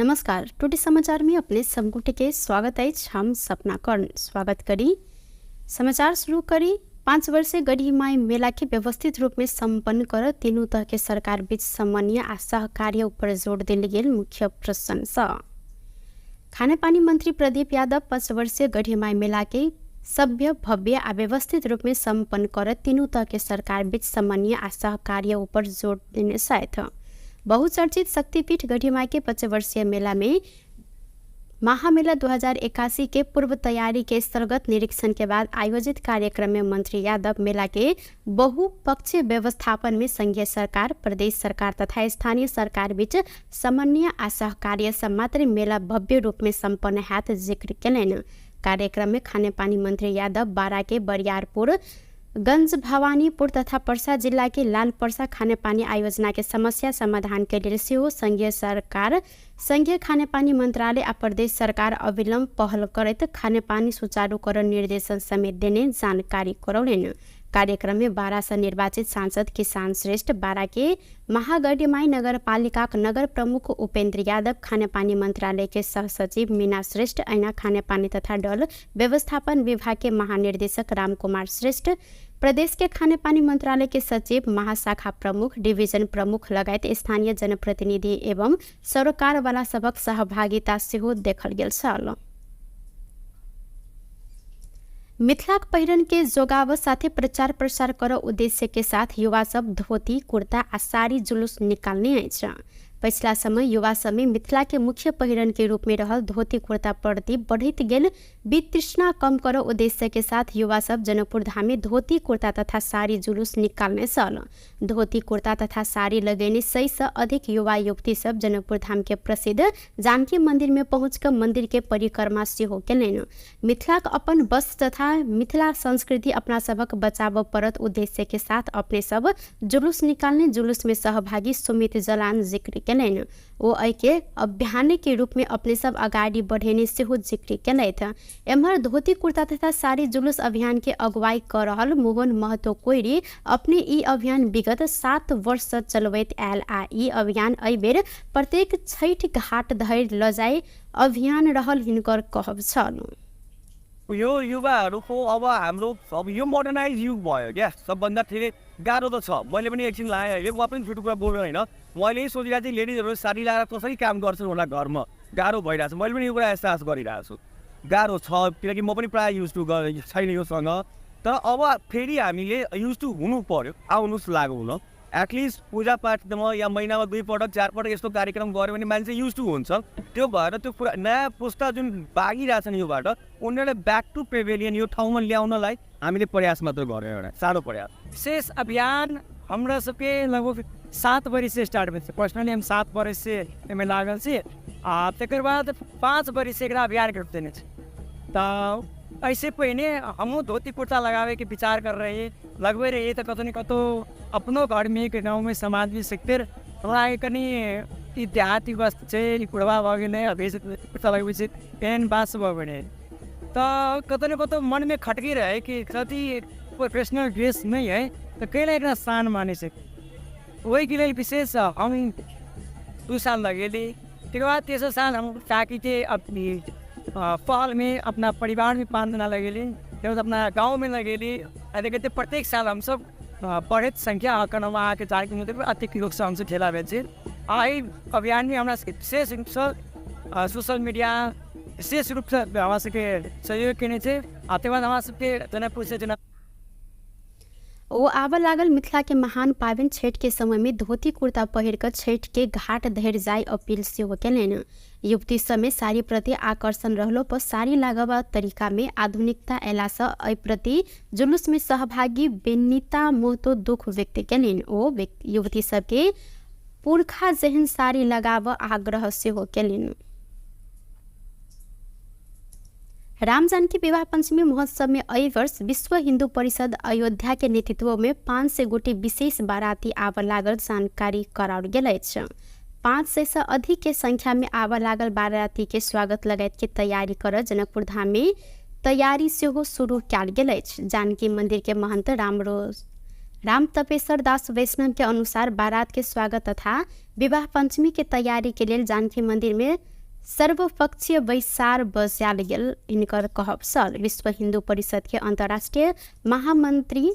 नमस्कार। टुडे समाचार में अपने सबगोटे के स्वागत है। हम सपना कर्ण स्वागत करी। समाचार शुरू करी। 5 वर्षीय गढ़ीमाई मेला के व्यवस्थित रूप में संपन्न कर तीनों तह के सरकार बीच समन्वय आ सहकार्य ऊपर जोड़ दिल गेल मुख्य प्रशंसा। खानेपानी मंत्री प्रदीप यादव 5 वर्षीय गढ़ीमाई मेला के सभ्य भव्य आ व्यवस्थित रूप में संपन्न कर तीनों तह के सरकार बीच समन्वय आ सहकार्य ऊपर जोड़ देने साथ बहुचर्चित शक्तिपीठ गढ़ीमाई के 5 वर्षीय मेला में महामेला 2081 के पूर्व तैयारी के स्थलगत निरीक्षण के बाद आयोजित कार्यक्रम में मंत्री यादव मेला के बहुपक्षीय व्यवस्थापन में संघीय सरकार, प्रदेश सरकार तथा स्थानीय सरकार बीच समन्वय आ सहकार्य से मात्र मेला भव्य रूप में संपन्न हाथ जिक्र केलनि। कार्यक्रम में खानेपानी मंत्री यादव बारा के बरियारपुर, गंज भवानीपुर तथा पर्सा जिला के लाल पर्सा खानेपानी आयोजना के समस्या समाधान के लिए सेहो संघीय सरकार, संघीय खानेपानी मंत्रालय आ प्रदेश सरकार अविलंब पहल करत खानेपानी सुचारूकरण निर्देशन समेत देने जानकारी करौलनि। कार्यक्रम में बारा से निर्वाचित सांसद किसान श्रेष्ठ, बारा के महागढ़ीमाई नगर पालिका नगर प्रमुख उपेंद्र यादव, खानेपानी मंत्रालय के सह सचिव मीना श्रेष्ठ, ऐना खानेपानी तथा डल व्यवस्थापन विभाग के महानिर्देशक राम कुमार श्रेष्ठ, प्रदेश के खानेपानी मंत्रालय के सचिव, महाशाखा प्रमुख, डिवीजन प्रमुख लगायत स्थानीय जनप्रतिनिधि एवं सरकार वाला सबक सहभागिता सेहो देखल गेल छल। मिथिलाक पहिरन के जोगाव साथे प्रचार प्रसार कर उद्देश्य के साथ युवा सब धोती कुर्ता आ साड़ी जुलूस निकालने अछि। पिछला समय युवा सब में मिथिला के मुख्य पहिरन के रूप में रहल धोती कुर्ता प्रति बढ़त गेल वितृष्णा कम कर उद्देश्य के साथ युवा सब जनकपुर धाम में धोती कुर्ता तथा साड़ी जुलूस निकालने सल। धोती कुर्ता तथा साड़ी लगेने 100 से अधिक युवा युवती सब जनकपुर धाम के प्रसिद्ध जानकी मंदिर में पहुंचकर मंदिर के परिक्रमा सेहो केलनि। मिथिलाक अपन वस्त्र तथा मिथिला संस्कृति अपना सबक बचाव परत उद्देश्य के साथ अपने सब जुलूस निकालने जुलूस में सहभागी सुमित जलान जिक्र केलनि। वो के अभियान के रूप में अपने सब आगाड़ी बढ़ेने सेहो जिक्र केलथि। एम्हर धोती कुर्ता तथा साड़ी जुलूस अभियान के अगुवाई कर रहल मोहन महतो कोइरी अपने ई अभियान विगत 7 वर्ष से चलबैत आयल आ ई अभियान एहि बेर प्रत्येक छठ घाट धरि ल जाय अभियान रहल हिनकर कहब छल। यो युवाहरूको अब हाम्रो अब यो मोडर्नाइज युग भयो क्या। सबभन्दा धेरै गाह्रो त छ। मैले पनि एकछिन लाएँ अहिले म पनि छुट्टो कुरा बोल्नु होइन। मैले यही सोचिरहेको थिएँ लेडिजहरू साडी लगाएर कसरी काम गर्छन् होला घरमा, गाह्रो भइरहेको छ। मैले पनि यो कुरा एहसास गरिरहेको छु। गाह्रो छ किनकि म पनि प्रायः युज टु छैन योसँग। तर अब फेरि हामीले युज टु हुनु पर्यो, आउनुहोस् लागु हुन। एटलिस्ट पूजापाठमा या महिनामा 2 पटक 4 पटक यस्तो कार्यक्रम गऱ्यो भने मान्छे युज टु हुन्छ। त्यो भएर त्यो पुरा नयाँ पुस्ता जुन भागिरहेछन् योबाट उनीहरूले ब्याक टु पेभिलियन यो ठाउँमा ल्याउनलाई हामीले प्रयास मात्र गऱ्यौँ, एउटा सानो प्रयास। विशेष अभियान हमरा सबके लगभग 7 वर्ष से स्टार्ट भेल। पर्सनली हम 7 वर्ष से एहिमे लागल छी आ तकर बाद 5 वर्ष से एकरा अभियान कर देने छी। तो ऐसे पहिने हमहूँ धोती कुर्ता लगावे के विचार कर रहे लगभग रहे तो कतौ न कतौ अपनो घर में एक गाँव में समाज में सकते हमरा कनी ई देहाती वस्त्र छै कुड़वा भऽ गेलै अभी कुर्ता लगबै छै पेन बास भऽ गेलै तो कतौ न कतौ मन में खटकी रहे कि कति प्रोफेशनल ड्रेस नहीं है तो कैला एकरा शान माने छै। वही के लिए विशेष हम 2 साल लगेली। तकर बाद 3 साल हम ताकि थे अपनी पहल में अपना परिवार में 5 दिन लगेली, फिर अपना गांव में लगेली। देखते प्रत्येक साल हम सब बढ़त संख्या आंकड़ा आके जाके अतिरिक्त लोग से हमसे ठेला बेचे। आई अभियान में हमारा विशेष रूप से सोशल मीडिया विशेष रूप से हमारा सबके सहयोग केने छे। आते बाद हमारा सबके जनकपुर से वो आब लागल मिथिला के महान पावन छठ के समय में धोती कुर्ता पहिर कर छठ के घाट धरि जाय अपील सेहो केलनि। युवती समय साड़ी प्रति आकर्षण रहलो पर साड़ी लागब तरीका में आधुनिकता अयला से एहि प्रति जुलूस में सहभागी बेनिता मोहतो दुख व्यक्त केलनि। ओ युवती सबके पुरखा जेहन साड़ी लगाब आग्रह सेहो केलनि। राम जानकी विवाह पंचमी महोत्सव में एहि वर्ष विश्व हिंदू परिषद अयोध्या के नेतृत्व में 500 गोटी विशेष बाराती आब लागल जानकारी कराओल गेल अछि। 500 से अधिक के संख्या में आब लागल बाराती के स्वागत लगायत के तैयारी कर जनकपुर धाम में तैयारी सेहो शुरू कयल गेल अछि। जानकी मंदिर के महंत राम तपेश्वर दास वैष्णव के अनुसार बारात के स्वागत तथा विवाह पंचमी के तैयारी के लिए जानकी मंदिर में सर्वपक्षीय बैसार बजाल गेल हिनकर कहब सल। विश्व हिंदू परिषद के अंतर्राष्ट्रीय महामंत्री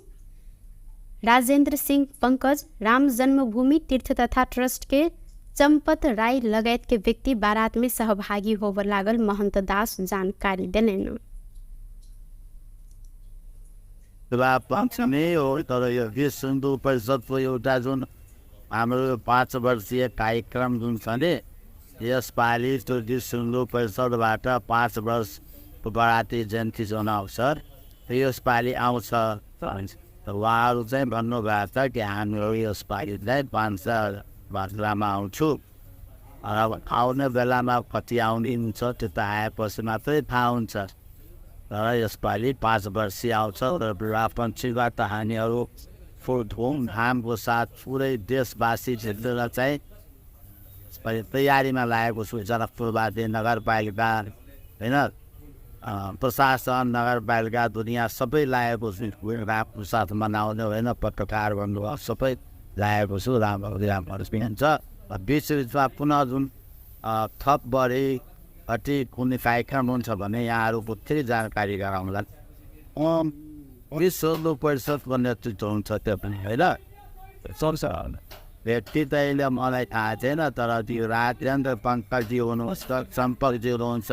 राजेंद्र सिंह पंकज, राम जन्मभूमि तीर्थ तथा ट्रस्ट के चंपत राय लगायत के व्यक्ति बारात में सहभागी होवर लागल महंत दास जानकारी देलेन। नै हो, तर यो विश्व हिन्दू परिषदको एउटा जुन हाम्रो 5 वर्षीय कार्यक्रम जुन छ नि, यसपालि त्यो विश्व हिन्दू परिषदबाट 5 वर्ष बराती जयन्ती जनाउँछ, यसपालि आउँछ। उहाँहरू चाहिँ भन्नुभएको छ कि हामीहरू यसपालि चाहिँ 5 वर्षमा आउँछु। अब आउने बेलामा कति आउने हुन्छ त्यो त आएपछि मात्रै थाहा हुन्छ, तर यसपालि 5 वर्षीय आउँछ। र विवाहपन्छीबाट हामीहरू धुमधामको साथ पुरै देशवासी क्षेत्र चाहिँ तयारीमा लागेको छु। जनकपुरवासी नगरपालिका होइन, प्रशासन नगरपालिका दुनियाँ सबै लागेको छु रामको साथ मनाउने होइन, पत्रकार भन्नुभयो सबै लागेको छु। राम्रो हुन्छ। बिचमा पुनः जुन थप बढी घटी कुनै कार्यक्रम हुन्छ भने यहाँहरूको फेरि जानकारी गराउँला। विश्व हिन्दू परिषदको नेतृत्व हुन्छ त्यो पनि होइन, व्यक्ति त अहिले मलाई थाहा छैन, तर त्यो राजेन्द्र पङ्कजी हुनुहुन्छ, सम्पकजी हुनुहुन्छ,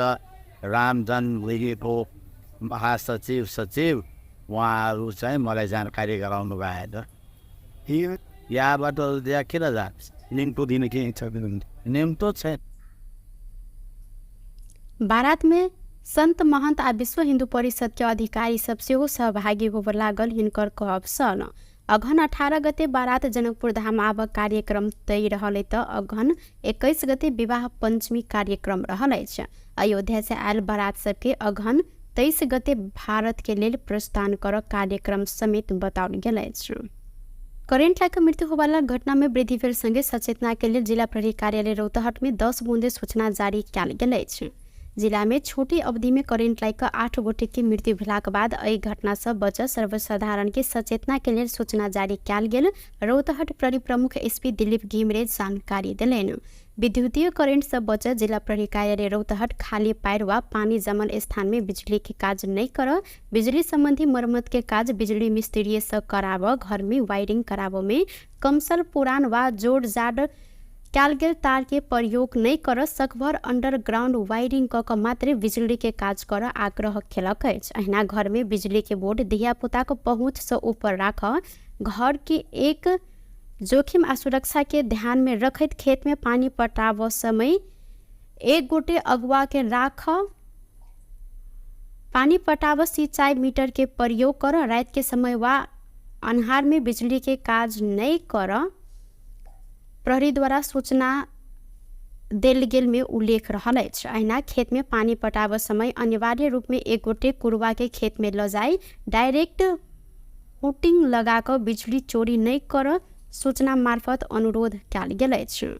राम जन्मभूमिको महासचिव सचिव, उहाँहरू चाहिँ मलाई जानकारी गराउनु भएको छ। यहाँबाट त्यहाँ किन जान्छ? निम्तो दिने के छ? निम्तो छैन। बारात में संत महंत आ विश्व हिंदू परिषद के अधिकारी सब सेहो सहभागी होवर लागल हिनकर कहब सल। अघन 18 गते बारात जनकपुर धाम आब कार्यक्रम तय रहले त अघन 21 गते विवाह पंचमी कार्यक्रम रहले छ। अयोध्या से आयल बारात सबके अघन 23 गते भारत के लेल प्रस्थान कर कार्यक्रम समेत बताओल गेल छ। करेंट लाइक मृत्यु होवाला घटना में वृद्धि भेल संगे सचेतना के लिए जिला प्रहरी कार्यालय रौतहट में 10 बूंदे सूचना जारी कयल गेल छ। जिला में छोटी अवधि में करेंट लाइक 8 गोटे की मृत्यु भेलाक बाद एहि घटना से बच सर्वसाधारण के सचेतना के लिए सूचना जारी कयल गेल रौतहट प्रहरी प्रमुख एसपी दिलीप घिमिरे जानकारी दिलेन। विद्युतीय करेंट से बच जिला प्रहरी कार्यालय रौतहट खाली पैर व पानी जमल स्थान में बिजली के काज नहीं कर बिजली संबंधी मरम्मत के काज बिजली मिस्त्री से कराव, घर में वायरिंग कराव में कमसल पुरान व जोड़ जाड़ कयल गेल तार के प्रयोग नहीं कर सकभर अंडरग्राउंड वायरिंग क मात्र बिजली के काज कर आग्रह केलक अछि। अहिना घर में बिजली के बोर्ड धिया पुता को पहुँच से ऊपर राख, घर के एक जोखिम आ सुरक्षा के ध्यान में रखत खेत में पानी पटाव समय एक गोटे अगुआ के राख, पानी पटाव सिंचाई मीटर के प्रयोग कर, रात के समय व अन्हार में बिजली के काज नहीं कर प्रहरी द्वारा सूचना देल गेल में उल्लेख रहल अछि। अहिना खेत में पानी पटाव समय अनिवार्य रूप में एक गोटे कुरवा के खेत में ल जाई डायरेक्ट हुटिंग लगाकर बिजली चोरी नहीं कर सूचना मार्फत अनुरोध कयल गेल अछि।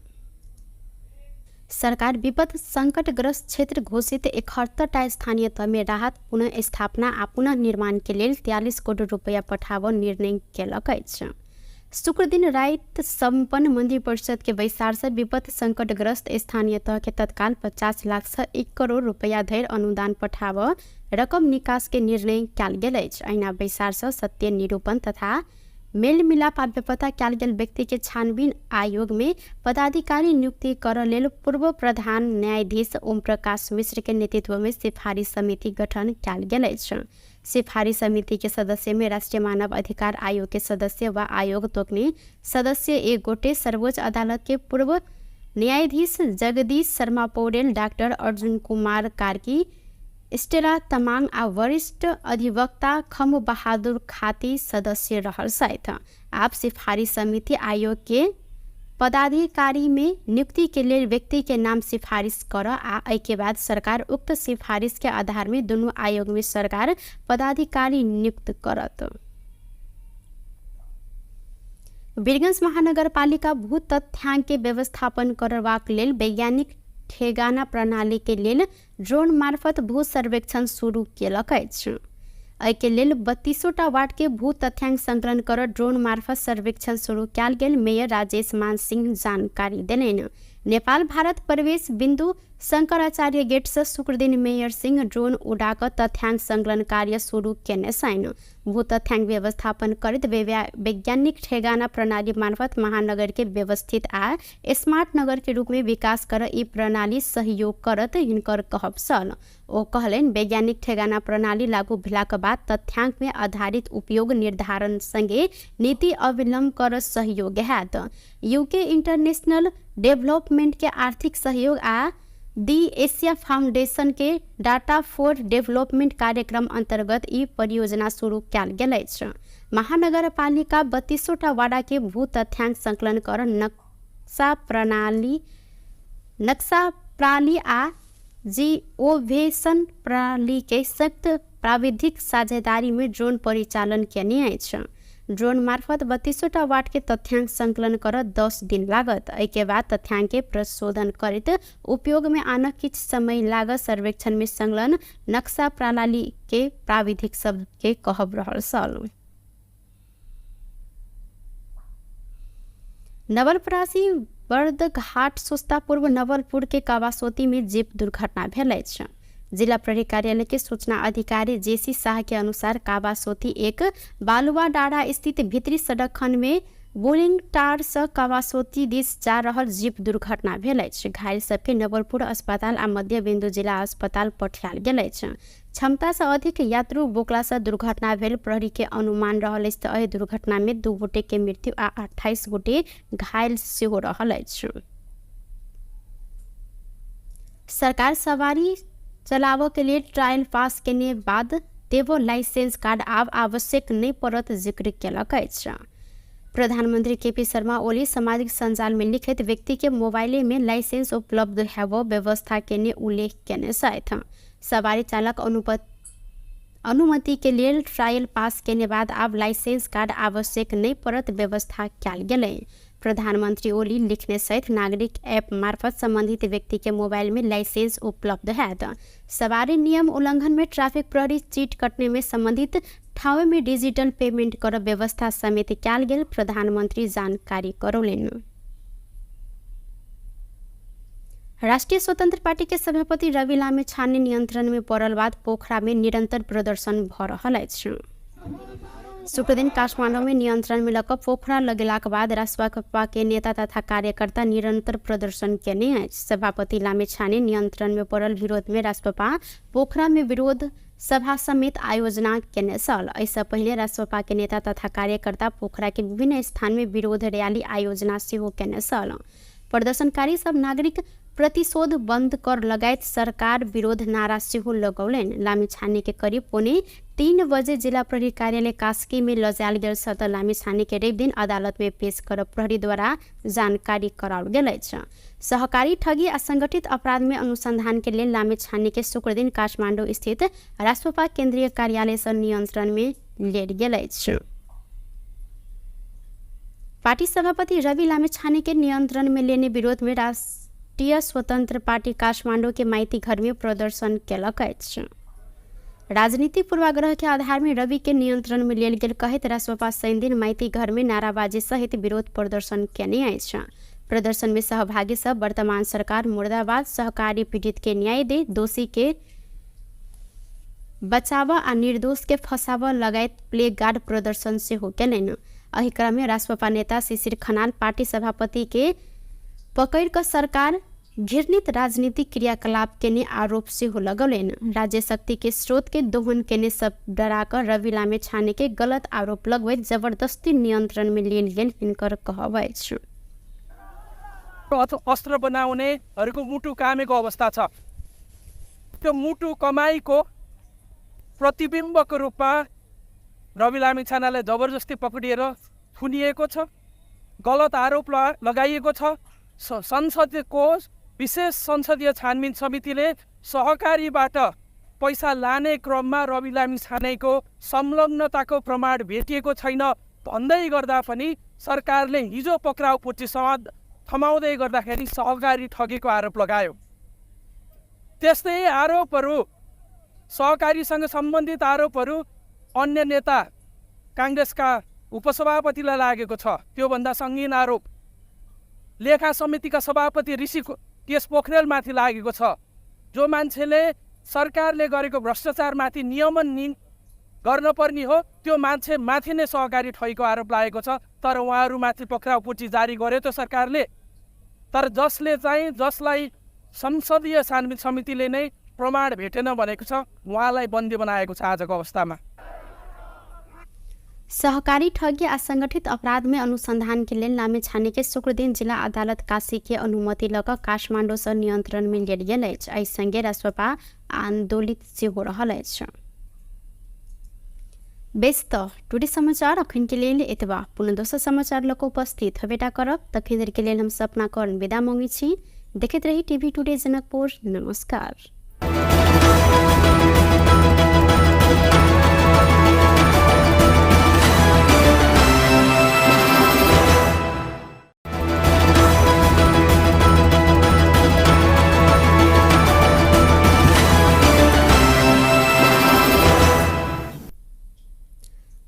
सरकार विपद संकटग्रस्त क्षेत्र घोषित 71टा स्थानीय तह में राहत पुनः स्थापना आ पुनः निर्माण के लेल 43 करोड़ रुपया पठाव निर्णय केलक अछि। शुक्र दिन रात संपन्न मंदिर परिषद के बैसार से विपद संकटग्रस्त स्थानीय तह के तत्काल 50 लाख से 1 करोड़ रुपया धरि अनुदान पठाव रकम निकास के निर्णय कयल गेल अछि। अहिना बैसार से सत्य निरूपण तथा मेल मिलाप आ बेपता कयल गेल व्यक्ति के छानबीन आयोग में पदाधिकारी नियुक्ति कर लेल पूर्व प्रधान न्यायाधीश ओम प्रकाश मिश्र के नेतृत्व में सिफारिश समिति गठन कयल गेल अछि। सिफारिश समिति के सदस्य में राष्ट्रीय मानव अधिकार आयोग के सदस्य व आयोग तोकने सदस्य एक गोटे, सर्वोच्च अदालत के पूर्व न्यायाधीश जगदीश शर्मा पौडेल, डॉक्टर अर्जुन कुमार कार्की, स्टेला तमांग आ वरिष्ठ अधिवक्ता खम बहादुर खाती सदस्य रहल सहित आप सिफारिश समिति आयोग के पदाधिकारी में नियुक्ति के लिए व्यक्ति के नाम सिफारिश कर आ एहि के बाद सरकार उक्त सिफारिश के आधार में दोनों आयोग में सरकार पदाधिकारी नियुक्त करत। वीरगंज महानगरपालिका भू तथ्यांक के व्यवस्थापन करबाक लेल वैज्ञानिक ठेगाना प्रणाली के लेल ड्रोन मार्फत भू सर्वेक्षण शुरू केलक अछि। एहि के लेल 32टा वार्ड के भू तथ्यांक संकलन कर ड्रोन मार्फत सर्वेक्षण शुरू कयल गेल। मेयर राजेश मान सिंह जानकारी देलनि। नेपाल भारत प्रवेश बिंदु शंकराचार्य गेट्स शुक्रदिन मेयर सिंह ड्रोन उडाक तथ्याङ्क सङ्कलन कार्य सुरु केने छैन। भू तथ्याङ्क व्यवस्थापन करत वैज्ञानिक ठेगाना प्रणाली मार्फत महानगर के व्यवस्थित आ स्मार्ट नगर के रूप में विकास कर ई प्रणाली सहयोग करत हिनकर कहब सल। ओ कहलेन वैज्ञानिक ठेगाना प्रणाली लागू भेलाक बाद तथ्याङ्क में आधारित उपयोग निर्धारण सँगै नीति अवलम्बन कर सहयोग हैत। यूके इंटरनेशनल डेभलपमेंट के आर्थिक सहयोग आ दी एशिया फाउंडेशन के डाटा फॉर डेवलपमेंट कार्यक्रम अंतर्गत ई परियोजना शुरू कयल गेल अछि। महानगरपालिका 32टा वार्ड के भू तथ्याङ्क संकलन कर नक्शा प्रणाली आ जिओवेशन प्रणाली के संयुक्त प्राविधिक साझेदारी में ड्रोन परिचालन केने अछि। ड्रोन मार्फत 32टा वार्ड के तथ्याङ्क संकलन कर 10 दिन लागत। एके बाद तथ्याङ्क के प्रशोधन करत उपयोग में आना किछ समय लागत। सर्वेक्षण में संलग्न नक्शा प्रणाली के प्राविधिक सब के कहब रहल सल। नवलपरासी बर्दघाट सोस्ता पूर्व नवलपुर के कावासोती में जीप दुर्घटना भेल अछि। जिला प्रहरी कार्यालय के सूचना अधिकारी जेसी शाह के अनुसार कावासोती एक बालुआ डाँडा स्थित भीतरी सड़क खंड में बोलिंग टार से कावासोती दिस जा रहल जीप दुर्घटना भेल अछि। घायल सबके नवलपुर अस्पताल आ मध्य बिंदु जिला अस्पताल पठायल गेल अछि। क्षमता से अधिक यात्रु बोकला से दुर्घटना भेल प्रहरी के अनुमान रहल अछि। एहि दुर्घटना में 2 गोटे के मृत्यु आ 28 गोटे घायल सेहो रहल अछि। सरकार सवारी चलावो के लिए ट्रायल पास केने बाद देवो लाइसेंस कार्ड आब आवश्यक नहीं पड़त जिक्र केलक अछि। प्रधानमंत्री केपी शर्मा ओली सामाजिक संजाल में लिखित व्यक्ति के मोबाइल में लाइसेंस उपलब्ध हेबो व्यवस्था केने उल्लेख केने छथि। सवारी चालक अनुमति के लिए ट्रायल पास केने बाद आब लाइसेंस कार्ड आवश्यक नहीं पड़त व्यवस्था कयल गेलै। प्रधानमंत्री ओली लिखने सहित नागरिक ऐप मार्फत संबंधित व्यक्ति के मोबाइल में लाइसेंस उपलब्ध हैत। सवारी नियम उल्लंघन में ट्रैफिक प्रहरी चीट कटने में संबंधित ठाव में डिजिटल पेमेंट कर व्यवस्था समेत कयल गेल प्रधानमंत्री जानकारी करौलेन। राष्ट्रीय स्वतंत्र पार्टी के सभापति रवि लामिछाने नियंत्रण में पड़ल बाद पोखरा में निरंतर प्रदर्शन भ रहल अछि। शुक्र दिन काठमांडू में नियंत्रण में लक पोखरा लगेलाक बाद राष्ट्रपा के नेता तथा कार्यकर्ता निरंतर प्रदर्शन केने अछि। सभापति लामिछाने नियंत्रण में पड़ल विरोध में राष्ट्रपा पोखरा में विरोध सभा समेत आयोजना केने छल। ऐसा पहले राष्ट्रपा के नेता तथा कार्यकर्ता पोखरा के विभिन्न स्थान में विरोध रैली आयोजना सेहो केने छल। प्रदर्शनकारी सब नागरिक प्रतिशोध बंद कर लगायत सरकार विरोध नारा सेहो लगौलेन। लामिछाने के करीब 2:45 बजे जिला प्रहरी कार्यालय कास्की में लजायल गेल सत लामिछाने के रवि दिन अदालत में पेश कर प्रहरी द्वारा जानकारी कराओल गेल अछि। सहकारी ठगी आ संगठित अपराध में अनुसंधान के लिए लामिछाने के शुक्र दिन काठमांडू स्थित राष्ट्रपा केंद्रीय कार्यालय से नियंत्रण में लेल गेल अछि। पार्टी सभापति रवि लामिछाने के नियंत्रण में लेने विरोध में राष्ट्रीय स्वतंत्र पार्टी काठमांडू के माइती घर में प्रदर्शन केलक अछि। राजनीतिक पूर्वाग्रह के आधार में रवि के नियंत्रण में लेल गेल कहैत राष्ट्रपा शनि दिन माइती घर में नाराबाजी सहित विरोध प्रदर्शन केने अछि। प्रदर्शन में सहभागी सब वर्तमान सरकार मुर्दाबाद, सहकारी पीड़ित के न्याय दे, दोषी के बचावा आ निर्दोष के फंसावा लगायत प्ले गार्ड प्रदर्शन से हो केलनि। एहि क्रम में राष्ट्रपा नेता शिशिर खनाल पार्टी सभापति के पकड़ कर सरकार घृणित राजनीतिक क्रियाकलाप केने आरोप से हो लगौलेन। राज्य शक्ति के स्रोत के दोहन केने सब डराकर रवि लामिछाने के गलत आरोप लगवैत जबरदस्ती नियंत्रण में लेल गेल हिनकर कहब अछि। अस्त्र बनाउनेहरूको मुटु कामेको अवस्था छ। त्यो मुटु कमाईको प्रतिबिम्बको रूपमा रवि लामिछानेलाई जबरजस्ती पक्रिएर थुनिएको छ, गलत आरोप लगाइएको छ। संसदको विशेष संसदीय छानबिन समितिले सहकारीबाट पैसा लाने क्रममा रवि लामिछानेको संलग्नताको प्रमाण भेटिएको छैन भन्दै गर्दा पनि सरकारले हिजो पक्राउ पुर्ची समाज थमाउँदै गर्दाखेरि सहकारी ठगीको आरोप लगायो। त्यस्तै आरोपहरू सहकारीसँग सम्बन्धित आरोपहरू अन्य नेता कांग्रेसका उपसभापतिलाई लागेको छ। त्योभन्दा सङ्गीन आरोप लेखा समितिका सभापति ऋषि त्यस पोखरेलमाथि लागेको छ। जो मान्छेले सरकारले गरेको भ्रष्टाचारमाथि नियमन गर्नुपर्ने हो त्यो मान्छे माथि नै सहकारी ठगीको आरोप लागेको छ। तर उहाँहरूमाथि पक्राउ पुर्जी जारी गर्यो त्यो सरकारले। तर जसलाई संसदीय छानबिन समितिले नै प्रमाण भेटेन भनेको छ उहाँलाई बन्दी बनाएको छ आजको अवस्थामा। सहकारी ठगी आ संगठित अपराध में अनुसंधान के लिए लामे छाने के शुक्रदिन जिला अदालत काशी के अनुमति लग काठमांडू से नियंत्रण में लेल गेल अछि। एहि संगे राजसभा आंदोलित सेहो रहल अछि। बेस त टुडे समाचार अखन के लेल एतबा। पुनः दोसर समाचार लक उपस्थित हबेटा करब। तखन देर के लेल हम सपना कर्ण विदा मांगी छी। देखैत रही टीवी टुडे जनकपुर। नमस्कार।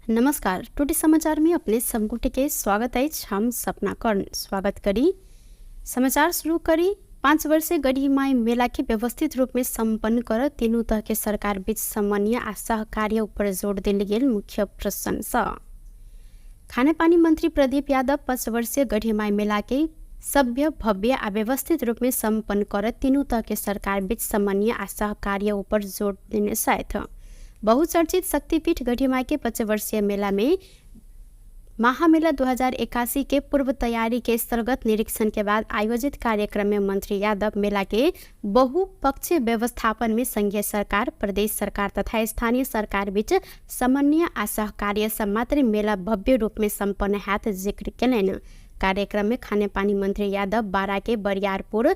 नमस्कार। टुडे समाचार में अपने सबगोटे के स्वागत है। हम सपना कर्ण स्वागत करी। समाचार शुरू करी। 5 वर्षीय गढ़ी माई मेला के व्यवस्थित रूप में संपन्न कर तीनों तह के सरकार बीच समन्वय आ सहकार्य ऊपर जोर दिल गेल मुख्य प्रशंसा। खानेपानी मंत्री प्रदीप यादव 5 वर्षीय गढ़ी माई मेला के सभ्य भव्य आ व्यवस्थित रूप में संपन्न कर तीनों तह के सरकार बीच समन्वय आ सहकार्य ऊपर जोर देने साथ बहुचर्चित शक्तिपीठ गढ़ीमाई के 5 वर्षीय मेला में महामेला 2081 के पूर्व तैयारी के स्थलगत निरीक्षण के बाद आयोजित कार्यक्रम में मंत्री यादव मेला के बहुपक्षीय व्यवस्थापन में संघीय सरकार, प्रदेश सरकार तथा स्थानीय सरकार बीच समन्वय आ सहकार्य से मात्र मेला भव्य रूप में संपन्न हैत जिक्र केलनि। कार्यक्रम में खानेपानी मंत्री यादव बारा के बरियारपुर,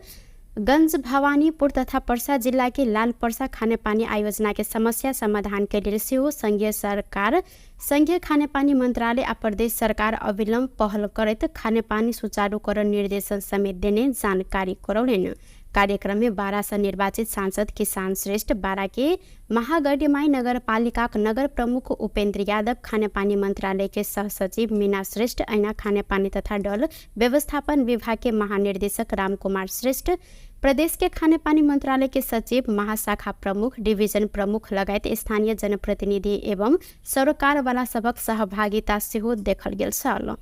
गंज भवानीपुर तथा पर्सा जिला के लाल पर्सा खानेपानी आयोजना के समस्या समाधान के लिए सेहो संघीय सरकार, संघीय खानेपानी मंत्रालय आ प्रदेश सरकार अविलंब पहल करत खानेपानी सुचारूकरण निर्देशन समेत देने जानकारी करौलनि। कार्यक्रम में बारा से निर्वाचित सांसद किसान श्रेष्ठ, बारा के महागढ़ीमाई नगर पालिका नगर प्रमुख उपेंद्र यादव, खानेपानी मंत्रालय के सह सचिव मीना श्रेष्ठ, ऐना खानेपानी तथा डल व्यवस्थापन विभाग के महानिर्देशक राम कुमार श्रेष्ठ, प्रदेश के खानेपानी मंत्रालय के सचिव, महाशाखा प्रमुख, डिवीजन प्रमुख लगायत स्थानीय जनप्रतिनिधि एवं सरकार वाला सबक सहभागिता सेहो देखल गेल छल।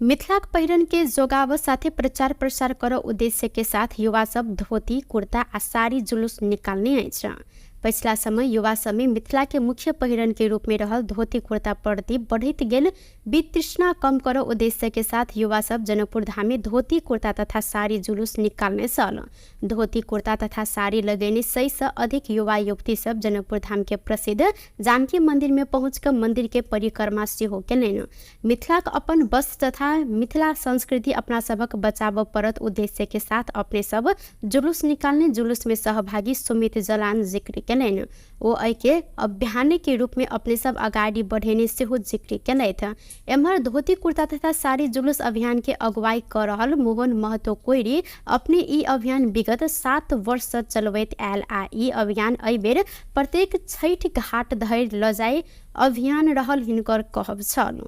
मिथिलाक पहिरन के जोगाव साथे प्रचार प्रसार कर उद्देश्य के साथ युवा सब धोती, कुर्ता आ साड़ी जुलूस निकालने अछि। पिछला समय युवा सब में मिथिला के मुख्य पहिरन के रूप में रहल धोती कुर्ता प्रति बढ़त गेल वितृष्णा कम कर उद्देश्य के साथ युवा सब जनकपुर धाम में धोती कुर्ता तथा साड़ी जुलूस निकालने सल। धोती कुर्ता तथा साड़ी लगेने 100 से अधिक युवा युवती सब जनकपुर धाम के प्रसिद्ध जानकी मंदिर में पहुंचकर मंदिर के परिक्रमा सेहो केलनि। मिथिलाक अपन वस्त्र तथा मिथिला संस्कृति अपना सबक बचाव परत उद्देश्य के साथ अपने सब जुलूस निकालने जुलूस में सहभागी सुमित जलान जिक्र केलनि। वो के अभियान के रूप में अपने सब अगाडि बढ़ेने सेहो जिक्र केलथि। एम्हर धोती कुर्ता तथा साड़ी जुलूस अभियान के अगुवाई कर रहल मोहन महतो कोइरी अपने ई अभियान विगत 7 वर्ष से चलबैत आयल आ ई अभियान एहि बेर प्रत्येक छठि घाट धरि ल जाय अभियान रहल हिनकर कहब छल।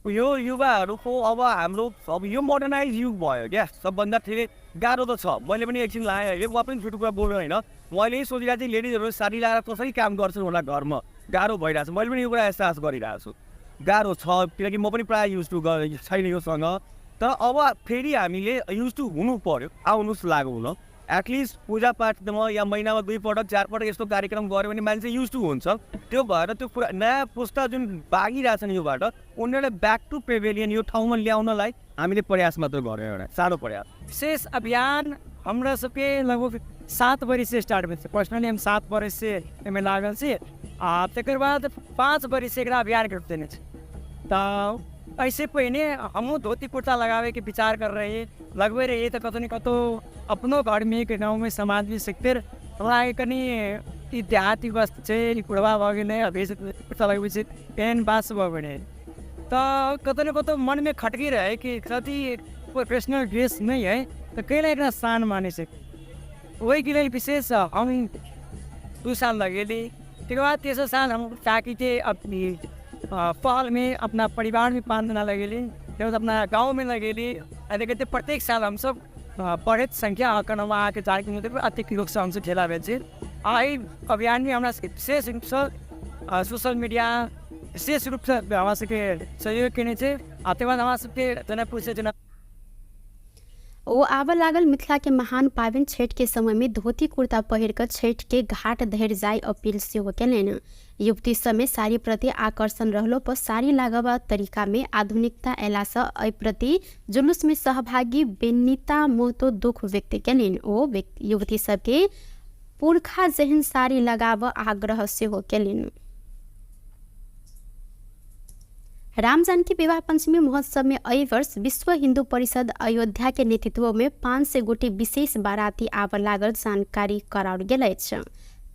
यो युवाहरूको अब यो मोडर्नाइज युग भयो क्या। सबभन्दा धेरै गाह्रो त छ। मैले पनि एकछिन लाएँ अहिले उहाँ पनि छुटो कुरा बोल्नु होइन। मैले यही सोचिरहेको थिएँ लेडिजहरू साडी लगाएर कसरी काम गर्छन् होला घरमा, गाह्रो भइरहेको छ। मैले पनि यो कुरा एहसास गरिरहेको छु, गाह्रो छ किनकि म पनि प्रायः युज टु छैन योसँग। तर अब फेरि हामीले युज टु हुनु पर्यो, आउनुहोस् लागु हुन। एटलिस्ट पूजापाठमा या महिनामा 2 पटक 4 पटक यस्तो कार्यक्रम गऱ्यो भने मान्छे युज टु हुन्छ। त्यो भएर त्यो कुरा नयाँ पुस्ता जुन बागिरहेछन् योबाट उनीहरूले ब्याक टु पेभेलियन यो ठाउँमा ल्याउनलाई हामीले प्रयास मात्र गऱ्यौँ, एउटा सानो प्रयास। विशेष अभियान हमरा सबके लगभग 7 वर्ष से स्टार्ट भेल। पर्सनली हम 7 वर्ष से एहिमे लागल छी आ तकर बाद 5 वर्ष से एकरा अभियान करते ने छी। तो ऐसे पहिने हमहूँ धोती कुर्ता लगावे के विचार कर रहे हैं, लगबे रहिए तो कतौ न कतौ अपनो घर में एक गाँव में समाज में सकते हमरा कनी ई देहाती वस्त्र छै, कुड़वा भऽ गेलै, अभी कुर्ता लगबै छै, पेन बास भऽ गेलै। तो कतौ न कतौ मन में खटकी रहे कि कति प्रोफेशनल ड्रेस नहीं है तो कैला एकरा शान माने छै। वही के लिए विशेष हम 2 साल लगेली। तकर बाद तेसर साल हम ताकि थे अपनी पहल में अपना परिवार में 5 दिन लगेली, फिर अपना गांव में लगेली कहते प्रत्येक साल हम सब बढ़त संख्या आंकड़ों आके जाके मतलब अत्यधिक लोग से हमसे ठेला बेचे आई अभियान में हमारा विशेष रूप से सोशल मीडिया विशेष रूप से हमारा सबके सहयोग करने से आते बाद हमारा सबके जनकपुर से जना ओ आब लागल मिथिला के महान पावन छठ के समय में धोती कुर्ता पहिर कर छठ के घाट धरि जाय अपील सेहो केलनि। युवती समय साड़ी प्रति आकर्षण रहलो पर साड़ी लागब तरीका में आधुनिकता अयला से एहि प्रति जुलूस में सहभागी बेनिता मोहतो दुख व्यक्त केलनि। ओ युवती सबके पुरखा जेहन साड़ी लगाब आग्रह सेहो केलनि। राम जानकी विवाह पंचमी महोत्सव में एहि वर्ष विश्व हिंदू परिषद अयोध्या के नेतृत्व में 500 गोटी विशेष बाराती आब लागल जानकारी कराओल गेल अछि।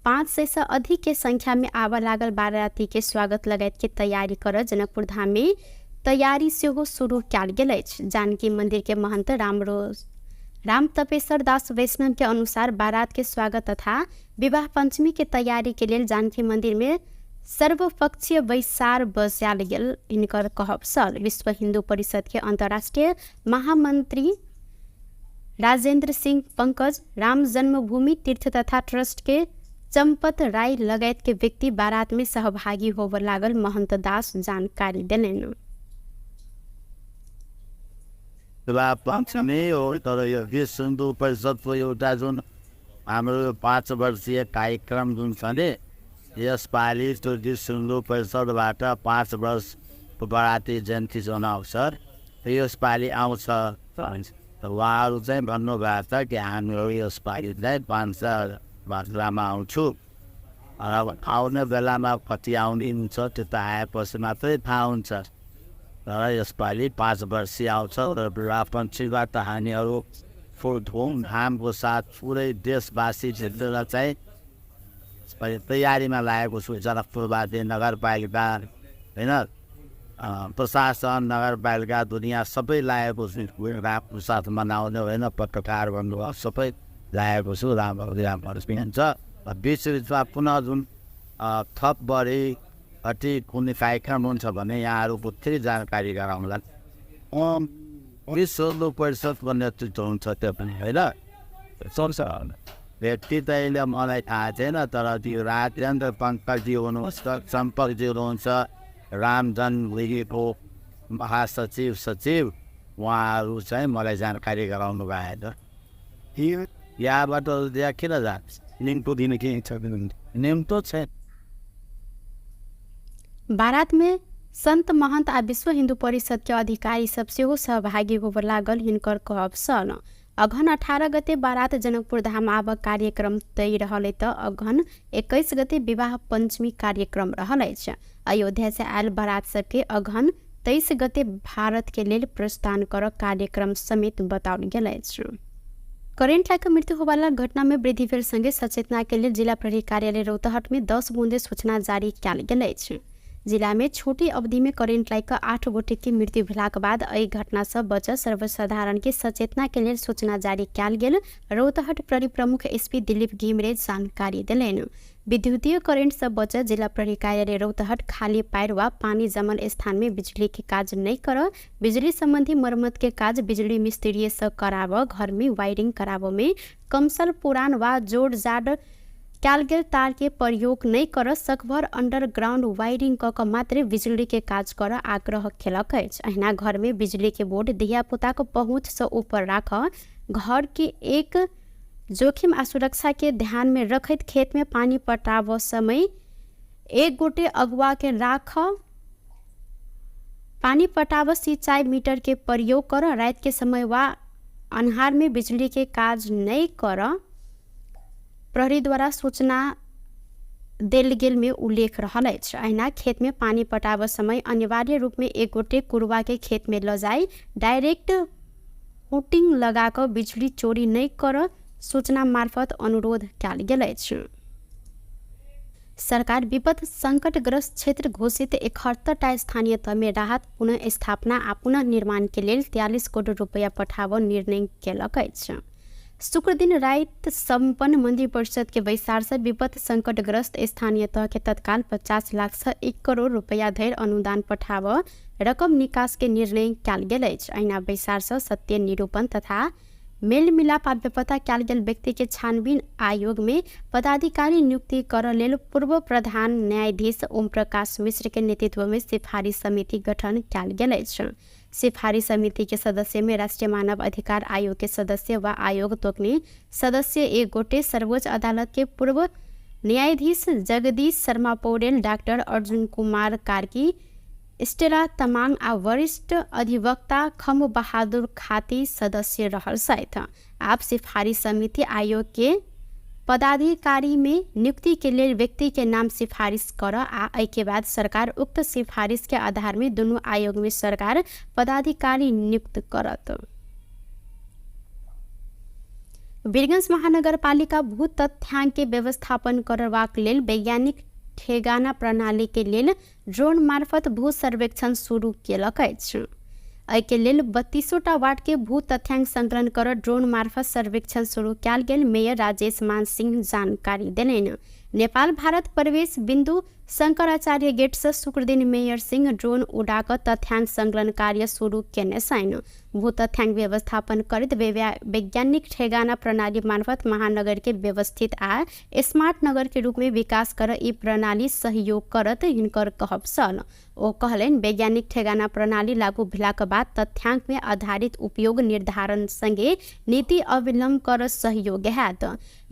500 से अधिक के संख्या में आब लागल बाराती के स्वागत लगायत के तैयारी कर जनकपुर धाम में तैयारी सेहो शुरू कयल गेल अछि। जानकी मंदिर के महंत राम तपेश्वर दास वैष्णव के अनुसार बारात के स्वागत तथा विवाह पंचमी के तैयारी के लिए जानकी मंदिर में सर्वपक्षीय बैसार बजाल गेल। इनकर कहब सल विश्व हिंदू परिषद के अंतर्राष्ट्रीय महामंत्री राजेंद्र सिंह पंकज, राम जन्मभूमि तीर्थ तथा ट्रस्ट के चंपत राय लगायत के व्यक्ति बारात में सहभागी होब लागल महंत दास जानकारी देलनि। विवाह पंचमी हो तर यो विश्व हिन्दू परिषदको एउटा जुन हाम्रो 5 वर्षीय कार्यक्रम जुन छ नि यसपालि त्यो विश्व हिन्दू परिषदबाट 5 वर्ष बराती जयन्ती जुन अवसर यसपालि आउँछ त उहाँहरू चाहिँ भन्नुभएको छ कि हामीहरू यसपालि चाहिँ 5 वर्षमा आउँछु। अब आउने बेलामा कति आउने हुन्छ त्यो त आएपछि मात्रै थाहा हुन्छ। तर यसपालि 5 वर्षीय आउँछ र विवाह पञ्चमीबाट हामीहरू फुल धुमधामको साथ पुरै देशवासी क्षेत्रलाई चाहिँ तयारीमा लागेको छु। जनकपुरवासी नगरपालिका होइन प्रशासन नगरपालिका दुनियाँ सबै लागेको छु रामको साथ मनाउने होइन पत्रकार भन्नुभयो सबै लागेको छु। राम्रो हुन्छ बिच बिचमा पुनः जुन थप बढी कति कुनै कार्यक्रम हुन्छ भने यहाँहरूको फेरि जानकारी गराउँला। विश्व हिन्दू परिषदको नेतृत्व हुन्छ त्यो पनि होइन चल्छ व्यक्ति त अहिले मलाई थाहा छैन तर त्यो राजेन्द्र पङ्कजी हुनुहुन्छ सम्पर्कजी हुनुहुन्छ राम जन्मभूमिको महासचिव सचिव उहाँहरू चाहिँ मलाई जानकारी गराउनु भएन। यहाँबाट त्यहाँ किन जान्छ निम्तो दिने के छ निम्तो छैन। बारात में संत महंत आ विश्व हिंदू परिषद के अधिकारी सब सेहो सहभागी होब लागल। हिनकर कहब सल अघन 18 गते बारात जनकपुर धाम आब कार्यक्रम तय रहल त अघन 21 गते विवाह पंचमी कार्यक्रम रहल अछि। अयोध्या से आयल बारात सबके अघन 23 गते भारत के लेल प्रस्थान कर कार्यक्रम समेत बताओल गेल अछि। करेंट लाइन मृत्यु होवाला घटना में वृद्धि भेल संगे सचेतना के लिए जिला प्रहरी कार्यालय रौतहट में 10 बूंदे सूचना जारी कयल गेल अछि। जिला में छोटी अवधि में करेंट लाइन का 8 गोटे की मृत्यु भेलाक बाद एहि घटना से बच सर्वसाधारण के सचेतना के लिए सूचना जारी कयल गेल। रौतहट प्रहरी प्रमुख एसपी दिलीप घिमरे जानकारी दिलनि। विद्युतीय करेंट से बच जिला प्रहरी कार्यालय रौतहट खाली पैर वा पानी जमल स्थान में बिजली के काज नहीं कर बिजली संबंधी मरम्मत के काज बिजली मिस्त्री से कराव घर में वायरिंग कराव में कमसल पुरान वा जोड़ जाड़ कयल गेल तार के प्रयोग नहीं कर सकभर अंडरग्राउंड वायरिंग क मात्र बिजली के काज कर आग्रह केलक अछि। अहिना घर में बिजली के बोर्ड धिया पुता को पहुँच से ऊपर राख घर के एक जोखिम आ सुरक्षा के ध्यान में रखत खेत में पानी पटाव समय एक गोटे अगुआ के राख पानी पटाव सिंचाई मीटर के प्रयोग कर रात के समय वा अन्हार में बिजली के काज नहीं कर प्रहरी द्वारा सूचना देल गेल में उल्लेख रहल अछि। अहिना खेत में पानी पटाव समय अनिवार्य रूप में एक गोटे कुरवा के खेत में ल जाई डायरेक्ट हुटिंग लगा कर बिजली चोरी नहीं कर सूचना मार्फत अनुरोध कयल गेल अछि। सरकार विपद संकटग्रस्त क्षेत्र घोषित 71टा स्थानीय तह में राहत पुनः स्थापना आ पुनः निर्माण के लिए 43 करोड़ रुपया पठाव निर्णय केलक अछि। शुक्र दिन रात सम्पन्न मन्त्री परिषद के बैसार से विपद संकटग्रस्त स्थानीय तह के तत्काल 50 लाख से 1 करोड़ रुपया धरि अनुदान पठाव रकम निकास के निर्णय कयल गेल अछि। अहिना बैसार से सत्य निरूपण तथा मेल मिलाप आ बेपता कयल गेल व्यक्ति के छानबीन आयोग में पदाधिकारी नियुक्ति करऽ लेल पूर्व प्रधान न्यायाधीश ओम प्रकाश मिश्र के नेतृत्व में सिफारिश समिति गठन कयल गेल अछि। सिफारिश समिति के सदस्य में राष्ट्रीय मानव अधिकार आयोग के सदस्य व आयोग तोकने सदस्य एक गोटे, सर्वोच्च अदालत के पूर्व न्यायाधीश जगदीश शर्मा पौडेल, डॉक्टर अर्जुन कुमार कार्की, स्टेला तमाङ आ वरिष्ठ अधिवक्ता खम बहादुर खाती सदस्य रहल सहित आप सिफारिश समिति आयोग के पदाधिकारी में नियुक्ति के लिए व्यक्ति के नाम सिफारिश कर आ एहि के बाद सरकार उक्त सिफारिश के आधार में दोनों आयोग में सरकार पदाधिकारी नियुक्त करत। वीरगंज महानगरपालिका भू तथ्यांक के व्यवस्थापन करबाक लेल वैज्ञानिक ठेगाना प्रणाली के लेल ड्रोन मार्फत भू सर्वेक्षण शुरू केलक अछि। एहि के लेल 32टा वार्ड के भू तथ्यांक संकलन कर ड्रोन मार्फत सर्वेक्षण शुरू कयल गेल। मेयर राजेश मान सिंह जानकारी देलनि। नेपाल भारत प्रवेश बिंदु शंकराचार्य गेट से शुक्र दिन मेयर सिंह ड्रोन उड़ाकर तथ्यांक संकलन कार्य शुरू केने छनि। भू तथ्यांक व्यवस्थापन करैत वैज्ञानिक ठेगाना प्रणाली मार्फत महानगर के व्यवस्थित आ स्मार्ट नगर के रूप में विकास कर ई प्रणाली सहयोग करत हिनकर कहब छल। ओ कहलनि वैज्ञानिक ठेगाना प्रणाली लागू भेलाक बाद तथ्यांक में आधारित उपयोग निर्धारण संगे नीति अवलंबन कर सहयोग हैत।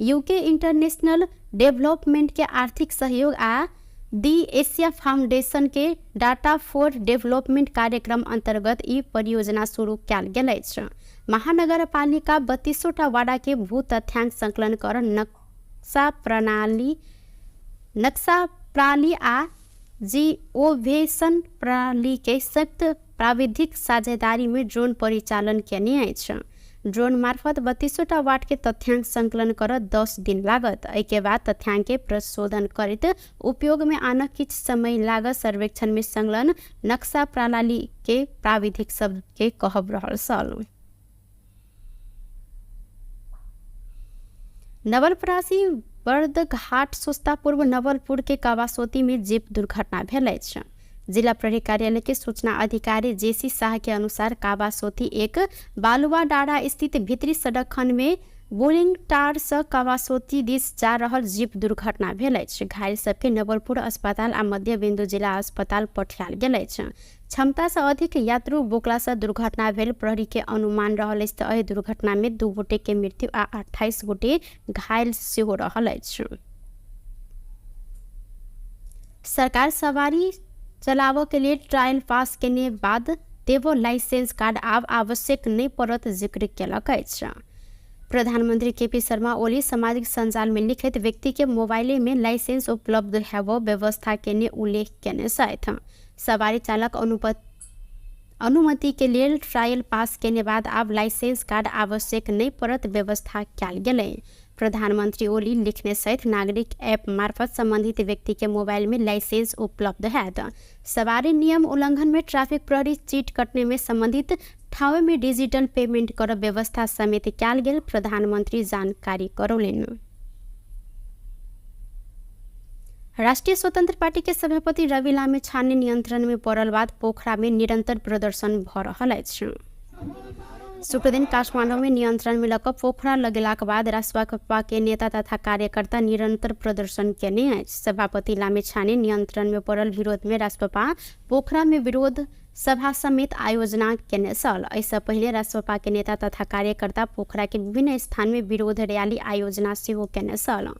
यूके इंटरनेशनल डेवलपमेंट के आर्थिक सहयोग आ दी एशिया फाउंडेशन के डाटा फॉर डेवलपमेंट कार्यक्रम अंतर्गत ई परियोजना शुरू कयल गेल अछि। महानगरपालिका 32टा वार्ड के भू तथ्यांक संकलन कर नक्शा प्रणाली आ जिओवेशन प्रणाली के संयुक्त प्राविधिक साझेदारी में ड्रोन परिचालन केने अछि। ड्रोन मार्फत 32टा वार्ड के तथ्यांक संकलन कर 10 दिन लागत। एहि के बाद तथ्यांक के प्रशोधन करैत उपयोग में आना किछ समय लागत। सर्वेक्षण में संलग्न नक्शा प्रणाली के प्राविधिक सब के कहब रहल छल। नवलपरासी बर्दघाट सोस्ता पूर्व नवलपुर के कावासोती में जीप दुर्घटना भेल अछि। जिला प्रहरी कार्यालय के सूचना अधिकारी जेसी शाह के अनुसार कावासोती एक बालुआ डाँडा स्थित भीतरी सड़क खंड में बोलिंग टार से कावासोती दिस जा रहल जीप दुर्घटना भेल अछि। घायल सबके नवलपुर अस्पताल आ मध्य बिंदु जिला अस्पताल पठायल गेल अछि। क्षमता से अधिक यात्रु बोकला से दुर्घटना भेल प्रहरी के अनुमान रहल अछि। एहि दुर्घटना में 2 गोटे के मृत्यु आ 28 गोटे घायल सेहो रहल अछि। सरकार सवारी चलावो के लिए ट्रायल पास केने बाद देवो लाइसेंस कार्ड आब आवश्यक नहीं पड़त जिक्र केलक अछि। प्रधानमंत्री केपी शर्मा ओली सामाजिक संजाल में लिखित व्यक्ति के मोबाइल में लाइसेंस उपलब्ध हेबो व्यवस्था केने उल्लेख केने छथि। सवारी चालक अनुमति के लिए ट्रायल पास केने बाद आब लाइसेंस कार्ड आवश्यक नहीं पड़त व्यवस्था कयल गेलै। प्रधानमंत्री ओली लिखने सहित नागरिक ऐप मार्फत संबंधित व्यक्ति के मोबाइल में लाइसेंस उपलब्ध हैत। सवारी नियम उल्लंघन में ट्रैफिक प्रहरी चीट कटने में संबंधित ठाव में डिजिटल पेमेंट कर व्यवस्था समेत कयल गेल प्रधानमंत्री जानकारी करौलनि। राष्ट्रीय स्वतंत्र पार्टी के सभापति रवि लामिछाने नियंत्रण में पड़ल बाद पोखरा में निरंतर प्रदर्शन भ रहल अछि। शुक्र दिन काठमांडू में नियंत्रण में लक पोखरा लगेलाक बाद राष्ट्रपा के नेता तथा कार्यकर्ता निरंतर प्रदर्शन केने अछि। सभापति लामिछाने नियंत्रण में पड़ल विरोध में राष्ट्रपा पोखरा में विरोध सभा समेत आयोजना केने छल। ऐसा पहले राष्ट्रपा के नेता तथा कार्यकर्ता पोखरा के विभिन्न स्थान में विरोध रैली आयोजना सेहो केने छल।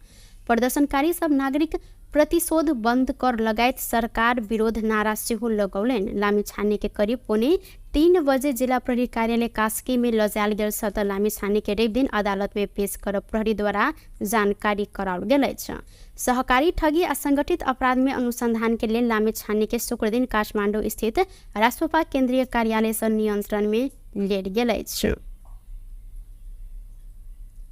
प्रदर्शनकारी सब नागरिक प्रतिशोध बंद कर लगायत सरकार विरोध नारा सेहो लगौलनि। लामिछाने के करीब 2:45 बजे जिला प्रहरी कार्यालय कास्की में लजायल गेल छ त लामिछाने के रवि दिन अदालत में पेश कर प्रहरी द्वारा जानकारी कराओल गेल अछि। सहकारी ठगी आ संगठित अपराध में अनुसंधान के लिए लामिछाने के शुक्र दिन काठमांडू स्थित राष्ट्रपा केंद्रीय कार्यालय से नियंत्रण में लेल गेल अछि।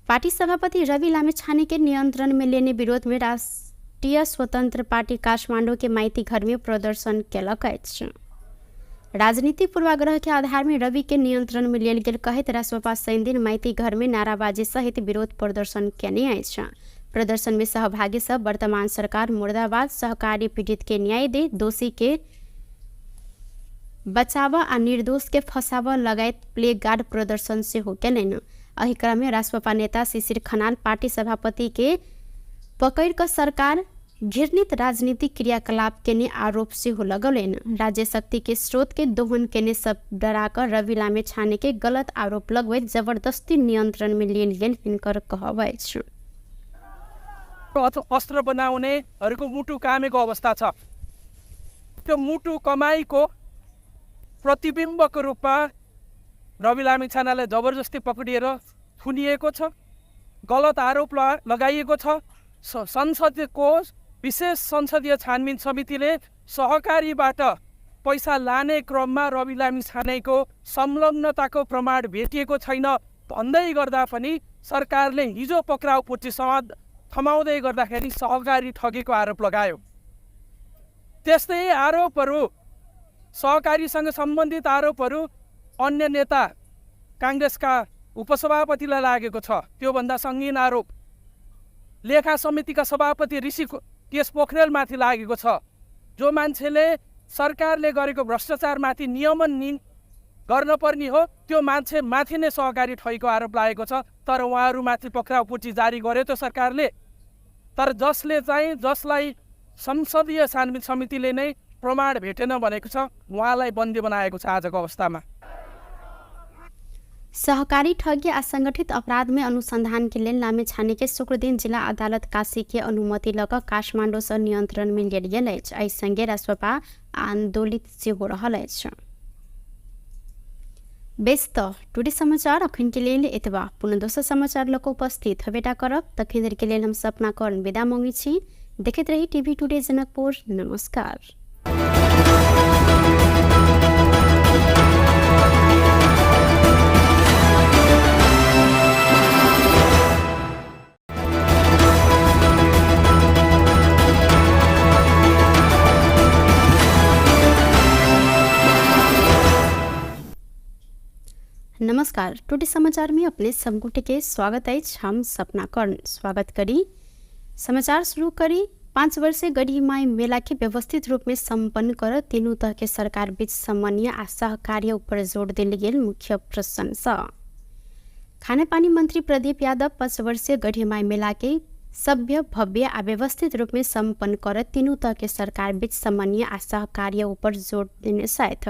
पार्टी सभापति रवि लामिछाने के नियंत्रण में लेने विरोध में राष्ट्रीय स्वतंत्र पार्टी काठमांडू के माइती घर में प्रदर्शन केलक अछि। राजनीति पूर्वाग्रह के आधार में रवि के नियंत्रण में लियल गेल कहत राष्ट्रपा शनि दिन माइती घर में नाराबाजी सहित विरोध प्रदर्शन केने अछि। प्रदर्शन में सहभागी सब वर्तमान सरकार मुर्दाबाद, सहकारी पीड़ित के न्याय दे, दोषी के बचावा आ निर्दोष के फसावा लगायत प्ले गार्ड प्रदर्शन से हो केलनि। एहि क्रम में राष्ट्रपा नेता शिशिर खनाल पार्टी सभापति के पकड़ कर सरकार घृणित राजनीतिक क्रियाकलाप केने आरोप से हो लगौलनि। राज्य शक्ति के स्रोत के दोहन केने सब डराकर रवि लामे छाने के गलत आरोप लगवैत जबरदस्ती नियंत्रण में लियल गेल हिनकर कहब अछि। अस्त्र बनाउनेहरूको मुटु कामेको अवस्था छ। त्यो मुटु कमाईको प्रतिबिम्बको रूपमा रवि लामिछानेलाई जबरजस्ती पक्रिएर थुनिएको छ, गलत आरोप लगाइएको छ। संसदको विशेष संसदीय छानबिन समितिले सहकारीबाट पैसा लाने क्रममा रवि लामिछानेको संलग्नताको प्रमाण भेटिएको छैन भन्दै गर्दा पनि सरकारले हिजो पक्राउ पुर्ची समाज थमाउँदै गर्दाखेरि सहकारी ठगेको आरोप लगायो। त्यस्तै आरोपहरू, सहकारीसँग सम्बन्धित आरोपहरू अन्य नेता काङ्ग्रेसका उपसभापतिलाई लागेको छ। त्योभन्दा सङ्गीन आरोप लेखा समितिका सभापति ऋषि केश पोखरेलमाथि लागेको छ। जो मान्छेले सरकारले गरेको भ्रष्टाचारमाथि नियमन गर्नुपर्ने हो त्यो मान्छे माथि नै सहकारी ठगेको आरोप लागेको छ। तर उहाँहरूमाथि पक्राउ पुर्ची जारी गर्यो त्यो सरकारले। तर जसलाई संसदीय छानबिन समितिले नै प्रमाण भेटेन भनेको छ, उहाँलाई बन्दी बनाएको छ आजको अवस्थामा। सहकारी ठगी आ संगठित अपराध में अनुसंधान के लिए लामे छाने के शुक्र दिन जिला अदालत काशी के अनुमति लग काठमांडू से नियंत्रण में लियल गेल अछि। एहि संगे राष्ट्रपा आंदोलित से हो रहल अछि। बेस्त टुडे समाचार अखन के लिए एतबा पुनः दोसर समाचार लक उपस्थित हबेटा करब। तखन देर के लिए हम सपना कर्ण विदा मांगी छी। देखते रही टीवी टुडे जनकपुर। नमस्कार। नमस्कार। टुडे समाचार में अपने समकुट के स्वागत है। हम सपना कर्ण स्वागत करी। समाचार शुरू करी। 5 वर्षीय गढ़ीमाई मेला के व्यवस्थित रूप में संपन्न कर तीनों तह के सरकार बीच समन्वय आ सहकार्य ऊपर जोर दिल गेल मुख्य प्रशंसा। खानेपानी मंत्री प्रदीप यादव 5 वर्षीय गढ़ीमाई मेला के सभ्य, भव्य आ व्यवस्थित रूप में संपन्न कर तीनों तह के सरकार बीच समन्वय आ सहकार्य ऊपर जोर देने साथ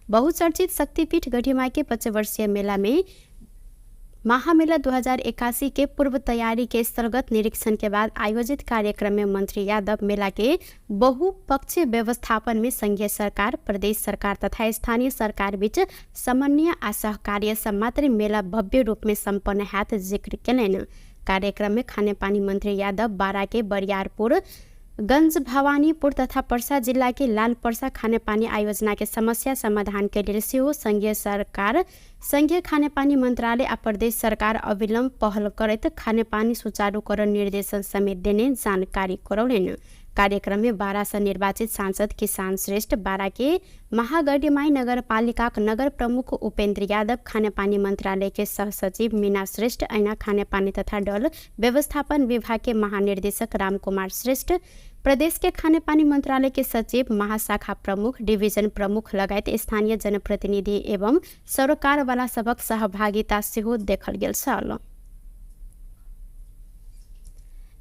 बहुचर्चित शक्तिपीठ गढ़ीमाई के 5 वर्षीय मेला में महामेला 2081 के पूर्व तैयारी के स्थलगत निरीक्षण के बाद आयोजित कार्यक्रम में मंत्री यादव मेला के बहुपक्षीय व्यवस्थापन में संघीय सरकार, प्रदेश सरकार तथा स्थानीय सरकार बीच समन्वय आ सहकार्य से मात्र मेला भव्य रूप में संपन्न हैत जिक्र केलनि। कार्यक्रम में खानेपानी मंत्री यादव बारा के बरियारपुर, गंज भवानीपुर तथा पर्सा जिला के लाल पर्सा खानेपानी आयोजना के समस्या समाधान के लिए सेहो संघीय सरकार, संघीय खानेपानी मंत्रालय आ प्रदेश सरकार अविलंब पहल करत खानेपानी सुचारूकरण निर्देशन समेत देने जानकारी करौलनि। कार्यक्रम में बारा से निर्वाचित सांसद किसान श्रेष्ठ, बारा के महागढ़ीमाई नगर पालिका नगर प्रमुख उपेंद्र यादव, खानेपानी मंत्रालय के सह सचिव मीना श्रेष्ठ, ऐना खानेपानी तथा डल व्यवस्थापन विभाग के महानिर्देशक राम कुमार श्रेष्ठ, प्रदेश के खानेपानी मंत्रालय के सचिव, महाशाखा प्रमुख, डिवीजन प्रमुख लगायत स्थानीय जनप्रतिनिधि एवं सरोकार वाला सबक सहभागिता सेहो देखल गेल छल।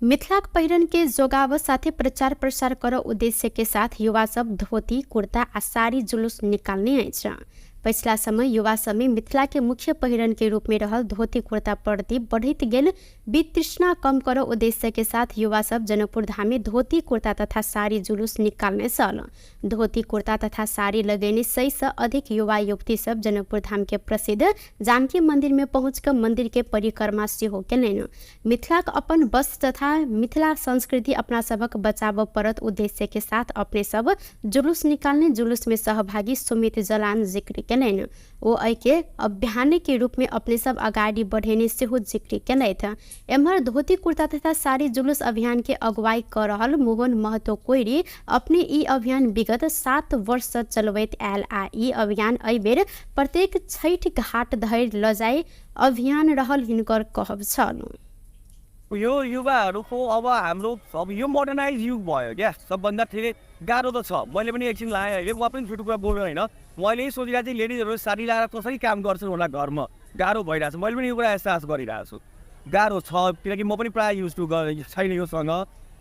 मिथिलाक पहिरन के जोगाव साथे प्रचार प्रसार कर उद्देश्य के साथ युवा सब धोती, कुर्ता आ साड़ी जुलूस निकालने अछि। पिछला समय युवा सब में मिथिला के मुख्य पहिरन के रूप में रहल धोती कुर्ता प्रति बढ़त गेल वितृष्णा कम कर उद्देश्य के साथ युवा सब जनकपुर धाम में धोती कुर्ता तथा साड़ी जुलूस निकालने सल। धोती कुर्ता तथा साड़ी लगेने 100 से अधिक युवा युवती सब जनकपुर धाम के प्रसिद्ध जानकी मंदिर में पहुंचकर मंदिर के परिक्रमा सेहो केलनि। मिथिलाक अपन वस्त्र तथा मिथिला संस्कृति अपना सबक बचाव परत उद्देश्य के साथ अपने सब जुलूस निकालने। जुलूस में सहभागी सुमित जलान जिक्र केलनि। ओ एके अभियान के रूप में अपने सब अगाडि बढ़ेने सेहो जिक्र केलथि। एम्हर धोती कुर्ता तथा साड़ी जुलूस अभियान के अगुवाई कर रहल मोहन महतो कोइरी अपने ई अभियान विगत 7 वर्ष से चलबैत आयल आ ई अभियान एहिबेर प्रत्येक छठि घाट धरि लजाई अभियान रहल हिनकर कहब छन्। यो युवाहरूको अब हाम्रो अब यो मोडर्नाइज युग भयो क्या, सबभन्दा धेरै गाह्रो त छ। मैले पनि एकछिन लाएँ अहिले, म पनि छुट्टो कुरा बोल्नु होइन, मैले यही सोचिरहेको थिएँ लेडिजहरू साडी लगाएर कसरी काम गर्छन् होला घरमा, गाह्रो भइरहेको छ। मैले पनि यो कुरा एहसास गरिरहेको छु, गाह्रो छ, किनकि म पनि प्रायः युज टु छैन योसँग।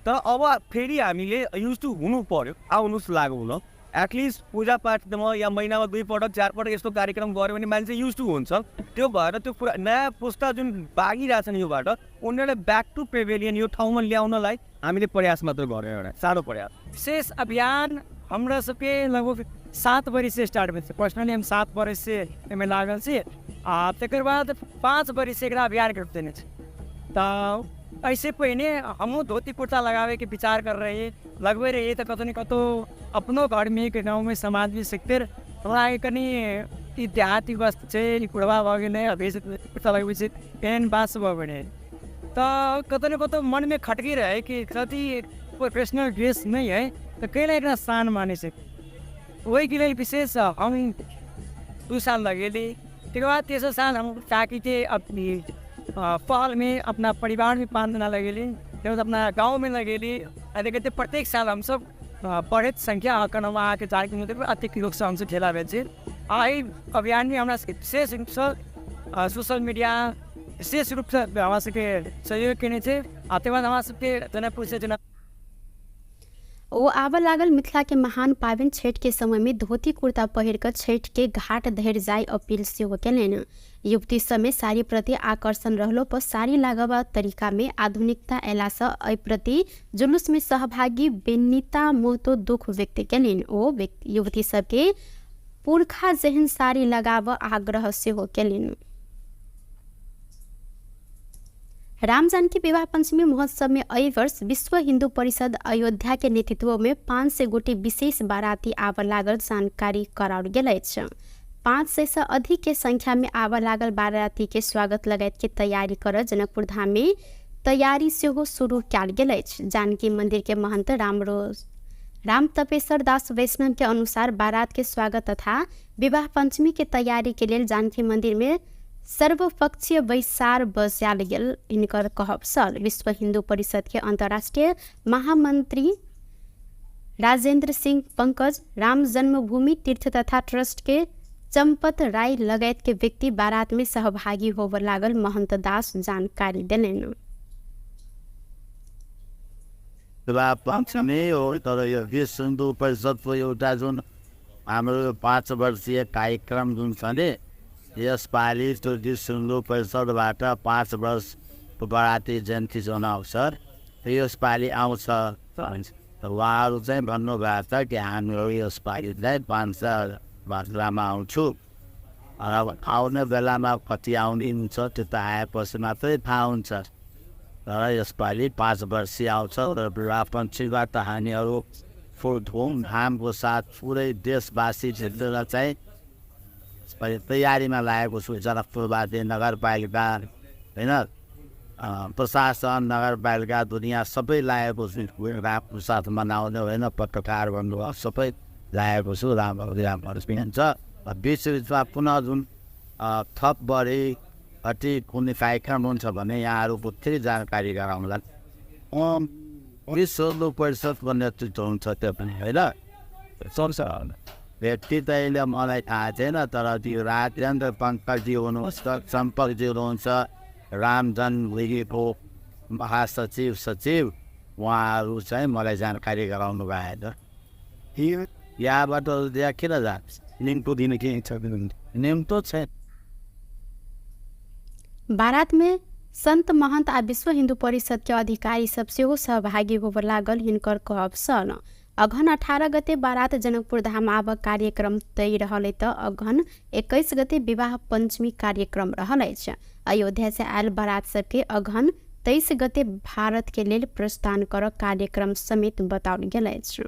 तर अब फेरि हामीले युज टु हुनु पर्यो, आउनुहोस् लागौँ ल। एटलिस्ट पूजापाठमा या महिनामा 2 पटक 4 पटक यस्तो कार्यक्रम गऱ्यो भने मान्छे युज टु हुन्छ। त्यो भएर त्यो कुरा नयाँ पुस्ता जुन भागिरहेछन् योबाट, उनीहरूलाई ब्याक टु पेभिलियन यो ठाउँमा ल्याउनलाई हामीले प्रयास मात्र गऱ्यौँ, एउटा सानो प्रयास। विशेष अभियान हमरा सबके लगभग 7 बरिस से स्टार्ट भेल छै। पर्सनली हम 7 बरिस से एहिमे लागल छी आ तकर बाद 5 बरिस से एकरा अभियान के देने छै। तऽ ऐसे पहिने हमहूँ धोती कुर्ता लगावे के विचार कर रहे लगबे रहिए, तो कतौ न कतौ अपनो घर में एक गाँव में समाज में सीखते हमरा कनी ई देहाती वस्तु छै, ई कुड़वा भऽ गेलै, अभी कुर्ता लगबै छै, पेन बास भऽ गेलै, तऽ कतौ न कतौ मन में खटकी रहे कि यदि प्रोफेशनल ड्रेस नहीं है तो कैला एकरा शान माने छै। वही के लिए विशेष हम 2 साल लगेली। तकर बाद तेसर साल हम ताकि थे अपनी पहल में अपना परिवार में 5 दिन लगेली, फिर अपना गांव में लगेली। कहते प्रत्येक साल हम सब बढ़त संख्या आकर वहाँ के 4 किलोमीटर पर अतिरिक्त लोग से हमसे ठेला बेचे। आई अभियान में हमारा विशेष रूप से सोशल मीडिया विशेष रूप से हमारा सबके सहयोग केने थे। आते बाद हमारा सबके जनकपुर से ओ आब लागल मिथिला के महान पाबनि छठ के समय में धोती कुर्ता पहिर कर छठ के घाट धरि जाय अपील सेहो केलनि। युवती समय साड़ी प्रति आकर्षण रहलो पर साड़ी लगावा तरीका में आधुनिकता अयला से एहि प्रति जुलूस में सहभागी बेनिता मोहतो दुख व्यक्त केलनि। ओ युवती सबके पुरखा जेहन साड़ी लगावा आग्रह सेहो केलनि। राम जानकी विवाह पंचमी महोत्सव में एहि वर्ष विश्व हिंदू परिषद अयोध्या के नेतृत्व में 500 गोटी विशेष बाराती आब लागल जानकारी कराओल गेल अछि। 500 से अधिक के संख्या में आब लागल बाराती के स्वागत लगायत के तैयारी कर जनकपुर धाम में तैयारी सेहो शुरू कयल गेल अछि। जानकी मंदिर के महंत राम तपेश्वर दास वैष्णव के अनुसार बारात के स्वागत तथा विवाह पंचमी के तैयारी के लिए जानकी मंदिर में सर्वपक्षीय बैसार बजाल गेल हिनकर कहब छल। विश्व हिंदू परिषद के अंतर्राष्ट्रीय महामंत्री राजेंद्र सिंह पंकज, राम जन्मभूमि तीर्थ तथा ट्रस्ट के चंपत राय लगायत के व्यक्ति बारात में सहभागी होब लागल महंत दास जानकारी देलनि। तर यो विश्व हिन्दू परिषदको एउटा जुन हाम्रो 5 वर्षीय कार्यक्रम जुन छ नि, यसपालि त्यो विश्व हिन्दू परिषदबाट 5 वर्ष बराती जयन्ती जुन अवसर यसपालि आउँछ। उहाँहरू चाहिँ भन्नुभएको छ कि हामीहरू यसपालि चाहिँ 500 मात्रामा आउँछु। अब आउने बेलामा कति आउने हुन्छ त्यो त आएपछि मात्रै थाहा हुन्छ। तर यसपालि 5 वर्षीय आउँछ र विवाह पञ्चमीबाट हामीहरू फुल धुमधामको साथ पुरै देशवासी क्षेत्र चाहिँ तैयारीमा लागेको छु। जनकपुरवासी नगरपालिका होइन, प्रशासन नगरपालिका दुनियाँ सबै लागेको छु रामको साथ मनाउने होइन, पत्रकार भन्नुभयो सबै लागेको छु। राम्रो हुन्छ। बिचमा पुनः जुन थप बढी कति कुनै कार्यक्रम हुन्छ भने यहाँहरूको फेरि जानकारी गराउँला। विश्व हिन्दू परिषदको नेतृत्व हुन्छ त्यो पनि होइन। व्यक्ति त अहिले मलाई थाहा छैन, तर त्यो राजेन्द्र पङ्कजी हुनुहुन्छ, सम्पर्कजी हुनुहुन्छ, राम जन्मभूमिको सचिव उहाँहरू चाहिँ मलाई जानकारी गराउनु भएको छ। यहाँबाट त्यहाँ किन जान्छ? निम्तो दिन के छ? निम्तो छैन। बारात में संत महंत आ विश्व हिंदू परिषद के अधिकारी सब सेहो सहभागी होब लागल हिनकर कहब छल। अघन 18 गते बारात जनकपुर धाम आब कार्यक्रम तय रहल त अघन 21 गते विवाह पंचमी कार्यक्रम रहल अछि। अयोध्या से आयल बारात सबके अघन 23 गते भारत के लेल प्रस्थान कर कार्यक्रम समेत बताओल गेल अछि।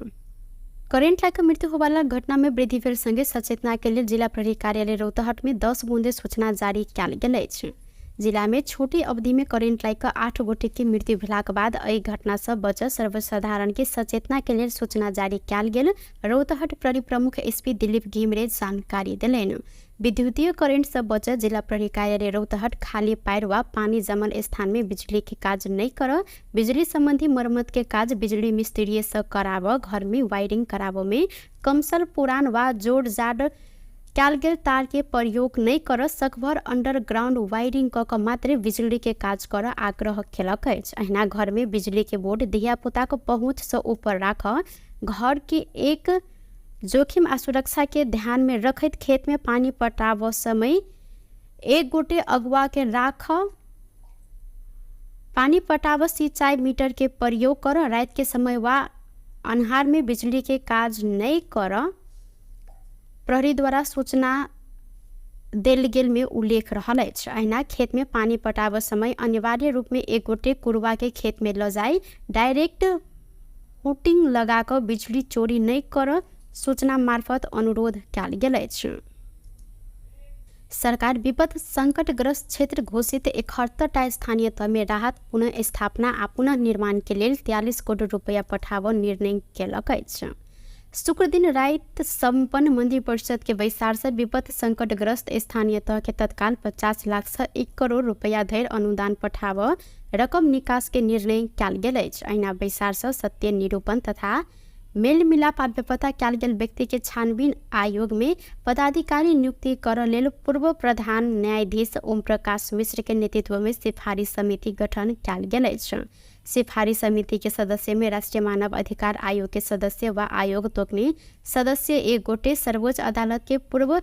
करेंट लाइक मृत्यु होवाला घटना में वृद्धि भेल संगे सचेतना के लिए जिला प्रहरी कार्यालय रौतहट में 10 बूंदे सूचना जारी कयल गेल अछि। जिला में छोटी अवधि में करेंट लाइक 8 गोटे की मृत्यु भेलाक बाद एहि घटना से बचत सर्वसाधारण के सचेतना के लिए सूचना जारी कयल गेल रौतहट प्रहरी प्रमुख एसपी दिलीप घिमरे जानकारी दिलैन। विद्युतीय करेंट से बचत जिला प्रहरी कार्यालय रौतहट खाली पैर वा पानी जमल स्थान में बिजली के काज नहीं कर, बिजली संबंधी मरम्मत के काज बिजली मिस्त्री से कराव, घर में वायरिंग कराव में कमसल पुरान वा जोड़ जाड़ कयल गेल तार के प्रयोग नहीं कर, सकभर अंडरग्राउंड वायरिंग क के मात्र बिजली के काज कर आग्रह केलक अछि। अहिना घर में बिजली के बोर्ड धिया पुता को पहुँच से ऊपर राख, घर के एक जोखिम आ सुरक्षा के ध्यान में रखत खेत में पानी पटाव समय एक गोटे अगुआ के राख, पानी पटाव सिंचाई मीटर के प्रयोग कर, रात के समय वा अन्हार में बिजली के काज नहीं कर प्रहरी द्वारा सूचना देल गेल में उल्लेख रहल अछि। अहिना खेत में पानी पटाव समय अनिवार्य रूप में एक गोटे कुरवा के खेत में ल जाई, डायरेक्ट हुटिंग लगा कर बिजली चोरी नहीं कर सूचना मार्फत अनुरोध कयल गेल अछि। सरकार विपद संकटग्रस्त क्षेत्र घोषित 71टा स्थानीय तह में राहत पुनः स्थापना आ पुनः निर्माण के लिए 43 करोड़ रुपया पठाव निर्णय केलक अछि। शुक्र दिन रात संपन्न मंदिर परिषद के बैसार से विपद संकटग्रस्त स्थानीय तह के तत्काल 50 लाख से 1 करोड़ रुपया धरि अनुदान पठाव रकम निकास के निर्णय कयल गेल अछि। अहिना बैसार से सत्य निरूपण तथा मेल मिलाप आ बेपता कयल गेल व्यक्ति के छानबीन आयोग में पदाधिकारी नियुक्ति कर लेल पूर्व प्रधान न्यायाधीश ओम प्रकाश मिश्र के नेतृत्व में सिफारिश समिति गठन कयल गेल अछि। सिफारिश समिति के सदस्य में राष्ट्रीय मानव अधिकार आयोग के सदस्य व आयोग तोकने सदस्य एक गोटे, सर्वोच्च अदालत के पूर्व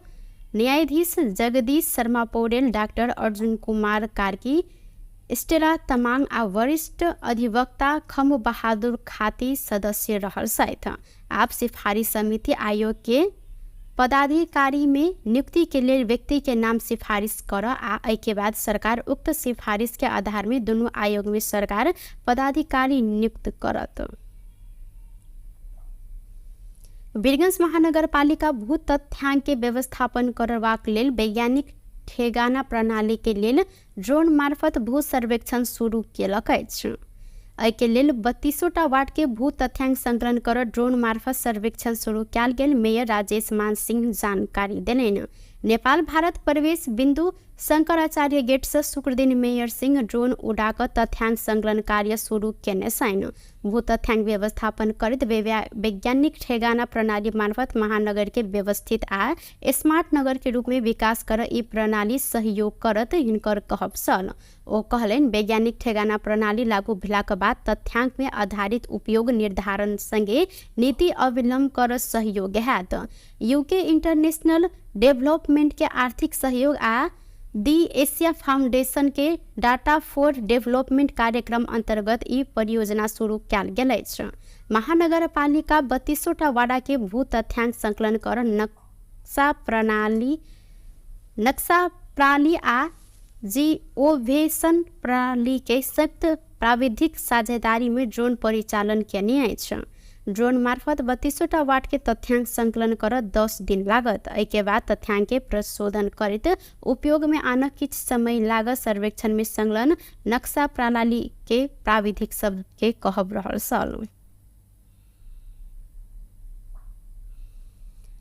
न्यायाधीश जगदीश शर्मा पौडेल, डॉक्टर अर्जुन कुमार कार्की, स्टेला तमांग आ वरिष्ठ अधिवक्ता खम बहादुर खाती सदस्य रहल सहित आप सिफारिश समिति आयोग के पदाधिकारी में नियुक्ति के लिए व्यक्ति के नाम सिफारिश कर आ एहि के बाद सरकार उक्त सिफारिश के आधार में दोनों आयोग में सरकार पदाधिकारी नियुक्त करत। वीरगंज महानगरपालिका भू तथ्यांक के व्यवस्थापन करबाक लेल वैज्ञानिक ठेगाना प्रणाली के लेल ड्रोन मार्फत भू सर्वेक्षण शुरू केलक अछि। एहि के लेल 32टा वार्ड के भू तथ्यांक संकलन कर ड्रोन मार्फत सर्वेक्षण शुरू कयल गेल। मेयर राजेश मान सिंह जानकारी देलनि। नेपाल भारत प्रवेश बिंदु शंकराचार्य गेट से शुक्र दिन मेयर सिंह ड्रोन उड़ाकर तथ्यांक संकलन कार्य शुरू केने छनि। भू तथ्यांक व्यवस्थापन करैत वैज्ञानिक ठेगाना प्रणाली मार्फत महानगर के व्यवस्थित आ स्मार्ट नगर के रूप में विकास कर ई प्रणाली सहयोग करत हिनकर कहब छल। ओ कहलनि वैज्ञानिक ठेगाना प्रणाली लागू भेलाक बाद तथ्यांक में आधारित उपयोग निर्धारण संगे नीति अवलंबन कर सहयोग हैत। यूके इंटरनेशनल डेवलपमेंट के आर्थिक सहयोग आ दी एशिया फाउंडेशन के डाटा फॉर डेवलपमेंट कार्यक्रम अंतर्गत ई परियोजना शुरू कयल गेल अछि। महानगरपालिका 32टा वार्ड के भू तथ्यांक संकलन कर नक्शा प्रणाली आ जिओवेशन प्रणाली के संयुक्त प्राविधिक साझेदारी में ड्रोन परिचालन केने अछि। ड्रोन मार्फत 32टा वार्ड के तथ्यांक संकलन कर 10 दिन लागत। एहि के बाद तथ्यांक के प्रशोधन करैत उपयोग में आना किछ समय लागत। सर्वेक्षण में संलग्न नक्शा प्रणाली के प्राविधिक सब के कहब रहल छल।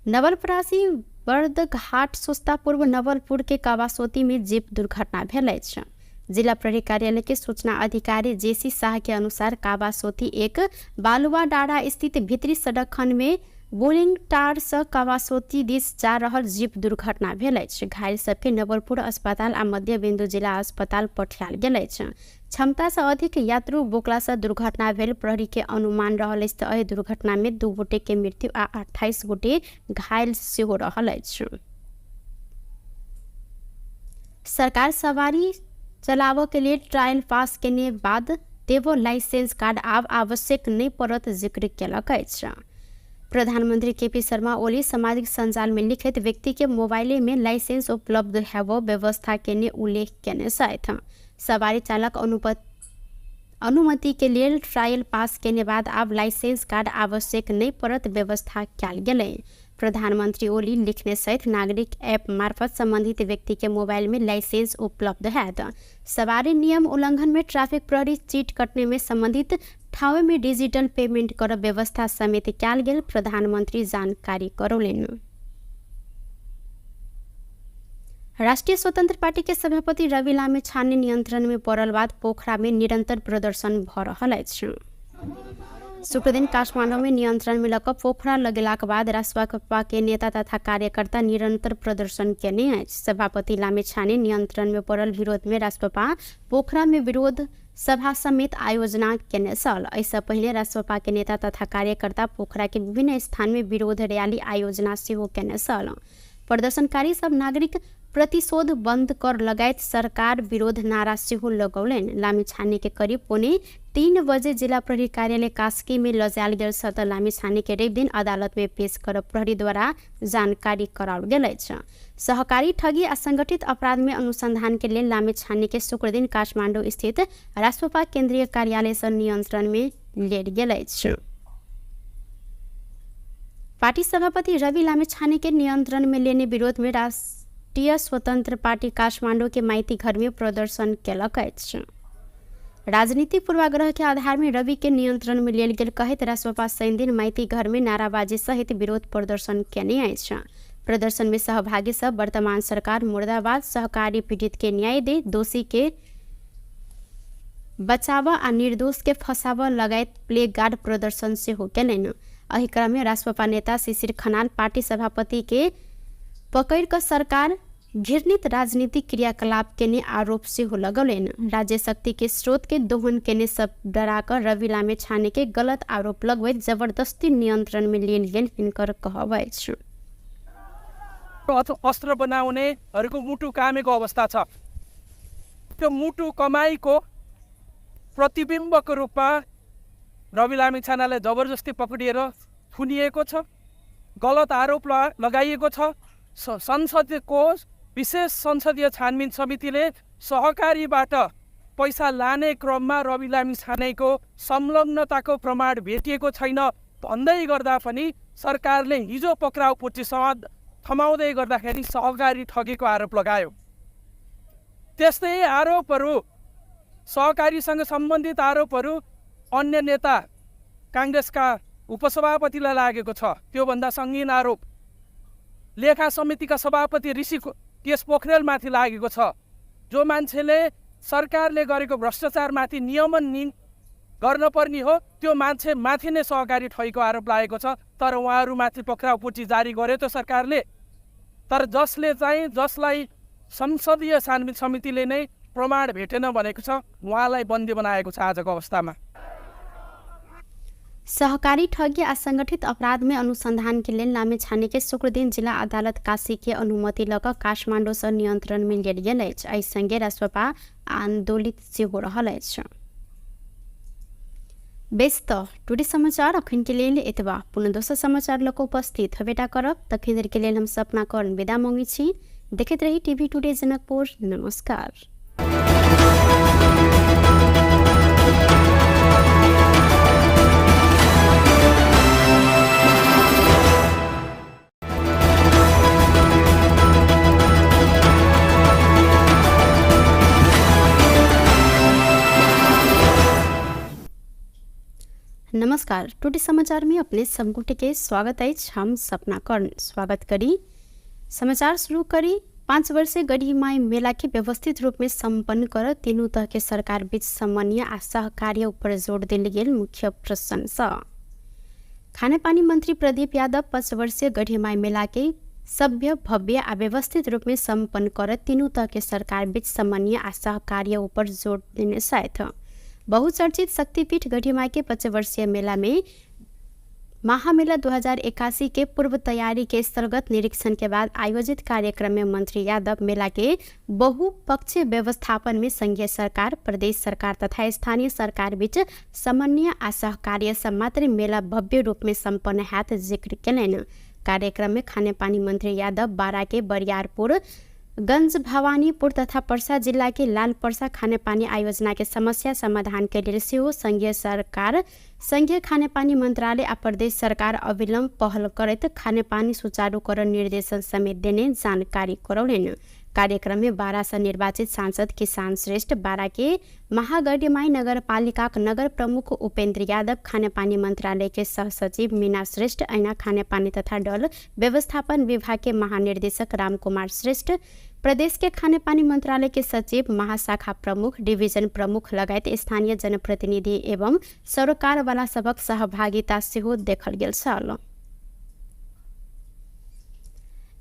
नवलपरासी बर्दघाट सुस्ता पूर्व नवलपुर के कावासोती में जीप दुर्घटना भेल अछि। जिला प्रहरी कार्यालय के सूचना अधिकारी जेसी शाह के अनुसार कावासोती एक बालुआ डाँडा स्थित भीतरी सड़क खंड में बोलिंग टार से कावासोती दिस जा रहल जीप दुर्घटना भेल अछि। घायल सबके नवलपुर अस्पताल आ मध्य बिंदु जिला अस्पताल पठायल गेल अछि। क्षमता से अधिक यात्रु बोकला से दुर्घटना भेल प्रहरी के अनुमान रहल अछि। एहि दुर्घटना में 2 गोटे के मृत्यु आ 28 गोटे घायल सेहो रहल अछि। सरकार सवारी चलाव के लिए ट्रायल पास केने बाद देवो लाइसेंस कार्ड आब आवश्यक नहीं पड़त जिक्र केलक अछि। प्रधानमंत्री केपी शर्मा ओली सामाजिक संजाल में लिखित व्यक्ति के मोबाइल में लाइसेंस उपलब्ध हेबो व्यवस्था केने उल्लेख केने छथि। सवारी चालक अनुमति के लिए ट्रायल पास केने बाद अब लाइसेंस कार्ड आवश्यक नहीं पड़त व्यवस्था कयल गेलै। प्रधानमंत्री ओली लिखने सहित नागरिक ऐप मार्फत संबंधित व्यक्ति के मोबाइल में लाइसेंस उपलब्ध हैत। सवारी नियम उल्लंघन में ट्रैफिक प्रहरी चीट कटने में संबंधित ठाउँ में डिजिटल पेमेंट कर व्यवस्था समेत कयल गेल प्रधानमंत्री जानकारी करौलनि। राष्ट्रीय स्वतंत्र पार्टी के सभापति रवि लामिछाने नियंत्रण में पड़ल बाद पोखरा में निरंतर प्रदर्शन भ रहल अछि। शुक्र दिन काठमांडू में नियंत्रण में लक पोखरा लगेलाक बाद रासपा के नेता तथा कार्यकर्ता निरंतर प्रदर्शन केने अछि। सभापति लामिछाने नियंत्रण में पड़ल विरोध में रासपा पोखरा में विरोध सभा समेत आयोजना केने छल। एहिसँ पहिने रासपा के नेता तथा कार्यकर्ता पोखरा के विभिन्न स्थान में विरोध रैली आयोजना सेहो केने छल। प्रदर्शनकारी सब नागरिक प्रतिशोध बंद कर लगायत सरकार विरोध नारा सेहो लगौलनि। लामिछाने के करीब 2:45 बजे जिला प्रहरी कार्यालय कास्की में लजायल गेल छ त लामिछाने के रवि दिन अदालत में पेश कर प्रहरी द्वारा जानकारी कराओल गेल अछि। सहकारी ठगी आ संगठित अपराध में अनुसंधान के लिए लामिछाने के शुक्र दिन काठमांडू स्थित रासपा केंद्रीय कार्यालय से नियंत्रण में लेल गेल अछि। पार्टी सभापति रवि लामिछाने के नियंत्रण में लेने विरोध में राष्ट्रीय स्वतंत्र पार्टी काठमांडू के माइती घर में प्रदर्शन केलक अछि। राजनीतिक पूर्वाग्रह के आधार में रवि के नियंत्रण में लेल गेल कहैत रासपा शनि दिन माइती घर में नाराबाजी सहित विरोध प्रदर्शन केने अछि। प्रदर्शन में सहभागी सब वर्तमान सरकार मुर्दाबाद, सहकारी पीड़ित के न्याय दे, दोषी के बचावा आ निर्दोष के फसावा लगायत प्ले गार्ड प्रदर्शन सेहो केलनि। एहि क्रम में रासपा नेता शिशिर खनाल पार्टी सभापति के पकड़ कर सरकार घृणित राजनीतिक क्रियाकलाप केने आरोप सेहो लगौलनि। राज्य शक्ति के स्रोत के दोहन केने सब डराकर रवि लामिछाने के गलत आरोप लगबैत जबरदस्ती नियंत्रण में लेल गेल हिनकर कहब अछि। अस्त्र बनाउनेहरूको मुटु कामेको अवस्था छ। त्यो मुटु कमाईको प्रतिबिम्बको रूपमा रवि लामिछानेलाई जबरजस्ती पक्रिएर थुनिएको छ, गलत आरोप लगाइएको छ। संसदको विशेष संसदीय छानबिन समितिले सहकारीबाट पैसा लाने क्रममा रवि लामिछानेको संलग्नताको प्रमाण भेटिएको छैन भन्दै गर्दा पनि सरकारले हिजो पक्राउ पुष्टिसँग थमाउँदै गर्दाखेरि सहकारी ठगेको आरोप लगायो। त्यस्तै आरोपहरू सहकारीसँग सम्बन्धित आरोपहरू अन्य नेता कांग्रेसका उपसभापतिलाई लागेको छ। त्योभन्दा सङ्गीन आरोप लेखा समितिका सभापति ऋषि केश पोखरेलमाथि लागेको छ। जो मान्छेले सरकारले गरेको भ्रष्टाचारमाथि नियमन गर्नुपर्ने हो त्यो मान्छे माथि नै सहकारी ठगीको आरोप लागेको छ। तर उहाँहरूमाथि पक्राउ पुष्टि जारी गर्यो त सरकारले, तर जसलाई संसदीय छानबिन समितिले नै प्रमाण भेटेन भनेको छ उहाँलाई बन्दी बनाएको छ। आजको अवस्थामा सहकारी ठगी आ संगठित अपराध में अनुसंधान के लिए लामिछाने के शुक्र दिन जिला अदालत काशी के अनुमति लक काठमांडू से नियंत्रण में लेल गेल अछि। एहि संगे रासपा आंदोलित सेहो रहल अछि। बेस्त टुडे समाचार अखन के लिए एतबा। पुनः दोसर समाचार लक उपस्थित हवेटा करब। तखन देर के लिए हम सपना कर्ण विदा मांगी छी। देखते रही टीवी टुडे जनकपुर। नमस्कार। नमस्कार। टुडे समाचार में अपने सबगोटे के स्वागत है। हम सपना कर्ण स्वागत करी। समाचार शुरू करी। 5 वर्षीय गढ़ीमाई मेला के व्यवस्थित रूप में संपन्न कर तीनों तह के सरकार बीच समन्वय आ सहकार्य ऊपर जोर दिल गेल मुख्य प्रशंसा। खानेपानी मंत्री प्रदीप यादव 5 वर्षीय गढ़ीमाई मेला के सभ्य, भव्य आ व्यवस्थित रूप में संपन्न कर तीनों तह के सरकार बीच समन्वय आ सहकार्य ऊपर जोर देने साथ बहुचर्चित शक्तिपीठ गढ़ीमाई के 5 वर्षीय मेला में महामेला 2081 के पूर्व तैयारी के स्थलगत निरीक्षण के बाद आयोजित कार्यक्रम में मंत्री यादव मेला के बहुपक्षीय व्यवस्थापन में संघीय सरकार, प्रदेश सरकार तथा स्थानीय सरकार बीच समन्वय आ सहकार्य से मात्र मेला भव्य रूप में संपन्न हैत जिक्र केलनि। कार्यक्रम में खानेपानी मंत्री यादव बारा के बरियारपुर गंज भवानीपुर तथा पर्सा जिला के लाल पर्सा खानेपानी आयोजना के समस्या समाधान के लिए सेहो संघीय खानेपानी मंत्रालय आ प्रदेश सरकार अविलंब पहल करत खानेपानी सुचारूकरण निर्देशन समेत देने जानकारी करौलेन। कार्यक्रम में बारा से निर्वाचित सांसद किसान श्रेष्ठ, बारा के महागढ़ीमाई नगरपालिका नगर प्रमुख उपेंद्र यादव, खानेपानी मंत्रालय के सहसचिव मीना श्रेष्ठ, ऐना खानेपानी तथा डल व्यवस्थापन विभाग के महानिर्देशक रामकुमार श्रेष्ठ, प्रदेश के खानेपानी मंत्रालय के सचिव, महाशाखा प्रमुख, डिवीजन प्रमुख लगायत स्थानीय जनप्रतिनिधि एवं सरकार वाला सबक सहभागिता सेहो देखल गेल छल।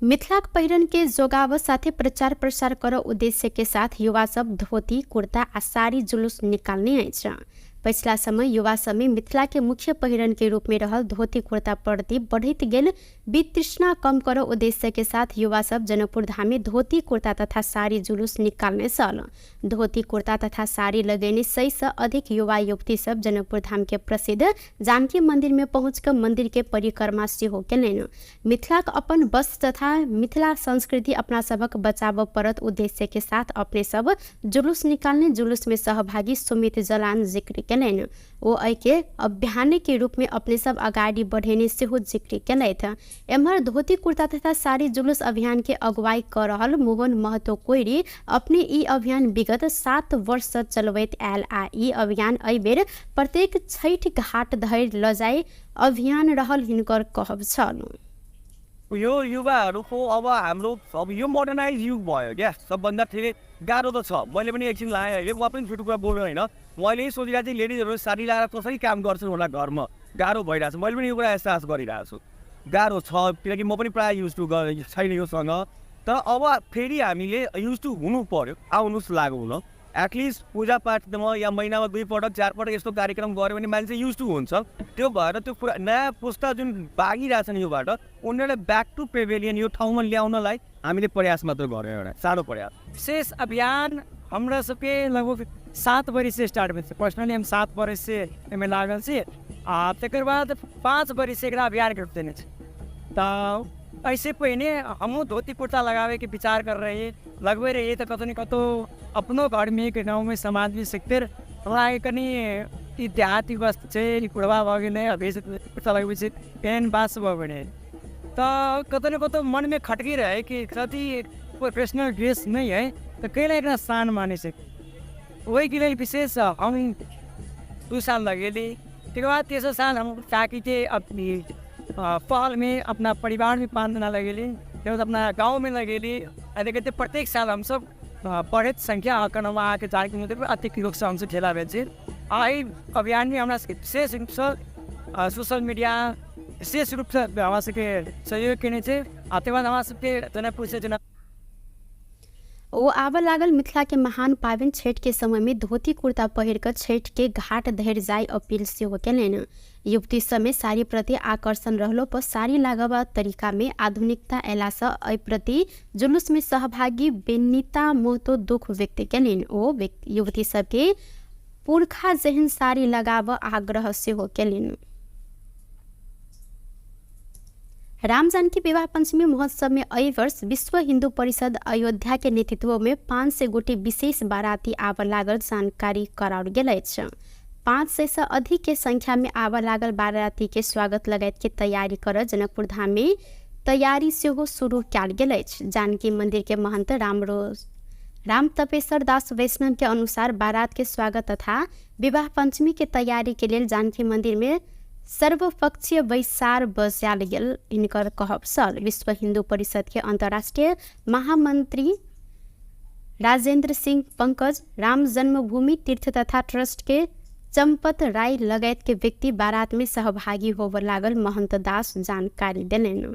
मिथिलाक पहिरन के जोगाव साथे प्रचार प्रसार कर उद्देश्य के साथ युवा सब धोती कुर्ता आ साड़ी जुलूस निकालने अछि। पछिला समय युवा सब में मिथिला के मुख्य पहिरन के रूप में रहल धोती कुर्ता प्रति बढ़त गेल वितृष्णा कम कर उद्देश्य के साथ युवा सब जनकपुर धाम में धोती कुर्ता तथा साड़ी जुलूस निकालने सल। धोती कुर्ता तथा साड़ी लगेने 100 से अधिक युवा युवती सब जनकपुर धाम के प्रसिद्ध जानकी मंदिर में पहुंचकर मंदिर के परिक्रमा सेहो केलनि। मिथिलाक अपन वस्त्र तथा मिथिला संस्कृति अपना सबक बचाव परत उद्देश्य के साथ अपने सब जुलूस निकालने जुलूस में सहभागी सुमित जलान जिक्र केलनि। ओ के अभियान के रूप में अपने सब अगाडि बढ़ेने सेहो जिक्र केलथि। एम्हर धोती कुर्ता तथा साड़ी जुलूस अभियान के अगुवाई कर रहल मोहन महतो कोइरी अपने ई अभियान विगत 7 वर्ष से चलबैत आयल आ ई अभियान एहि बेर प्रत्येक छठ घाट धरि लजाई अभियान रहल हिनकर कहब छल। यो युवाहरूको अब हाम्रो अब यो मोडर्नाइज युग भयो क्या, सबभन्दा धेरै गाह्रो त छ। मैले पनि एकछिन लाएँ अहिले, म पनि छुटुको बोल्नु होइन, मैले यही सोचिरहेको थिएँ लेडिजहरू साडी लगाएर कसरी काम गर्छन् होला घरमा, गाह्रो भइरहेको छ। मैले पनि यो कुरा एहसास गरिरहेको छु, गाह्रो छ, किनकि म पनि प्रायः युज टु छैन योसँग। तर अब फेरि हामीले युज टु हुनु पर्यो, आउनुहोस् लागौँ ल। एटलिस्ट पूजापाठमा या महिनामा 2 पटक 4 पटक यस्तो कार्यक्रम गऱ्यो भने मान्छे युज टु हुन्छ। त्यो भएर त्यो नयाँ पुस्ता जुन भागिरहेछन् योबाट उनीहरूलाई ब्याक टु पेभिलियन यो ठाउँमा ल्याउनलाई हामीले प्रयास मात्र गऱ्यौँ, एउटा सानो प्रयास। विशेष अभियान हमरा सबके लगभग 7 बरिस से स्टार्ट भेल। पर्सनली हम 7 बरिस से एहिमे लागल छी आ तकर बाद 5 बरिस से एकरा अभियान के रूप देने छी। तो ऐसे पहिने हमहूँ धोती कुर्ता लगावे के विचार कर रहे लगबे रहिए तो कतौ न कतौ अपनो घर में गाँव में समाज में सीखते हमरा कनी ई देहाती वस्त्र छै कुड़वा भऽ गेलै, अभी कुर्ता लगबै छै पेन बास भऽ गेलै, तो कतौ न कतौ मन में खटकी रहे कि कति प्रोफेशनल ड्रेस नहीं है तो कैला एकरा शान माने छै। वही के लिए विशेष हम 2 साल लगेली। तकर बाद 3 साल हम ताकि थे अपनी पहल में अपना परिवार में 5 दिन लगेली, फिर अपना गांव में लगेली। देखते प्रत्येक साल हम सब बढ़त संख्या आंकड़वा आके जानकी मंदिर अधिक लोग से हमसे ठेला बेचे। आई अभियान में हमारा विशेष रूप से सोशल मीडिया विशेष रूप से हमारा सबके सहयोग केने छै। आते बाद हमारा सबके जनकपुर से ओ आब लागल मिथिला के महान पावन छठ के समय में धोती कुर्ता पहिर कर छठ के घाट धरि जाय अपील सेहो केलनि। युवती समय साड़ी प्रति आकर्षण रहलो पर साड़ी लगावा तरीका में आधुनिकता अयला से एहि प्रति जुलूस में सहभागी बेनिता मोहतो दुख व्यक्त केलनि। ओ युवती सबके पुरखा जेहन साड़ी लगावा आग्रह सेहो केलनि। राम जानकी विवाह पंचमी महोत्सव में एहि वर्ष विश्व हिंदू परिषद अयोध्या के नेतृत्व में 500 गोटी विशेष बाराती आब लागल जानकारी कराओल गेल अछि। 500 से अधिक के संख्या में आब लागल बाराती के स्वागत लगायत के तैयारी कर जनकपुर धाम में तैयारी सेहो शुरू कयल गेल अछि। जानकी मंदिर के महंत राम तपेश्वर दास वैष्णव के अनुसार बारात के स्वागत तथा विवाह पंचमी के तैयारी के लिए जानकी मंदिर में सर्वपक्षीय बैसार बजाल गेल हिनकर कहब छल। विश्व हिंदू परिषद के अंतर्राष्ट्रीय महामंत्री राजेंद्र सिंह पंकज, राम जन्मभूमि तीर्थ तथा ट्रस्ट के चंपत राय लगायत के व्यक्ति बारात में सहभागी होब लागल महंत दास जानकारी देलनि।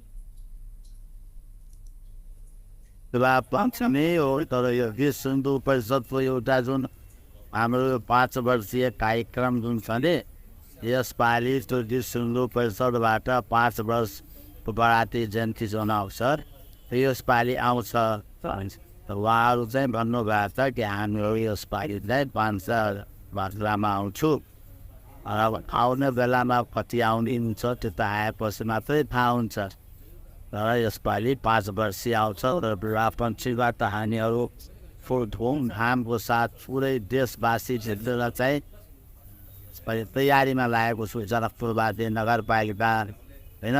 पंचमी हो तर यो विश्व हिन्दू परिषदको एउटा जुन हाम्रो 5 वर्षीय कार्यक्रम जुन छ नि, यसपालि त्यो विश्व हिन्दू परिषदबाट 5 वर्ष बराती जयन्ती जनाउँछ। यसपालि आउँछ उहाँहरू चाहिँ भन्नुभएको छ कि हामीहरू यसपालि चाहिँ 5 मात्रामा आउँछु। अब आउने बेलामा कति आउने हुन्छ त्यो त आएपछि मात्रै थाहा हुन्छ। तर यसपालि 5 वर्षीय आउँछ र विवाहपन्छीबाट हामीहरू फुल धुमधामको साथ पुरै देशवासी क्षेत्रलाई चाहिँ तयारीमा लागेको छु। जनकपुरवासी नगरपालिका होइन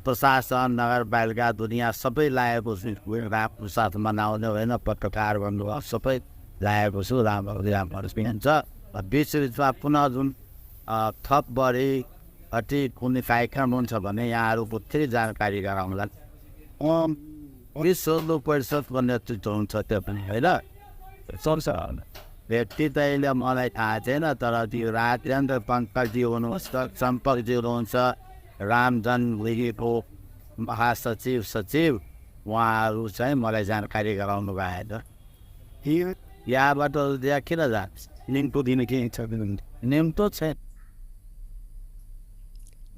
प्रशासन नगरपालिका दुनियाँ सबै लागेको छु रामको साथ मनाउने होइन पत्रकार भन्नुभयो सबै लागेको छु। राम्रो हुन्छ बिचबिचमा पुनः जुन थप बढी अति कुनै कार्यक्रम हुन्छ भने यहाँहरूको फेरि जानकारी गराउँला। विश्व परिषदको नेतृत्व हुन्छ त्यो पनि होइन सक्छ व्यक्ति त अहिले मलाई थाहा छैन तर त्यो राजेन्द्र पङ्कजी हुनुहुन्छ सम्पर्कजी हुनुहुन्छ रामजन लिगीको महासचिव सचिव उहाँहरू चाहिँ मलाई जानकारी गराउनु भएको यहाँबाट त्यहाँ किन जान्छ निम्तो दिने के छ निम्तो छैन।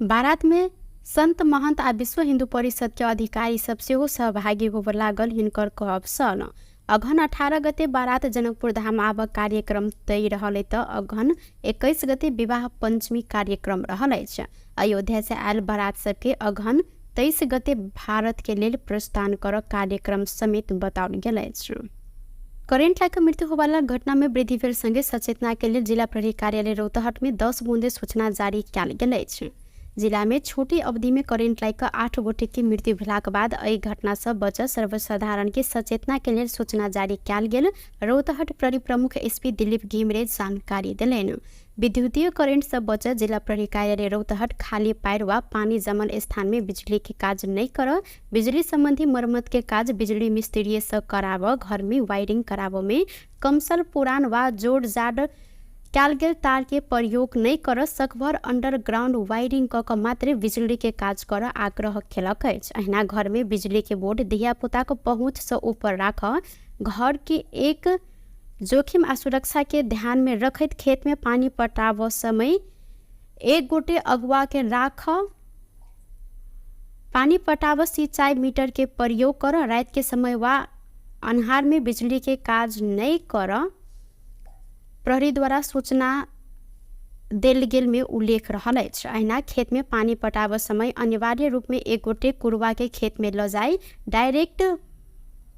बारात में संत महंत आ विश्व हिंदू परिषद के अधिकारी सब सेहो सहभागी होबे लागल। हिनकर कहब सन अघन 18 गते बारात जनकपुर धाम आब कार्यक्रम तय रहले त अघन 21 गते विवाह पंचमी कार्यक्रम रहल अछि। अयोध्या से आयल बारात सबके अघन 23 गते भारत के लेल प्रस्थान कर कार्यक्रम समेत बताओल गेल अछि। करेंट लाइक मृत्यु होवाला घटना में वृद्धि भेल संगे सचेतना के लिए जिला प्रहरी कार्यालय रौतहट में 10 बूंदे सूचना जारी कयल गेल अछि। जिला में छोटी अवधि में करेंट लाइक 8 गोटे की मृत्यु भेलाक बाद एहि घटना से बच सर्वसाधारण के सचेतना के लिए सूचना जारी कयल गेल। रौतहट प्रहरी प्रमुख एसपी दिलीप घिमरे जानकारी दिलेन। विद्युतीय करेंट से बच जिला प्रहरी कार्यालय रौतहट खाली पैर वा पानी जमल स्थान में बिजली के काज नहीं कर बिजली संबंधी मरम्मत के काज बिजली मिस्त्री से कराव घर में वायरिंग कराव में कमसल पुरान वा जोड़ जाड़ कयल गेल तार के प्रयोग नहीं कर सकभर अंडरग्राउंड वायरिंग क मात्र बिजली के काज कर आग्रह केलक अछि। अहिना घर में बिजली के बोर्ड धिया पुता को पहुँच से ऊपर राख घर के एक जोखिम आ सुरक्षा के ध्यान में रखत खेत में पानी पटाव समय एक गोटे अगुआ के राख पानी पटाव सिंचाई मीटर के प्रयोग कर रात के समय वा अन्हार में बिजली के काज नहीं कर प्रहरी द्वारा सूचना देल गेल में उल्लेख रहल अछि। अहिना खेत में पानी पटाव समय अनिवार्य रूप में एक गोटे कुरवा के खेत में ल जाई डायरेक्ट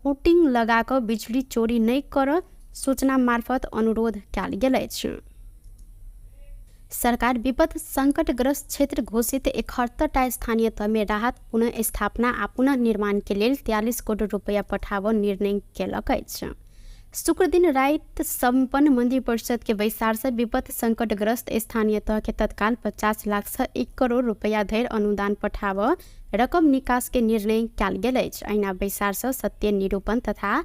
हुटिंग लगाकर बिजली चोरी नहीं कर सूचना मार्फत अनुरोध कयल गेल अछि। सरकार विपद संकटग्रस्त क्षेत्र घोषित 71टा स्थानीय तह में राहत पुनः स्थापना आ पुनः निर्माण के लिए 43 करोड़ रुपया पठाव निर्णय केलक अछि। शुक्र दिन रात संपन्न मंदिर परिषद के बैसार से विपद संकटग्रस्त स्थानीय तह के तत्काल 50 लाख से 1 करोड़ रुपया धरि अनुदान पठाव रकम निकास के निर्णय कयल गेल अछि। अहिना बैसार से सत्य निरूपण तथा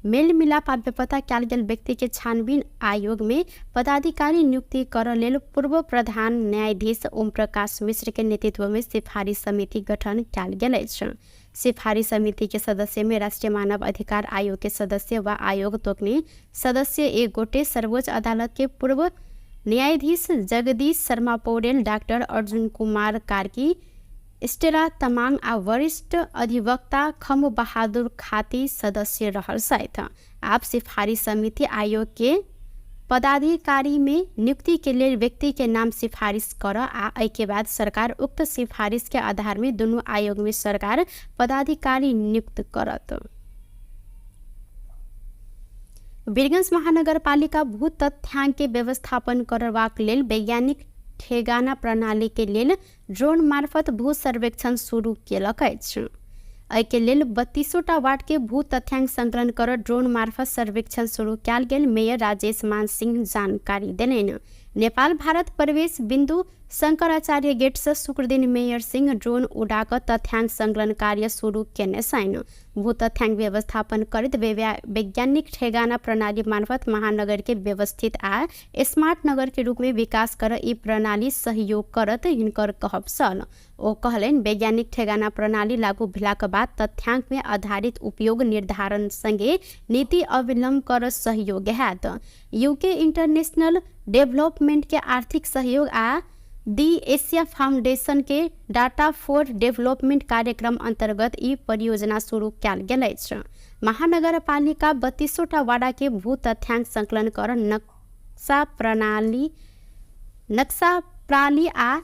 मेल मिलाप आ बेपता कयल गेल व्यक्ति के छानबीन आयोग में पदाधिकारी नियुक्ति कर लेल पूर्व प्रधान न्यायाधीश ओम प्रकाश मिश्र के नेतृत्व में सिफारिश समिति गठन कयल गेल अछि। सिफारिश समिति के सदस्य में राष्ट्रीय मानव अधिकार आयोग के सदस्य व आयोग तोकने सदस्य एक गोटे सर्वोच्च अदालत के पूर्व न्यायाधीश जगदीश शर्मा पौडेल डॉक्टर अर्जुन कुमार कार्की स्टेला तमांग आ वरिष्ठ अधिवक्ता खम बहादुर खाती सदस्य रहल सहित आप सिफारिश समिति आयोग के पदाधिकारी में नियुक्ति के लिए व्यक्ति के नाम सिफारिश कर आ के बाद सरकार उक्त सिफारिश के आधार में दोनों आयोग में सरकार पदाधिकारी नियुक्त करत। वीरगंज महानगरपालिका भू तथ्यांक के व्यवस्थापन करबाक लेल वैज्ञानिक ठेगाना प्रणाली के लेल ड्रोन मार्फत भू सर्वेक्षण शुरू केलक अछि। एहि के लेल 32टा वार्ड के भू तथ्यांक संकलन कर ड्रोन मार्फत सर्वेक्षण शुरू कयल गेल। मेयर राजेश मान सिंह जानकारी देलनि। नेपाल भारत प्रवेश बिंदु शंकराचार्य गेट से शुक्र दिन मेयर सिंह ड्रोन उड़ाकर तथ्यांक संकलन कार्य शुरू केने छन्। भू तथ्यांक व्यवस्थापन करैत वैज्ञानिक ठेगाना प्रणाली मार्फत महानगर के व्यवस्थित आ स्मार्ट नगर के रूप में विकास कर ई प्रणाली सहयोग करत हिनकर कहब छल। ओ कहलनि वैज्ञानिक ठेगाना प्रणाली लागू भेलाक बाद तथ्यांक में आधारित उपयोग निर्धारण संगे नीति अवलंबन कर सहयोग हैत। यूके इंटरनेशनल डेवलपमेंट के आर्थिक सहयोग आ दी एशिया फाउंडेशन के डाटा फॉर डेवलपमेंट कार्यक्रम अंतर्गत ई परियोजना शुरू कयल गेल अछि। महानगरपालिका 32टा वार्ड के भू तथ्यांक संकलन कर नक्शा प्रणाली आ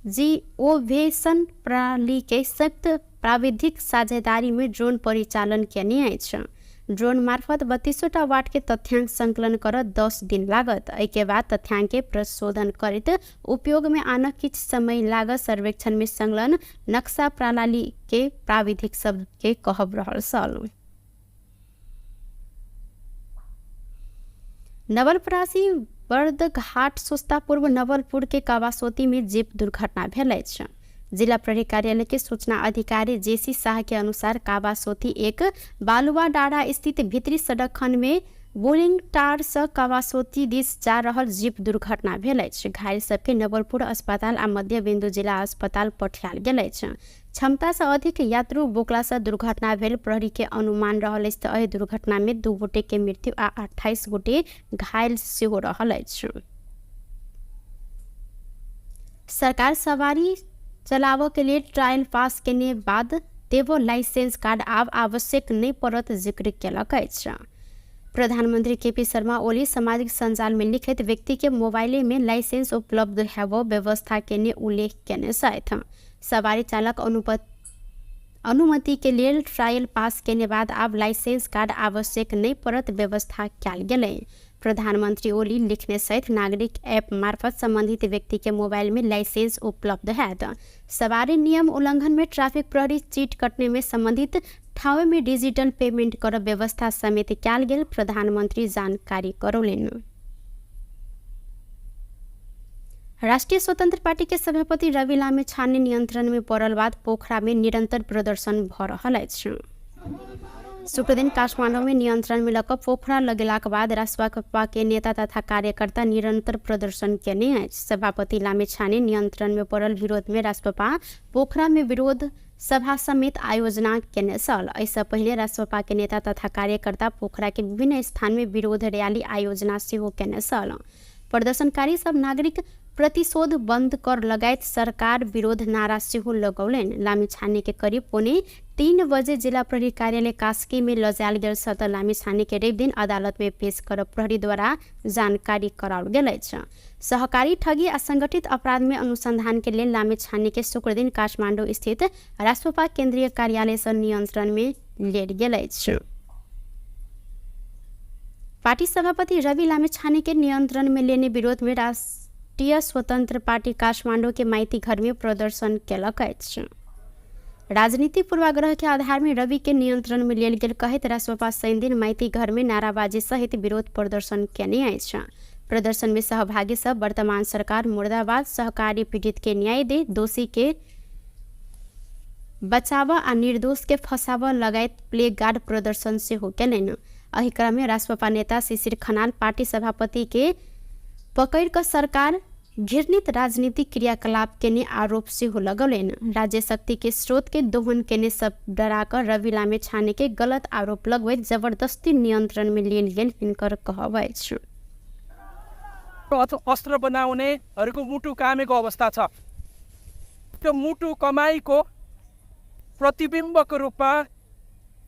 जिओवेशन प्रणाली के संयुक्त प्राविधिक साझेदारी में ड्रोन परिचालन किया अछि। ड्रोन मार्फत 32 वाट के तथ्यांक संकलन कर 10 दिन लागत। के बाद तथ्यांक के प्रशोधन करित उपयोग में आना किछ समय लागत। सर्वेक्षण में संलग्न नक्शा प्रणाली के प्राविधिक सब के कहब रहल सल। नवलपरासी बर्दघाट सोस्ता पूर्व नवलपुर के कावासोती में जीप दुर्घटना भेल अछि। जिला प्रहरी कार्यालय के सूचना अधिकारी जेसी शाह के अनुसार कावासोती एक बालुआ डाँडा स्थित भीतरी सड़क खंड में बोरिंग टार से कावासोती दिस जा रहल जीप दुर्घटना भेल अछि। घायल सबके नवलपुर अस्पताल आ मध्य बिंदु जिला अस्पताल पठायल गेल अछि। क्षमता से अधिक यात्रु बोकला से दुर्घटना भेल प्रहरी के अनुमान रहल अछि। एहि दुर्घटना में 2 गोटे के मृत्यु आ 28 गोटे घायल सेहो रहल अछि। सरकार सवारी चलाव के लिए ट्रायल पास केने बाद देवो लाइसेंस कार्ड आब आवश्यक नहीं पड़त जिक्र केलक अछि। प्रधानमंत्री केपी शर्मा ओली सामाजिक संजाल में लिखित व्यक्ति के मोबाइल में लाइसेंस उपलब्ध हेबो व्यवस्था केने उल्लेख केने छथि। सवारी चालक अनुमति के लिए ट्रायल पास केने बाद अब लाइसेंस कार्ड आवश्यक नहीं पड़त व्यवस्था कयल गेलै। प्रधानमंत्री ओली लिखने सहित नागरिक ऐप मार्फत संबंधित व्यक्ति के मोबाइल में लाइसेंस उपलब्ध हैत। सवारी नियम उल्लंघन में ट्रैफिक प्रहरी चीट कटने में संबंधित ठाव में डिजिटल पेमेंट कर व्यवस्था समेत कयल गेल प्रधानमंत्री जानकारी करौलनि। राष्ट्रीय स्वतंत्र पार्टी के सभापति रवि लामिछाने नियंत्रण में पड़ल बाद पोखरा में निरंतर प्रदर्शन भ रहल अछि। शुक्र दिन काठमांडू में नियंत्रण में लक पोखरा लगेलाक बाद राष्ट्रपा के नेता तथा कार्यकर्ता निरंतर प्रदर्शन केने अछि। सभापति लामिछाने नियंत्रण में पड़ल विरोध में राष्ट्रपा पोखरा में विरोध सभा समेत आयोजना केने छल। ऐसा पहले राष्ट्रपा के नेता तथा कार्यकर्ता पोखरा के विभिन्न स्थान में विरोध रैली आयोजना सेहो केने छल। प्रदर्शनकारी सब नागरिक प्रतिशोध बंद कर लगायत सरकार विरोध नारा सेहो लगौलनि। लामिछाने के करीब 3:15 बजे जिला प्रहरी कार्यालय कास्की में लजायल गेल सत लामिछाने के रवि दिन अदालत में पेश कर प्रहरी द्वारा जानकारी कराओल गेल अछि। सहकारी ठगी आ संगठित अपराध में अनुसंधान के लिए लामिछाने के शुक्र दिन काठमांडू स्थित राष्ट्रपा केंद्रीय कार्यालय से नियंत्रण में लेल गेल अछि। पार्टी सभापति रवि लामिछाने के नियंत्रण में लेने विरोध में राष्ट्रीय स्वतंत्र पार्टी काठमांडू के माइती घर में प्रदर्शन केलक अछि। राजनीतिक पूर्वाग्रह के आधार में रवि के नियंत्रण में लेल गेल कहैत राष्ट्रपा शनि दिन माइती घर में नाराबाजी सहित विरोध प्रदर्शन केने अछि। प्रदर्शन में सहभागी सब वर्तमान सरकार मुर्दाबाद, सहकारी पीड़ित के न्याय दे, दोषी के बचाव आ निर्दोष के फंसाव लगायत प्ले गार्ड प्रदर्शन से हो केलनि। एहि क्रम में राष्ट्रपा नेता शिशिर खनाल पार्टी सभापति के पकड़ कर सरकार घृणित राजनीतिक क्रियाकलाप केने आरोप से हो लगौलनि। राज्य शक्ति के स्रोत के दोहन केने सब डराकर रवि लामिछाने के गलत आरोप लगवैत जबरदस्ती नियंत्रण में लेल गेल हिनकर कहब अछि। अस्त्र बनाउनेहरूको मुटु कामेको अवस्था छ। त्यो मुटु कमाईको प्रतिबिम्बको रूपमा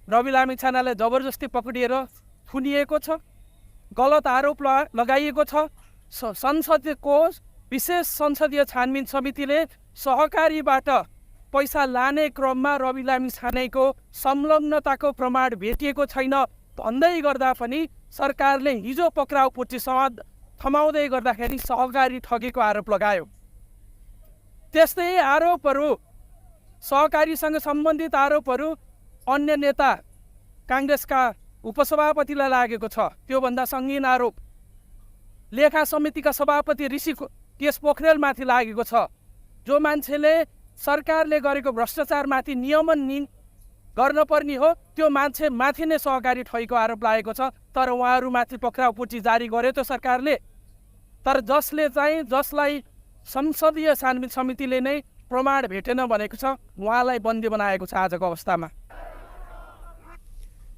रवि लामिछानेलाई जबरजस्ती पक्रिएर थुनिएको छ, गलत आरोप लगाइएको छ। संसदको विशेष संसदीय छानबिन समितिले सहकारीबाट पैसा लाने क्रममा रवि लामिछानेको संलग्नताको प्रमाण भेटिएको छैन भन्दै गर्दा पनि सरकारले हिजो पक्राउ पुर्ची थमाउँदै गर्दाखेरि सहकारी ठगेको आरोप लगायो। त्यस्तै आरोपहरू, सहकारीसँग सम्बन्धित आरोपहरू अन्य नेता काङ्ग्रेसका उपसभापतिलाई लागेको छ। त्योभन्दा सङ्गीन आरोप लेखा समितिका सभापति ऋषि केश पोखरेलमाथि लागेको छ। जो मान्छेले सरकारले गरेको भ्रष्टाचारमाथि नियमन गर्नुपर्ने हो त्यो मान्छे माथि नै सहकारी ठगीको आरोप लागेको छ। तर उहाँहरूमाथि पक्राउ पुर्ची जारी गर्यो त्यो सरकारले। तर जसलाई संसदीय छानबिन समितिले नै प्रमाण भेटेन भनेको छ, उहाँलाई बन्दी बनाएको छ आजको अवस्थामा।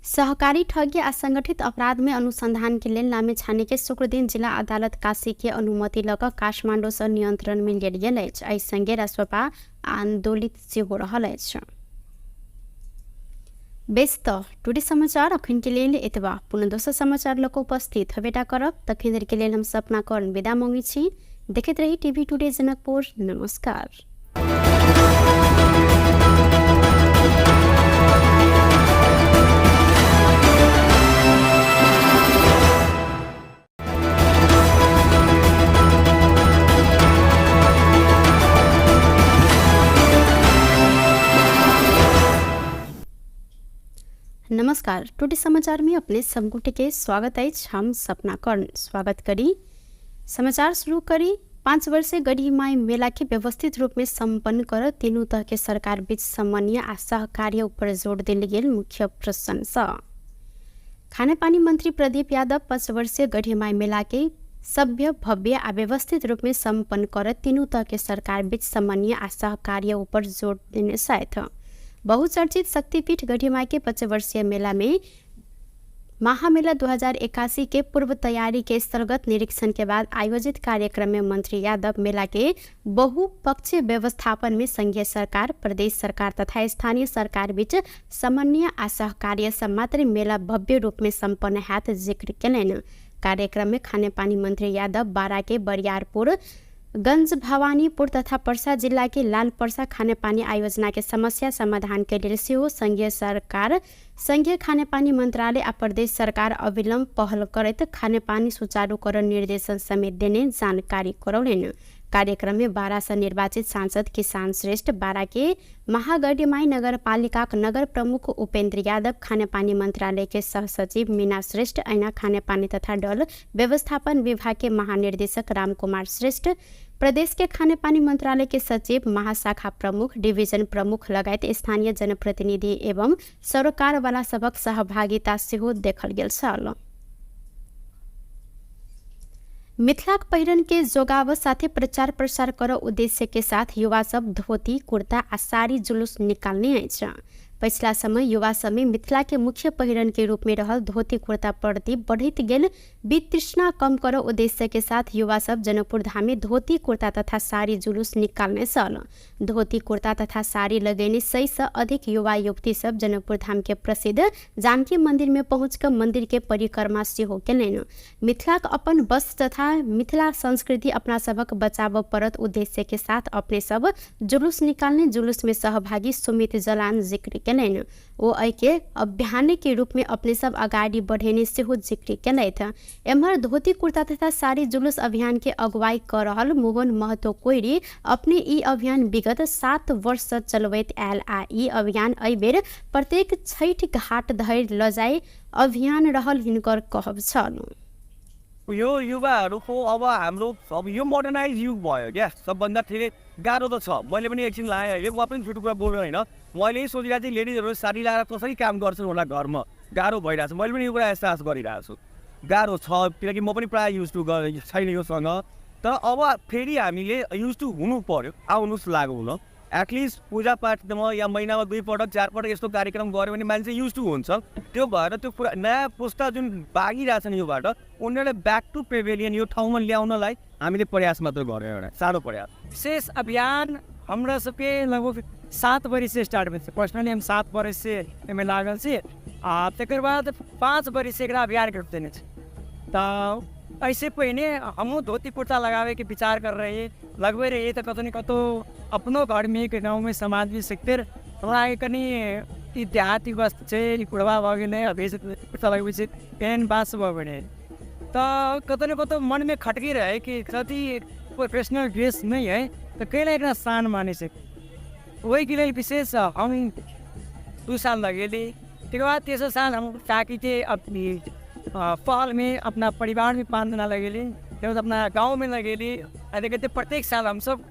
सहकारी ठगी आ संगठित अपराध में अनुसंधान के लिए लामिछाने के शुक्र दिन जिला अदालत काशी के अनुमति लक काठमांडू से नियंत्रण में लेल गेल अछि। एहि संगे राष्ट्रपा आंदोलित से हो रहल अछि। व्यस्त टुडे समाचार अखन के लेल एतबा। पुनः दोसर समाचार लक उपस्थित हबेटा करब। तखन देर के लेल हम सपना कर्ण विदा मांगी छी। देखैत रही टीवी टुडे जनकपुर। नमस्कार। नमस्कार, टुडे समाचार में अपने समगुटे के स्वागत है। हम सपना कर्ण स्वागत करी। समाचार शुरू करी। 5 वर्षीय गढ़ीमाई मेला के व्यवस्थित रूप में संपन्न कर तीनों तह के सरकार बीच समन्वय आ सहकार्य ऊपर जोड़ दिल गेल मुख्य प्रशंसा। खानेपानी मंत्री प्रदीप यादव 5 वर्षीय गढ़ीमाई मेला के सभ्य भव्य आ व्यवस्थित रूप में संपन्न कर तीनों तह के सरकार बीच समन्वय आ सहकार्य ऊपर जोड़ देने साथ बहुचर्चित शक्तिपीठ गढ़ीमाई के 5 वर्षीय मेला में महामेला 2081 के पूर्व तैयारी के स्थलगत निरीक्षण के बाद आयोजित कार्यक्रम में मंत्री यादव मेला के बहुपक्षीय व्यवस्थापन में संघीय सरकार, प्रदेश सरकार तथा स्थानीय सरकार बीच समन्वय आ सहकार्य से मात्र मेला भव्य रूप में संपन्न हाथ जिक्र कैलन। कार्यक्रम में खानेपानी मंत्री यादव बारा के बरियारपुर, गंज भवानीपुर तथा पर्सा जिला के लाल पर्सा खानेपानी आयोजना के समस्या समाधान के लिए सेहो संघीय सरकार, संघीय खानेपानी मंत्रालय आ प्रदेश सरकार अविलंब पहल करत खानेपानी सुचारूकरण निर्देशन समेत देने जानकारी करौलेन। कार्यक्रम में बारा से निर्वाचित सांसद किसान श्रेष्ठ, बारा के महागढ़ीमाई नगर पालिका नगर प्रमुख उपेंद्र यादव, खानेपानी मंत्रालय के सहसचिव मीना श्रेष्ठ, ऐना खानेपानी तथा डल व्यवस्थापन विभाग के महानिर्देशक राम कुमार श्रेष्ठ, प्रदेश के खानेपानी मंत्रालय के सचिव, महाशाखा प्रमुख, डिवीजन प्रमुख लगायत स्थानीय जनप्रतिनिधि एवं सरकार वाला सबक सहभागिता सेहो देखल गेल छल। मिथिलाक पहिरन के जोगाव साथे प्रचार प्रसार कर उद्देश्य के साथ युवा सब धोती, कुर्ता आ साड़ी जुलूस निकालने अछि। पिछला समय युवा सब में मिथिला के मुख्य पहिरन के रूप में रहल धोती कुर्ता प्रति बढ़त गेल वितृष्णा कम कर उद्देश्य के साथ युवा सब जनकपुर धाम में धोती कुर्ता तथा साड़ी जुलूस निकालने सल। धोती कुर्ता तथा साड़ी लगेने 100 से अधिक युवा युवती सब जनकपुर धाम के प्रसिद्ध जानकी मंदिर में पहुंचकर मंदिर के परिक्रमा सेहो केलनि। मिथिला अपन वस्त्र तथा मिथिला संस्कृति अपना सबक बचाव परत उद्देश्य के साथ अपने सब जुलूस निकालने जुलूस में सहभागी सुमित जलान जिक्र केलनि। वो के अभियान के रूप में अपने सब आगाड़ी बढ़ेने सेहो जिक्र केलथि। एम्हर धोती कुर्ता तथा साड़ी जुलूस अभियान के अगुवाई कर रहल मोहन महतो कोइरी अपने ई अभियान विगत 7 वर्ष से चलबैत आयल आ ई अभियान एहि बेर प्रत्येक छठि घाट धरि ल जाय अभियान रहल हिनकर कहब छल। यो युवाहरूको अब हाम्रो अब यो मोडर्नाइज युग भयो क्या। सबभन्दा धेरै गाह्रो त छ। मैले पनि एकछिन लाएँ, म पनि छुटो कुरा बोल्नु होइन। मैले यही सोचिरहेको थिएँ लेडिजहरू साडी लगाएर कसरी काम गर्छन् होला घरमा, गाह्रो भइरहेको छ। मैले पनि यो कुरा एहसास गरिरहेको छु, गाह्रो छ, किनकि म पनि प्रायः युज टु छैन योसँग। तर अब फेरि हामीले युज टु हुनु पर्यो, आउनुहोस् लागु हुन। एटलिस्ट पूजापाठमा या महिनामा 2 पटक 4 पटक यस्तो कार्यक्रम गऱ्यो भने मान्छे युज टु हुन्छ। त्यो भएर त्यो कुरा नयाँ पुस्ता जुन भागिरहेछन् योबाट उनीहरूलाई ब्याक टु पेभिलियन यो ठाउँमा ल्याउनलाई हामीले प्रयास मात्र गऱ्यौँ, एउटा सानो प्रयास। विशेष अभियान हमरा सबके लगभग 7 वर्ष से स्टार्ट भेल। पर्सनली हम 7 वर्ष से एहिमे लागल छी आ तकर बाद 5 वर्ष से एकरा अभियान करते देने छी। तो ऐसे पहिने हमहूँ धोती कुर्ता लगावे के विचार कर रहे हैं, लगभग रहे तो कतौ न कतौ अपनो घर में एक गाँव में समाज में सकते हमरा कनी ई देहाती वस्त्र छै, ई कुड़वा भऽ गेलै, अभी कुर्ता लगबै छै, पेन बास भऽ गेलै। तो कतौ न कतौ मन में खटकी रहे कि कति प्रोफेशनल ड्रेस नहीं है तो कैला एकरा शान माने छै। वही के लिए विशेष हम 2 साल लगेली। तकर बाद 3 साल हम ताकि थे अपनी पहल में अपना परिवार में 5 दिन लगेली, फिर अपना गांव में लगेली। देखते प्रत्येक साल हम सब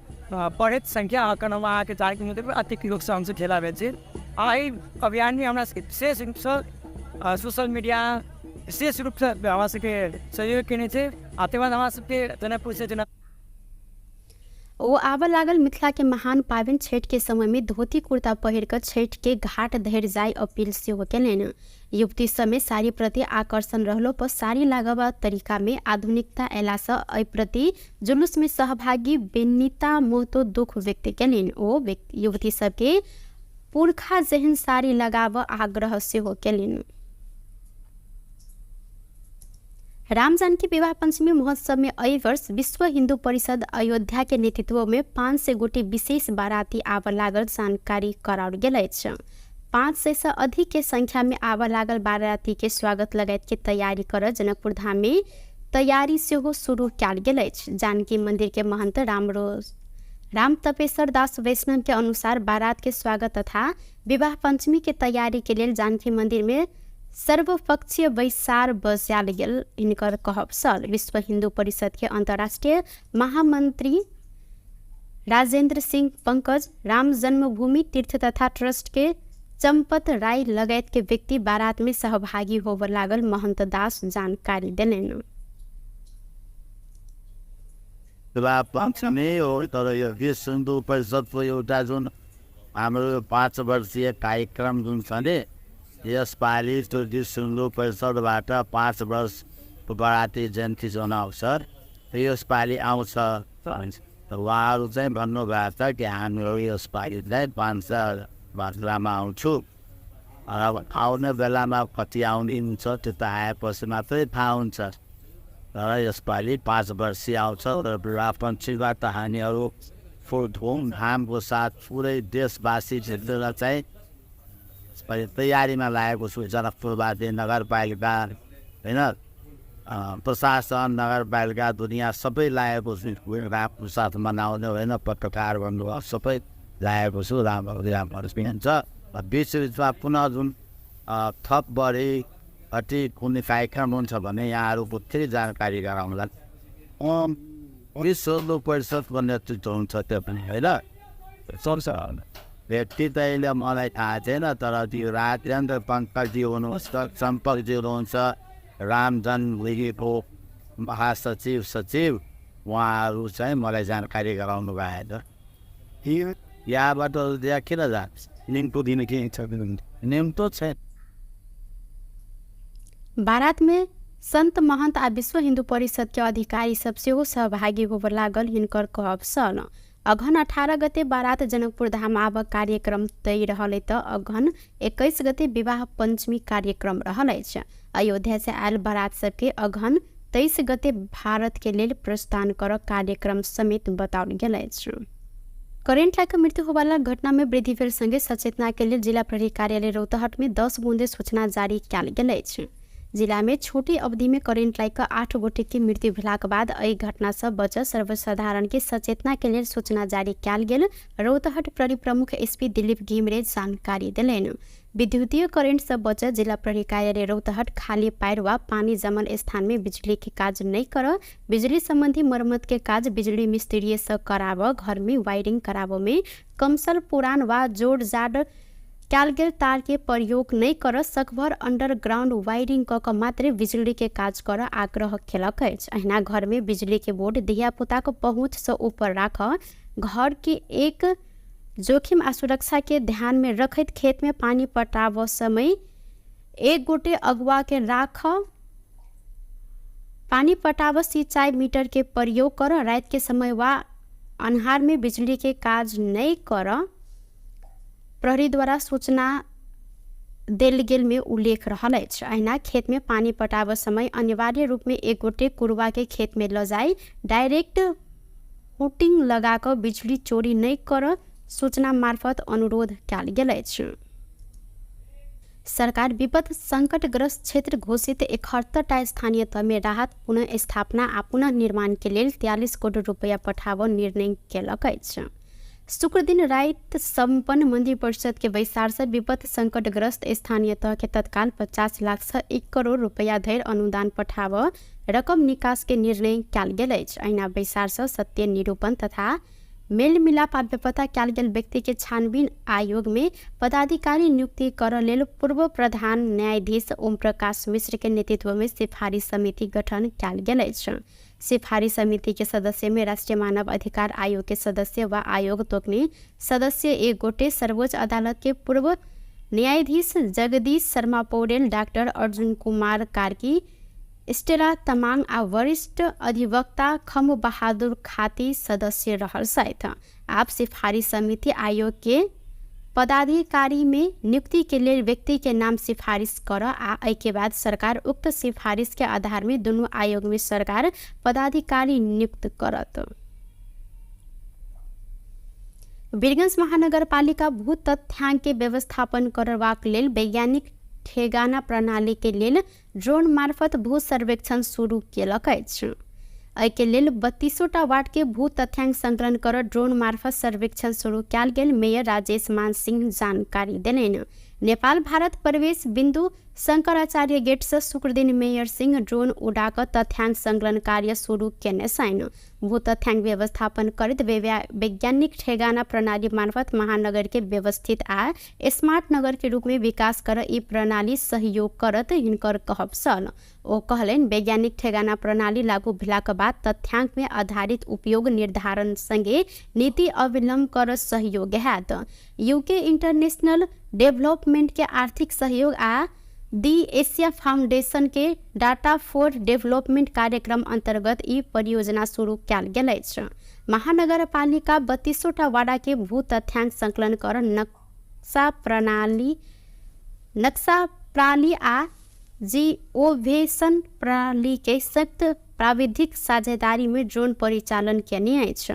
बढ़त संख्या आंकड़ा आके जाके मतलब अतिक लोग से हमसे खेला बेचे। आई अभियान में हमारा विशेष रूप से सोशल मीडिया विशेष रूप से हमारा सबके सहयोग केने थे। आते बाद हमारा सबके जनकपुर से वो आबा लागल मिथिला के महान पावन छठ के समय में धोती कुर्ता पहिर कर छठ के घाट धरि जाय अपील सेहो केलनि। युवती समय साड़ी प्रति आकर्षण रहलो पर साड़ी लगावा तरीका में आधुनिकता अयला से एहि प्रति जुलूस में सहभागी बेनिता मोहतो दुख व्यक्त केलनि। ओ युवती सबके पुरखा जेहन साड़ी लगावा आग्रह सेहो केलनि। राम जानकी विवाह पंचमी महोत्सव में एहि वर्ष विश्व हिंदू परिषद अयोध्या के नेतृत्व में 500 गोटी विशेष बाराती आब लागल जानकारी कराओल गेल अछि। 500 से अधिक के संख्या में आब लागल बाराती के स्वागत लगायत के तैयारी कर जनकपुर धाम में तैयारी सेहो शुरू कयल गेल अछि। जानकी मंदिर के महंत राम तपेश्वर दास वैष्णव के अनुसार बारात के स्वागत तथा विवाह पंचमी के तैयारी के लिए जानकी मंदिर में सर्वपक्षीय बैसार बजाल गेल हिनकर कहब सल। विश्व हिंदू परिषद के अंतर्राष्ट्रीय महामंत्री राजेंद्र सिंह पंकज, राम जन्मभूमि तीर्थ तथा ट्रस्ट के चंपत राय लगायत के व्यक्ति बारात में सहभागी होवर लागल महंत दास जानकारी देलेन। नै हो, तर यो विश्व हिन्दू परिषदको एउटा जुन हाम्रो 5 वर्षीय कार्यक्रम जुन छ नि, यसपालि त्यो विश्व हिन्दू परिषदबाट 5 वर्ष गराती जयन्ती जनाउँछ, यसपालि आउँछ। उहाँहरू चाहिँ भन्नुभएको छ कि हामीहरू यसपालि चाहिँ 5 वर्षमा आउँछु। अब आउने बेलामा कति आउने हुन्छ त्यो त आएपछि मात्रै थाहा हुन्छ। तर यसपालि 5 वर्षीय आउँछ। तर विवाहपञ्चीबाट हामीहरू फुल धुमधामको साथ पुरै देशवासी क्षेत्रलाई चाहिँ तयारीमा लागेको छु। जनकपुरवासी नगरपालिका होइन, प्रशासन नगरपालिका दुनियाँ सबै लागेको छु रामको साथ मनाउने होइन, पत्रकार भन्नुभयो सबै लागेको छु। राम्रो हुन्छ। बिचबिचमा पुनः जुन थप बढी अति कुनै कार्यक्रम हुन्छ भने यहाँहरूको फेरि जानकारी गराउँला। विश्व हिन्दू परिषदको नेतृत्व हुन्छ त्यो पनि होइन, सक्छ। व्यक्ति त अहिले मलाई थाहा छैन, तर त्यो राजेन्द्र पङ्कजी हुनुहुन्छ, सम्पकजी हुनुहुन्छ, राम जन्मभूमिको महासचिव सचिव, उहाँहरू चाहिँ मलाई जानकारी गराउनु भएको छ। यहाँबाट त्यहाँ किन जान्छ? निम्तो दिने के छ? निम्तो छैन। बारात में संत महंत आ विश्व हिंदू परिषद के अधिकारी सब सेहो सहभागी होवर लागल हिनकर कहब सल। अघन 18 गते बारात जनकपुर धाम आब कार्यक्रम तय रहले त अघन 21 गते विवाह पंचमी कार्यक्रम रहले छ। अयोध्या से आयल बारात सबके अघन 23 गते भारत के लेल प्रस्थान कर कार्यक्रम समेत बताओल गेल अछि। करेंट लाइक मृत्यु होवाला घटना में वृद्धि भेल संगे सचेतना के लिए जिला प्रहरी कार्यालय रौतहट में 10 बूंदे सूचना जारी कयल गेल अछि। जिला में छोटी अवधि में करेंट लाइक 8 गोटे की मृत्यु भेलाक बाद एहि घटना से बच सर्वसाधारण के सचेतना के लिए सूचना जारी कयल गेल रौतहट प्रहरी प्रमुख एसपी दिलीप घिमरे जानकारी दिलेन। विद्युतीय करेंट से बच जिला प्रहरी कार्यालय रौतहट खाली पैर वा पानी जमल स्थान में बिजली के काज नहीं कर, बिजली संबंधी मरम्मत के काज बिजली मिस्त्री से कराव, घर में वायरिंग कराव में कमसल पुरान वा जोड़ जाड़ कयल गेल तार के प्रयोग नहीं कर, सकभर अंडरग्राउंड वायरिंग क मात्र बिजली के काज कर आग्रह केलक अछि। अहिना घर में बिजली के बोर्ड धिया पुता को पहुँच से ऊपर राख, घर के एक जोखिम आ सुरक्षा के ध्यान में रखत खेत में पानी पटाव समय एक गोटे अगुआ के राख, पानी पटाव सिंचाई मीटर के प्रयोग कर, रात के समय वा अन्हार में बिजली के काज नहीं कर, प्रहरी द्वारा सूचना देल गेल में उल्लेख रहल अछि। अहिना खेत में पानी पटाव समय अनिवार्य रूप में एक गोटे कुरवा के खेत में ल जाई, डायरेक्ट हुटिंग लगा कर बिजली चोरी नहीं कर सूचना मार्फत अनुरोध कयल गेल अछि। सरकार विपद संकटग्रस्त क्षेत्र घोषित 71टा स्थानीय तह में राहत पुनः स्थापना आ पुनः निर्माण के लिए 43 करोड़ रुपया पठाव निर्णय केलक अछि। शुक्र दिन रात संपन्न मंदिर परिषद के बैसार से विपद संकटग्रस्त स्थानीय तह के तत्काल 50 लाख से 1 करोड़ रुपया धरि अनुदान पठाव रकम निकास के निर्णय कयल गेल अछि। अहिना बैसार से सत्य निरूपण तथा मेल मिलाप आ बेपता कयल गेल व्यक्ति के छानबीन आयोग में पदाधिकारी नियुक्ति कर लेल पूर्व प्रधान न्यायाधीश ओम प्रकाश मिश्र के नेतृत्व में सिफारिश समिति गठन कयल गेल अछि। सिफारिश समिति के सदस्य में राष्ट्रीय मानव अधिकार आयोग के सदस्य व आयोग तोकने सदस्य एक गोटे, सर्वोच्च अदालत के पूर्व न्यायाधीश जगदीश शर्मा पौडेल, डॉक्टर अर्जुन कुमार कार्की, स्टेला तमाङ आ वरिष्ठ अधिवक्ता खम बहादुर खाती सदस्य रहल सहित आप सिफारिश समिति आयोग के पदाधिकारी में नियुक्ति के लिए व्यक्ति के नाम सिफारिश कर आ के बाद सरकार उक्त सिफारिश के आधार में दोनों आयोग में सरकार पदाधिकारी नियुक्त करत। वीरगंज महानगरपालिका भू तथ्यांक के व्यवस्थापन करबाक लेल वैज्ञानिक ठेगाना प्रणाली के लेल ड्रोन मार्फत भू सर्वेक्षण शुरू केलक अछि। एहि के लेल 32टा वार्ड के भू तथ्यांक संकलन कर ड्रोन मार्फत सर्वेक्षण शुरू कयल गेल। मेयर राजेश मान सिंह जानकारी देलनि। नेपाल भारत प्रवेश बिंदु शंकराचार्य गेट्स शुक्रदिन मेयर सिंह ड्रोन उडाक तथ्याङ्क सङ्कलन कार्य सुरु केने छैन। भू तथ्याङ्क व्यवस्थापन करत वैज्ञानिक ठेगाना प्रणाली मार्फत महानगर के व्यवस्थित आ स्मार्ट नगर के रूप में विकास कर ई प्रणाली सहयोग करत हिनकर कहब सल। ओ कहलेन वैज्ञानिक ठेगाना प्रणाली लागू भेलाक बाद तथ्याङ्क में आधारित उपयोग निर्धारण सँगै नीति अवलम्बन कर सहयोग हैत। यूके इंटरनेशनल डेवलपमेंट के आर्थिक सहयोग आ दी एशिया फाउंडेशन के डाटा फॉर डेवलपमेंट कार्यक्रम अंतर्गत ई परियोजना शुरू कयल गेल अछि। महानगरपालिका 32टा वार्ड के भू तथ्याङ्क संकलन कर नक्शा प्रणाली आ जिओवेशन प्रणाली के संयुक्त प्राविधिक साझेदारी में ड्रोन परिचालन केने अछि।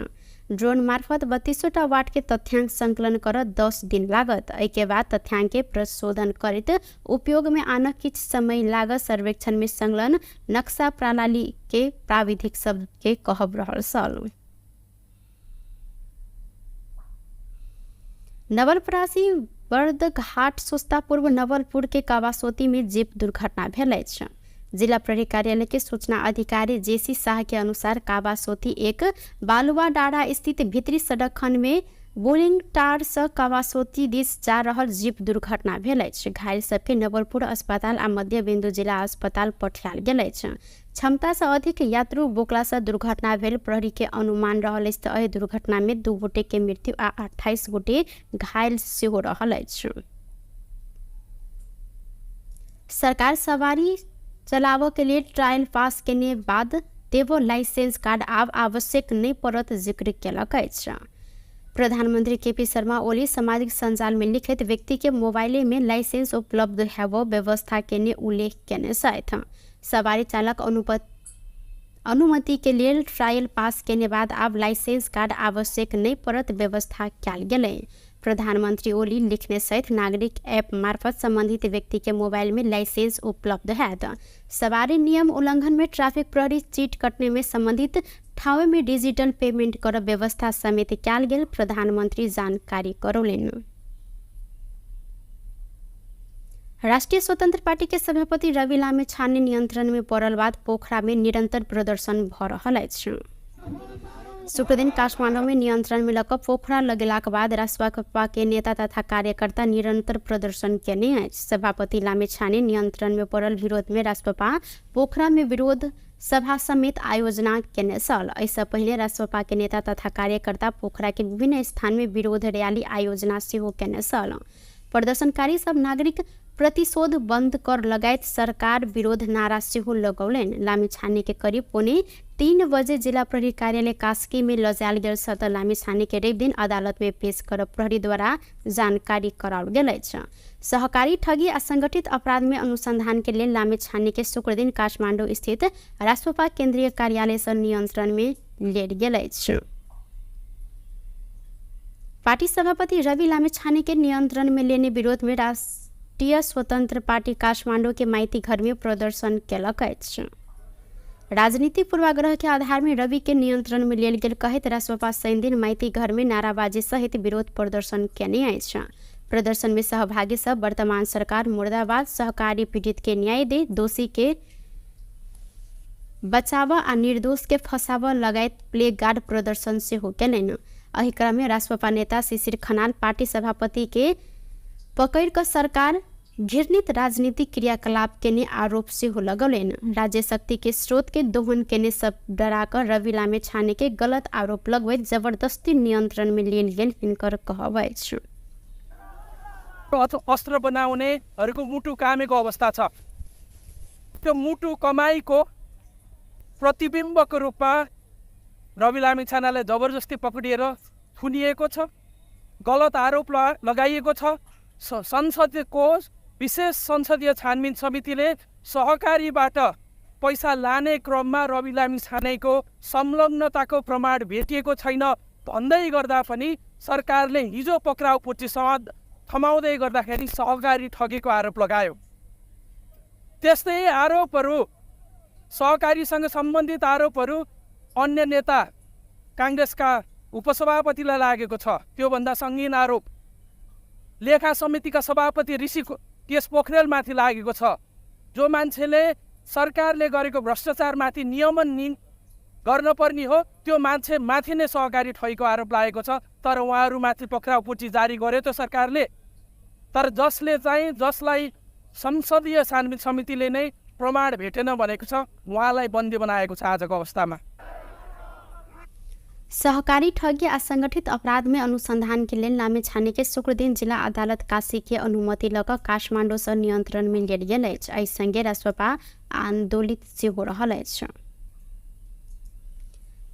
ड्रोन मार्फत 32टा वार्ड के तथ्याङ्क संकलन कर 10 दिन लागत। एके बाद तथ्याङ्क के प्रशोधन करते उपयोग में आन किछ समय लागत। सर्वेक्षण में संलग्न नक्शा प्रणाली के प्राविधिक सब के कहब रहल सल। नवलपरासी बर्दघाट सोस्ता पूर्व नवलपुर के कावासोती में जीप दुर्घटना भेल अछि। जिला प्रहरी कार्यालय के सूचना अधिकारी जेसी शाह के अनुसार कावासोती एक बालुआ डाँडा स्थित भीतरी सड़क खंड में बोलिंग टार से कावासोती दिस जा रहल जीप दुर्घटना भेल अछि। घायल सबके नवलपुर अस्पताल आ मध्य बिंदु जिला अस्पताल पठायल गेल अछि। क्षमता से अधिक यात्रु बोकला से दुर्घटना भेल प्रहरी के अनुमान रहल अछि। एहि दुर्घटना में 2 गोटे के मृत्यु आ 28 गोटे घायल सेहो रहल अछि। सरकार सवारी चलाव के लिए ट्रायल पास केने बाद देवो लाइसेंस कार्ड आब आवश्यक नहीं पड़त जिक्र केलक अछि। प्रधानमंत्री केपी शर्मा ओली सामाजिक संजाल में लिखित व्यक्ति के मोबाइल में लाइसेंस उपलब्ध हेब व्यवस्था केने उल्लेख केने छथि। सवारी चालक अनुमति के लिए ट्रायल पास केने बाद आब लाइसेंस कार्ड आवश्यक नहीं पड़त व्यवस्था कयल गेलै। प्रधानमंत्री ओली लिखने सहित नागरिक ऐप मार्फत संबंधित व्यक्ति के मोबाइल में लाइसेंस उपलब्ध हैत। सवारी नियम उल्लंघन में ट्रैफिक प्रहरी चीट कटने में संबंधित ठाव में डिजिटल पेमेंट कर व्यवस्था समेत कयल गेल प्रधानमंत्री जानकारी करौलेन। राष्ट्रीय स्वतंत्र पार्टी के सभापति रवि लामिछाने नियंत्रण में पड़ल बाद पोखरा में निरंतर प्रदर्शन भ रहल अछि। शुक्रदिन काठमांडू में नियंत्रण में लक पोखरा लगेलाक बाद राष्ट्रपा के नेता तथा कार्यकर्ता निरंतर प्रदर्शन केने अछि। सभापति लामिछाने नियंत्रण में पड़ल विरोध में राष्ट्रपा पोखरा में विरोध सभा समेत आयोजना केने छल। ऐसा पहले राष्ट्रपा के नेता तथा कार्यकर्ता पोखरा के विभिन्न स्थान में विरोध रैली आयोजना सेहो केने छल। प्रदर्शनकारी सब नागरिक प्रतिशोध बंद कर लगायत सरकार विरोध नारा सेहो लगौलेन। लामिछाने के करीब 2:45 बजे जिला प्रहरी कार्यालय कास्की में लजायल गेल सत लामिछाने के रवि दिन अदालत में पेश कर प्रहरी द्वारा जानकारी कराओल गेल अछि। सहकारी ठगी आ संगठित अपराध में अनुसंधान के लिए लामिछाने के शुक्र दिन काठमांडू स्थित राष्ट्रपा केंद्रीय कार्यालय से नियंत्रण में लेल गेल अछि। पार्टी सभापति रवि लामिछाने के नियंत्रण में लेने विरोध में राष्ट्रीय स्वतंत्र पार्टी काठमांडू के माइती घर में प्रदर्शन केलक अछि। राजनीतिक पूर्वाग्रह के आधार में रवि के नियंत्रण में लेल गेल कहैत राष्ट्रपा शनि दिन माइती घर में नाराबाजी सहित विरोध प्रदर्शन केने अछि। प्रदर्शन में सहभागी सब वर्तमान सरकार मुर्दाबाद, सहकारी पीड़ित के न्याय दे, दोषी के बचाव आ निर्दोष के फंसाव लगायत प्ले गार्ड प्रदर्शन से हो केलनि। एहि क्रम में राष्ट्रपा नेता शिशिर खनाल पार्टी सभापति के पकड़ कर सरकार घृणित राजनीतिक क्रियाकलाप केने आरोप से हो लगौलेन। राज्य शक्ति के स्रोत के दोहन केने सब डराकर रवि लामिछाने के गलत आरोप लगवैत जबरदस्ती नियंत्रण में लेल गेल हिनकर कहब अछि। अस्त्र बनाउनेहरूको मुटु कामेको अवस्था छ। त्यो मुटु कमाईको प्रतिबिम्बको रूपमा रवि लामिछानेलाई जबरजस्ती पक्रिएर थुनिएको छ, गलत आरोप लगाइएको छ। संसदको विशेष संसदीय छानबिन समितिले सहकारीबाट पैसा लाने क्रममा रवि लामिछानेको संलग्नताको प्रमाण भेटिएको छैन भन्दै गर्दा पनि सरकारले हिजो पक्राउ पुर्ती थमाउँदै गर्दाखेरि सहकारी ठगेको आरोप लगायो। त्यस्तै आरोपहरू, सहकारीसँग सम्बन्धित आरोपहरू अन्य नेता काङ्ग्रेसका उपसभापतिलाई लागेको छ। त्योभन्दा सङ्गीन आरोप लेखा समितिका सभापति ऋषि त्यस पोखरेलमाथि लागेको छ। जो मान्छेले सरकारले गरेको भ्रष्टाचारमाथि नियमन गर्न पर्ने हो त्यो मान्छे माथि नै सहकारी ठगेको आरोप लागेको छ। तर उहाँहरूमाथि पक्राउपुर्जी जारी गर्यो त सरकारले। तर जसलाई संसदीय छानबिन समितिले नै प्रमाण भेटेन भनेको छ उहाँलाई बन्दी बनाएको छ आजको अवस्थामा। सहकारी ठगी आ संगठित अपराध में अनुसंधान के लेल नामे छाने के शुक्र दिन जिला अदालत काशी के अनुमति लग काठमांडू से नियंत्रण में लेल गेल अछि। एहि संगे राजसभा आंदोलित सेहो रहल अछि।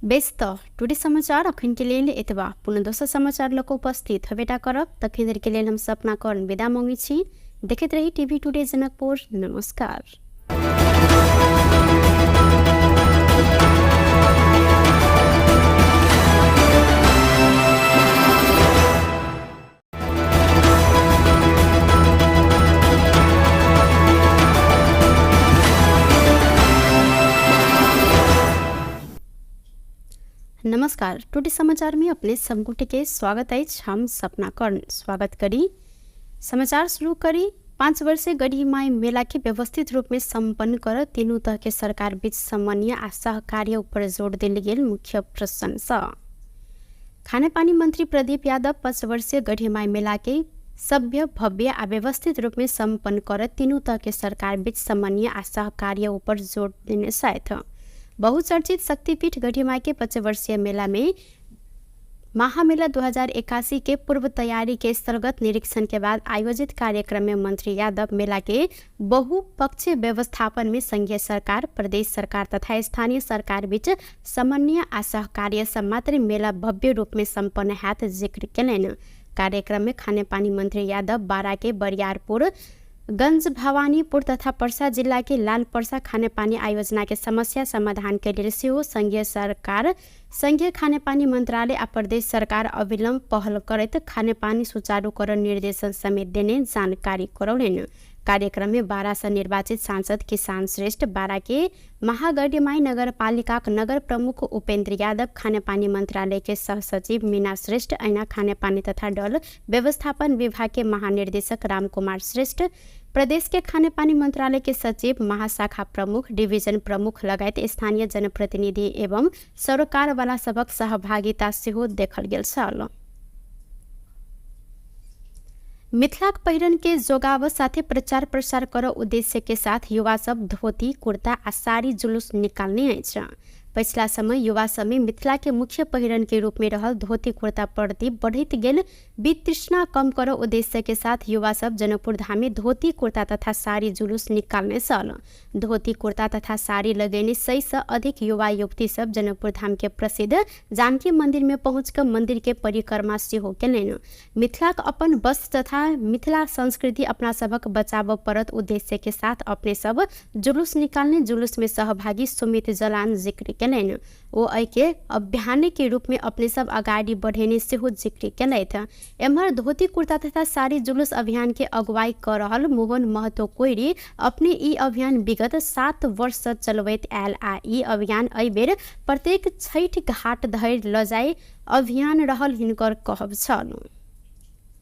बेस्त टुडे समाचार अखन के लेल एतबा। पुनः दोसर समाचार लग उपस्थित हेबेटा करब। तखन देर के लेल हम सपना कर्ण विदा मांगी छी। देखैत रही टीवी टुडे जनकपुर। नमस्कार। नमस्कार। टुडे समाचार में अपने सबगोटे के स्वागत है। हम सपना कर्ण स्वागत करी। समाचार शुरू करी। 5 वर्षीय गढ़ीमाई मेला के व्यवस्थित रूप में संपन्न कर तीनों तरह के सरकार बीच समन्वय आ सहकार्य ऊपर जोर दिल गेल मुख्य प्रशंसा। खानेपानी मंत्री प्रदीप यादव 5 वर्षीय गढ़ीमाई मेला के सभ्य भव्य आ व्यवस्थित रूप में संपन्न कर तीनों तरह के सरकार बीच समन्वय आ सहकार्य ऊपर जोर देने साथ बहुचर्चित शक्तिपीठ गढ़ीमाई के 5 वर्षीय मेला में महामेला 2081 के पूर्व तैयारी के स्थलगत निरीक्षण के बाद आयोजित कार्यक्रम में मंत्री यादव मेला के बहुपक्षीय व्यवस्थापन में संघीय सरकार, प्रदेश सरकार तथा स्थानीय सरकार बीच समन्वय आ सहकार्य से मात्र मेला भव्य रूप में संपन्न हैत जिक्र केलनि। कार्यक्रम में खानेपानी मंत्री यादव बारा के बरियारपुर, गंज भवानीपुर तथा पर्सा जिला के लाल पर्सा खानेपानी आयोजना के समस्या समाधान के लिए सेहो संघीय सरकार, संघीय खानेपानी मंत्रालय आ प्रदेश सरकार अविलंब पहल करत खानेपानी सुचारूकरण निर्देशन समेत देने जानकारी करौलनि। कार्यक्रम में बारा से निर्वाचित सांसद किसान श्रेष्ठ, बारा के महागढ़ीमाई नगर पालिका नगर प्रमुख उपेंद्र यादव, खानेपानी मंत्रालय के सह सचिव मीना श्रेष्ठ, ऐना खानेपानी तथा डल व्यवस्थापन विभाग के महानिर्देशक राम कुमार श्रेष्ठ, प्रदेश के खानेपानी मंत्रालय के सचिव, महाशाखा प्रमुख, डिवीजन प्रमुख लगायत स्थानीय जनप्रतिनिधि एवं सरकार वाला सबक सहभागिता सेहो देखल गेल छल। मिथिलाक पहिरन के जोगाव साथे प्रचार प्रसार कर उद्देश्य के साथ युवा सब धोती कुर्ता आ साड़ी जुलूस निकालने अछि। पिछला समय युवा सब में मिथिला के मुख्य पहिरन के रूप में रहल धोती कुर्ता प्रति बढ़त गेल वितृष्णा कम कर उद्देश्य के साथ युवा सब जनकपुर धाम में धोती कुर्ता तथा साड़ी जुलूस निकालने सल। धोती कुर्ता तथा साड़ी लगेने 100 से अधिक युवा युवती सब जनकपुर धाम के प्रसिद्ध जानकी मंदिर में पहुंचकर मंदिर के परिक्रमा सेहो केलनि। मिथिलाक अपन वस्त्र तथा मिथिला संस्कृति अपना सबक बचाव परत उद्देश्य के साथ अपने सब जुलूस निकालने जुलूस में सहभागी सुमित जलान जिक्र केलनि। वो के अभियान के रूप में अपने सब आगाड़ी बढ़ेने सेहो जिक्र केलथि। एम्हर धोती कुर्ता तथा साड़ी जुलूस अभियान के अगुवाई कर रहल मोहन महतो कोइरी अपने ई अभियान विगत 7 वर्ष से चलबैत आयल आ ई अभियान एहि बेर प्रत्येक छठि घाट धरि ल जाय अभियान रहल हिनकर कहब छल।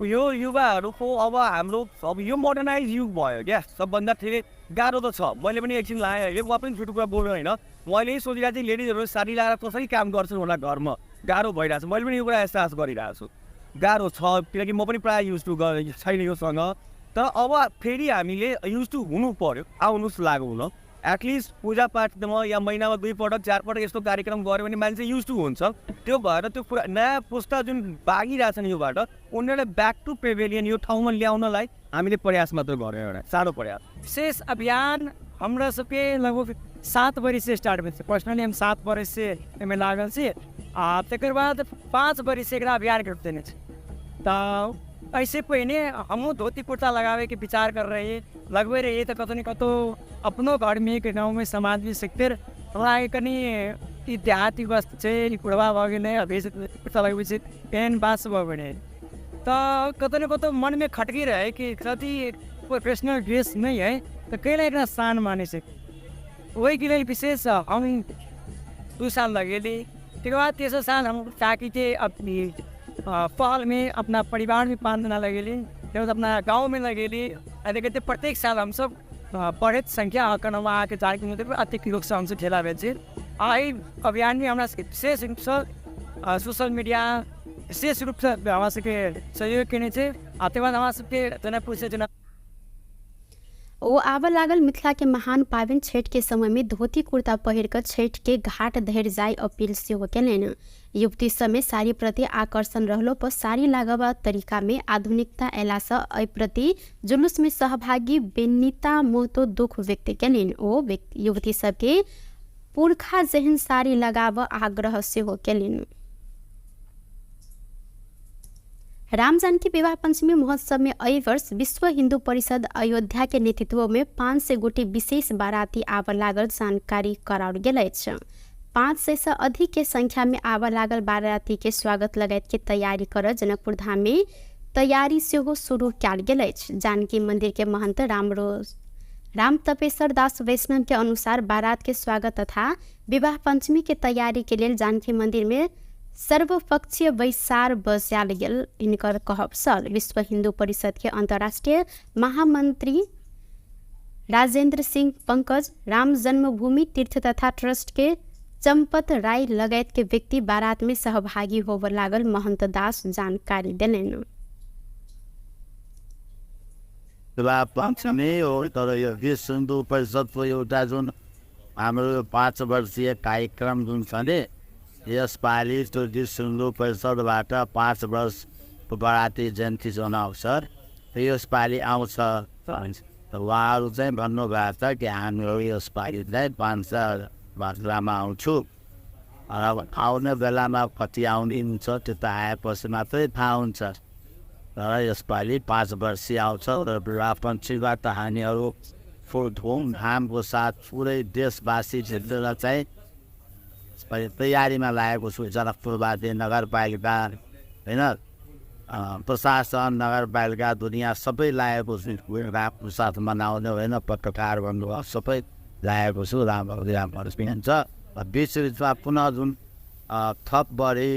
यो युवाहरूको अब यो मोडर्नाइज युग भयो क्या। सबभन्दा धेरै गाह्रो त छ। मैले पनि एकछिन लाएँ अहिले म पनि छुट्टो कुरा बोल्नु होइन। मैले यही सोचिरहेको थिएँ लेडिजहरू साडी लगाएर कसरी काम गर्छन् होला घरमा, गाह्रो भइरहेको छ। मैले पनि यो कुरा एहसास गरिरहेको छु, गाह्रो छ किनकि म पनि प्रायः युज टु छैन योसँग। तर अब फेरि हामीले युज टु हुनु पर्यो, आउनुहोस् लागु हुन। एटलिस्ट पूजापाठमा या महिनामा 2 पटक 4 पटक यस्तो कार्यक्रम गऱ्यो भने मान्छे युज टु हुन्छ। त्यो भएर त्यो कुरा नयाँ पुस्ता जुन बागिरहेछन् योबाट उनीहरूलाई ब्याक टु पेभिलियन यो ठाउँमा ल्याउनलाई हामीले प्रयास मात्र गऱ्यौँ, एउटा सानो प्रयास। विशेष अभियान हमरा सबके लगभग 7 वर्ष से स्टार्ट भेल। पर्सनली हम 7 वर्ष से एहिमे लागल छी आ तकर बाद 5 वर्ष से एकरा अभियान कर देने छी। तऽ ऐसे पहिने हमहूँ धोती कुर्ता लगावे के विचार कर रहे लगबे रहिए तो कतौ न कतौ अपनो घर में एक गाँव में समाज में सकते हमरा कनी ई देहाती वस्त्र छै कुड़वा भऽ गेलै अभी कुर्ता लगबै छै पेन बास भऽ गेलै तऽ कतौ न कतौ मन में खटकी रहे कि कति प्रोफेशनल ड्रेस नहीं है तो कैला एकरा शान माने छै। वही के लिए विशेष हम 2 साल लगेली। तकर बाद तेसर साल हम ताकि थे अपनी पहल में अपना परिवार में 5 दिन लगेली फिर अपना गाँव में लगेली कहते प्रत्येक साल हम सब बढ़त संख्या आंकड़ों आके 4 किलोमीटर पर अधिक लोग से हमसे ठेला बेचे आई अभियान में हमारा विशेष रूप से सोशल मीडिया विशेष रूप से हमारा सबके सहयोग करने थे आते बाद हमारा सबके जनकपुर से ओ आब लागल मिथिला के महान पावन छठ के समय में धोती कुर्ता पहिर कर छठ के घाट धरि जाय अपील सेहो केलनि। युवती समय साड़ी प्रति आकर्षण रहलो पर साड़ी लागब तरीका में आधुनिकता अयला से एहि प्रति जुलूस में सहभागी बेनिता मोहतो दुख व्यक्त केलनि। ओ युवती सबके पुरखा जेहन साड़ी लगाब आग्रह सेहो केलनि। राम जानकी विवाह पंचमी महोत्सव में एहि वर्ष विश्व हिंदू परिषद अयोध्या के नेतृत्व में 500 गोटी विशेष बाराती आब लागल जानकारी कराओल गेल अछि। 500 से अधिक के संख्या में आब लागल बाराती के स्वागत लगायत के तैयारी कर जनकपुर धाम में तैयारी सेहो शुरू कयल गेल अछि। जानकी मंदिर के महंत राम तपेश्वर दास वैष्णव के अनुसार बारात के स्वागत तथा विवाह पंचमी के तैयारी के लिए जानकी मंदिर में सर्वपक्षीय बैसार बसायल गेल। इनकर कहब सल विश्व हिंदू परिषद के अंतर्राष्ट्रीय महामंत्री राजेंद्र सिंह पंकज, राम जन्मभूमि तीर्थ तथा ट्रस्ट के चंपत राय लगायत के व्यक्ति बारात में सहभागी होब लागल महंत दास जानकारी देलनि। विवाह पंचमी हो तर यो विश्व हिन्दू परिषदको एउटा जुन हाम्रो 5 वर्षीय कार्यक्रम जुन छ नि यसपालि त्यो विश्व हिन्दू परिषदबाट 5 वर्ष बराती जयन्ती जनाउँछ र यसपालि आउँछ त उहाँहरू चाहिँ भन्नुभएको छ कि हामीहरू यसपालि चाहिँ 5 वर्षमा आउँछु र आउने बेलामा कति आउने हुन्छ त्यो त आएपछि मात्रै थाहा हुन्छ र यसपालि 5 वर्षीय आउँछ र विवाह पञ्चमीबाट हामीहरू धुमधामको साथ पुरै देशवासी क्षेत्र चाहिँ तैयारीमा लागेको छु। जनकपुरवासी नगरपालिका होइन प्रशासन नगरपालिका दुनियाँ सबै लागेको छु रामको साथ मनाउने होइन पत्रकार भन्नुभयो सबै लागेको छु। राम्रो हुन्छ बिच बिचमा पुनः जुन थप बढी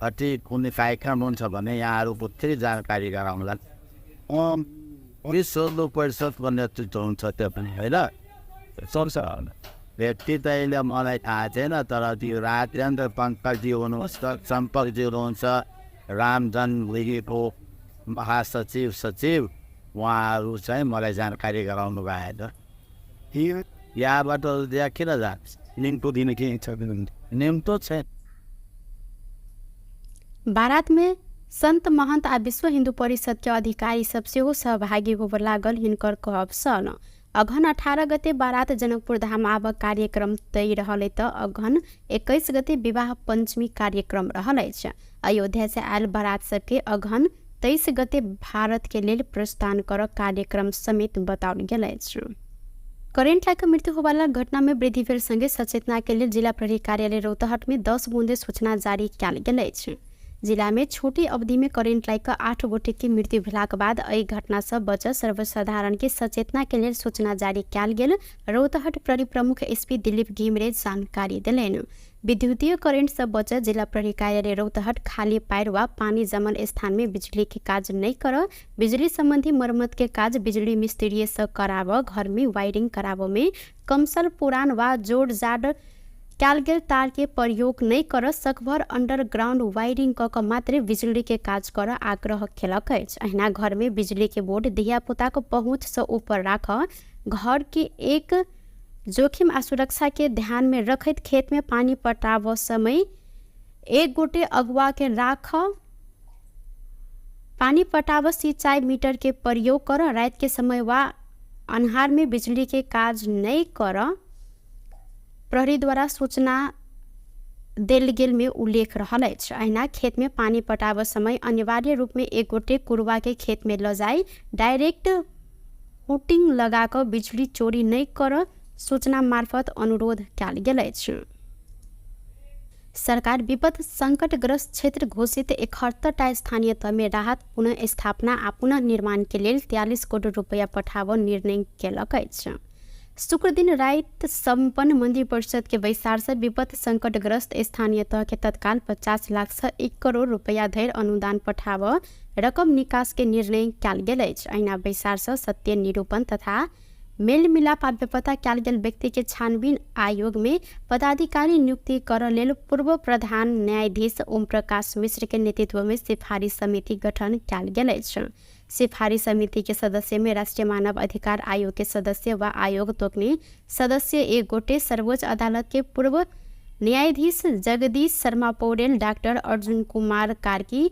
घटी कुनै कार्यक्रम हुन्छ भने यहाँहरूको फेरि जानकारी गराउँला। विश्व हिन्दू परिषदको नेतृत्व हुन्छ त्यो पनि होइन चल्छ व्यक्ति त अहिले मलाई थाहा छैन तर त्यो राजेन्द्र पङ्कजी हुनुहुन्छ, चम्पकजी हुनुहुन्छ, राम जन्मभूमिको महासचिव सचिव उहाँहरू चाहिँ मलाई जानकारी गराउनु भएको छ। यहाँबाट त्यहाँ किन जान्छ निम्तो दिने के छ निम्तो छैन। बारात में संत महंत आ विश्व हिंदू परिषद के अधिकारी सब सेहो सहभागी होब लागल। हिनकर कहब सल अघन 18 गते बारात जनकपुर धाम आब कार्यक्रम तय रहल त अघन 21 गते विवाह पंचमी कार्यक्रम रहल अछि। अयोध्या से आयल बारात सबके अघन 23 गते भारत के लेल प्रस्थान कर कार्यक्रम समेत बताओल गेल अछि। करेंट लाइन मृत्यु होवाला घटना में वृद्धि भेल संगे सचेतना के लिए जिला प्रहरी कार्यालय रौतहट में 10 बूंदे सूचना जारी कयल गेल अछि। जिला में छोटी अवधि में करेंट लाइन का 8 गोटे की मृत्यु भेलाक बाद एहि घटना से बच सर्वसाधारण के सचेतना के लिए सूचना जारी कयल गेल। रौतहट प्रहरी प्रमुख एसपी दिलीप घिमिरे जानकारी दिलनि। विद्युतीय करेंट से बच जिला प्रहरी कार्यालय रौतहट खाली पैर व पानी जमल स्थान में बिजली के काज नहीं कर बिजली संबंधी मरम्मत के काज बिजली मिस्त्री से कराव, घर में वायरिंग कराव में कमसल पुरान व जोड़ जाड़ कयल गेल तार के प्रयोग नहीं कर सकभर अंडरग्राउंड वायरिंग क मात्र बिजली के काज कर आग्रह केलक अछि। अहिना घर में बिजली के बोर्ड धिया पुता को पहुँच से ऊपर राख घर के एक जोखिम आ सुरक्षा के ध्यान में रखत खेत में पानी पटाव समय एक गोटे अगुआ के राख पानी पटाव सिंचाई मीटर के प्रयोग कर रात के समय व अन्हार में बिजली के काज नहीं कर प्रहरी द्वारा सूचना देल गेल में उल्लेख रहल अछि। अहिना खेत में पानी पटाव समय अनिवार्य रूप में एक गोटे कुरवा के खेत में ल जाई डायरेक्ट हुटिंग लगाकर बिजली चोरी नहीं कर सूचना मार्फत अनुरोध कयल गेल अछि। सरकार विपद संकटग्रस्त क्षेत्र घोषित 71टा स्थानीय तह में राहत पुनः स्थापना आ पुनः निर्माण के लिए 43 करोड़ रुपया पठाव निर्णय केलक अछि। शुक्र दिन रात संपन्न मंत्री परिषद के बैसार से विपद संकटग्रस्त स्थानीय तह के तत्काल 50 लाख से 1 करोड़ रुपया धरि अनुदान पठाव रकम निकास के निर्णय कयल गेल अछि। अहिना बैसार से सत्य निरूपण तथा मेल मिलाप आ बेपता कयल गेल व्यक्ति के छानबीन आयोग में पदाधिकारी नियुक्ति करऽ लेल पूर्व प्रधान न्यायाधीश ओम प्रकाश मिश्र के नेतृत्व में सिफारिश समिति गठन कयल गेल अछि। सिफारिश समिति के सदस्य में राष्ट्रीय मानव अधिकार आयोग के सदस्य व आयोग तोकने सदस्य एक गोटे, सर्वोच्च अदालत के पूर्व न्यायाधीश जगदीश शर्मा पौडेल, डॉक्टर अर्जुन कुमार कार्की,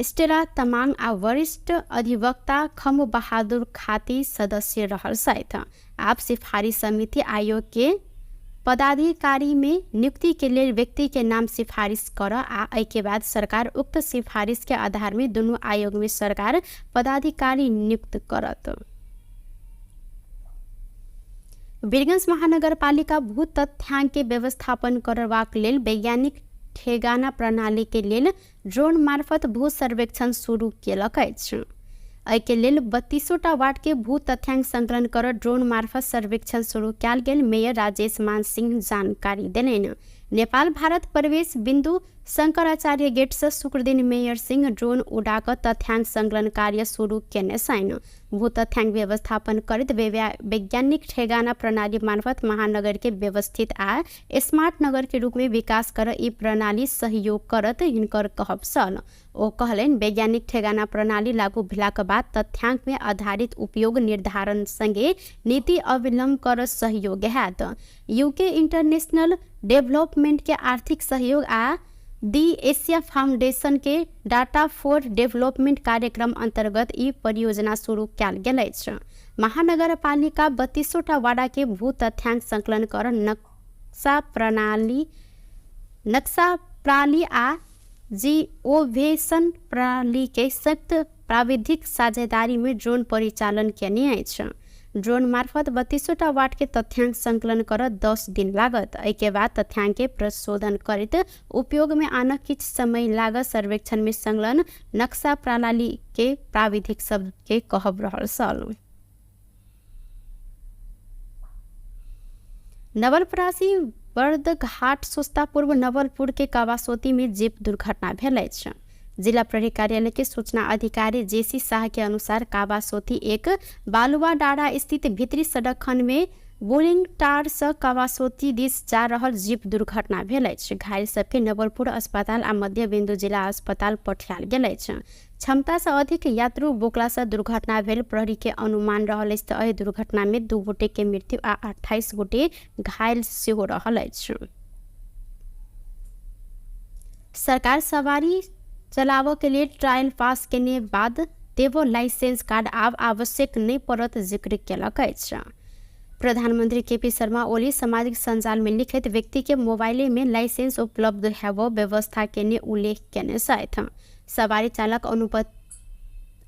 स्टेला तमाङ आ वरिष्ठ अधिवक्ता खम बहादुर खाती सदस्य रहल सहित आप सिफारिश समिति आयोग के पदाधिकारी में नियुक्ति के लिए व्यक्ति के नाम सिफारिश कर आ एहि के बाद सरकार उक्त सिफारिश के आधार में दोनों आयोग में सरकार पदाधिकारी नियुक्त करत। वीरगंज महानगरपालिका भू तथ्यांक के व्यवस्थापन करबाक लेल वैज्ञानिक ठेगाना प्रणाली के लेल ड्रोन मार्फत भू सर्वेक्षण शुरू केलक अछि। एहि के लेल 32टा वार्ड के भू तथ्यांक संकलन कर ड्रोन मार्फत सर्वेक्षण शुरू कयल गेल। मेयर राजेश मान सिंह जानकारी देलनि। नेपाल भारत प्रवेश बिंदु शंकराचार्य गेट से शुक्र दिन मेयर सिंह ड्रोन उड़ाकर तथ्यांक संकलन कार्य शुरू केने छनि। भू तथ्यांक व्यवस्थापन करैत वैज्ञानिक ठेगाना प्रणाली मार्फत महानगर के व्यवस्थित आ स्मार्ट नगर के रूप में विकास कर ई प्रणाली सहयोग करत हिनकर कहब छल। ओ कहलनि वैज्ञानिक ठेगाना प्रणाली लागू भेलाक बाद तथ्यांक में आधारित उपयोग निर्धारण संगे नीति अवलंबन कर सहयोग हैत। यूके इंटरनेशनल डेवलपमेंट के आर्थिक सहयोग आ दी एशिया फाउंडेशन के डाटा फॉर डेवलपमेंट कार्यक्रम अंतर्गत ई परियोजना शुरू कयल गेल अछि। महानगरपालिका 32टा वार्ड के भू तथ्यांक संकलन कर नक्शा प्रणाली आ जिओवेशन प्रणाली के संयुक्त प्राविधिक साझेदारी में ड्रोन परिचालन केने अछि। ड्रोन मार्फत 32टा वार्ड के तथ्यांक संकलन कर 10 दिन लागत। एहि के बाद तथ्यांक के प्रशोधन करैत उपयोग में आना किछ समय लागत। सर्वेक्षण में संलग्न नक्शा प्रणाली के प्राविधिक शब्द के कहब रहल छल। नवलपरासी बर्दघाट सोस्ता पूर्व नवलपुर के कावासोती में जीप दुर्घटना भेल अछि। जिला प्रहरी कार्यालय के सूचना अधिकारी जेसी शाह के अनुसार कावासोती एक बालुआ डाँडा स्थित भीतरी सड़क खंड में बोलिंग टार से कावासोती दिस जा रहल जीप दुर्घटना भेल अछि। घायल सबके नवलपुर अस्पताल आ मध्य बिंदु जिला अस्पताल पठायल गेल अछि। क्षमता से अधिक यात्रु बोकला से दुर्घटना भेल प्रहरी के अनुमान रहल अछि। एहि दुर्घटना में 2 गोटे के मृत्यु आ 28 गोटे घायल सेहो रहल अछि। सरकार सवारी चलावो के लिए ट्रायल पास केने बाद देवो लाइसेंस कार्ड आब आवश्यक नहीं पड़त जिक्र केलक अछि। प्रधानमंत्री केपी शर्मा ओली सामाजिक संजाल में लिखित व्यक्ति के मोबाइल में लाइसेंस उपलब्ध हेबो व्यवस्था केने उल्लेख केने छथि। सवारी चालक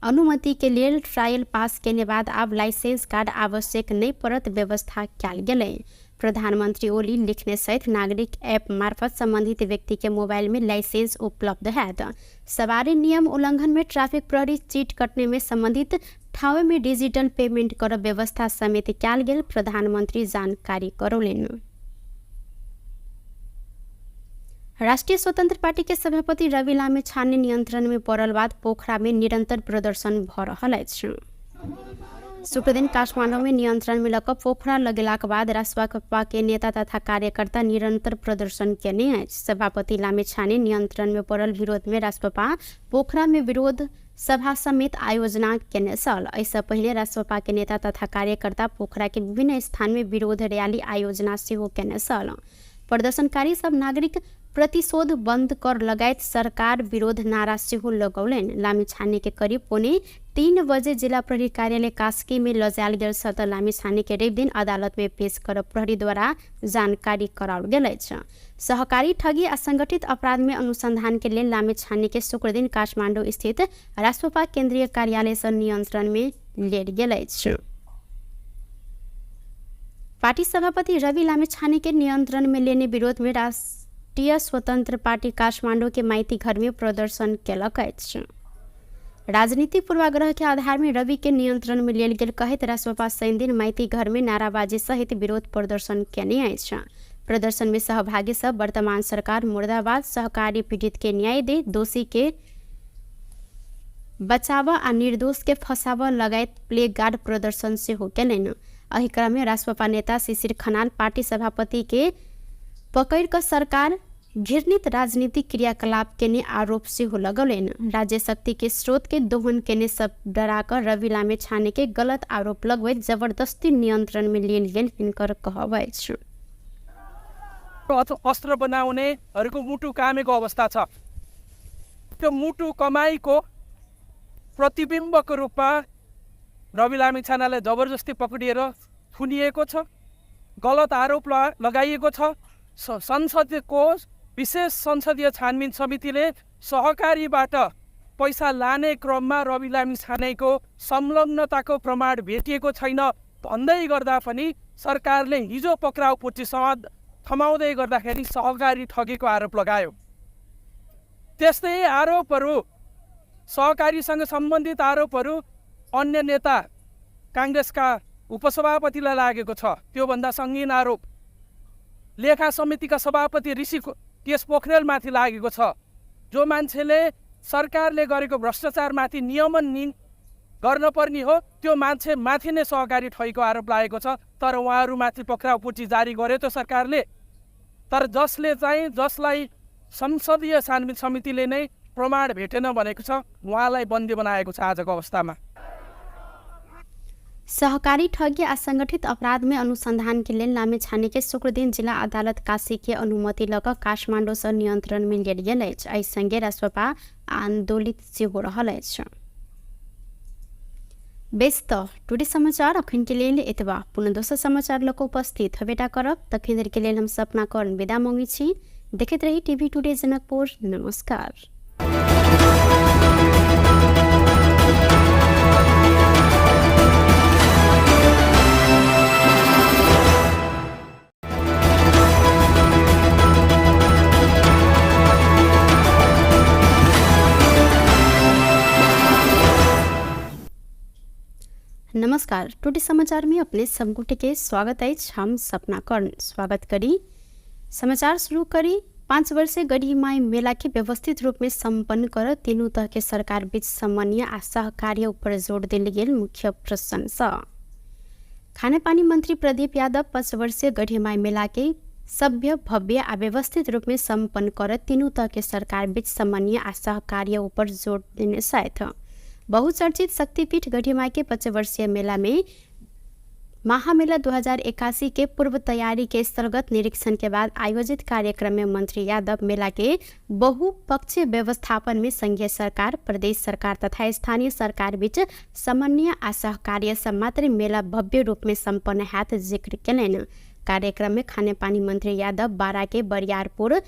अनुमति के लिए ट्रायल पास केने बाद आब लाइसेंस कार्ड आवश्यक नहीं पड़त व्यवस्था कयल गेलै। प्रधानमंत्री ओली लिखने सहित नागरिक ऐप मार्फत संबंधित व्यक्ति के मोबाइल में लाइसेंस उपलब्ध हैत। सवारी नियम उल्लंघन में ट्रैफिक प्रहरी चीट कटने में संबंधित ठाव में डिजिटल पेमेंट कर व्यवस्था समेत कयल गेल प्रधानमंत्री जानकारी करौलनि। राष्ट्रीय स्वतंत्र पार्टी के सभापति रवि लामी छाने नियंत्रण में पड़ल बाद पोखरा में निरंतर प्रदर्शन भ रहल अछि। शुक्र दिन काठमांडू में नियंत्रण में लक पोखरा लगेलाक बाद राष्ट्रपा के नेता तथा कार्यकर्ता निरंतर प्रदर्शन केने अछि। सभापति लामी छाने नियंत्रण में पड़ल विरोध में राष्ट्रपा पोखरा में विरोध सभा समेत आयोजना केने छल। ऐसा पहले राष्ट्रपा के नेता तथा कार्यकर्ता पोखरा के विभिन्न स्थान में विरोध रैली आयोजना सेहो केने छल। प्रदर्शनकारी सब नागरिक प्रतिशोध बंद कर लगायत सरकार विरोध नारा सेहो लगौलनि। लामी छाने के करीब 2:45 बजे जिला प्रहरी कार्यालय कास्की में लजायल गेल सत लामी छाने के रवि दिन अदालत में पेश कर प्रहरी द्वारा जानकारी कराओल गेल अछि। सहकारी ठगी आ संगठित अपराध में अनुसंधान के लिए लामी छाने के शुक्र दिन काठमांडू स्थित राष्ट्रपा केंद्रीय कार्यालय से नियंत्रण में लेल गेल अछि। पार्टी सभापति रवि लामी छाने के नियंत्रण में लेने विरोध में राष्ट्रीय स्वतंत्र पार्टी काठमांडू के माइती घर में प्रदर्शन केलक अछि। राजनीतिक पूर्वाग्रह के आधार में रवि के नियंत्रण में लेल गेल कहैत राष्ट्रपा शनि दिन माइती घर में नाराबाजी सहित विरोध प्रदर्शन केने अछि। प्रदर्शन में सहभागी सब वर्तमान सरकार मुर्दाबाद, सहकारी पीड़ित के न्याय दे, दोषी के बचावा आ निर्दोष के फसावा लगायत प्ले गार्ड प्रदर्शन से हो केलनि। एहि क्रम में राष्ट्रपा नेता शिशिर खनाल पार्टी सभापति के पकड़ कर सरकार घृणित राजनीतिक क्रियाकलाप केने आरोप से हो लगौलनि। राज्य शक्ति के स्रोत के दोहन केने सब डराकर रवि लामे छाने के गलत आरोप लगवैत जबरदस्ती नियंत्रण में लेल गेल हिनकर कहब अछि। अस्त्र बनाउनेहरूको मुटु कामेको अवस्था छ। त्यो मुटु कमाईको प्रतिबिम्बको रूपमा रवि लामिछानेलाई जबरजस्ती पक्रिएर थुनिएको छ, गलत आरोप लगाइएको छ। संसदको विशेष संसदीय छानबिन समितिले सहकारीबाट पैसा लाने क्रममा रवि लामिछानेको संलग्नताको प्रमाण भेटिएको छैन भन्दै गर्दा पनि सरकारले हिजो पक्राउ पुर्ची संवाद थमाउँदै गर्दाखेरि सहकारी ठगेको आरोप लगायो। त्यस्तै आरोपहरू, सहकारीसँग सम्बन्धित आरोपहरू अन्य नेता काङ्ग्रेसका उपसभापतिलाई लागेको छ। त्योभन्दा सङ्गीन आरोप लेखा समितिका सभापति ऋषि केश पोखरेलमाथि लागेको छ। जो मान्छेले सरकारले गरेको भ्रष्टाचारमाथि नियमन गर्न पर्ने हो त्यो मान्छे माथि नै सहकारी ठगेको आरोप लागेको छ। तर उहाँहरूमाथि पक्राउ पुर्ची जारी गर्यो त सरकारले। तर जसलाई संसदीय छानबिन समितिले नै प्रमाण भेटेन भनेको छ, उहाँलाई बन्दी बनाएको छ आजको अवस्थामा। सहकारी ठगी आ संगठित अपराध में अनुसंधान के लिए लामे छाने के शुक्र दिन जिला अदालत काशी के अनुमति लग काठमांडू से नियंत्रण में लेल गेल अछि। एहि संगे राष्ट्रपा आंदोलित सेहो रहल अछि। बेस त टुडे समाचार अखन के लेल एतबा। पुनः दोसर समाचार लक उपस्थित हेबेटा करब। तखन धरि के लेल हम सपना कर्ण विदा मांगी छी। देखैत रही टीवी टुडे जनकपुर। नमस्कार। नमस्कार। टुडे समाचार में अपने सबगोटे के स्वागत है। हम सपना कर्ण स्वागत करी। समाचार शुरू करी। 5 वर्षीय गढ़ी माई मेला के व्यवस्थित रूप में संपन्न कर तीनों तह के सरकार बीच समन्वय आ सहकार्य ऊपर जोर दिल गेल मुख्य प्रशंसा। खानेपानी मंत्री प्रदीप यादव 5 वर्षीय गढ़ी माई मेला के सभ्य, भव्य आ व्यवस्थित रूप में संपन्न कर तीनों तह के सरकार बीच समन्वय आ सहकार्य ऊपर जोर देने साथ बहुचर्चित शक्तिपीठ गढ़ीमाई के 5 वर्षीय मेला में महामेला 2081 के पूर्व तैयारी के स्थलगत निरीक्षण के बाद आयोजित कार्यक्रम में मंत्री यादव मेला के बहुपक्षीय व्यवस्थापन में संघीय सरकार, प्रदेश सरकार तथा स्थानीय सरकार बीच समन्वय आ सहकार्य से मात्र मेला भव्य रूप में संपन्न हैत जिक्र केलनि। कार्यक्रम में खानेपानी मंत्री यादव बारा के बरियारपुर,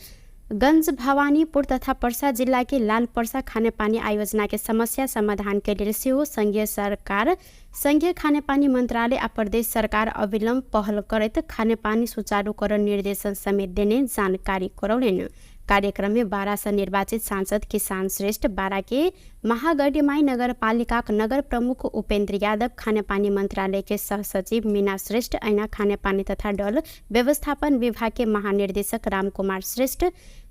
गंज भवानीपुर तथा पर्सा जिला के लाल पर्सा खानेपानी आयोजना के समस्या समाधान के लिए सेहो संघीय सरकार, संघीय खानेपानी मंत्रालय आ प्रदेश सरकार अविलंब पहल करत खानेपानी सुचारूकरण निर्देशन समेत देने जानकारी करौलनि। कार्यक्रम में बारा से निर्वाचित सांसद किसान श्रेष्ठ, बारा के महागढ़ीमाई नगर पालिका नगर प्रमुख उपेंद्र यादव, खानेपानी मंत्रालय के सह सचिव मीना श्रेष्ठ, ऐना खानेपानी तथा डल व्यवस्थापन विभाग के महानिर्देशक राम कुमार श्रेष्ठ,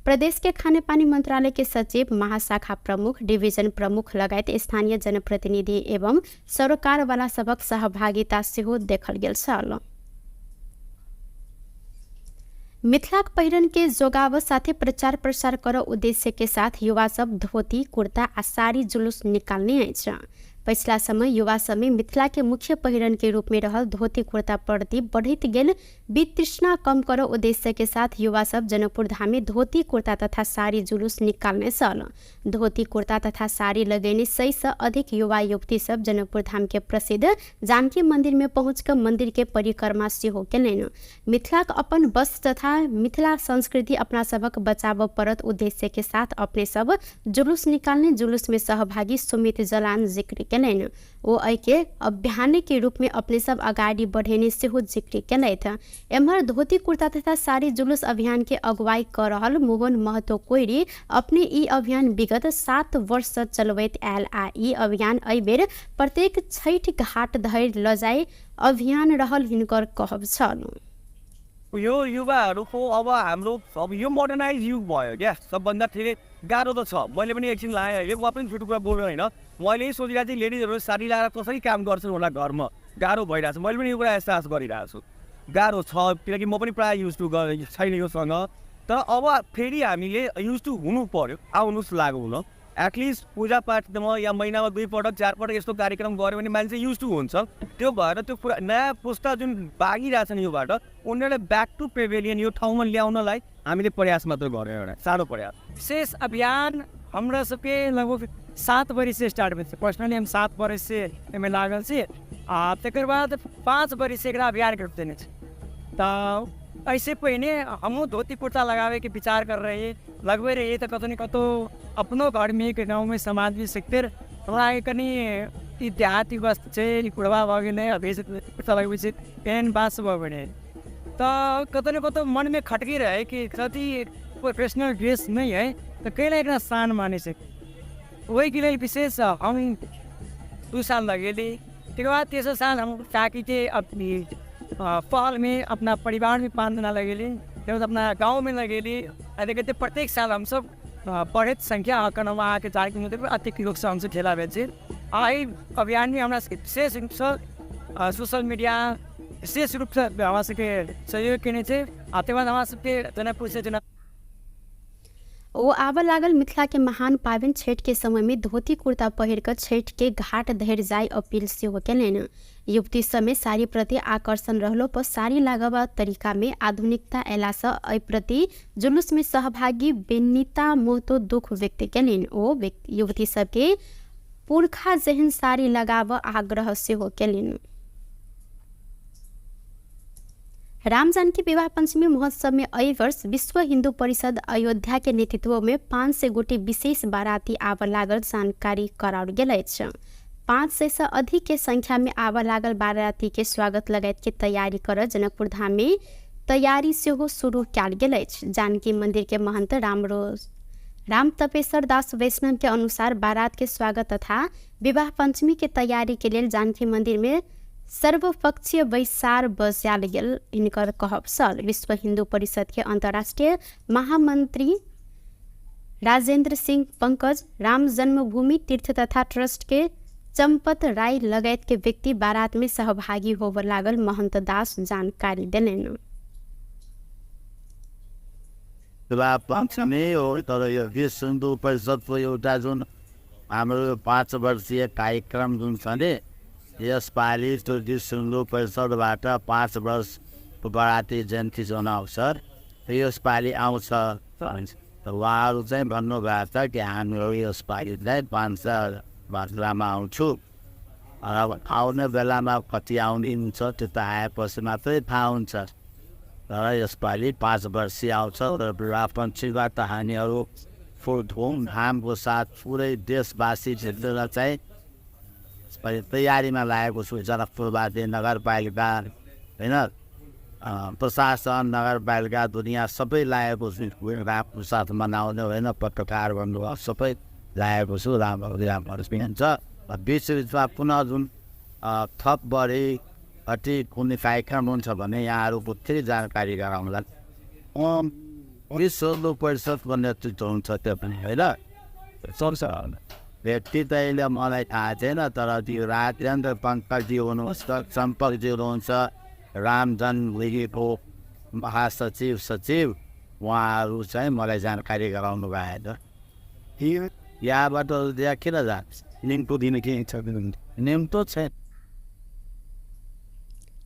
प्रदेश के खानेपानी मंत्रालय के सचिव, महाशाखा प्रमुख, डिवीजन प्रमुख लगायत स्थानीय जनप्रतिनिधि एवं सरकार वाला सबक सहभागिता सेहो देखल गेल छल। मिथिलाक पहिरन के जोगाव साथे प्रचार प्रसार कर उद्देश्य के साथ युवा सब धोती, कुर्ता आ साड़ी जुलूस निकालने अछि। पिछला समय युवा सब में मिथिला के मुख्य पहिरन के रूप में रहल धोती कुर्ता प्रति बढ़त गेल वितृष्णा कम कर उद्देश्य के साथ युवा सब जनकपुर धाम में धोती कुर्ता तथा साड़ी जुलूस निकालने सल। धोती कुर्ता तथा साड़ी लगेने 100 से अधिक युवा युवती सब जनकपुर धाम के प्रसिद्ध जानकी मंदिर में पहुंचकर मंदिर के परिक्रमा सेहो केलनि। मिथिलाक अपन वस्त्र तथा मिथिला संस्कृति अपना सबक बचाव परत उद्देश्य के साथ अपने सब जुलूस निकालने। जुलूस में सहभागी सुमित जलान जिक्र केलनि। ओ एके अभियान के रूप में अपने सब अगाडि बढ़ेने सेहो जिक्र केलथि। एम्हर धोती कुर्ता तथा साड़ी जुलूस अभियान के अगुवाई कर रहल मोहन महतो कोइरी अपने ई अभियान विगत 7 वर्ष से चलबैत आयल आ ई अभियान एहि बेर प्रत्येक छठि घाट धरि लजाई अभियान रहल हिनकर कहब छन्। यो युवाहरूको अब हाम्रो अब यो मोडर्नाइज युग भयो क्या, सबभन्दा धेरै गाह्रो त छ। मैले पनि एकछिन लाएँ अहिले, उहाँ पनि छुट्टो कुरा बोल्नु होइन, मैले यही सोचिरहेको थिएँ लेडिजहरू साडी लगाएर कसरी काम गर्छन् होला घरमा, गाह्रो भइरहेको छ। मैले पनि यो कुरा एहसास गरिरहेको छु, गाह्रो छ, किनकि म पनि प्रायः युज टु छैन योसँग। तर अब फेरि हामीले युज टु हुनु पऱ्यो, आउनुहोस् लागु हुन। एटलिस्ट पूजापाठमा या महिनामा 2 पटक 4 पटक यस्तो कार्यक्रम गऱ्यो भने मान्छे युज टु हुन्छ। त्यो भएर त्यो पुरा नयाँ पुस्ता जुन भागिरहेछन् योबाट उनीहरूले ब्याक टु पेभेलियन यो ठाउँमा ल्याउनलाई हामीले प्रयास मात्र गऱ्यौँ, एउटा सानो प्रयास। विशेष अभियान हमरा सबके लगभग 7 बरिस से स्टार्ट भेल। पर्सनली हम 7 बरिस से एहिमे लागल छी आ तकर बाद 5 बरिस से एकरा अभियान करते देने छी। तो ऐसे पहिने हमहूँ धोती कुर्ता लगावे के विचार कर रहे लगभग रहे, तो कतौ न कतौ अपनो घर में एक गाँव में समाज में सीखते हमरा कनी ई देहाती वस्तु छै, कुड़वा भऽ गेलै, अभी कुर्ता लगबै छै, पेन बास भऽ गेलै, तो कतौ न कतौ मन में खटकी रहे कि कति प्रोफेशनल ड्रेस नहीं है तो कैला एकरा शान माने छै। वही के लिए विशेष हम 2 साल लगेली। त्यसको बाद तेसरो साल हम ताकि थे अपनी पहल में अपना परिवार में 5 दिन लगेली, फिर अपना गांव में लगेली। कहते प्रत्येक साल हम सब बढ़त संख्या आंकड़ों आके 4 किलोमीटर पर अतिरिक्त लोग से हमसे ठेला बेचे। आई अभियान में हमारा विशेष रूप से सोशल मीडिया विशेष रूप से हमारा सबके सहयोग केने छै। आते बाद हमारा सबके जनकपुर से ओ आब लागल मिथिला के महान पाबनि छठ के समय में धोती कुर्ता पहिर कर छठ के घाट धरि जाय अपील सेहो केलनि। युवती समय साड़ी प्रति आकर्षण रहलो पर साड़ी लगावा तरीका में आधुनिकता अयला से एहि प्रति जुलूस में सहभागी बेनिता मोहतो दुख व्यक्त केलनि। ओ युवती सबके पुरखा जेहन साड़ी लगावा आग्रह सेहो केलनि। राम जानकी विवाह पंचमी महोत्सव में एहि वर्ष विश्व हिंदू परिषद अयोध्या के नेतृत्व में 500 गोटी विशेष बाराती आब लागल जानकारी कराओल गेल अछि। 500 से अधिक के संख्या में आब लागल बाराती के स्वागत लगायत के तैयारी कर जनकपुर धाम में तैयारी सेहो शुरू कयल गेल अछि। जानकी मंदिर के महंत राम तपेश्वर दास वैष्णव के अनुसार बारात के स्वागत तथा विवाह पंचमी के तैयारी के लिए जानकी मंदिर में सर्वपक्षीय बैसार बजाल गेल हिनकर कहब छल। विश्व हिंदू परिषद के अंतर्राष्ट्रीय महामंत्री राजेंद्र सिंह पंकज, राम जन्मभूमि तीर्थ तथा ट्रस्ट के चंपत राय लगायत के व्यक्ति बारात में सहभागी होब लागल महंत दास जानकारी देलनि। विवाह पंचमी हो तर यो विश्व हिन्दू परिषदको एउटा जुन हाम्रो 5 वर्षीय कार्यक्रम जुन छ नि, यसपालि त्यो विश्व हिन्दू परिषदबाट 5 वर्ष बराती जयन्ती जनाउँछ। यसपालि आउँछ त उहाँहरू चाहिँ भन्नुभएको छ कि हामीहरू यसपालि चाहिँ 500 मात्रामा आउँछु। अब आउने बेलामा कति आउने हुन्छ त्यो त आएपछि मात्रै थाहा हुन्छ। तर यसपालि 5 वर्षीय आउँछ र विवाह पञ्चमीबाट हामीहरू फुल धुमधामको साथ पुरै देशवासी क्षेत्र चाहिँ तैयारीमा लागेको छु। जनकपुरवासी नगरपालिका होइन, प्रशासन नगरपालिका दुनियाँ सबै लागेको छु रामको साथ मनाउने होइन, पत्रकार भन्नुभयो सबै लागेको छु। राम्रो हुन्छ। बिच बिचमा पुनः जुन थप बढी कति कुनै कार्यक्रम हुन्छ भने यहाँहरूको फेरि जानकारी गराउँला। विश्व हिन्दू परिषदको नेतृत्व हुन्छ त्यो पनि होइन, सक्छ व्यक्ति त अहिले मलाई थाहा छैन। तर त्यो राजेन्द्र पङ्कजी हुनुहुन्छ, सम्पर्कजी हुनुहुन्छ, राम जन्मभूमिको महासचिव सचिव, उहाँहरू चाहिँ मलाई जानकारी गराउनु भएन। यहाँबाट त्यहाँ किन जान्छ? निम्तो दिने के छ? निम्तो छैन।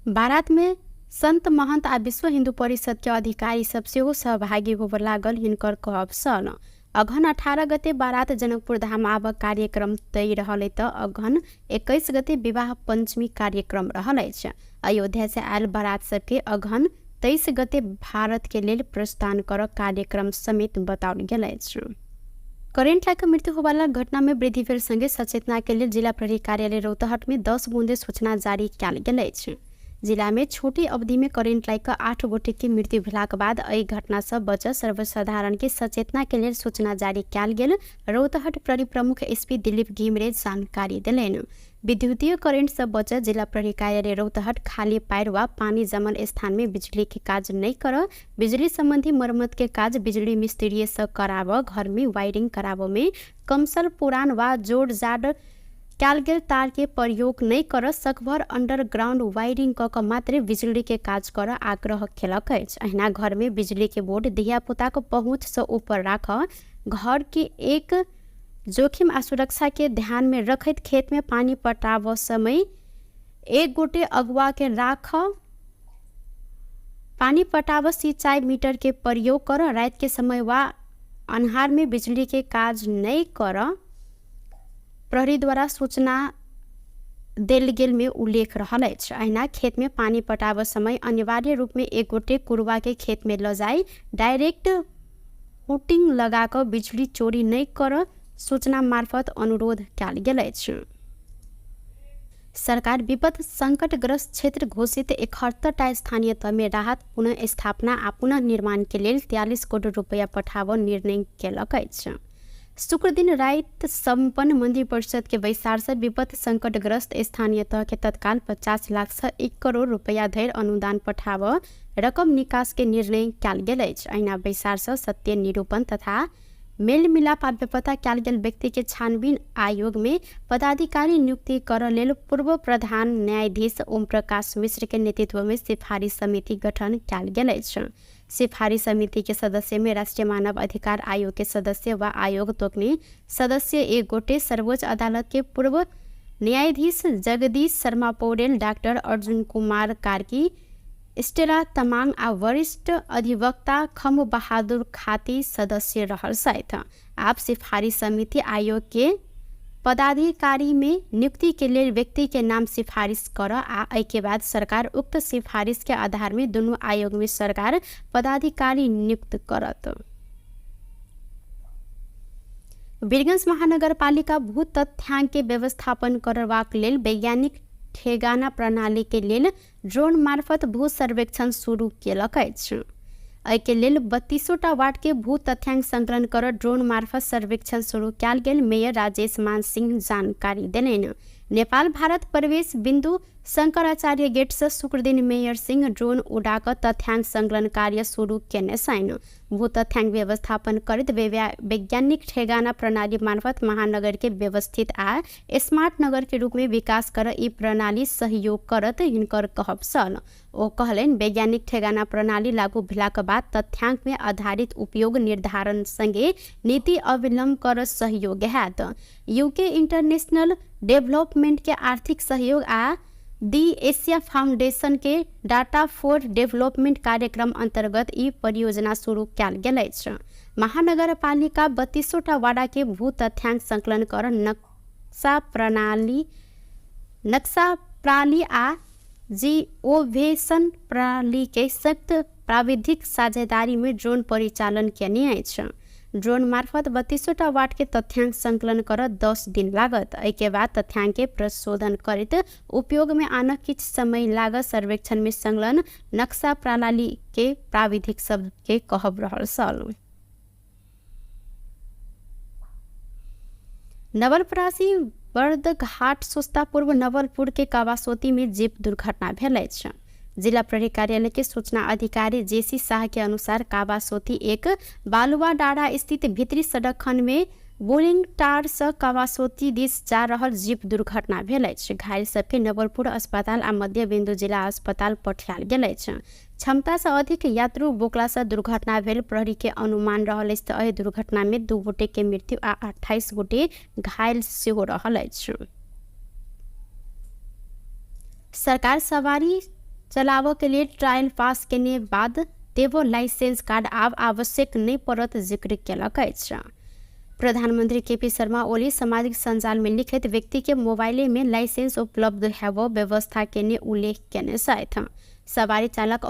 बारात में संत महंत आ विश्व हिंदू परिषद के अधिकारी सब सेहो सहभागी होब लागल हिनकर कहब छल। अघन 18 गते बारात जनकपुर धाम आब कार्यक्रम तय रहल त अघन 21 गते विवाह पंचमी कार्यक्रम रहल अछि। अयोध्या से आयल बारात सबके अघन 23 गते भारत के लेल प्रस्थान कर कार्यक्रम समेत बताओल गेल अछि। करेंट लाग मृत्यु होवाला घटना में वृद्धि भेल संगे सचेतना के लिए जिला प्रहरी कार्यालय रौतहट में 10 बूंदे सूचना जारी कयल गेल अछि। जिला में छोटी अवधि में करेंट लाग 8 गोटे की मृत्यु भेलाक बाद एहि घटना से बचत सर्वसाधारण के सचेतना के लिए सूचना जारी कयल गेल। रौतहट प्रहरी प्रमुख एसपी दिलीप घिमिरे जानकारी दिलैन। विद्युतीय करेंट से बचत जिला प्रहरी कार्यालय रौतहट खाली पायर वा पानी जमल स्थान में बिजली के काज नहीं कर, बिजली संबंधी मरम्मत के काज बिजली मिस्त्री से कराव, घर में वायरिंग कराव में कमसल पुरान वा जोड़ जाड़ कयल गेल तार के प्रयोग नहीं कर, सकभर अंडरग्राउंड वायरिंग क मात्र बिजली के काज कर आग्रह केलक अछि। अहिना घर में बिजली के बोर्ड धिया पुता को पहुँच से ऊपर राख, घर के एक जोखिम आ सुरक्षा के ध्यान में रखत खेत में पानी पटाव समय एक गोटे अगुआ के राख, पानी पटाव सिंचाई मीटर के प्रयोग कर, रात के समय वा अन्हार में बिजली के काज नहीं कर प्रहरी द्वारा सूचना देल गेल में उल्लेख रहल अछि। अहिना खेत में पानी पटाव समय अनिवार्य रूप में एक गोटे कुरवा के खेत में ल जाई, डायरेक्ट हुटिंग लगाकर बिजली चोरी नहीं कर सूचना मार्फत अनुरोध कयल गेल अछि। सरकार विपद संकटग्रस्त क्षेत्र घोषित 71टा स्थानीय तह में राहत पुनः स्थापना आ पुनः निर्माण के लिए 43 करोड़ रुपया पठाव निर्णय केलक अछि। शुक्र दिन रात संपन्न मंत्री परिषद के बैसार से विपद संकटग्रस्त स्थानीय तह के तत्काल 50 लाख से 1 करोड़ रुपया धरि अनुदान पठाव रकम निकास के निर्णय कयल गेल अछि। अहिना बैसार से सत्य निरूपण तथा मेल मिलाप आ बेपता कयल गेल व्यक्ति के छानबीन आयोग में पदाधिकारी नियुक्ति कर लेल पूर्व प्रधान न्यायाधीश ओम प्रकाश मिश्र के नेतृत्व में सिफारिश समिति गठन कयल गेल अछि। सिफारिश समिति के सदस्य में राष्ट्रीय मानव अधिकार आयोग के सदस्य व आयोग तोकने सदस्य एक गोटे, सर्वोच्च अदालत के पूर्व न्यायाधीश जगदीश शर्मा पौडेल, डॉक्टर अर्जुन कुमार कार्की, स्टेला तमाङ आ वरिष्ठ अधिवक्ता खम बहादुर खाती सदस्य रहल सहित आप सिफारिश समिति आयोग के पदाधिकारी में नियुक्ति के लिए व्यक्ति के नाम सिफारिश कर आ एहि के बाद सरकार उक्त सिफारिश के आधार में दोनों आयोग में सरकार पदाधिकारी नियुक्त करत। वीरगंज महानगरपालिका भू तथ्यांक के व्यवस्थापन करबाक लेल वैज्ञानिक ठेगाना प्रणाली के लेल ड्रोन मार्फत भू सर्वेक्षण शुरू केलक अछि। एहि के लेल 32टा वार्ड के भू तथ्यांक संकलन कर ड्रोन मार्फत सर्वेक्षण शुरू कयल गेल। मेयर राजेश मान सिंह जानकारी देलनि। नेपाल भारत प्रवेश बिंदु शंकराचार्य गेट से शुक्र दिन मेयर सिंह ड्रोन उड़ाकर तथ्यांक संकलन कार्य शुरू केने छनि। भू तथ्यांक व्यवस्थापन करैत वैज्ञानिक ठेगाना प्रणाली मार्फत महानगर के व्यवस्थित आ स्मार्ट नगर के रूप में विकास कर ई प्रणाली सहयोग करत हिनकर कहब छल। ओ कहलनि वैज्ञानिक ठेगाना प्रणाली लागू भेलाक बाद तथ्यांक में आधारित उपयोग निर्धारण संगे नीति अवलंबन कर सहयोग हैत। यूके इंटरनेशनल डेवलपमेंट के आर्थिक सहयोग आ दी एशिया फाउंडेशन के डाटा फॉर डेवलपमेंट कार्यक्रम अंतर्गत ई परियोजना शुरू कयल गेल अछि। महानगरपालिका 32टा वार्ड के भू तथ्यांक संकलन कर नक्शा प्रणाली आ जिओवेशन प्रणाली के सख्त प्राविधिक साझेदारी में ड्रोन परिचालन केने अछि। ड्रोन मार्फत 32टा वार्ड के तथ्यांक संकलन कर 10 दिन लागत। एहि के बाद तथ्यांक के प्रशोधन करैत उपयोग में आना किछ समय लागत। सर्वेक्षण में संलग्न नक्शा प्रणाली के प्राविधिक सब के कहब रहल छल। नवलपरासी बर्दघाट सोस्ता पूर्व नवलपुर के कावासोती में जीप दुर्घटना भेल अछि। जिला प्रहरी कार्यालय के सूचना अधिकारी जेसी शाह के अनुसार कावासोती एक बालुआ डाँडा स्थित भीतरी सड़क खंड में बोलिंग टार से कावासोती दिस जा रहल जीप दुर्घटना भेल अछि। घायल सबके नवलपुर अस्पताल आ मध्य बिंदु जिला अस्पताल पठायल गेल अछि। क्षमता से अधिक यात्रु बोकला से दुर्घटना भेल प्रहरी के अनुमान रहल अछि। एहि दुर्घटना में 2 गोटे के मृत्यु आ 28 गोटे घायल सेहो रहल अछि। सरकार सवारी चलाव के लिए ट्रायल पास केने बाद देवो लाइसेंस कार्ड आब आवश्यक नहीं पड़त जिक्र केलक अछि। प्रधानमंत्री केपी शर्मा ओली सामाजिक संजाल में लिखित व्यक्ति के मोबाइल में लाइसेंस उपलब्ध हेब व्यवस्था केने उल्लेख केने छथि। सवारी चालक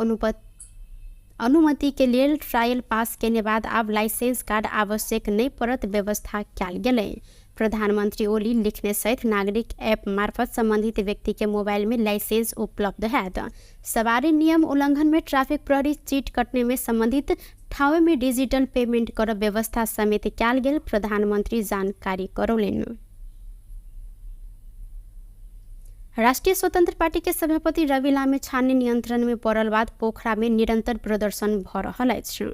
अनुमति के लिए ट्रायल पास केने बाद अब लाइसेंस कार्ड आवश्यक नहीं पड़त व्यवस्था कयल गेलै। प्रधानमंत्री ओली लिखने सहित नागरिक ऐप मार्फत संबंधित व्यक्ति के मोबाइल में लाइसेंस उपलब्ध हैत। सवारी नियम उल्लंघन में ट्रैफिक प्रहरी चीट कटने में संबंधित ठाव में डिजिटल पेमेंट कर व्यवस्था समेत कयल गेल प्रधानमंत्री जानकारी करौलनि। राष्ट्रीय स्वतंत्र पार्टी के सभापति रवि लामेछाने नियंत्रण में पड़ल बाद पोखरा में निरंतर प्रदर्शन भ रहल अछि।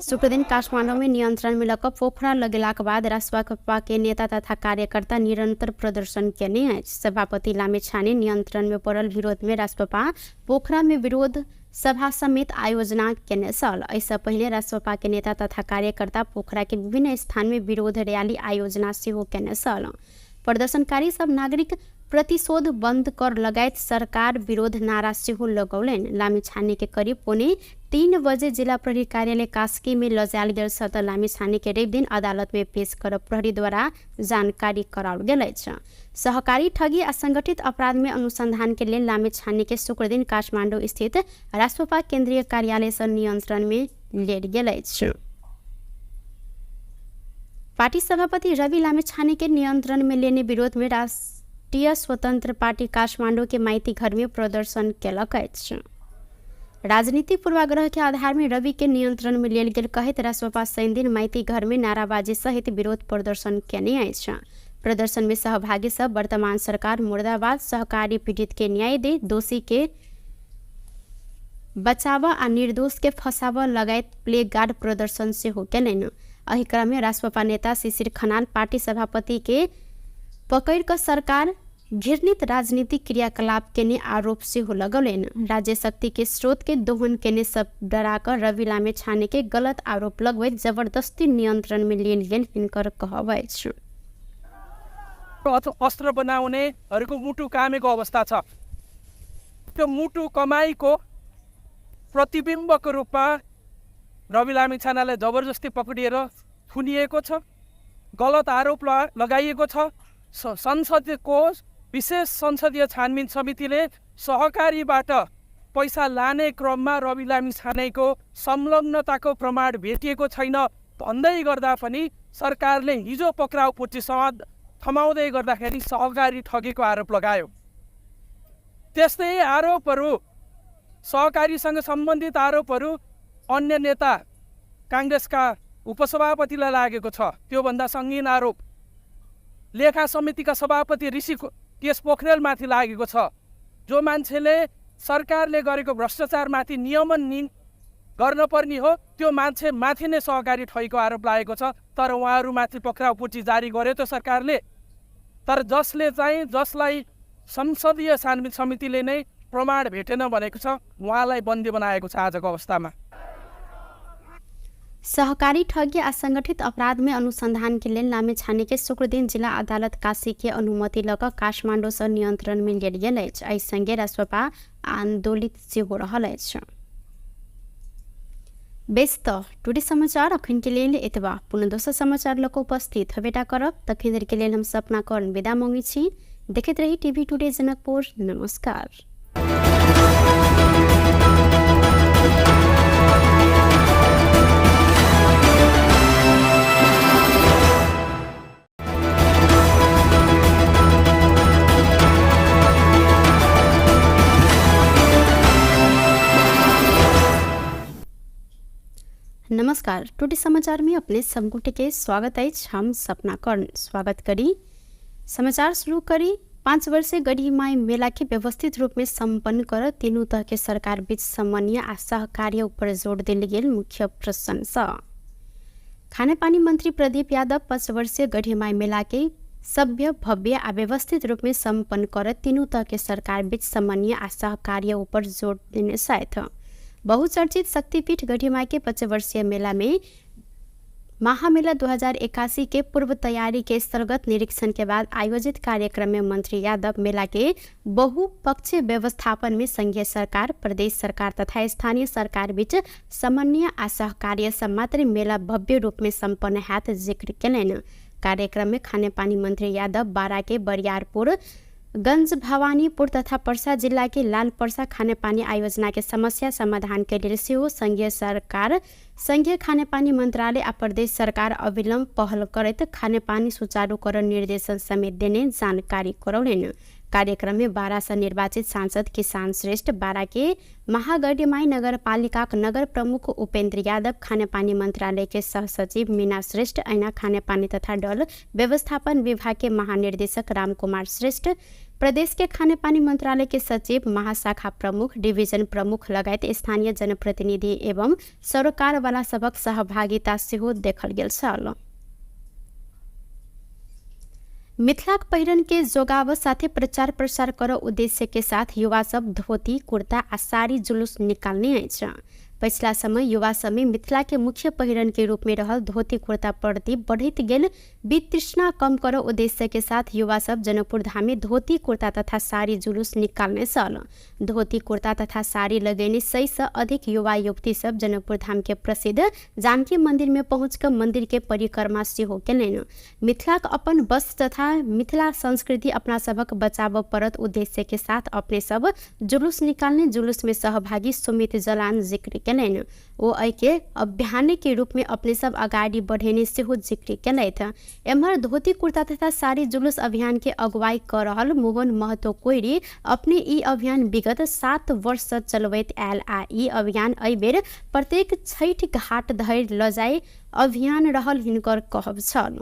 शुक्र दिन काठमांडू में नियंत्रण में लक पोखरा लगेलाक बाद रासपा के नेता तथा कार्यकर्ता निरंतर प्रदर्शन केने अछि। सभापति लामेछाने नियंत्रण में पड़ल विरोध में रासपा पोखरा में विरोध सभा समेत आयोजना केने छल। ऐसा पहले रासपा के नेता तथा कार्यकर्ता पोखरा के विभिन्न स्थान में विरोध रैली आयोजना सेहो केने छल। प्रदर्शनकारी सब नागरिक प्रतिशोध बंद कर लगायत सरकार विरोध नारा सेहो लगौलनि। लामेछाने के करीब 2:45 जिला प्रहरी कार्यालय कास्की में लजायल गेल छ त लामेछाने के रवि दिन अदालत में पेश कर प्रहरी द्वारा जानकारी कराओल गेल अछि। सहकारी ठगी आ संगठित अपराध में अनुसंधान के लिए लामेछाने के शुक्र दिन काठमांडू स्थित रासपा केंद्रीय कार्यालय से नियंत्रण में लेल गेल अछि। पार्टी सभापति रवि लामेछाने के नियंत्रण में लेने विरोध में राष्ट्रीय स्वतंत्र पार्टी काठमांडू के माइती घर में प्रदर्शन केलक अछि। राजनीतिक पूर्वाग्रह के आधार में रवि के नियंत्रण में लेल गेल कहैत रासपा शनि दिन माइती घर में नाराबाजी सहित विरोध प्रदर्शन केने अछि। प्रदर्शन में सहभागी सब वर्तमान सरकार मुर्दाबाद, सहकारी पीड़ित के न्याय दे, दोषी के बचावा आ निर्दोष के फसावा लगायत प्ले गार्ड प्रदर्शन सेहो केलनि। एहि क्रम में रासपा नेता शिशिर खनाल पार्टी सभापति के पकड़ कर सरकार घृणित राजनीतिक क्रियाकलाप केने आरोप सेहो लगौलनि। राज्य शक्ति के स्रोत के दोहन केने सब डराकर रवि लामेछाने के गलत आरोप लगबैत जबरदस्ती नियंत्रण में लेल गेल हिनकर कहब अछि। अस्त्र बनाउनेहरूको मुटु कामेको अवस्था छ। त्यो मुटु कमाईको प्रतिबिम्बको रूपमा रवि लामेछानेलाई जबरजस्ती पक्रिएर थुनिएको छ, गलत आरोप लगाइएको छ। संसदको विशेष संसदीय छानबिन समितिले सहकारीबाट पैसा लाने क्रममा रवि लामेछानेको संलग्नताको प्रमाण भेटिएको छैन भन्दै गर्दा पनि सरकारले हिजो पक्राउ पुर्ची संवाद थमाउँदै गर्दाखेरि सहकारी ठगीको आरोप लगायो। त्यस्तै आरोपहरू, सहकारीसँग सम्बन्धित आरोपहरू अन्य नेता काङ्ग्रेसका उपसभापतिलाई लागेको छ। त्योभन्दा सङ्गीन आरोप लेखा समितिका सभापति ऋषि केश पोखरेलमाथि लागेको छ। जो मान्छेले सरकारले गरेको भ्रष्टाचारमाथि नियमन गर्नुपर्ने हो त्यो मान्छे माथि नै सहकारी ठगीको आरोप लागेको छ। तर उहाँहरूमाथि पक्राउ पुर्ची जारी गर्यो त्यो सरकारले। तर जसलाई संसदीय छानबिन समितिले नै प्रमाण भेटेन भनेको छ, उहाँलाई बन्दी बनाएको छ आजको अवस्थामा। सहकारी ठगी आ संगठित अपराध में अनुसंधान के लिए लामेछाने के शुक्र दिन जिला अदालत काशी के अनुमति लक काठमांडू से नियंत्रण में लेल गेल अछि। एहि संगे रासपा आंदोलित सेहो रहल अछि। बेस्त टुडे समाचार अखन के लिए एतबा। पुनः दोसर समाचार लक उपस्थित हेबेटा करब। तखन के लेल हम सपना कर्ण विदा मांगी छी। देखैत रही टीवी टुडे जनकपुर। नमस्कार। नमस्कार। टुडे समाचार में अपने सबगोटे के स्वागत है। हम सपना कर्ण स्वागत करी। समाचार शुरू करी। 5 वर्षीय गढ़ीमाई मेला के व्यवस्थित रूप में संपन्न कर तीनों तह के सरकार बीच समन्वय आ सहकार्य ऊपर जोर दिल गेल मुख्य प्रशंसा। खानेपानी मंत्री प्रदीप यादव 5 वर्षीय गढ़ीमाई मेला के सभ्य, भव्य आ व्यवस्थित रूप में संपन्न कर तीनों तह के सरकार बीच समन्वय आ सहकार्य ऊपर जोर देने साथ बहुचर्चित शक्तिपीठ गढ़ीमाई के 5 वर्षीय मेला में महामेला 2081 के पूर्व तैयारी के स्थलगत निरीक्षण के बाद आयोजित कार्यक्रम में मंत्री यादव मेला के बहुपक्षीय व्यवस्थापन में संघीय सरकार, प्रदेश सरकार तथा स्थानीय सरकार बीच समन्वय आ सहकार्य से मात्र मेला भव्य रूप में संपन्न हैत जिक्र केलनि। कार्यक्रम में खानेपानी मंत्री यादव बारा के बरियारपुर गंज भवानीपुर तथा पर्सा जिला के लाल पर्सा खानेपानी आयोजना के समस्या समाधान के लिए सेहो संघीय खानेपानी मंत्रालय आ प्रदेश सरकार अविलंब पहल करत खानेपानी सुचारूकरण निर्देशन समेत देने जानकारी करौलेन। कार्यक्रम में बारा से निर्वाचित सांसद किसान श्रेष्ठ, बारा के महागढ़ीमाई नगरपालिका नगर प्रमुख उपेंद्र यादव, खानेपानी मंत्रालय के सहसचिव मीना श्रेष्ठ, ऐना खानेपानी तथा डल व्यवस्थापन विभाग के महानिर्देशक रामकुमार श्रेष्ठ, प्रदेश के खानेपानी मंत्रालय के सचिव, महाशाखा प्रमुख, डिवीजन प्रमुख लगायत स्थानीय जनप्रतिनिधि एवं सरकार वाला सबक सहभागिता सेहो देखल गेल छल। मिथिलाक पहिरन के जोगाव साथे प्रचार प्रसार कर उद्देश्य के साथ युवा सब धोती कुर्ता आ साड़ी जुलूस निकालने अछि। पछिला समय युवा सब में मिथिला के मुख्य पहिरन के रूप में रहल धोती कुर्ता प्रति बढ़त गेल वितृष्णा कम कर उद्देश्य के साथ युवा सब जनकपुर धाम में धोती कुर्ता तथा साड़ी जुलूस निकालने सल। धोती कुर्ता तथा साड़ी लगेने 100 से अधिक युवा युवती सब जनकपुर धाम के प्रसिद्ध जानकी मंदिर में पहुंचकर मंदिर के परिक्रमा सेहो केलनि। मिथिलाक अपन वस्त्र तथा मिथिला संस्कृति अपना सबक बचाव परत उद्देश्य के साथ अपने सब जुलूस निकालने जुलूस में सहभागी सुमित जलान जिक्र केलनि। ओ के अभियान के रूप में अपने सब अगाडि बढ़ेने सेहो जिक्र केलथि। एम्हर धोती कुर्ता तथा साड़ी जुलूस अभियान के अगुवाई कर रहल मोहन महतो कोइरी अपने ई अभियान विगत 7 वर्ष से चलबैत आयल आ ई अभियान एहि बेर प्रत्येक छठि घाट धरि लजाई अभियान रहल हिनकर कहब छल।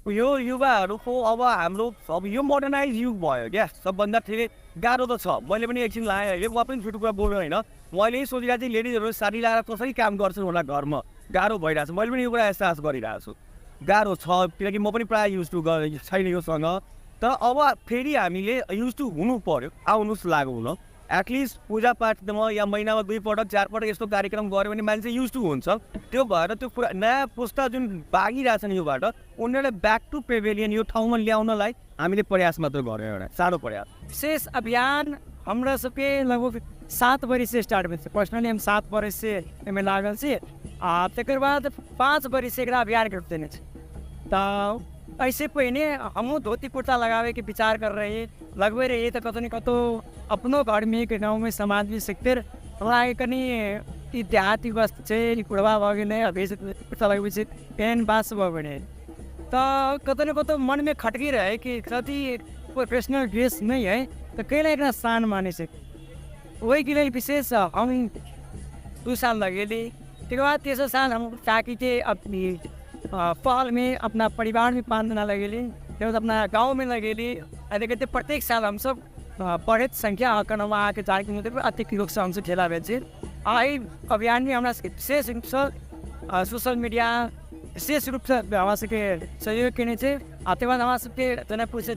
यो युवाहरूको अब हाम्रो अब यो मोडर्नाइज युग भयो क्या, सबभन्दा धेरै गाह्रो त छ। मैले पनि एकछिन लाएँ अहिले, म पनि छुटो कुरा बोल्नु होइन, मैले यही सोचिरहेको थिएँ लेडिजहरू साडी लगाएर कसरी काम गर्छन् होला घरमा, गाह्रो भइरहेको छ। मैले पनि यो कुरा एहसास गरिरहेको छु, गाह्रो छ, किनकि म पनि प्रायः युज टु छैन योसँग। तर अब फेरि हामीले युज टु हुनु पर्यो, आउनुहोस् लागु हुन। एटलिस्ट पूजापाठमा या महिनामा 2 पटक 4 पटक यस्तो कार्यक्रम गऱ्यो भने मान्छे युज टु हुन्छ। त्यो भएर त्यो कुरा नयाँ पुस्ता जुन भागिरहेछन् योबाट उनीहरूलाई ब्याक टु पेभिलियन यो ठाउँमा ल्याउनलाई हामीले प्रयास मात्र गऱ्यौँ, एउटा सानो प्रयास। विशेष अभियान हमरा सबके लगभग 7 बरिस से स्टार्ट भेल। पर्सनली हम 7 बरिस से एहिमे लागल छी आ तकर बाद 5 बरिस से एकरा अभियान के देने छी। तो ऐसे पहिने हम धोती कुर्ता लगावे के विचार कर रहे लगभग रही तो कतो न कतो अपनो घर में एक गाँव में समाज में सकते हमरा कनी ई देहाती वस्तु चाहिँ कुड़वा भऽ गेलै, अभी कुर्ता लगबै छै पेन बास भऽ गेलै। तो कतो न कतो मन में खटकी रहे कि कति प्रोफेशनल ड्रेस नहीं है तो कैला एकरा शान माने से वही के लिए विशेष हम 2 साल लगेली। त्यसको बाद तेसरो साल हम ताकि थे अपनी पहल में अपना परिवार में 5 दिन लगेली, फिर अपना गांव में लगेली। ऐसे कहते प्रत्येक साल हम सब बढ़त संख्या आंकड़वा आके जानकी मंदिर पर अतिक लोग से हमसे ठेला बेचे। आई अभियान में हमारा विशेष रूप से सोशल मीडिया विशेष रूप से हमारा सबके सहयोग केने छे। आते बाद हमारा सबके जनकपुर से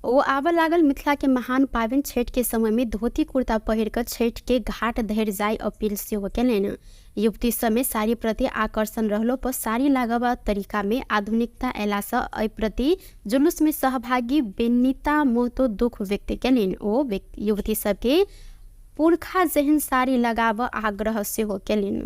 ओ आब लागल मिथिला के महान पावन छठ के समय में धोती कुर्ता पहिर कर छठ के घाट धरि जाय अपील सेहो केलनि। युवती समय साड़ी प्रति आकर्षण रहलो पर साड़ी लगावा तरीका में आधुनिकता अयला से एहि प्रति जुलूस में सहभागी बेनिता मोहतो दुख व्यक्त केलनि। ओ युवती सबके पुरखा जेहन साड़ी लगावा आग्रह सेहो केलनि।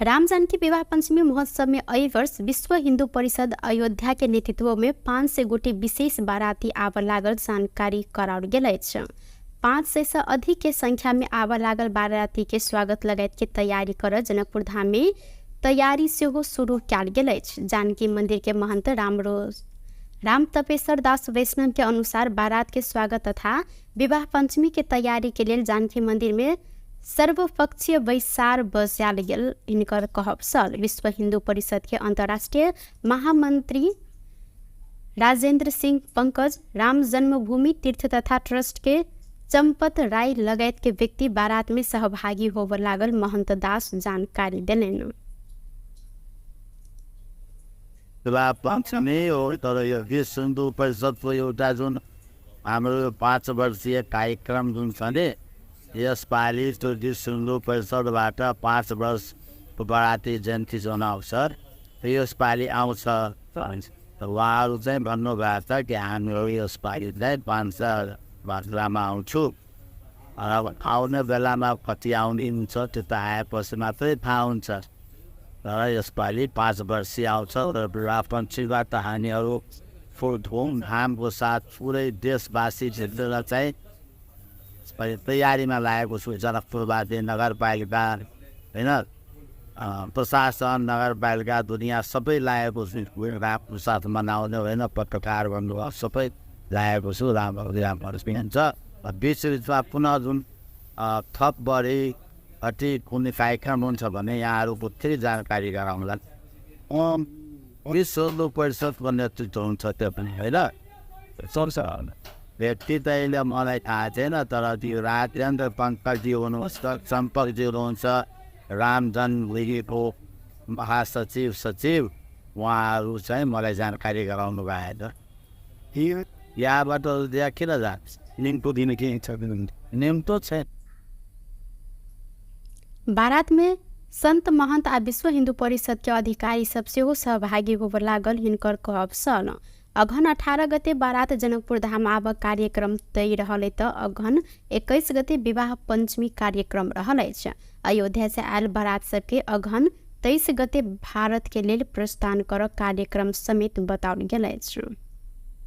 राम जानकी विवाह पंचमी महोत्सव में एहि वर्ष विश्व हिंदू परिषद अयोध्या के नेतृत्व में 500 गोटी विशेष बाराती आब लागल जानकारी कराओल गेल अछि। 500 से अधिक के संख्या में आब लागल बाराती के स्वागत लगायत के तैयारी कर जनकपुर धाम में तैयारी सेहो शुरू कयल गेल अछि। जानकी मंदिर के महंत राम तपेश्वर दास वैष्णव के अनुसार बारात के स्वागत तथा विवाह पंचमी के तैयारी के लिए जानकी मंदिर में सर्वपक्षीय वैसार बजाल गेल हिनकर कहब छल। विश्व हिंदू परिषद के अंतर्राष्ट्रीय महामंत्री राजेंद्र सिंह पंकज, राम जन्मभूमि तीर्थ तथा ट्रस्ट के चंपत राय लगायत के व्यक्ति बारात में सहभागी होब लागल महंत दास जानकारी देलनि। पंचमी हो तर यो विश्व हिन्दू परिषदको एउटा जुन हाम्रो 5 वर्षीय कार्यक्रम जुन छ नि, यसपालि त्यो विश्व हिन्दू परिषदबाट 5 वर्ष बराती जयन्ती जनाउँछ। यसपालि आउँछ त उहाँहरू चाहिँ भन्नुभएको छ कि हामीहरू यसपालि चाहिँ 5 वर्षमा आउँछु। अब आउने बेलामा कति आउने हुन्छ त्यो त आएपछि मात्रै थाहा हुन्छ। तर यसपालि 5 वर्षीय आउँछ र विवाहपन्छीबाट हामीहरू फुल धुमधामको साथ पुरै देशवासी क्षेत्रलाई चाहिँ तयारीमा लागेको छु। जनकपुरवासी नगरपालिका होइन प्रशासन नगरपालिका दुनियाँ सबै लागेको छु रामको साथ मनाउने होइन पत्रकार भन्नुभयो सबै लागेको छु। राम्रो हुन्छ बिचमा पुनः जुन थप बढी अति कुनै कार्यक्रम हुन्छ भने यहाँहरूको फेरि जानकारी गराउँला। 20 परिषदको नेतृत्व हुन्छ त्यो पनि होइन व्यक्ति त अहिले मलाई थाहा छैन तर त्यो राजेन्द्र पङ्कजी हुनुहुन्छ सम्पर्कजी हुनुहुन्छ रामजन लिगीको महासचिव सचिव उहाँहरू चाहिँ मलाई जानकारी गराउनु भएको छ। यहाँबाट त्यहाँ किन जान्छ निम्तो दिन के छ निम्तो छैन। बारात में संत महंत आ विश्व हिंदू परिषद के अधिकारी सब सेहो सहभागी होबे लागल। हिनकर कहब सन अघन 18 गते बारात जनकपुर धाम आब कार्यक्रम तय रहले त अघन 21 गते विवाह पंचमी कार्यक्रम रहल अछि। अयोध्या से आयल बारात सबके अघन 23 गते भारत के लेल प्रस्थान कर कार्यक्रम समेत बताओल गेल अछि।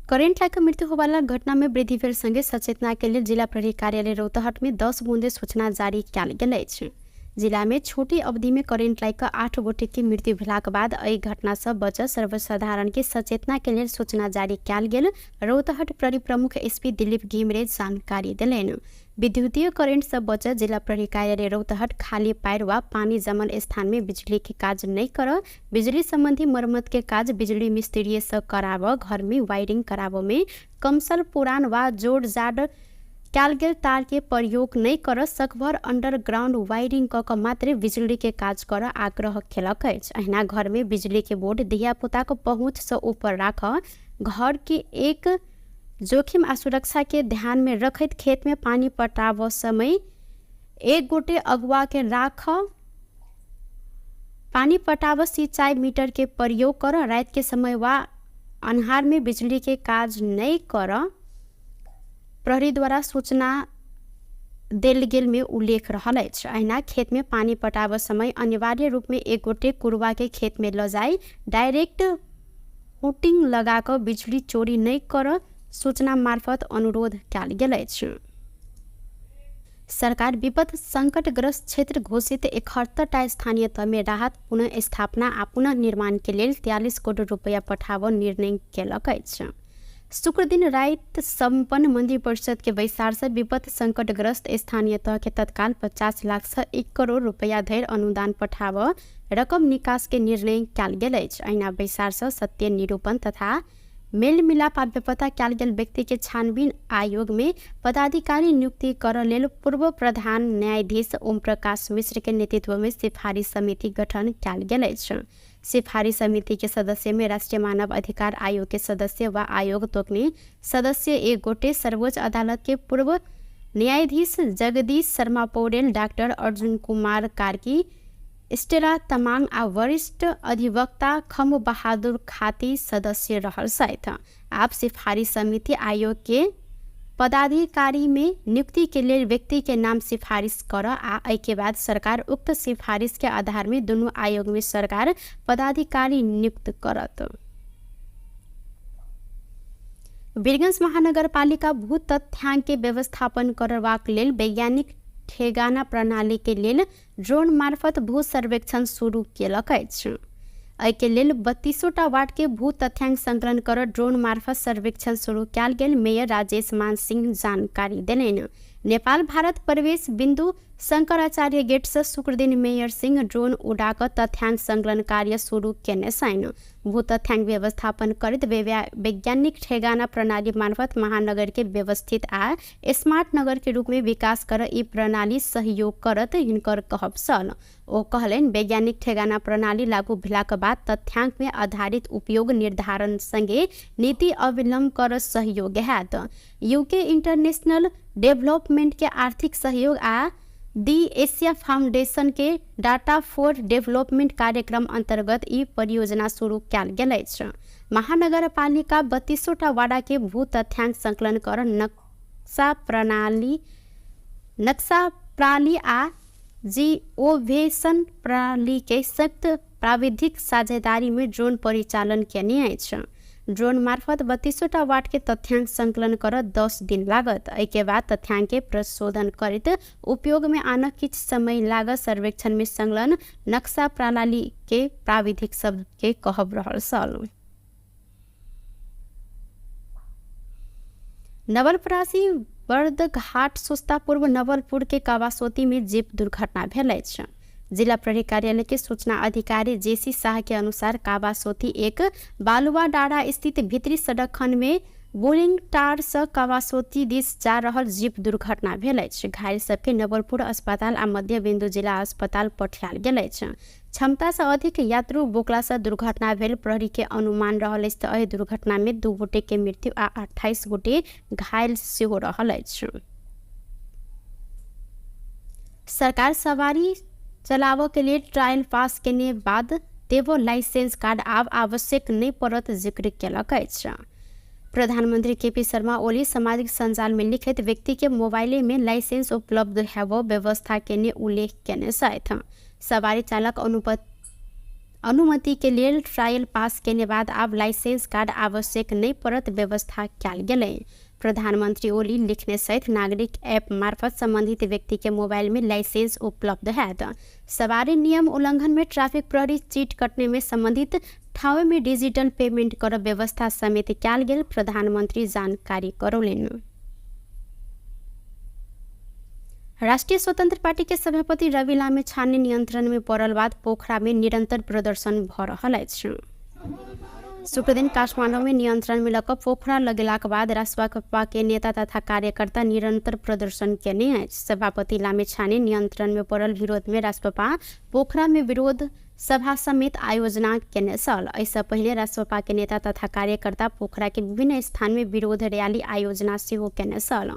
करेंट लाइक मृत्यु होवाला घटना में वृद्धि भेल संगे सचेतना के लिए जिला प्रहरी कार्यालय रौतहट में 10 बूंदे सूचना जारी कयल गेल अछि। जिला में छोटी अवधि में करेंट लाइक 8 गोटे की मृत्यु भेलाक बाद एहि घटना से बच सर्वसाधारण के सचेतना के लिए सूचना जारी कयल गेल। रौतहट प्रहरी प्रमुख एसपी दिलीप घिमरे जानकारी दिलेन। विद्युतीय करेंट से बच जिला प्रहरी कार्यालय रौतहट खाली पैर वा पानी जमल स्थान में बिजली के काज नहीं कर बिजली संबंधी मरम्मत के काज बिजली मिस्त्री से कराव घर में वायरिंग कराव में कमसल पुरान वा जोड़ जाड़ कयल गेल तार के प्रयोग नहीं कर सकभर अंडरग्राउंड वायरिंग क मात्र बिजली के काज कर आग्रह केलक अछि। अहिना घर में बिजली के बोर्ड धिया पुता को पहुँच से ऊपर राख घर के एक जोखिम आ सुरक्षा के ध्यान में रखत खेत में पानी पटाव समय एक गोटे अगुआ के राख पानी पटाव सिंचाई मीटर के प्रयोग कर रात के समय वा अन्हार में बिजली के काज नहीं कर प्रहरी द्वारा सूचना देल गेल में उल्लेख रहल अछि। अहिना खेत में पानी पटाव समय अनिवार्य रूप में एक गोटे कुरवा के खेत में ल जाई डायरेक्ट हुटिंग लगाकर बिजली चोरी नहीं कर सूचना मार्फत अनुरोध कयल गेल अछि। सरकार विपद संकटग्रस्त क्षेत्र घोषित 71टा स्थानीय तह में राहत पुनः स्थापना आ पुनः निर्माण के लिए 43 करोड़ रुपया पठाव निर्णय केलक अछि। शुक्र दिन रात संपन्न मंदिर परिषद के वैसार से विपद संकटग्रस्त स्थानीय तह के तत्काल 50 लाख से 1 करोड़ रुपया धरि अनुदान पठाव रकम निकास के निर्णय कयल गेल अछि। अहिना वैसार से सत्य निरूपण तथा मेल मिलाप आ बेपता कयल गेल व्यक्ति के छानबीन आयोग में पदाधिकारी नियुक्ति कर लेल पूर्व प्रधान न्यायाधीश ओम प्रकाश मिश्र के नेतृत्व में सिफारिश समिति गठन कयल गेल अछि। सिफारिश समिति के सदस्य में राष्ट्रीय मानव अधिकार आयोग के सदस्य व आयोग तोकने सदस्य एक गोटे सर्वोच्च अदालत के पूर्व न्यायाधीश जगदीश शर्मा पौडेल डॉक्टर अर्जुन कुमार कार्की स्टेला तमांग आ वरिष्ठ अधिवक्ता खम बहादुर खाती सदस्य रहल सहित आप सिफारिश समिति आयोग के पदाधिकारी में नियुक्ति के लिए व्यक्ति के नाम सिफारिश कर आ के बाद सरकार उक्त सिफारिश के आधार में दोनों आयोग में सरकार पदाधिकारी नियुक्त करत। वीरगंज महानगरपालिका भू तथ्यांक के व्यवस्थापन करबाक लेल वैज्ञानिक ठेगाना प्रणाली के लेल ड्रोन मार्फत भू सर्वेक्षण शुरू केलक अछि। एहि के लेल 32टा वार्ड के भू तथ्यांक संकलन कर ड्रोन मार्फत सर्वेक्षण शुरू कयल गेल। मेयर राजेश मान सिंह जानकारी देलनि। नेपाल भारत प्रवेश बिंदु शंकराचार्य गेट से शुक्र दिन मेयर सिंह ड्रोन उड़ाकर तथ्यांक संकलन कार्य शुरू केने छनि। भू तथ्यांक व्यवस्थापन करैत वैज्ञानिक ठेगाना प्रणाली मार्फत महानगर के व्यवस्थित आ स्मार्ट नगर के रूप में विकास कर ई प्रणाली सहयोग करत हिनकर कहब सन। ओ कहलनि वैज्ञानिक ठेगाना प्रणाली लागू भेलाक बाद तथ्यांक में आधारित उपयोग निर्धारण संगे नीति अवलंबन कर सहयोग हैत। यूके इंटरनेशनल डेवलपमेंट के आर्थिक सहयोग आ दी एशिया फाउंडेशन के डाटा फॉर डेवलपमेंट कार्यक्रम अंतर्गत ई परियोजना शुरू कयल गेल अछि। महानगरपालिका 32टा वार्ड के भू तथ्यांक संकलन कर नक्शा प्रणाली आ जिओवेशन प्रणाली के संयुक्त प्राविधिक साझेदारी में ड्रोन परिचालन केने अछि। ड्रोन मार्फत 32 वाट के तथ्यांक संकलन कर 10 दिन लागत। एके बाद तथ्यांक के प्रशोधन करित उपयोग में आना किछ समय लागत। सर्वेक्षण में संलग्न नक्शा प्रणाली के प्राविधिक सब के कहब रहल सल। नवलपरासी बर्दघाट सुस्ता पूर्व नवलपुर के कावासोती में जीप दुर्घटना भेल अछि। जिला प्रहरी कार्यालय के सूचना अधिकारी जेसी शाह के अनुसार कावासोती एक बालुआ डाँडा स्थित भीतरी सड़क खंड में बोरिंग टार से कावासोती दिस जा रहल जीप दुर्घटना भेल अछि। घायल सबके नवलपुर अस्पताल आ मध्य बिंदु जिला अस्पताल पठायल गेल अछि। क्षमता से अधिक यात्रु बोकला से दुर्घटना भेल प्रहरी के अनुमान रहल अछि। एहि दुर्घटना में 2 गोटे के मृत्यु आ 28 गोटे घायल सेहो रहल अछि। सरकार सवारी चलाव के लिए ट्रायल पास केने बाद देवो लाइसेंस कार्ड आब आवश्यक नहीं पड़त जिक्र केलक अछि। प्रधानमंत्री केपी शर्मा ओली सामाजिक संजाल में लिखित व्यक्ति के मोबाइल में लाइसेंस उपलब्ध हेबो व्यवस्था केने उल्लेख केने छथि। सवारी चालक अनुमति के लिए ट्रायल पास केने बाद आब लाइसेंस कार्ड आवश्यक नहीं पड़त व्यवस्था कयल गेलै। प्रधानमंत्री ओली लिखने सहित नागरिक ऐप मार्फत संबंधित व्यक्ति के मोबाइल में लाइसेंस उपलब्ध हैत। सवारी नियम उल्लंघन में ट्रैफिक प्रहरी चीट कटने में संबंधित ठाव में डिजिटल पेमेंट कर व्यवस्था समेत कयल गेल प्रधानमंत्री जानकारी करौलनि। राष्ट्रीय स्वतंत्र पार्टी के सभापति रवि लामिछाने नियंत्रण में पड़ल बाद पोखरा में निरंतर प्रदर्शन भ रहल अछि। शुक्र दिन काठमांडू में नियंत्रण में लक पोखरा लगेलाक बाद रासपा के नेता तथा कार्यकर्ता निरंतर प्रदर्शन केने अछि। सभापति लामिछाने नियंत्रण में पड़ल विरोध में रासपा पोखरा में विरोध सभा समेत आयोजना केने छल। ऐसा पहले रासपा के नेता तथा कार्यकर्ता पोखरा के विभिन्न स्थान में विरोध रैली आयोजना सेहो केने छल।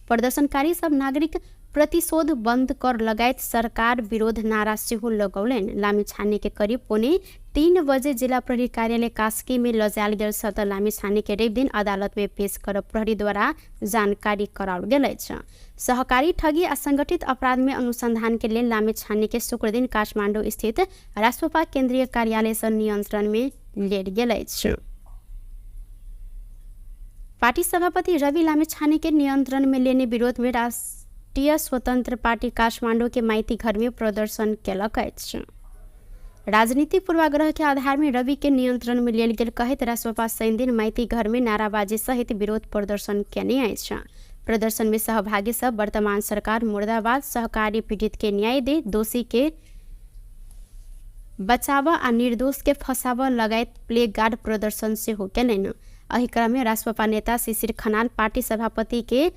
प्रदर्शनकारी सब नागरिक प्रतिशोध बंद कर लगायत सरकार विरोध नारा सेहो लगौलनि। लामिछाने के करीब 2:45 बजे जिला प्रहरी कार्यालय कास्की में लजायल गेल छ त लामिछाने के रवि दिन अदालत में पेश कर प्रहरी द्वारा जानकारी कराओल गेल अछि। सहकारी ठगी आ संगठित अपराध में अनुसंधान के लिए लामिछाने के शुक्र दिन काठमांडू स्थित रासपा केंद्रीय कार्यालय से नियंत्रण में लेल गेल अछि। पार्टी सभापति रवि लामिछाने के नियंत्रण में लेने विरोध में राष्ट्रीय स्वतंत्र पार्टी काठमांडू के माइती घर में प्रदर्शन केलक अछि। राजनीतिक पूर्वाग्रह के आधार में रवि के नियंत्रण में लेल गेल कहैत रासपा शनि दिन माइती घर में नाराबाजी सहित विरोध प्रदर्शन केने अछि। प्रदर्शन में सहभागी सब वर्तमान सरकार मुर्दाबाद, सहकारी पीड़ित के न्याय दे, दोषी के बचावा आ निर्दोष के फसावा लगायत प्ले गार्ड प्रदर्शन सेहो केलनि। एहि क्रम में रासपा नेता शिशिर खनाल पार्टी सभापति के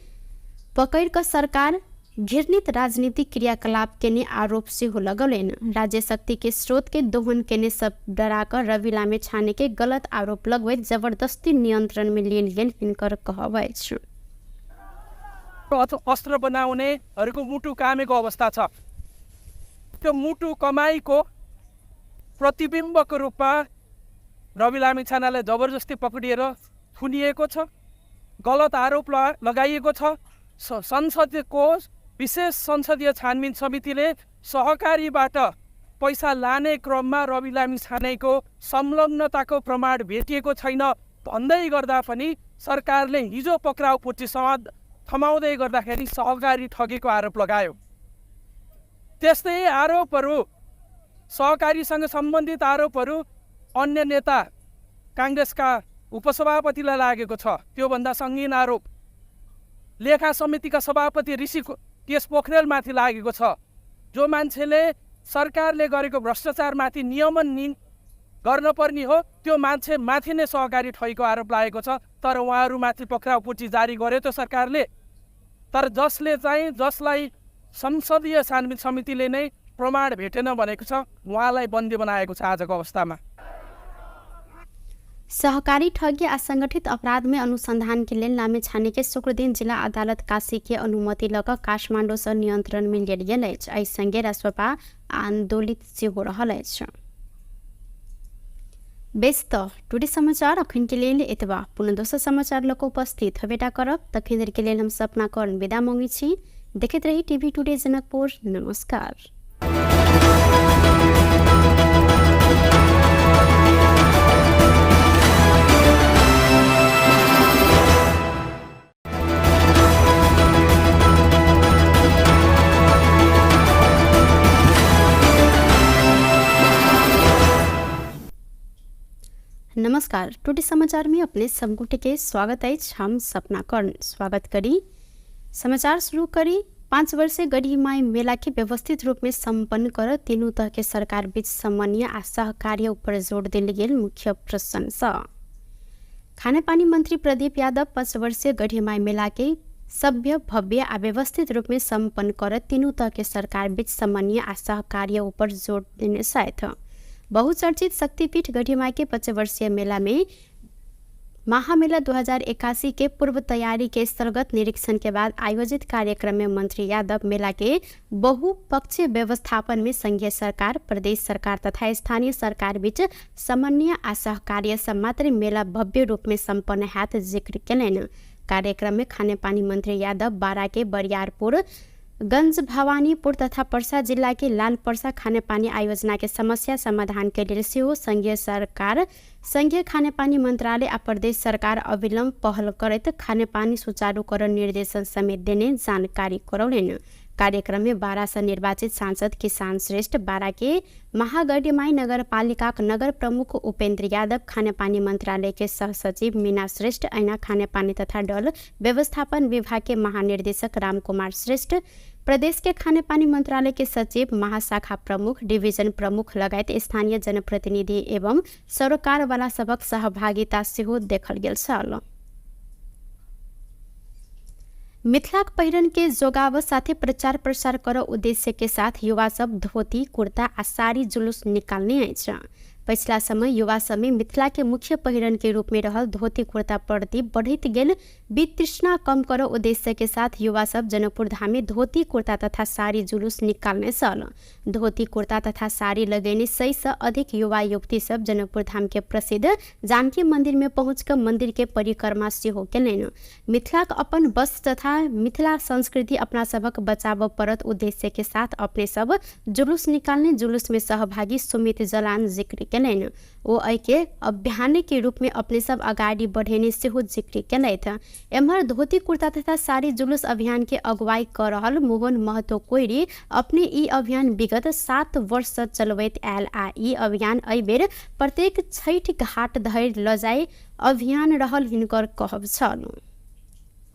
पकड़ कर सरकार घृणित राजनीतिक क्रियाकलाप केने आरोप सेहो लगौलनि। राज्य शक्ति के स्रोत के दोहन केने सब डराकर रवि लामिछाने के गलत आरोप लगबैत जबरदस्ती नियंत्रण में लेल गेल हिनकर कहब अछि। अस्त्र बनाउनेहरूको मुटु कामेको अवस्था छ। त्यो मुटु कमाईको प्रतिबिम्बको रूपमा रवि लामिछानेलाई जबरजस्ती पक्रिएर थुनिएको छ, गलत आरोप लगाइएको छ। संसदको विशेष संसदीय छानबिन समितिले सहकारीबाट पैसा लाने क्रममा रवि लामिछानेको संलग्नताको प्रमाण भेटिएको छैन भन्दै गर्दा पनि सरकारले हिजो पक्राउ पुर्ची थमाउँदै गर्दाखेरि सहकारी ठगेको आरोप लगायो। त्यस्तै आरोपहरू सहकारीसँग सम्बन्धित आरोपहरू अन्य नेता कांग्रेसका उपसभापतिलाई लागेको छ। त्योभन्दा सङ्गीन आरोप लेखा समितिका सभापति ऋषि केश पोखरेलमाथि लागेको छ। जो मान्छेले सरकारले गरेको भ्रष्टाचारमाथि नियमन गर्नुपर्ने हो त्यो मान्छे माथि नै सहकारी ठगीको आरोप लागेको छ। तर उहाँहरूमाथि पक्राउ पुर्ची जारी गर्यो त सरकारले, तर जसलाई संसदीय छानबिन समितिले नै प्रमाण भेटेन भनेको छ उहाँलाई बन्दी बनाएको छ आजको अवस्थामा। सहकारी ठगी आ संगठित अपराध में अनुसंधान के लिए लामिछाने के शुक्र दिन जिला अदालत काशी के अनुमति लक काठमांडू से नियंत्रण में लेल गेल अछि। एहि संगे रासपा आंदोलित सेहो रहल अछि। व्यस्त टुडे समाचार अखन के लेल एतबा। पुनः दोसर समाचार लक उपस्थित हबेटा करब। तखन देर के लेल हम सपना कर्ण विदा मांगी छी। देखैत रही टीवी टुडे जनकपुर। नमस्कार। नमस्कार, टुडे समाचार में अपने समगुटे के स्वागत है। हम सपना कर्ण स्वागत करी। समाचार शुरू करी। 5 वर्षीय गढ़ीमाई मेला के व्यवस्थित रूप में संपन्न कर तीनों तह के सरकार बीच समन्वय आ सहकार्य ऊपर जोड़ दिल गेल मुख्य प्रशंसा। खानेपानी मंत्री प्रदीप यादव 5 वर्षीय गढ़ीमाई मेला के सभ्य भव्य आ व्यवस्थित रूप में संपन्न कर तीनों तह के सरकार बीच समन्वय आ सहकार्य ऊपर जोड़ देने साथ बहुचर्चित शक्तिपीठ गढ़ीमाई के 5 वर्षीय मेला में महामेला 2081 के पूर्व तैयारी के स्थलगत निरीक्षण के बाद आयोजित कार्यक्रम में मंत्री यादव मेला के बहुपक्षीय व्यवस्थापन में संघीय सरकार, प्रदेश सरकार तथा स्थानीय सरकार बीच समन्वय आ सहकार्य से मात्र मेला भव्य रूप में संपन्न हैत जिक्र केलनि। कार्यक्रम में खानेपानी मंत्री यादव बारा के बरियारपुर, गंज भवानीपुर तथा पर्सा जिला के लाल पर्सा खानेपानी आयोजना के समस्या समाधान के लिए सेहो संघीय सरकार, संघीय खानेपानी मंत्रालय आ प्रदेश सरकार अविलंब पहल करत खानेपानी सुचारूकरण निर्देशन समेत देने जानकारी करौलनि। कार्यक्रम में बारा से निर्वाचित सांसद किसान श्रेष्ठ, बारा के महागढ़ीमाई नगरपालिका नगर प्रमुख उपेंद्र यादव, खानेपानी मंत्रालय के सहसचिव मीना श्रेष्ठ, ऐना खानेपानी तथा डल व्यवस्थापन विभाग के महानिर्देशक रामकुमार श्रेष्ठ, प्रदेश के खानेपानी मंत्रालय के सचिव, महाशाखा प्रमुख, डिवीजन प्रमुख लगायत स्थानीय जनप्रतिनिधि एवं सरकार वाला सबक सहभागिता सेहो देखल गेल छल। मिथिलाक पहिरन के जोगाव साथे प्रचार प्रसार कर उद्देश्य के साथ युवा सब धोती, कुर्ता आ साड़ी जुलूस निकालने अछि। पिछला समय युवा सब में मिथिला के मुख्य पहिरन के रूप में रहल धोती कुर्ता प्रति बढ़त गेल वितृष्णा कम कर उद्देश्य के साथ युवा सब जनकपुर धाम में धोती कुर्ता तथा साड़ी जुलूस निकालने सल। धोती कुर्ता तथा साड़ी लगेने 100 से अधिक युवा युवती सब जनकपुर धाम के प्रसिद्ध जानकी मंदिर में पहुंचकर मंदिर के परिक्रमा सेहो केलनि। मिथिलाक अपन वस्त्र तथा मिथिला संस्कृति अपना सबक बचाव परत उद्देश्य के साथ अपने सब जुलूस निकालने जुलूस में सहभागी सुमित जलान जिक्र केलनि। ओ के अभियान के रूप में अपने सब अगाडि बढ़ेने सेहो जिक्र केलथि। एम्हर धोती कुर्ता तथा साड़ी जुलूस अभियान के अगुवाई कर रहल मोहन महतो कोइरी अपने ई अभियान विगत 7 वर्ष से चलबैत आयल आ ई अभियान एहि बेर प्रत्येक छठि घाट धरि ल जाय अभियान रहल हिनकर कहब छल।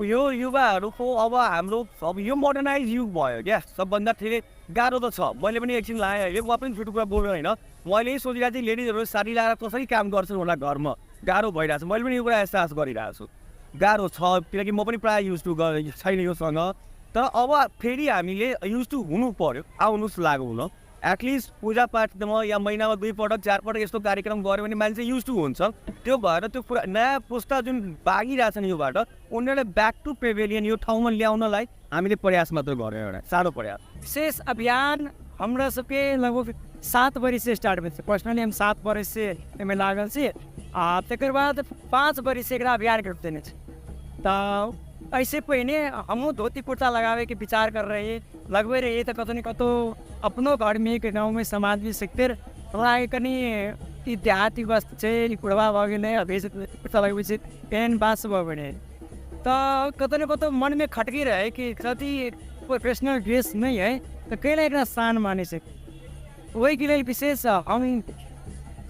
यो युवाहरूको अब हाम्रो अब यो मोडर्नाइज युग भयो क्या। सबभन्दा धेरै गाह्रो त छ। मैले पनि एकछिन लाएँ अहिले, म पनि छुटुको बोल्नु होइन। मैले यही सोचिरहेको थिएँ लेडिजहरू साडी लगाएर कसरी काम गर्छन् होला घरमा, गाह्रो भइरहेको छ। मैले पनि यो कुरा एहसास गरिरहेको छु, गाह्रो छ किनकि म पनि प्रायः युज टु छैन योसँग। तर अब फेरि हामीले युज टु हुनु पर्यो, आउनुहोस् लागौँ न। एटलिस्ट पूजापाठमा या महिनामा 2 पटक 4 पटक यस्तो कार्यक्रम गऱ्यो भने मान्छे युज टु हुन्छ। त्यो भएर त्यो पुरा नयाँ पुस्ता जुन भागिरहेछन् योबाट उनीहरूलाई ब्याक टु पेभिलियन यो ठाउँमा ल्याउनलाई हामीले प्रयास मात्र गऱ्यौँ, एउटा सानो प्रयास। विशेष अभियान हमरा सबके लगभग 7 वर्ष से स्टार्ट भेल। पर्सनली हम 7 वर्ष से एहिमे लागल छी आ तकर बाद 5 वर्ष से एकरा अभियान के रूप देने छी। तो ऐसे पहिने हमहूँ धोती कुर्ता लगावे के विचार कर रहे लगबे रहिए तो कतौ न कतौ अपनो घर में के गाँव में समाज में सीखते हमरा कनी ई देहाती वस्त्र छै, कुड़वा भऽ गेलै, अभी कुर्ता लगबै छै, पेन बास भऽ गेलै। तो कतौ न कतौ मन में खटकी रहे कि कति प्रोफेशनल ड्रेस नहीं है तो कैला एकरा शान माने छै। वही के लिए विशेष हम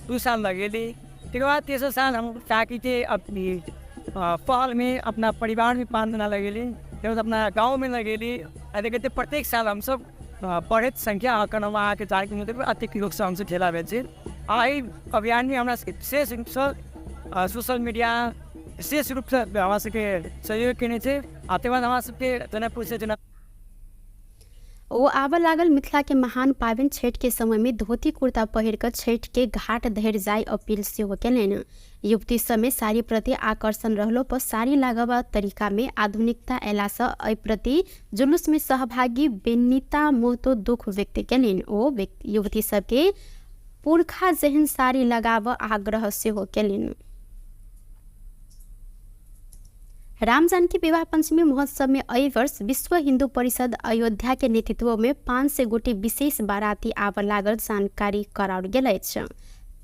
2 साल लगेली। तकर बाद 3 साल हम ताकि थे अपनी पहल में अपना परिवार में 5 दिन लगेली, फिर अपना गांव में लगेली। देखते प्रत्येक साल हम सब बढ़त संख्या आंकड़वा के 4 किलोमीटर अधिक लोग से हमसे ठेला बेचे। आई अभियान में हमारा विशेष रूप से सोशल मीडिया विशेष रूप से हमारा सबके सहयोग केने छे। आते बाद हमारा सबके जनकपुर से ओ आब लागल मिथिला के महान पावन छठ के समय में धोती कुर्ता पहिर कर छठ के घाट धरि जाय अपील सेहो केलनि। युवती समय साड़ी प्रति आकर्षण रहलो पर साड़ी लगावा तरीका में आधुनिकता अयला से एहि प्रति जुलूस में सहभागी बेनिता मोहतो दुख व्यक्त केलनि। ओ युवती सबके पुरखा जेहन साड़ी लगावा आग्रह सेहो केलनि। राम जानकी विवाह पंचमी महोत्सव में एहि वर्ष विश्व हिंदू परिषद अयोध्या के नेतृत्व में 500 गोटी विशेष बाराती आब लागल जानकारी कराओल गेल अछि।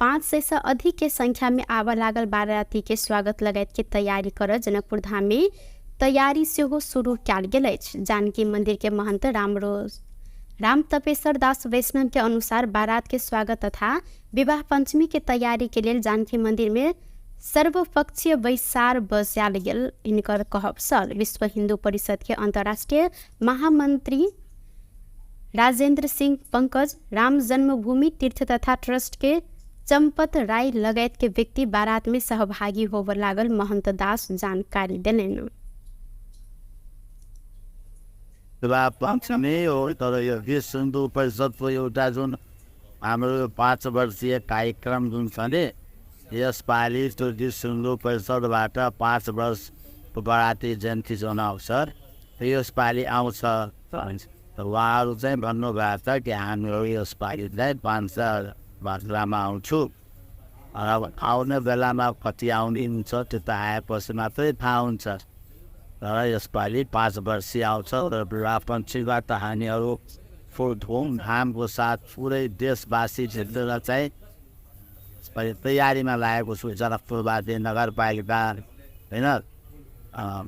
500 से अधिक के संख्या में आब लागल बाराती के स्वागत लगायत के तैयारी कर जनकपुर धाम में तैयारी सेहो शुरू कयल गेल अछि। जानकी मंदिर के महंत राम तपेश्वर दास वैष्णव के अनुसार बारात के स्वागत तथा विवाह पंचमी के तैयारी के लिए जानकी मंदिर में सर्वपक्षीय बैसार बजाल गेल हिनकर कहब सल। विश्व हिंदू परिषद के अंतर्राष्ट्रीय महामंत्री राजेंद्र सिंह पंकज, राम जन्मभूमि तीर्थ तथा ट्रस्ट के चंपत राय लगायत के व्यक्ति बारात में सहभागी होवर लागल महंत दास जानकारी दिलेन। विवाह पक्षमै हो, तर यो विश्व हिन्दू परिषदको एउटा जुन हाम्रो 5 वर्षीय कार्यक्रम जुन छ नि, यसपालि त्यो विश्व हिन्दू परिषदबाट 5 वर्षको बराती जयन्ती जनाउँछ, यसपालि आउँछ। उहाँहरू चाहिँ भन्नुभएको छ कि हामीहरू यसपालि चाहिँ 5 मात्रामा आउँछु। अब आउने बेलामा कति आउने हुन्छ त्यो त आएपछि मात्रै थाहा हुन्छ। तर यसपालि 5 वर्षीय आउँछ। तर विवाह पञ्चमीबाट हामीहरू फुल धुमधामको साथ पुरै देशवासी क्षेत्र चाहिँ तयारीमा लागेको छु। जनकपुरवासी नगरपालिका होइन,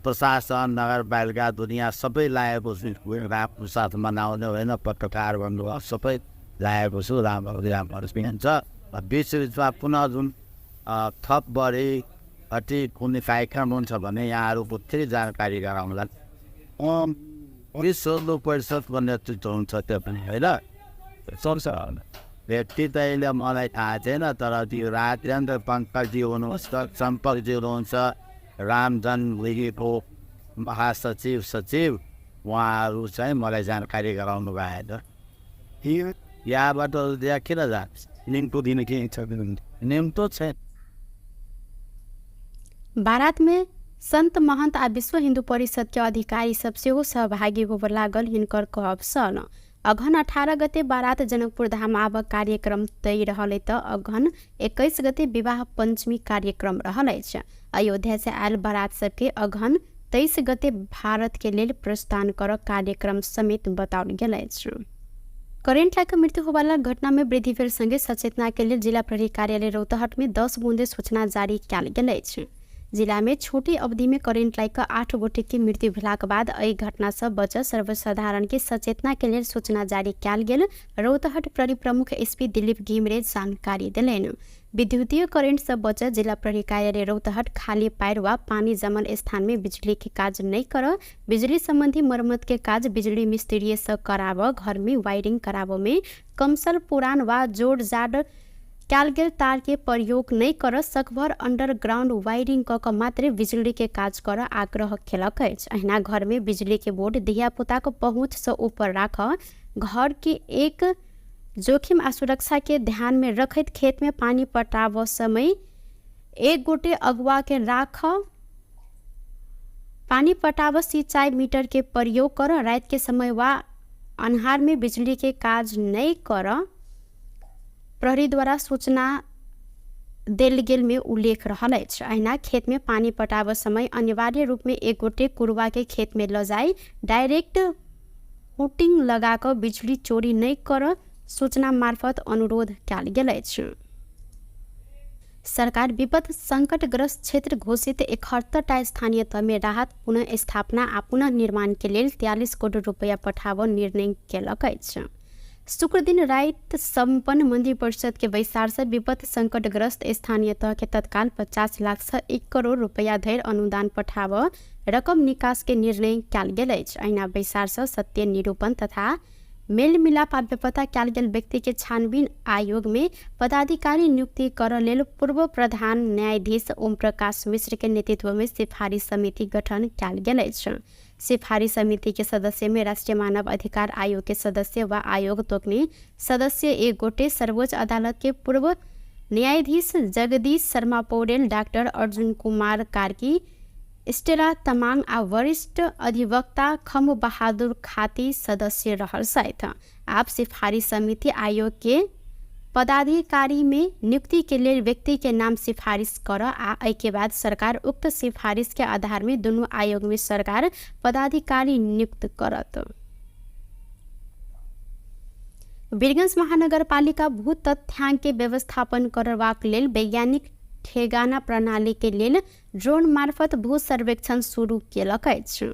प्रशासन नगरपालिका दुनियाँ सबै लागेको छु। रामको साथ मनाउने होइन, पत्रकार भन्नुभयो सबै लागेको छु। रामहरू हुन्छ। बिचबिचमा पुनः जुन थप बढी अति कुनै कार्यक्रम हुन्छ भने यहाँहरूको फेरि जानकारी गराउँला। विश्व हिन्दू परिषदको नेतृत्व हुन्छ त्यो पनि होइन। व्यक्ति त अहिले मलाई थाहा छैन, तर त्यो राजेन्द्र पङ्कजी हुनुहुन्छ, सम्पकजी हुनुहुन्छ, राम जन्मभूमिको सचिव उहाँहरू चाहिँ मलाई जानकारी गराउनु भएको छ। यहाँबाट त्यहाँ किन जान्छ? निम्तो दिन के छ? निम्तो छैन। बारात में संत महंत आ विश्व हिंदू परिषद के अधिकारी सब सेहो सहभागी होवर लागल हिनकर कहब सन। अघन 18 गते बारात जनकपुर धाम आब कार्यक्रम तय रहले त अघन 21 गते विवाह पंचमी कार्यक्रम रहले छ। अयोध्या से आयल बारात सबके अघन 23 गते भारत के लेल प्रस्थान कर कार्यक्रम समेत बताओल गेल छ। करेंट लाइक मृत्यु होवाला घटना में वृद्धि फेर संगे सचेतना के लिए जिला प्रहरी कार्यालय रौतहट में 10 बूंदे सूचना जारी किया गेल छ। जिला में छोटी अवधि में करेंट लाइक 8 गोटे की मृत्यु भेलाक बाद एहि घटना से बच सर्वसाधारण के सचेतना के लिए सूचना जारी किया गेल रौतहट प्रहरी प्रमुख एसपी दिलीप घिमरे जानकारी दिलेन। विद्युतीय करेंट से बच जिला प्रहरी कार्यालय रौतहट खाली पायर वा पानी जमल स्थान में बिजली के काज नहीं कर बिजली संबंधी मरम्मत के काज बिजली मिस्त्री से कराव, घर में वायरिंग कराव में कमसल पुरान वा जोड़ जाड़ कैल गेल तार के प्रयोग नहीं कर सकभर अंडरग्राउंड वायरिंग क मात्र बिजली के काज कर आग्रह खेलक। अहिना घर में बिजली के बोर्ड दिया पुता को पहुँच से ऊपर राख, घर के एक जोखिम आ सुरक्षा के ध्यान में रखत खेत में पानी पटाव समय एक गोटे अगुआ के राख, पानी पटाव सिंचाई मीटर के प्रयोग कर, रात के समय वा अन्हार में बिजली के काज नहीं कर प्रहरी द्वारा सूचना देल गेल में उल्लेख रहल अछि। अहिना खेत में पानी पटाव समय अनिवार्य रूप में एक गोटे कुरुआ के खेत में ल जाई डायरेक्ट हुटिंग लगाकर बिजली चोरी नहीं कर सूचना मार्फत अनुरोध किया गेल अछि। सरकार विपद संकटग्रस्त क्षेत्र घोषित 71टा स्थानीय तह में राहत पुनः स्थापना आ पुनः निर्माण के लिए 43 करोड़ रुपया पठाव निर्णय केलक अछि। शुक्र दिन रात संपन्न मंदिर परिषद के बैसार से विपद संकटग्रस्त स्थानीय तह के तत्काल 50 लाख से 1 करोड़ रुपया धरि अनुदान पठाव रकम निकास के निर्णय किया गेल अछि। अहिना बैसार से सत्य निरूपण तथा मेल मिलाप आ बेपता किया गेल व्यक्ति के छानबीन आयोग में पदाधिकारी नियुक्ति कर लेल पूर्व प्रधान न्यायाधीश ओम प्रकाश मिश्र के नेतृत्व में सिफारिश समिति गठन किया गेल अछि। सिफारिश समिति के सदस्य में राष्ट्रीय मानव अधिकार आयोग के सदस्य व आयोग तोकनी सदस्य एक गोटे, सर्वोच्च अदालत के पूर्व न्यायाधीश जगदीश शर्मा पौडेल, डॉक्टर अर्जुन कुमार कार्की, स्टेला तमांग आ वरिष्ठ अधिवक्ता खम बहादुर खाती सदस्य रहल सहित आप सिफारिश समिति आयोग के पदाधिकारी में नियुक्ति के लिए व्यक्ति के नाम सिफारिश कर आ के बाद सरकार उक्त सिफारिश के आधार में दोनों आयोग में सरकार पदाधिकारी नियुक्त करत। वीरगंज महानगरपालिका भू तथ्यांक के व्यवस्थापन करबाक लेल वैज्ञानिक ठेगाना प्रणाली के लेल ड्रोन मार्फत भू सर्वेक्षण शुरू केलक अछि।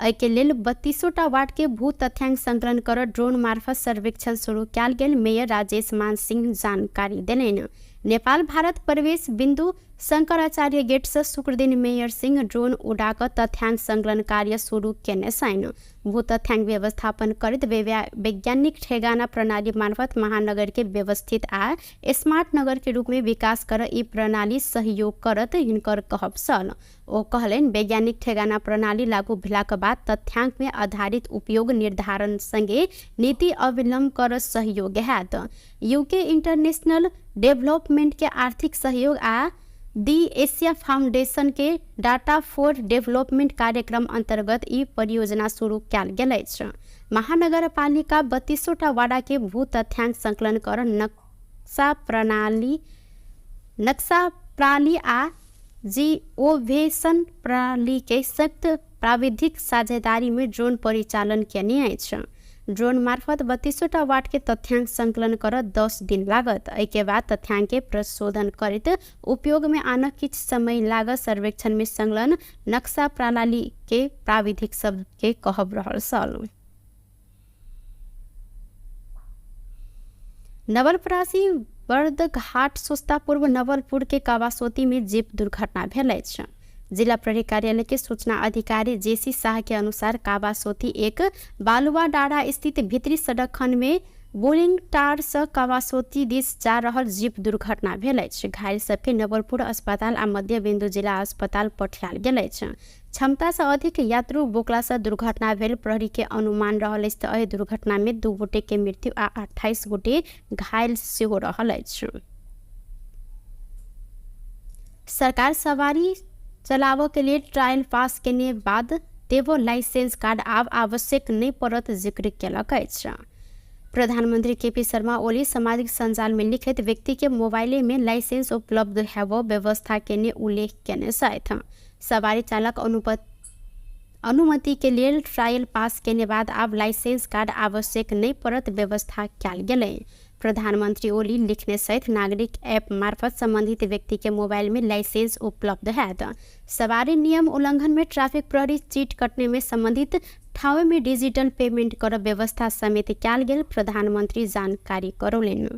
एहिके लेल 32टा वार्ड के भू तथ्याङ्क संकलन कर ड्रोन मार्फत सर्वेक्षण शुरू कयल गेल। मेयर राजेश मान सिंह जानकारी देलनि। नेपाल भारत प्रवेश बिन्दु शंकराचार्य गेट से शुक्र दिन मेयर सिंह ड्रोन उड़ाकर तथ्याङ्क संकलन कार्य शुरू केने छन्। भू तथ्याङ्क व्यवस्थापन करैत वैज्ञानिक ठेगाना प्रणाली मार्फत महानगर के व्यवस्थित आ स्मार्ट नगर के रूप में विकास कर ई प्रणाली सहयोग करत हिनकर कहब छल। ओ कहलनि वैज्ञानिक ठेगाना प्रणाली लागू भेलाक बाद तथ्याङ्क में आधारित उपयोग निर्धारण संगे नीति अवलम्बन कर सहयोग हैत। यूके इंटरनेशनल डेवलपमेंट के आर्थिक सहयोग आ दी एशिया फाउंडेशन के डाटा फॉर डेवलपमेंट कार्यक्रम अंतर्गत ई परियोजना शुरू कयल गेल अछि। महानगरपालिका 32टा वार्ड के भू तथ्याङ्क संकलन कर नक्शा प्रणाली आ जिओवेशन प्रणाली के सख्त प्राविधिक साझेदारी में ड्रोन परिचालन केने अछि। ड्रोन मार्फत 32टा वार्ड के तथ्याङ्क संकलन कर 10 दिन लागत। एहिके बाद तथ्याङ्क के प्रशोधन करैत उपयोग में आन किछ समय लागत। सर्वेक्षण में संलग्न नक्शा प्रणाली के प्राविधिक सब के कहब रहल छल। नवलपरासी बर्दघाट सोस्ता पूर्व नवलपुर के कावासोती में जीप दुर्घटना भेल अछि। जिला प्रहरी कार्यालय के सूचना अधिकारी जेसी शाह के अनुसार कावासोती एक बालुआ डाँडा स्थित भीतरी सड़क खंड में बोलिंग टार से कावासोती दिस जा रहल जीप दुर्घटना भेल अछि। घायल सबके नवलपुर अस्पताल आ मध्य बिंदु जिला अस्पताल पठायल गेल अछि। क्षमता से अधिक यात्रु बोकला से दुर्घटना भेल प्रहरी के अनुमान रहल अछि। एहि दुर्घटना में 2 गोटे के मृत्यु आ 28 गोटे घायल सेहो रहल अछि। सरकार सवारी चलाव के लिए ट्रायल पास केने बाद देवो लाइसेंस कार्ड आब आवश्यक नहीं पड़त जिक्र केलक अछि। प्रधानमंत्री केपी शर्मा ओली सामाजिक संजाल में लिखित व्यक्ति के मोबाइल में लाइसेंस उपलब्ध हेब व्यवस्था केने उल्लेख केने छथि। सवारी चालक अनुमति के लिए ट्रायल पास केने बाद आब लाइसेंस कार्ड आवश्यक नहीं पड़त व्यवस्था कयल गेलै। प्रधानमंत्री ओली लिखने सहित नागरिक ऐप मार्फत संबंधित व्यक्ति के मोबाइल में लाइसेंस उपलब्ध हैत। सवारी नियम उल्लंघन में ट्रैफिक प्रहरी चीट कटने में संबंधित ठाव में डिजिटल पेमेंट कर व्यवस्था समेत कयल गेल प्रधानमंत्री जानकारी करौलनि।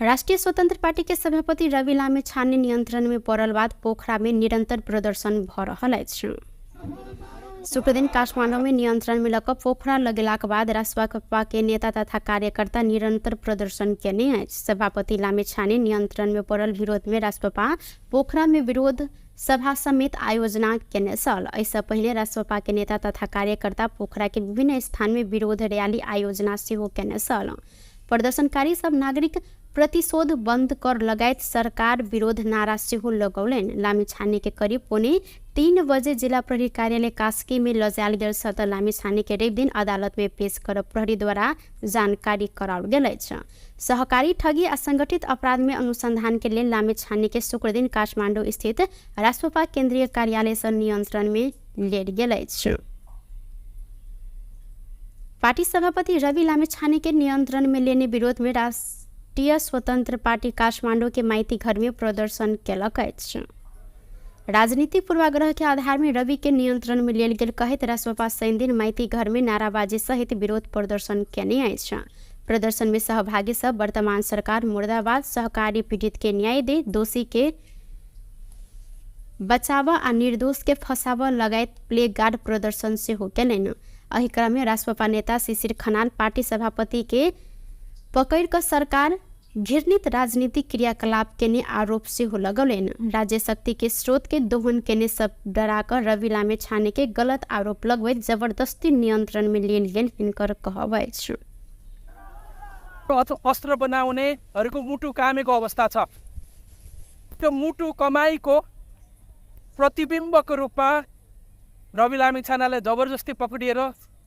राष्ट्रीय स्वतंत्र पार्टी के सभापति रवि लामिछाने नियंत्रण में पड़ल बाद पोखरा में निरंतर प्रदर्शन भ रहल अछि। शुक्र दिन काठमांडू में नियंत्रण में लक पोखरा लगेलाक बाद राष्ट्रपा के नेता तथा कार्यकर्ता निरंतर प्रदर्शन केने अछि। सभापति लामिछाने नियंत्रण में पड़ल विरोध में राष्ट्रपा पोखरा में विरोध सभा समेत आयोजना केने छल। एहिसँ पहिले राष्ट्रपा के नेता तथा कार्यकर्ता पोखरा के विभिन्न स्थान में विरोध रैली आयोजना सेहो केने छल। प्रदर्शनकारी सब नागरिक प्रतिशोध बंद कर लगायत सरकार विरोध नारा सेहो लगौलनि। लामिछाने के करीब 3:15 बजे जिला प्रहरी कार्यालय कास्की में लजायल गेल सत लामिछाने के रवि दिन अदालत में पेश कर प्रहरी द्वारा जानकारी कराओल गेल अछि। सहकारी ठगी आ संगठित अपराध में अनुसंधान के लिए लामिछाने के शुक्र दिन काठमांडू स्थित राष्ट्रपा केंद्रीय कार्यालय से नियंत्रण में लेल गेल अछि। पार्टी सभापति रवि लामिछाने के नियंत्रण में लेने विरोध में राष्ट्रीय स्वतंत्र पार्टी काठमांडू के माइती घर में प्रदर्शन केलक अछि। राजनीतिक पूर्वाग्रह के आधार में रवि के नियंत्रण में लेल गेल कहैत राष्ट्रपा शनि दिन माइती घर में नाराबाजी सहित विरोध प्रदर्शन केने अछि। प्रदर्शन में सहभागी सब वर्तमान सरकार मुर्दाबाद, सहकारी पीड़ित के न्याय दे, दोषी के बचाव आ निर्दोष के फंसाव लगायत प्ले गार्ड प्रदर्शन सेहो केलनि। एहि क्रम में राष्ट्रपा नेता शिशिर खनाल पार्टी सभापति के पकड़ कर सरकार घृणित राजनीतिक क्रियाकलाप केने आरोप सेहो लगौलनि। राज्य शक्ति के स्रोत के दोहन केने सब डराकर रवि लामिछाने के गलत आरोप लगबैत जबरदस्ती नियंत्रण में लेल गेल हिनकर कहब अछि। अस्त्र बनाउनेहरूको मुटु कामेको अवस्था छ। त्यो मुटु कमाईको प्रतिबिम्बको रूपमा रवि लामिछानेलाई जबरजस्ती पक्रिएर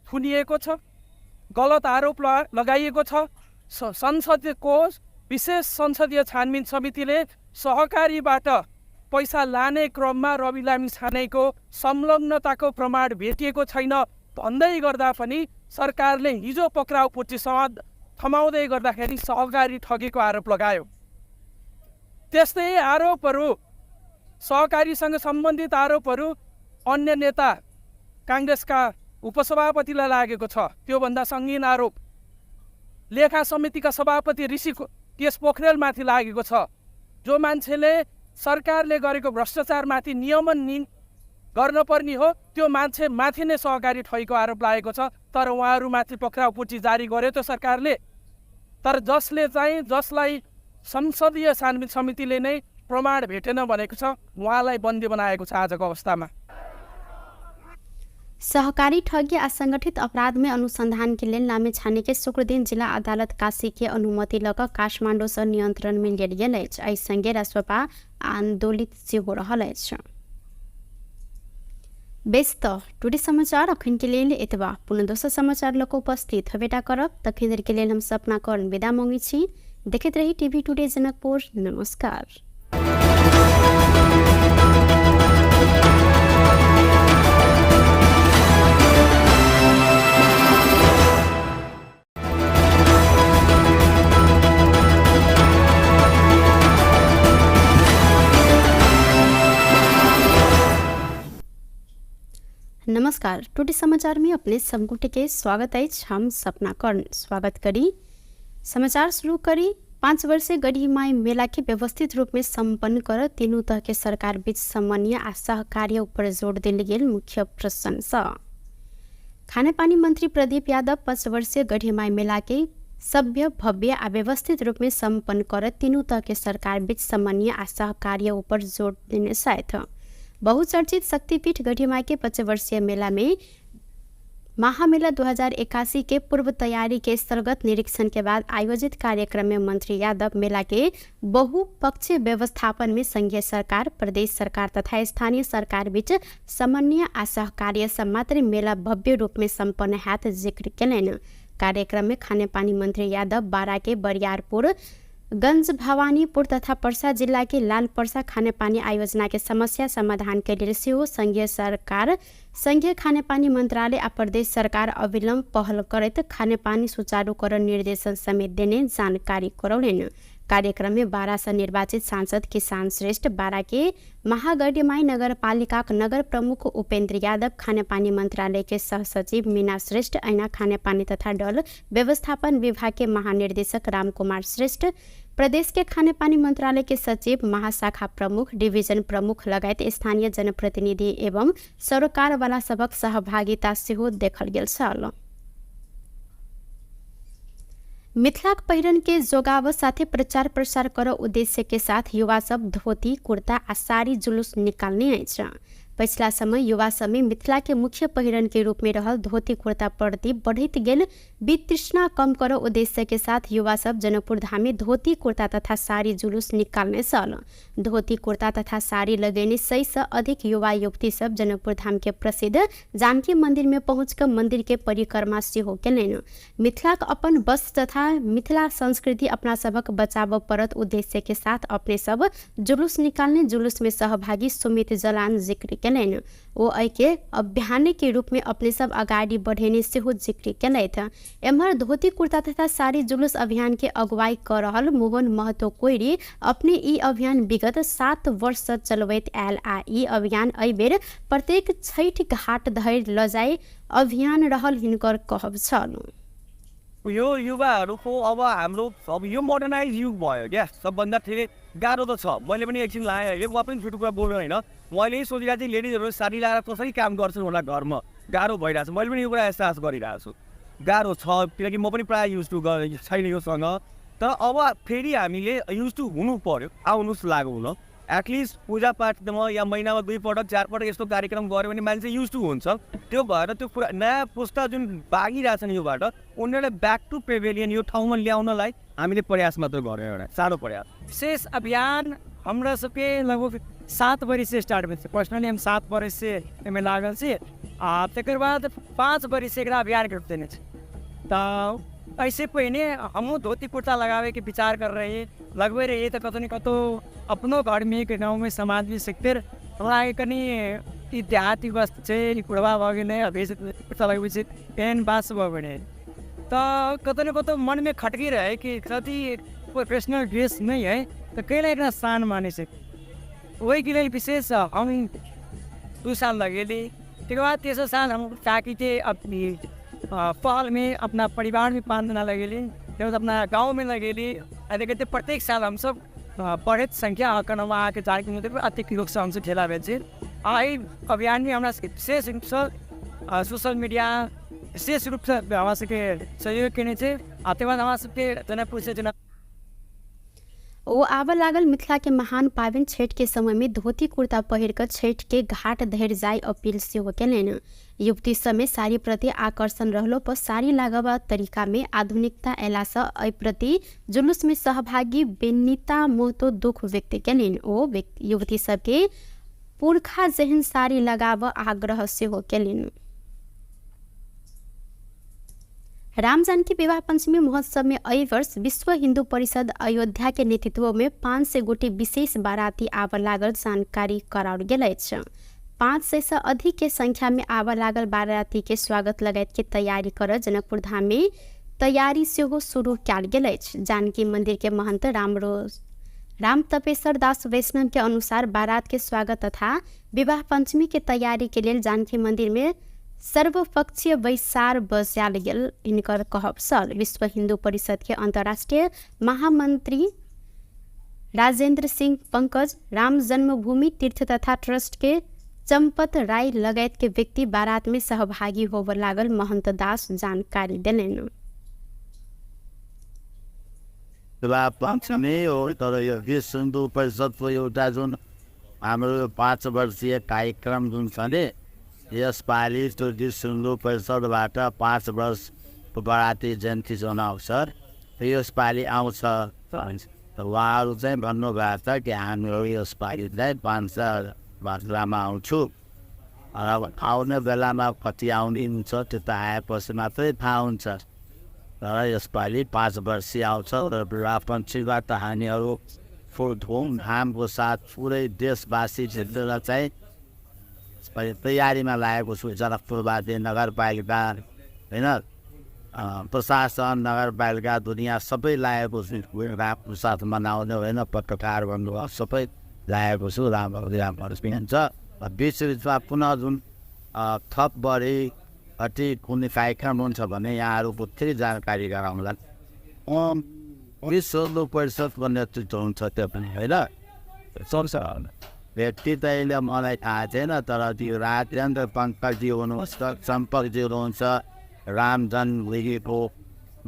थुनिएको छ, गलत आरोप लगाइएको छ। संसदको विशेष संसदीय छानबिन समितिले सहकारीबाट पैसा लाने क्रममा रवि लामिछानेको संलग्नताको प्रमाण भेटिएको छैन भन्दै गर्दा पनि सरकारले हिजो पक्राउ पुष्टिसँग थमाउँदै गर्दाखेरि सहकारी ठगेको आरोप लगायो। त्यस्तै आरोपहरू सहकारीसँग सम्बन्धित आरोपहरू अन्य नेता काङ्ग्रेसका उपसभापतिलाई लागेको छ। त्योभन्दा सङ्गीन आरोप लेखा समितिका सभापति ऋषि केश पोखरेलमाथि लागेको छ। जो मान्छेले सरकारले गरेको भ्रष्टाचारमाथि नियमन गर्नुपर्ने हो त्यो मान्छे माथि नै सहकारी ठगेको आरोप लागेको छ। तर उहाँहरूमाथि पक्राउपुर्जी जारी गर्यो त्यो सरकारले। तर जसलाई संसदीय छानबिन समितिले नै प्रमाण भेटेन भनेको छ उहाँलाई बन्दी बनाएको छ आजको अवस्थामा। सहकारी ठगी आ संगठित अपराध में अनुसंधान के लिए नामे छाने के शुक्र दिन जिला अदालत काशी के अनुमति लग काठमांडू से नियंत्रण में लेल गेल अछि। एहि संगे राजसभा आंदोलित सेहो रहल अछि। व्यस्त टुडे समाचार अखन के लेल एतबा। पुनः दोसर समाचार लग उपस्थित हबेटा करब। तखन देर के लेल हम सपना कर्ण विदा मांगे छी। देखैत रही टीवी टुडे जनकपुर। नमस्कार। नमस्कार। टुडे समाचार में अपने सबको के स्वागत है। हम सपना कर्ण स्वागत करी समाचार शुरू करी। 5 वर्षीय गढ़ीमाई मेला के व्यवस्थित रूप में संपन्न कर तीनों तरह के सरकार बीच समन्वय आ सहकार्य ऊपर जोर दिल गेल मुख्य प्रशंसा। खाने पानी मंत्री प्रदीप यादव 5 वर्षीय गढ़ीमाई मेला के सभ्य भव्य आ व्यवस्थित रूप में संपन्न कर तीनों तरह के सरकार बीच समन्वय आ सहकार्य ऊपर जोर देने साथ बहुचर्चित शक्तिपीठ गढ़ीमाई के 5 वर्षीय मेला में महामेला 2081 के पूर्व तैयारी के स्थलगत निरीक्षण के बाद आयोजित कार्यक्रम में मंत्री यादव मेला के बहुपक्षीय व्यवस्थापन में संघीय सरकार, प्रदेश सरकार तथा स्थानीय सरकार बीच समन्वय आ सहकार्य से मात्र मेला भव्य रूप में संपन्न हैत जिक्र केलनि। कार्यक्रम में खाने पानी मंत्री यादव बारा के बरियारपुर, गंज भवानीपुर तथा पर्सा जिला के लाल पर्सा खाने पानी आयोजना के समस्या समाधान के लिए सेहो संघीय सरकार, संघीय खाने पानी मंत्रालय आ प्रदेश सरकार अविलंब पहल करत खाने पानी सुचारूकरण निर्देशन समेत देने जानकारी करौलनि। कार्यक्रम में बारा से निर्वाचित सांसद किसान श्रेष्ठ, बारा के महागढ़ीमाई नगर पालिका नगर प्रमुख उपेंद्र यादव, खाने पानी मंत्रालय के सह सचिव मीना श्रेष्ठ, ऐना खाने पानी तथा डल व्यवस्थापन विभाग के महानिर्देशक राम कुमार श्रेष्ठ, प्रदेश के खाने पानी मंत्रालय के सचिव, महाशाखा प्रमुख, डिवीजन प्रमुख लगायत स्थानीय जनप्रतिनिधि एवं सरकार वाला सबक सहभागिता सेहो देखल गेल छल। मिथिलाक पहिरन के जोगाव साथे प्रचार प्रसार कर उद्देश्य के साथ युवा सब धोती कुर्ता आ साड़ी जुलूस निकालने अछि। पिछला समय युवा सब में मिथिला के मुख्य पहिरन के रूप में रहल धोती कुर्ता प्रति बढ़त गेल वितृष्णा कम कर उद्देश्य के साथ युवा सब जनकपुर धाम में धोती कुर्ता तथा साड़ी जुलूस निकालने सल। धोती कुर्ता तथा साड़ी लगेने 100 से अधिक युवा युवती सब जनकपुर धाम के प्रसिद्ध जानकी मंदिर में पहुंचकर मंदिर के परिक्रमा सेहो केलनि। मिथिला अपन वस्त्र तथा मिथिला संस्कृति अपना सबक बचाव परत उद्देश्य के साथ अपने सब जुलूस निकालने जुलूस में सहभागी सुमित जलान जिक्र केलनि। वो के अभियान के रूप में अपने सब आगाड़ी बढ़ेने सेहो जिक्र केलथि। एम्हर धोती कुर्ता तथा साड़ी जुलूस अभियान के अगुवाई कर रहल मोहन महतो कोइरी अपने ई अभियान विगत 7 वर्ष से चलबैत आयल आ ई अभियान एहि बेर प्रत्येक छठि घाट धरि ल जाय अभियान रहल हिनकर कहब छल। यो युवाहरूको अब यो मोडर्नाइज युग भयो क्या। सबभन्दा धेरै गाह्रो त छ। मैले पनि एकछिन लाएँ म पनि छुट्टो कुरा बोल्नु होइन। मैले यही सोचिरहेको थिएँ लेडिजहरू साडी लगाएर कसरी काम गर्छन् होला घरमा, गाह्रो भइरहेको छ। मैले पनि यो कुरा एहसास गरिरहेको छु। गाह्रो छ किनकि म पनि प्रायः युज टु छैन योसँग। तर अब फेरि हामीले युज टु हुनु पर्यो, आउनुहोस् लागु हुन। एटलिस्ट पूजापाठमा या महिनामा 2 पटक 4 पटक यस्तो कार्यक्रम गऱ्यो भने मान्छे युज टु हुन्छ। त्यो भएर त्यो नयाँ पुस्ता जुन भागिरहेछन् योबाट उनीहरूलाई ब्याक टु पेभिलियन यो ठाउँमा ल्याउनलाई हामीले प्रयास मात्र गऱ्यौँ, एउटा सानो प्रयास। विशेष अभियान हमरा सबके लगभग 7 वर्ष से स्टार्ट भेल। पर्सनली हम 7 वर्ष से एहिमे लागल छी आ तकर बाद 5 वर्ष से एकरा अभियान के रूप देने छी। तो ऐसे पहिने हमहूँ धोती कुर्ता लगावे के विचार कर रहे हैं, लगभग रहे तो कतौ न कतौ अपनो घर में एक गाँव में समाज में सकते हमरा कनी ई देहाती वस्त्र छै, कुड़वा भऽ गेलै, अभी कुर्ता लगबै छै, पेन बास भऽ गेलै। तो कतौ न कतौ मन में खटकी रहे कि कति प्रोफेशनल ड्रेस नहीं है तो कैला एकरा शान माने छै। वही के लिए विशेष हम 2 साल लगेली। त्यसके बाद तेसरो साल हम काकी थे अपनी पहल में अपना परिवार में बांधना लगेली, फिर अपना गांव में लगेली। ऐसे कहते प्रत्येक साल हम सब बढ़त संख्या आकर वहाँ आके जाने के मतलब अतिरिक्त लोग से हमसे ठेला बेचे। आई अभियान में हमारा विशेष रूप से सोशल मीडिया विशेष रूप से हमारा सबके सहयोग करने थे। आते बाद हमारा सबके जनकपुर से जना ओ आबऽ लागल मिथिला के महान पाबनि छठ के समय में धोती कुर्ता पहिर कर छठ के घाट धरि जाय अपील सेहो केलनि। युवती समय साड़ी प्रति आकर्षण रहलो पर साड़ी लागबा तरीका में आधुनिकता अयला से एहि प्रति जुलूस में सहभागी बेनिता मोहतो दुख व्यक्त केलनि। ओ युवती सबके पुरखा जेहन साड़ी लगाबऽ आग्रह सेहो केलनि। राम जानकी विवाह पंचमी महोत्सव में एहि वर्ष विश्व हिंदू परिषद अयोध्या के नेतृत्व में 500 गोटे विशेष बाराती आबऽ लागल जानकारी कराओल गेल अछि। 500 से अधिक के संख्या में आबऽ लागल बाराती के स्वागत लगायत के तैयारी कर जनकपुर धाम में तैयारी सेहो शुरू कयल गेल अछि। जानकी मंदिर के महंत राम तपेश्वर दास वैष्णव के अनुसार बारात के स्वागत तथा विवाह पंचमी के तैयारी के लिए जानकी मंदिर में सर्वपक्षीय बैसार बजाल गेल। इनकर कहब सल विश्व हिंदू परिषद के अंतर्राष्ट्रीय महामंत्री राजेंद्र सिंह पंकज, राम जन्मभूमि तीर्थ तथा ट्रस्ट के चंपत राय लगायत के व्यक्ति बारात में सहभागी होबऽ लागल महंत दास जानकारी देलनि। विवाह पंचमी हो तर यो विश्व हिन्दू परिषदको एउटा जुन हाम्रो 5 वर्षीय कार्यक्रम जुन छ नि, यसपालि त्यो विश्व हिन्दू परिषदबाट 5 वर्ष बराती जयन्ती जनाउँछ। यसपालि आउँछ त उहाँहरू चाहिँ भन्नुभएको छ कि हामीहरू यसपालि चाहिँ 5 वर्षमा आउँछु। र आउने बेलामा कति आउने हुन्छ त्यो त आएपछि मात्रै थाहा हुन्छ। तर यसपालि 5 वर्षीय आउँछ। र विवाह पञ्चमीबाट हामीहरू फुल धुमधामको साथ पुरै देशवासी क्षेत्रलाई चाहिँ तयारीमा लागेको छु। जनकपुरवासी नगरपालिका होइन, प्रशासन नगरपालिका दुनियाँ सबै लागेको छु रामको साथ मनाउने होइन। पत्रकार भन्नुभयो सबै लागेको छु। रामहरू हुन्छ बिचबिचमा पुनः जुन थप बढी अति कुनै कार्यक्रम हुन्छ भने यहाँहरूको फेरि जानकारी गराउँला। विश्व हिन्दू परिषदको नेतृत्व हुन्छ त्यो पनि होइन। व्यक्ति त अहिले मलाई थाहा छैन, तर त्यो राजेन्द्र पङ्कजी हुनुहुन्छ, चम्पकजी हुनुहुन्छ, राम जन्मभूमिको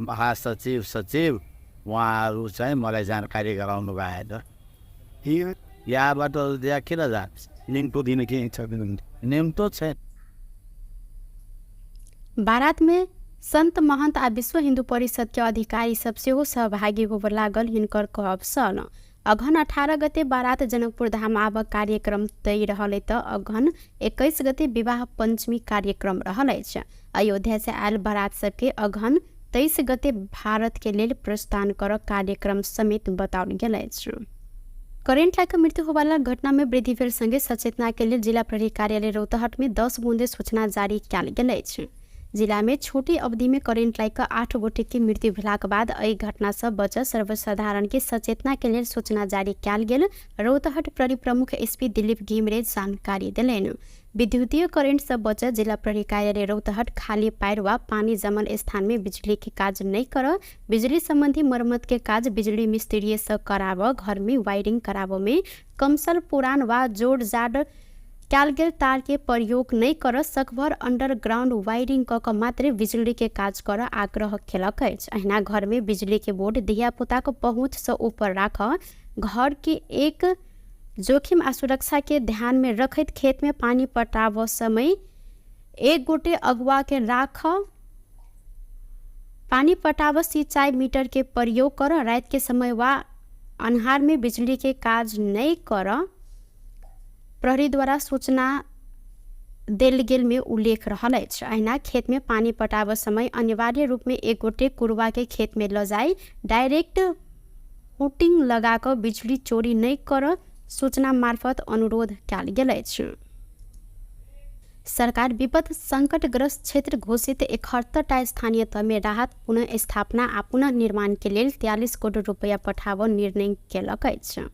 महासचिव सचिव, उहाँहरू चाहिँ मलाई जानकारी गराउनु भएको छ। यहाँबाट त्यहाँ किन जान्छ? निम्तो दिने के छ? निम्तो छैन। बारात में संत महंत आ विश्व हिंदू परिषद के अधिकारी सब सेहो सहभागी होबऽ लागल। हिनकर कहब सल अघन 18 गते बारात जनकपुर धाम आबऽ कार्यक्रम तय रहल त अघन 21 गते विवाह पंचमी कार्यक्रम रहल अछि। अयोध्या से आयल बारात सबके अघन 23 गते भारत के लेल प्रस्थान कर कार्यक्रम समेत बताओल गेल अछि। करेंट लाइक मृत्यु होवाला घटना में वृद्धि भेल संगे सचेतना के लिए जिला प्रहरी कार्यालय रौतहट में 10 बूंदे सूचना जारी कयल गेल अछि। जिला में छोटी अवधि में करेंट लाइक 8 गोटे की मृत्यु भेलाक बाद एहि घटना से बच सर्वसाधारण के सचेतना के लिए सूचना जारी कयल गेल। रौतहट प्रहरी प्रमुख एसपी दिलीप घिमरे जानकारी दिलैन। विद्युतीय करेंट से बच जिला प्रहरी कार्यालय रौतहट खाली पैर वा पानी जमल स्थान में बिजली के काज नहीं कर, बिजली संबंधी मरम्मत के काज बिजली मिस्त्री से कराव, घर में वायरिंग कराव में कमसल पुरान वा जोड़ जाड़ कयल गेल तार के प्रयोग नहीं कर, सकभर अंडरग्राउंड वायरिंग क मात्र बिजली के काज कर आग्रह केलक अछि। अहिना घर में बिजली के बोर्ड धिया पुता को पहुँच से ऊपर राख, घर के एक जोखिम आ सुरक्षा के ध्यान में रखत खेत में पानी पटाव समय एक गोटे अगुआ के राख, पानी पटाव सिंचाई मीटर के प्रयोग कर, रात के समय वा अन्हार में बिजली के काज नहीं कर, प्रहरी द्वारा सूचना देल गेल में उल्लेख रहल अछि। अहिना खेत में पानी पटाव समय अनिवार्य रूप में एक गोटे कुरवा के खेत में ल जाय, डायरेक्ट हुटिंग लगा कर बिजली चोरी नहीं कर सूचना मार्फत अनुरोध कयल गेल अछि। सरकार विपद संकटग्रस्त क्षेत्र घोषित 71टा स्थानीय तह में राहत पुनः स्थापना आ पुनः निर्माण के लिए 43 करोड़ रुपया पठाव निर्णय केलक अछि।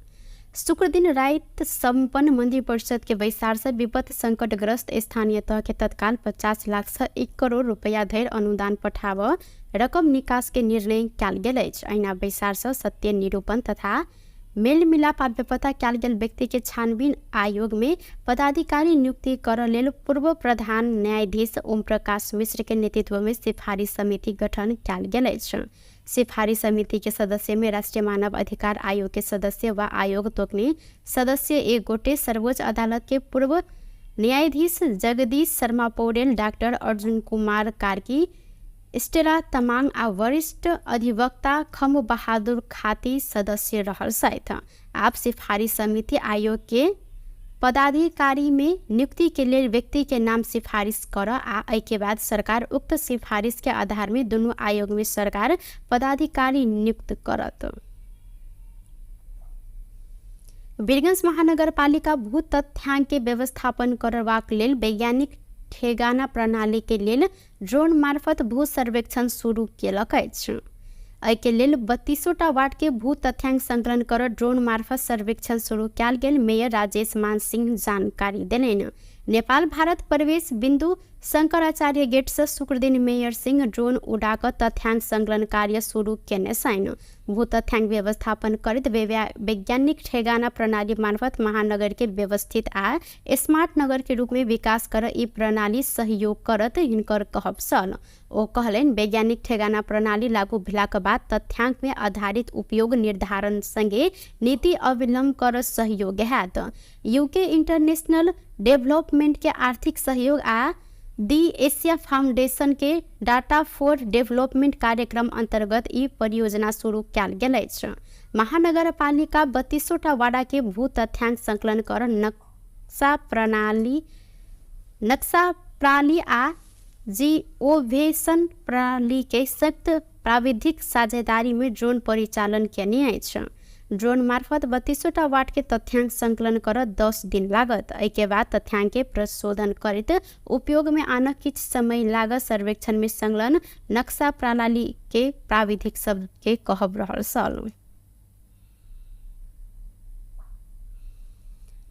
शुक्र दिन रात संपन्न मंत्री परिषद के बैसार से विपद संकटग्रस्त स्थानीय तह के तत्काल 50 लाख से 1 करोड़ रुपया धरि अनुदान पठाव रकम निकास के निर्णय कयल गेल अछि। अहिना बैसार से सत्य निरूपण तथा मेल मिलाप आ बेपता कयल गेल व्यक्ति के छानबीन आयोग में पदाधिकारी नियुक्ति करऽ लेल पूर्व प्रधान न्यायाधीश ओम प्रकाश मिश्र के नेतृत्व में सिफारिश समिति गठन कयल गेल अछि। सिफारिश समिति के सदस्य में राष्ट्रीय मानव अधिकार आयोग के सदस्य व आयोग तोकने सदस्य एक गोटे, सर्वोच्च अदालत के पूर्व न्यायाधीश जगदीश शर्मा पौडेल, डॉक्टर अर्जुन कुमार कार्की, स्टेला तमाङ आ वरिष्ठ अधिवक्ता खम बहादुर खाती सदस्य रहल सहित आप सिफारिश समिति आयोग के पदाधिकारी में नियुक्ति के लिए व्यक्ति के नाम सिफारिश कर आ के बाद सरकार उक्त सिफारिश के आधार में दोनों आयोग में सरकार पदाधिकारी नियुक्त करत। वीरगंज महानगरपालिका भू तथ्यांक के व्यवस्थापन करबाक लेल वैज्ञानिक ठेगाना प्रणाली के लेल ड्रोन मार्फत भू सर्वेक्षण शुरू केलक अछि। एहि के लेल 32टा वार्ड के भू तथ्यांक संकलन कर ड्रोन मार्फत सर्वेक्षण शुरू कयल गेल। मेयर राजेश मान सिंह जानकारी देलनि। नेपाल भारत प्रवेश बिंदु शंकराचार्य गेट से शुक्र दिन मेयर सिंह ड्रोन उड़ाकर तथ्यांक संकलन कार्य शुरू केने छनि। भू तथ्यांक व्यवस्थापन करैत वैज्ञानिक ठेगाना प्रणाली मार्फत महानगर के व्यवस्थित आ स्मार्ट नगर के रूप में विकास कर ई प्रणाली सहयोग करत हिनकर कहब छल। ओ कहलनि वैज्ञानिक ठेगाना प्रणाली लागू भेलाक बाद तथ्यांक में आधारित उपयोग निर्धारण संगे नीति अवलंबन कर सहयोग हैत। यूके इंटरनेशनल डेवलपमेंट के आर्थिक सहयोग आ दी एशिया फाउंडेशन के डाटा फॉर डेवलपमेंट कार्यक्रम अंतर्गत ई परियोजना शुरू कयल गेल अछि। महानगरपालिका 32टा वार्ड के भू तथ्यांक संकलन कर नक्शा प्रणाली आ जिओवेशन प्रणाली के सख्त प्राविधिक साझेदारी में ड्रोन परिचालन केने अछि। ड्रोन मार्फत 32टा वार्ड के तथ्यांक संकलन कर 10 दिन लागत। एहि के बाद तथ्यांक के प्रशोधन करते उपयोग में आना किछ समय लागत। सर्वेक्षण में संलग्न नक्शा प्रणाली के प्राविधिक शब्द के कहब रहल छल।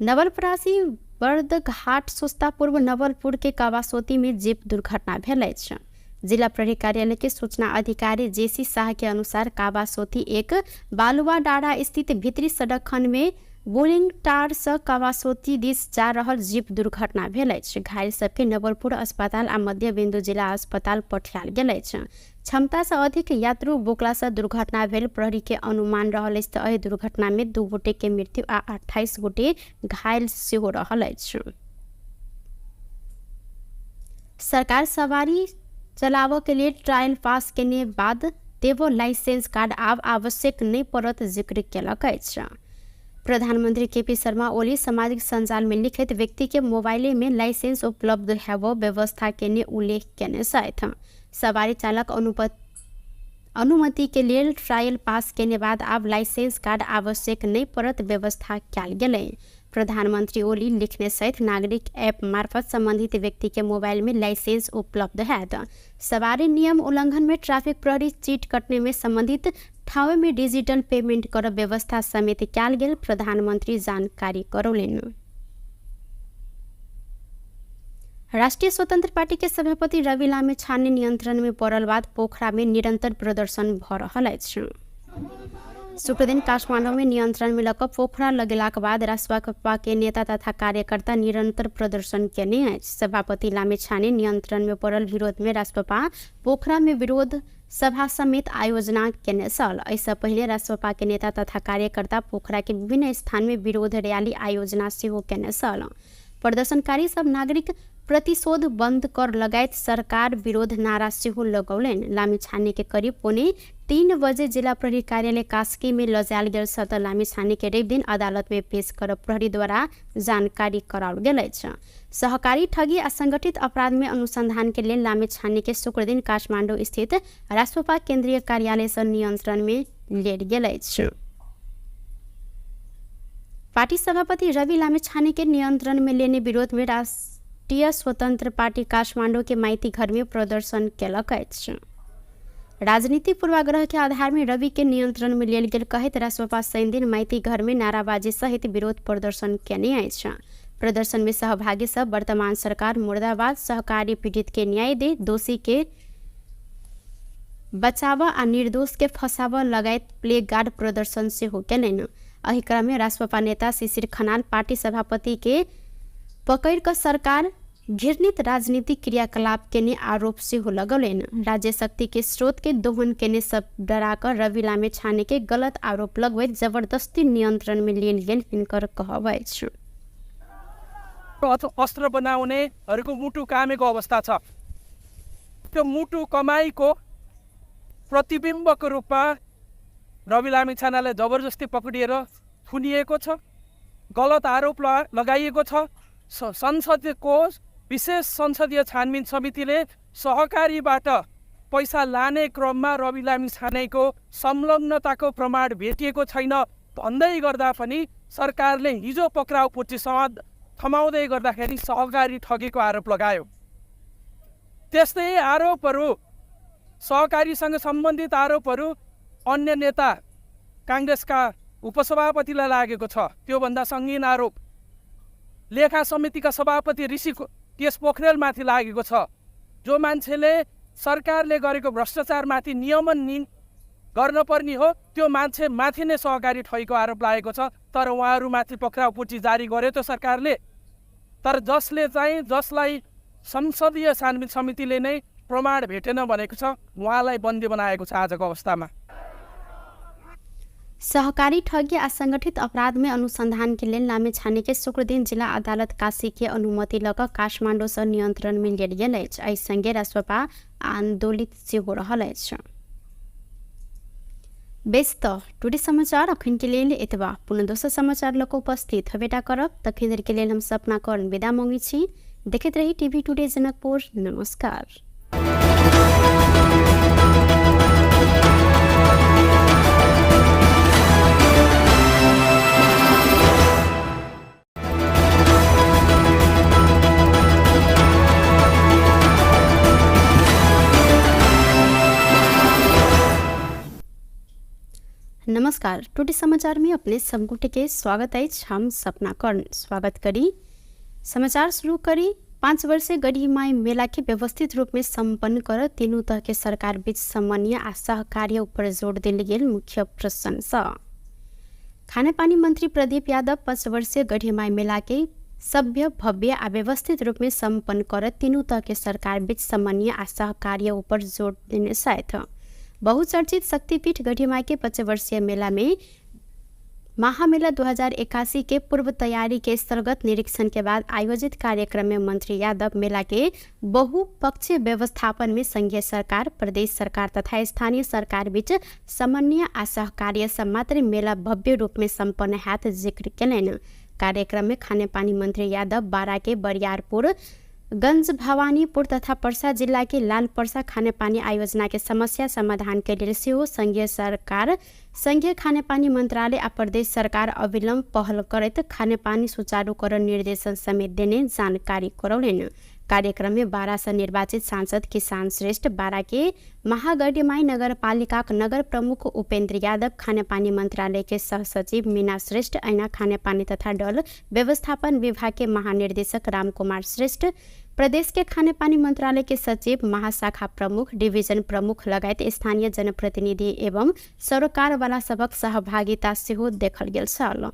नवलपरासी बर्दघाट सोस्ता पूर्व नवलपुर के कावासोती में जीप दुर्घटना भेल अछि। जिला प्रहरी कार्यालय के सूचना अधिकारी जेसी शाह के अनुसार कावासोती एक बालुआ डाँडा स्थित भीतरी सड़क खंड में बोलिंग टार से कावासोती दिस जा रहल जीप दुर्घटना भेल अछि। घायल सबके नवलपुर अस्पताल आ मध्य बिंदु जिला अस्पताल पठायल गेल अछि। क्षमता से अधिक यात्रु बोकला से दुर्घटना भेल प्रहरी के अनुमान रहल अछि। एहि दुर्घटना में 2 गोटे के मृत्यु आ 28 गोटे घायल सेहो रहल अछि। सरकार सवारी चलाव के लिए ट्रायल पास केने बाद देवो लाइसेंस कार्ड आब आवश्यक नहीं पड़त जिक्र केलक अछि। प्रधानमंत्री केपी शर्मा ओली सामाजिक संजाल में लिखित व्यक्ति के मोबाइल में लाइसेंस उपलब्ध हेबो व्यवस्था केने उल्लेख केने छथि। सवारी चालक अनुमति के लिए ट्रायल पास केने बाद अब लाइसेंस कार्ड आवश्यक नहीं पड़त व्यवस्था कयल गेलै। प्रधानमंत्री ओली लिखने सहित नागरिक ऐप मार्फत संबंधित व्यक्ति के मोबाइल में लाइसेंस उपलब्ध हैत। सवारी नियम उल्लंघन में ट्रैफिक प्रहरी चीट कटने में संबंधित ठाव में डिजिटल पेमेंट कर व्यवस्था समेत कयल गेल प्रधानमंत्री जानकारी करौलनि। राष्ट्रीय स्वतंत्र पार्टी के सभापति रवि लामिछाने नियंत्रण में पड़ल बाद पोखरा में निरंतर प्रदर्शन भ रहल अछि। शुक्र दिन काठमांडू में नियंत्रण में लक पोखरा लगेलाक बाद राष्ट्रपा के नेता तथा कार्यकर्ता निरंतर प्रदर्शन केने अछि। सभापति लामिछाने नियंत्रण में पड़ल विरोध में राष्ट्रपा पोखरा में विरोध सभा समेत आयोजना केने छल। ऐसा पहले राष्ट्रपा के नेता तथा कार्यकर्ता पोखरा के विभिन्न स्थान में विरोध रैली आयोजना सेहो केने छल। प्रदर्शनकारी सब नागरिक प्रतिशोध बंद कर लगायत सरकार विरोध नारा सेहो लगौलनि। लामिछाने के करीब 2:45 बजे जिला प्रहरी कार्यालय कास्की में लजायल गेल सत लामिछाने के रवि दिन अदालत में पेश कर प्रहरी द्वारा जानकारी कराओल गेल अछि। सहकारी ठगी आ संगठित अपराध में अनुसंधान के लिए लामिछाने के शुक्र दिन काठमांडू स्थित राष्ट्रपा केंद्रीय कार्यालय से नियंत्रण में लेल गेल अछि। पार्टी सभापति रवि लामिछाने के नियंत्रण में लेने विरोध में राष्ट्रीय स्वतंत्र पार्टी काठमांडू के माइती घर में प्रदर्शन केलक अछि। राजनीतिक पूर्वाग्रह के आधार में रवि के नियंत्रण में लियल गेल कहत राष्ट्रपा शनि दिन माइती घर में नाराबाजी सहित विरोध प्रदर्शन केने अछि। प्रदर्शन में सहभागी सब वर्तमान सरकार मुर्दाबाद, सहकारी पीड़ित के न्याय दे, दोषी के बचाव आ निर्दोष के फसाव लगायत प्ले गार्ड प्रदर्शन से हो केलनि। एहि क्रम में राष्ट्रपा नेता शिशिर खनाल पार्टी सभापति के पकड़ कर सरकार घृणित राजनीतिक क्रियाकलाप केने आरोप से हो लगौलनि। राज्य शक्ति के स्रोत के दोहन केने सब डराकर रवि लामे छाने के गलत आरोप लगवैत जबरदस्ती नियंत्रण में लियल गेल हिनकर कहब अछि। अस्त्र बनाउनेहरूको मुटु कामेको अवस्था छ। त्यो मुटु कमाईको प्रतिबिम्बको रूपमा रवि लामिछानेलाई जबरजस्ती पक्रिएर थुनिएको छ, गलत आरोप लगाइएको छ। संसदको विशेष संसदीय छानबिन समितिले सहकारीबाट पैसा लाने क्रममा रवि लामिछानेको संलग्नताको प्रमाण भेटिएको छैन भन्दै गर्दा पनि सरकारले हिजो पक्राउ पुर्ची थमाउँदै गर्दाखेरि सहकारी ठगेको आरोप लगायो। त्यस्तै आरोपहरू, सहकारीसँग सम्बन्धित आरोपहरू अन्य नेता काङ्ग्रेसका उपसभापतिलाई लागेको छ। त्योभन्दा सङ्गीन आरोप लेखा समितिका सभापति ऋषि केश पोखरेलमाथि लागेको छ। जो मान्छेले सरकारले गरेको भ्रष्टाचारमाथि नियमन गर्न पर्ने हो त्यो मान्छे माथि नै सहकारी ठगेको आरोप लागेको छ। तर उहाँहरूमाथि पक्राउ पुर्ची जारी गर्यो त सरकारले। तर जसलाई संसदीय छानबिन समितिले नै प्रमाण भेटेन भनेको छ, उहाँलाई बन्दी बनाएको छ आजको अवस्थामा। सहकारी ठगी आ संगठित अपराध में अनुसंधान के लिए लामे छाने के शुक्र दिन जिला अदालत काशी के अनुमति लग काठमांडू से नियंत्रण में लियल गेल अछि। एहि संगे राष्ट्रपा आंदोलित से हो रहल अछि। बेस्त टुडे समाचार अखन के लेल एतबा। पुनः दोसर समाचार लक उपस्थित हबेटा करब। तखन देर के लेल हम सपना कर्ण विदा मांगी छी। देखैत रही टीवी टुडे जनकपुर। नमस्कार। नमस्कार। टुडे समाचार में अपने सबगोटे के स्वागत है। हम सपना कर्ण स्वागत करी। समाचार शुरू करी। 5 वर्षीय गढ़ी माई मेला के व्यवस्थित रूप में संपन्न कर तीनों तरह के सरकार बीच समन्वय आ सहकार्य ऊपर जोर दिल गेल मुख्य प्रशंसा। खाने पानी मंत्री प्रदीप यादव 5 वर्षीय गढ़ी माई मेला के सभ्य, भव्य आ व्यवस्थित रूप में संपन्न कर तीनों तरह के सरकार बीच समन्वय आ सहकार्य ऊपर जोर देने साथ बहुचर्चित शक्तिपीठ गढ़ी माई के 5 वर्षीय मेला में महामेला 2081 के पूर्व तैयारी के स्थलगत निरीक्षण के बाद आयोजित कार्यक्रम में मंत्री यादव मेला के बहुपक्षीय व्यवस्थापन में संघीय सरकार, प्रदेश सरकार तथा स्थानीय सरकार बीच समन्वय आ सहकार्य से मात्र मेला भव्य रूप में संपन्न हैत जिक्र केलनि। कार्यक्रम में खाने पानी मंत्री यादव बारा के बरियारपुर, गंज भवानीपुर तथा पर्सा जिला के लाल पर्सा खाने पानी आयोजना के समस्या समाधान के लिए सेहो संघीय सरकार, संघीय खाने पानी मंत्रालय आ प्रदेश सरकार अविलंब पहल करत खाने पानी सुचारूकरण निर्देशन समेत देने जानकारी करौलनि। कार्यक्रम में बारा से निर्वाचित सांसद किसान श्रेष्ठ, बारा के महागढ़ीमाई नगर पालिका नगर प्रमुख उपेंद्र यादव, खाने पानी मंत्रालय के सह सचिव मीना श्रेष्ठ, ऐना खाने पानी तथा डल व्यवस्थापन विभाग के महानिर्देशक राम कुमार श्रेष्ठ, प्रदेश के खाने पानी मंत्रालय के सचिव, महाशाखा प्रमुख, डिवीजन प्रमुख लगायत स्थानीय जनप्रतिनिधि एवं सरकार वाला सबक सहभागिता सेहो देखल गेल छल।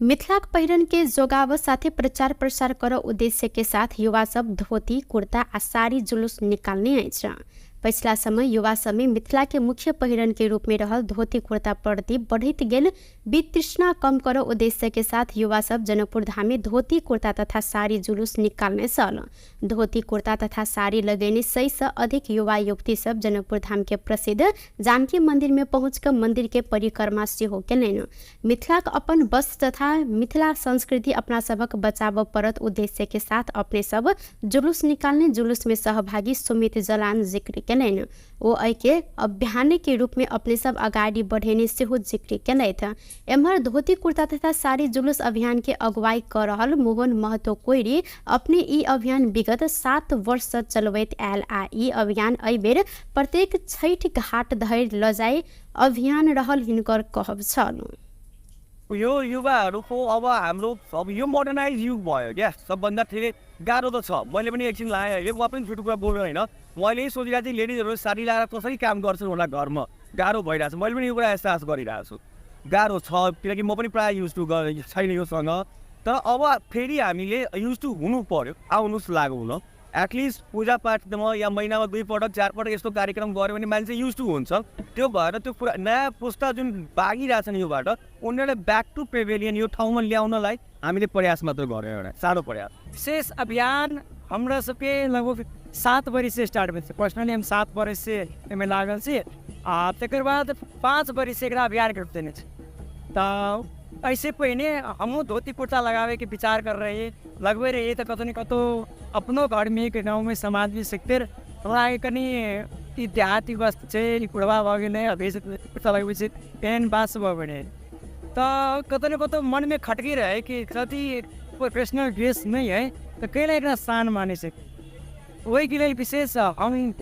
मिथिलाक पहिरन के जोगाव साथे प्रचार प्रसार कर उद्देश्य के साथ युवा सब धोती, कुर्ता आ साड़ी जुलूस निकालने अछि। पिछला समय युवा सब में मिथिला के मुख्य पहिरन के रूप में रहल धोती कुर्ता प्रति बढ़त गेल वितृष्णा कम कर उद्देश्य के साथ युवा सब जनकपुर धाम में धोती कुर्ता तथा साड़ी जुलूस निकालने सल। धोती कुर्ता तथा साड़ी लगेने 100 से अधिक युवा युवती सब जनकपुर धाम के प्रसिद्ध जानकी मंदिर में पहुंचकर मंदिर के परिक्रमा सेहो केलनि। मिथिलाक अपन वस्त्र तथा मिथिला संस्कृति अपना सबक बचाव परत उद्देश्य के साथ अपने सब जुलूस निकालने। जुलूस में सहभागी सुमित जलान जिक्र केलनि। ओ एके अभियान के रूप में अपने सब अगाडि बढ़ेने सेहो जिक्र केलथि। एम्हर धोती कुर्ता तथा साड़ी जुलूस अभियान के अगुवाई कर रहल मोहन महतो कोइरी अपने ई अभियान विगत 7 वर्ष चलबैत आयल आ ई अभियान एहि बेर प्रत्येक छठि घाट धरि लजाई अभियान रहल हिनकर कहब छन्। यो युवाहरूको अब यो मोडर्नाइज युग भयो क्या, सबभन्दा धेरै गाह्रो त छ। मैले पनि एकछिन लाएँ अहिले, म पनि छुट्टो कुरा बोल्नु होइन, मैले यही सोचिरहेको थिएँ लेडिजहरू साडी लगाएर कसरी काम गर्छन् होला घरमा, गाह्रो भइरहेको छ। मैले पनि यो कुरा एहसास गरिरहेको छु, गाह्रो छ, किनकि म पनि प्रायः युज टु छैन योसँग। तर अब फेरि हामीले युज टु हुनु पर्यो, आउनुहोस् लागु हुन। एटलिस्ट पूजापाठमा या महिनामा 2 पटक 4 पटक यस्तो कार्यक्रम गऱ्यो भने मान्छे युज टु हुन्छ। त्यो भएर त्यो पुरा नयाँ पुस्ता जुन भागिरहेछन् योबाट, उनीहरूले ब्याक टु पेभिलियन यो ठाउँमा ल्याउनलाई हामीले प्रयास मात्र गऱ्यौँ, एउटा सानो प्रयास। विशेष अभियान हमरा सबके लगभग 7 बरिस से स्टार्ट भेल छै। पर्सनली हम 7 बरिस से एहिमे लागल छी आ तकर बाद 5 बरिस से एकरा अभियान के देने छै। तऽ ऐसे पहिने हमहूँ धोती कुर्ता लगावे के विचार कर रहे लगबे रहिए, तो कतौ न कतौ अपनो घर में एक गाँव में समाज में सीखते हमरा कनी ई देहाती वस्त्र छै, ई कुड़वा भऽ गेलै, अभी कुर्ता लगबै छै, पेन बास भऽ गेलै। तऽ कतौ न कतौ मन में खटकी रहे कि कति प्रोफेशनल ड्रेस नहीं है तो कैला एकरा शान माने छै। वही के लिए विशेष हम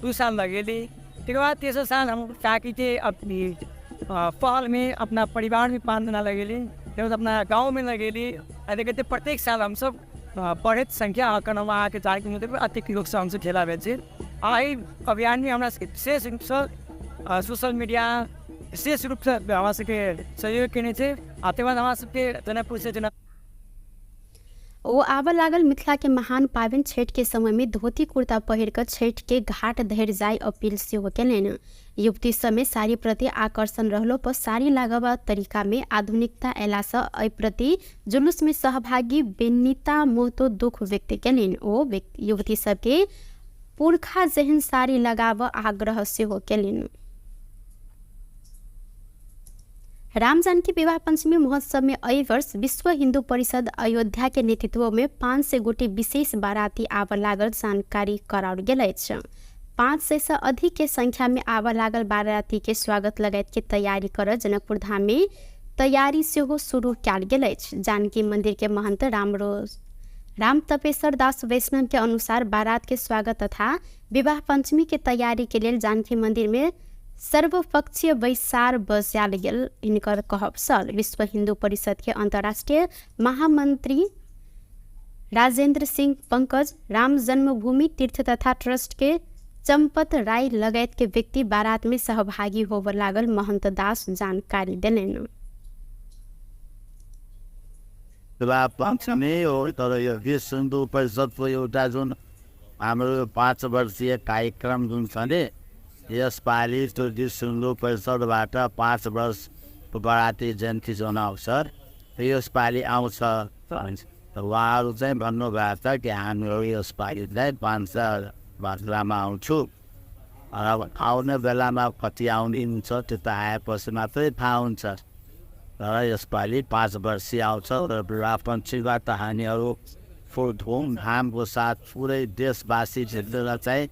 2 साल लगेली। तकर बाद तेसर साल हम ताकि थे अपनी पहल में अपना परिवार में 5 दिन लगेली, फिर अपना गांव में लगेली। ऐसे कहते प्रत्येक साल हम सब बढ़त संख्या आकर हम आके जाके अतिरिक्त लोग से हमसे खेला बेचे। आई अभियान में हमारा विशेष रूप से सोशल मीडिया विशेष रूप से हमारा सबके सहयोग केने छै। आते बाद हमारा सबके जनकपुर से ओ आब लागल मिथिला के महान पाबनि छठ के समय में धोती कुर्ता पहिर कर छठ के घाट धरि जाय अपील सेहो केलनि। युवती समय साड़ी प्रति आकर्षण रहलो पर साड़ी लागबा तरीका में आधुनिकता अयला से एहि प्रति जुलूस में सहभागी बेनिता मोहतो दुख व्यक्त केलनि। ओ युवती सबके पुरखा जेहन साड़ी लगाब आग्रह सेहो केलनि। राम जानकी विवाह पंचमी महोत्सव में एहि वर्ष विश्व हिंदू परिषद अयोध्या के नेतृत्व में 500 गोटे विशेष बाराती आब लागल जानकारी कराओल गेल अछि। 500 से अधिक के संख्या में आब लागल बाराती के स्वागत लगायत के तैयारी कर जनकपुर धाम में तैयारी सेहो शुरू कयल गेल अछि। जानकी मंदिर के महंत राम तपेश्वर दास वैष्णव के अनुसार बारात के स्वागत तथा विवाह पंचमी के तैयारी के लिए जानकी मंदिर में सर्वपक्षीय बैसार बजाल गेल हिनकर कहब छल। विश्व हिंदू परिषद के अंतर्राष्ट्रीय महामंत्री राजेंद्र सिंह पंकज, राम जन्मभूमि तीर्थ तथा ट्रस्ट के चंपत राय लगायत के व्यक्ति बारात में सहभागी होब लागल महंत दास जानकारी देलनि। विवाह पंचमी हो तर यो विश्व हिन्दू परिषदको एउटा जुन हाम्रो 5 वर्षीय कार्यक्रम जुन छ नि, यसपालि त्यो विश्व हिन्दू परिषदबाट 5 वर्ष बराती जयन्ती जनाउँछ। यसपालि आउँछ त उहाँहरू चाहिँ भन्नुभएको छ कि हामीहरू यसपालि चाहिँ 500 मात्रामा आउँछु। अब आउने बेलामा कति आउने हुन्छ त्यो त आएपछि मात्रै थाहा हुन्छ। तर यसपालि 5 वर्षीय आउँछ र विवाह पञ्चमीबाट हामीहरू फुल धुमधामको साथ पुरै देशवासी झेलेर चाहिँ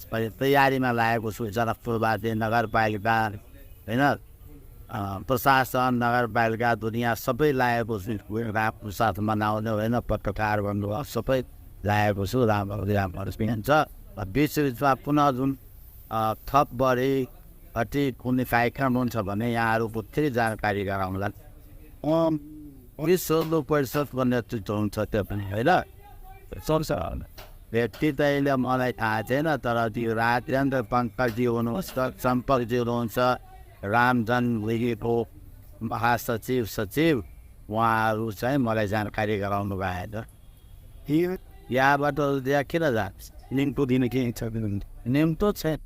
तैयारीमा लागेको छु। जनकपुरवासी नगरपालिका होइन, प्रशासन नगरपालिका दुनियाँ सबै लागेको छु रामको साथ मनाउने होइन, पत्रकार भन्नुभयो सबै लागेको छु। राम्रो हुन्छ। बिच बिचमा पुनः जुन थप बढी कति कुनै कार्यक्रम हुन्छ भने यहाँहरूको फेरि जानकारी गराउँला। विश्व हिन्दू परिषदको नेतृत्व हुन्छ त्यो पनि होइन, व्यक्ति त अहिले मलाई थाहा छैन। तर त्यो राजेन्द्र पङ्कजी हुनुहुन्छ, सम्पकजी हुनुहुन्छ, राम जन्मभूमिको सचिव उहाँहरू चाहिँ मलाई जानकारी गराउनु भएको छ। यहाँबाट त्यहाँ किन जान्छ? निम्तो दिने के छ? निम्तो छैन।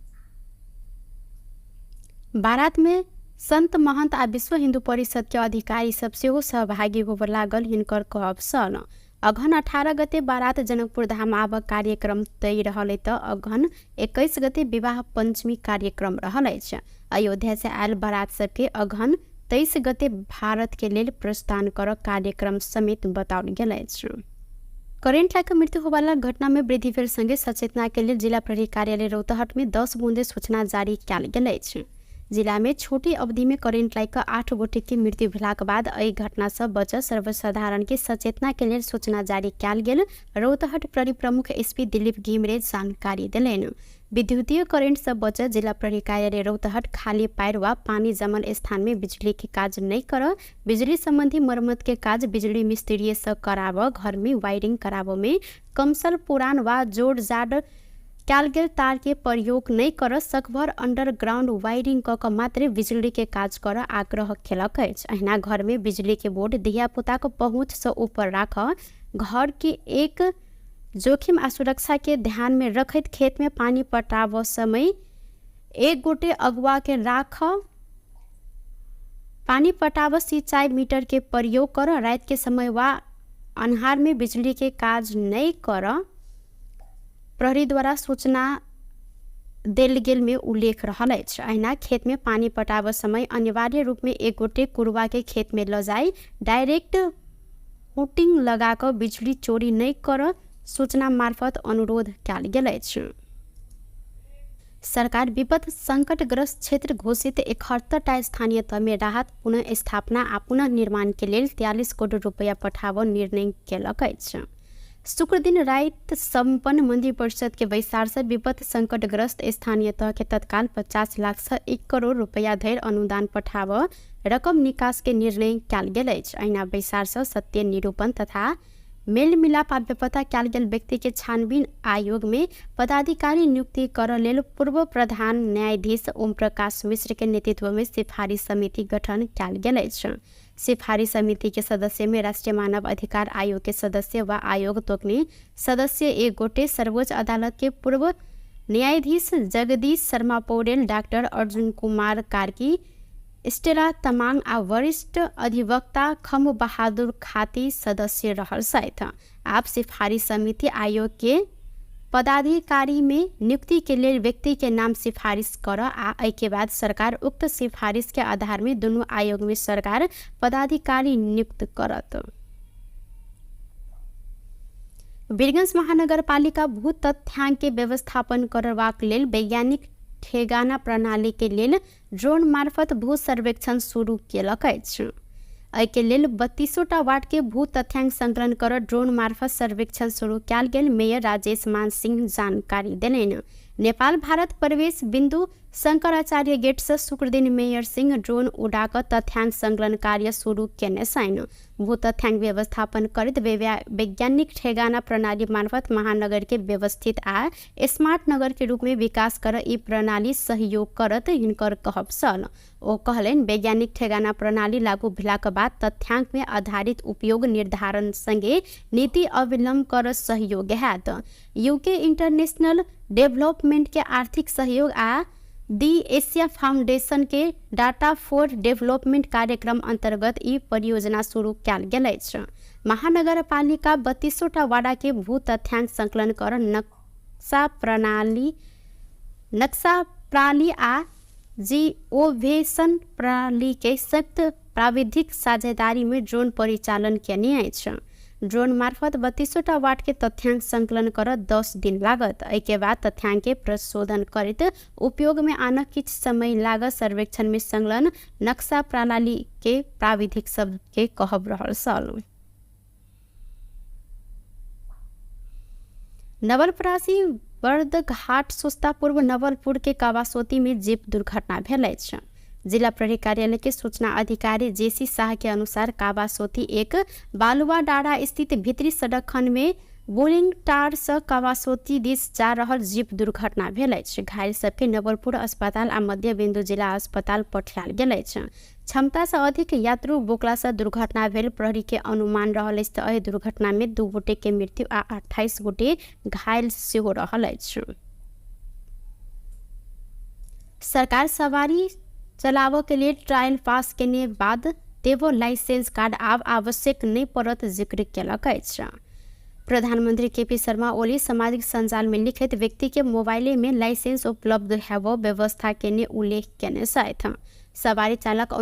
बारात में संत महंत आ विश्व हिंदू परिषद के अधिकारी सब सेहो सहभागी होब लागल हिनकर कहब छल। अघन 18 गते बारात जनकपुर धाम आब कार्यक्रम तय रहल त अघन 21 गते विवाह पंचमी कार्यक्रम रहल अछि। अयोध्या से आयल बारात सबके अघन 23 गते भारत के लेल प्रस्थान कर कार्यक्रम समेत बताओल गेल अछि। करेंट लाग मृत्यु होवाला घटना में वृद्धि भेल संगे सचेतना के लिए जिला प्रहरी कार्यालय रौतहट में 10 बूंदे सूचना जारी कयल गेल अछि। जिला में छोटी अवधि में करेंट लाग 8 गोटे की मृत्यु भेलाक बाद एहि घटना से बच सर्वसाधारण के सचेतना के लिए सूचना जारी कयल गेल रौतहट प्रहरी प्रमुख एसपी दिलीप घिमिरे जानकारी दिलैन। विद्युतीय करेंट से बच जिला प्रहरी कार्यालय रौतहट खाली पैर व पानी जमल स्थान में बिजली के काज नहीं कर बिजली संबंधी मरम्मत के काज बिजली मिस्त्री से कराव घर में वायरिंग कराव में कमसल पुरान व जोड़ जाड़ कयल गेल तार के प्रयोग नहीं कर सकभर अंडरग्राउंड वायरिंग क मात्र बिजली के काज कर आग्रह केलक अछि। अहिना घर में बिजली के बोर्ड धिया पुता को पहुँच से ऊपर राख घर के एक जोखिम आ सुरक्षा के ध्यान में रखत खेत में पानी पटाव समय एक गोटे अगुआ के राख पानी पटाव सिंचाई मीटर के प्रयोग कर रात के समय व अन्हार में बिजली के काज नहीं कर प्रहरी द्वारा सूचना देल गेल में उल्लेख रहल अछि। अहिना खेत में पानी पटाव समय अनिवार्य रूप में एक गोटे कुरवा के खेत में ल जाई डायरेक्ट हुटिंग लगा कर बिजली चोरी नहीं कर सूचना मार्फत अनुरोध कयल गेल अछि। सरकार विपद संकटग्रस्त क्षेत्र घोषित 71टा स्थानीय तह में राहत पुनः स्थापना आ पुनः निर्माण के लिए 43 करोड़ रुपया पठाव निर्णय केलक अछि। शुक्र दिन रात संपन्न मंत्री परिषद के बैसार से विपद संकटग्रस्त स्थानीय तह के तत्काल 50 लाख से 1 करोड़ रुपया धरि अनुदान पठाव रकम निकास के निर्णय कयल गेल अछि। अहिना बैसार से सत्य निरूपण तथा मेल मिलाप आ बेपता कयल गेल व्यक्ति के छानबीन आयोग में पदाधिकारी नियुक्ति कर लेल पूर्व प्रधान न्यायाधीश ओम प्रकाश मिश्र के नेतृत्व में सिफारिश समिति गठन कयल गेल अछि। सिफारिश समिति के सदस्य में राष्ट्रीय मानव अधिकार आयोग के सदस्य व आयोग तोकने सदस्य एक गोटे सर्वोच्च अदालत के पूर्व न्यायाधीश जगदीश शर्मा पौडेल डॉक्टर अर्जुन कुमार कार्की स्टेला तमांग आ वरिष्ठ अधिवक्ता खम बहादुर खाती सदस्य रहल सहित आप सिफारिश समिति आयोग के पदाधिकारी में नियुक्ति के लिए व्यक्ति के नाम सिफारिश कर आ के बाद सरकार उक्त सिफारिश के आधार में दोनों आयोग में सरकार पदाधिकारी नियुक्त करत। वीरगंज महानगरपालिका भू तथ्यांक के व्यवस्थापन करबाक लेल वैज्ञानिक ठेगाना प्रणाली के लेल ड्रोन मार्फत भू सर्वेक्षण शुरू केलक अछि। एहि के लेल 32टा वार्ड के भू तथ्यांक संकलन कर ड्रोन मार्फत सर्वेक्षण शुरू कयल गेल मेयर राजेश मान सिंह जानकारी देलनि। नेपाल भारत प्रवेश बिंदु शंकराचार्य गेट से शुक्र दिन मेयर सिंह ड्रोन उड़ाकर तथ्यांक संकलन कार्य शुरू केने छनि। भू तथ्यांक व्यवस्थापन करैत वैज्ञानिक ठेगाना प्रणाली मार्फत महानगर के व्यवस्थित आ स्मार्ट नगर के रूप में विकास कर ई प्रणाली सहयोग करत हिनकर कहब छल। ओ कहलनि वैज्ञानिक ठेगाना प्रणाली लागू भेलाक बाद तथ्यांक में आधारित उपयोग निर्धारण संगे नीति अवलंबन कर सहयोग हैत। यूके इंटरनेशनल डेवलपमेंट के आर्थिक सहयोग आ दी एशिया फाउंडेशन के डाटा फॉर डेवलपमेंट कार्यक्रम अंतर्गत ई परियोजना शुरू कयल गेल अछि। महानगरपालिका 32टा वार्ड के भू तथ्यांक संकलन कर नक्शा प्रणाली आ जिओवेशन प्रणाली के संयुक्त प्राविधिक साझेदारी में ड्रोन परिचालन केने अछि। ड्रोन मार्फत 32टा वार्ड के तथ्यांक संकलन कर 10 दिन लागत। एहि के बाद तथ्यांक के प्रशोधन करते उपयोग में आना किछ समय लागत। सर्वेक्षण में संलग्न नक्शा प्रणाली के प्राविधिक शब्द के कहब रहल छल। नवलपरासी बर्दघाट सुस्ता पूर्व नवलपुर के कावासोती में जीप दुर्घटना भेल अछि। जिला प्रहरी कार्यालय के सूचना अधिकारी जेसी शाह के अनुसार कावासोती एक बालुआ डाँडा स्थित भीतरी सड़क खंड में बोलिंग टार से कावासोती दिस जा रहल जीप दुर्घटना भेल अछि। घायल सबके नवलपुर अस्पताल आ मध्य बिंदु जिला अस्पताल पठायल गेल अछि। क्षमता से अधिक यात्रु बोकला से दुर्घटना भेल प्रहरी के अनुमान रहल अछि। एहि दुर्घटना में 2 गोटे के मृत्यु आ 28 गोटे घायल सेहो रहल अछि। सरकार सवारी चलाव के लिए ट्रायल पास केने बाद देवो लाइसेंस कार्ड आब आवश्यक नहीं पड़त जिक्र केलक अछि। प्रधानमंत्री केपी शर्मा ओली सामाजिक संजाल में लिखित व्यक्ति के मोबाइल में लाइसेंस उपलब्ध हेब व्यवस्था केने उल्लेख केने छथि। सवारी चालक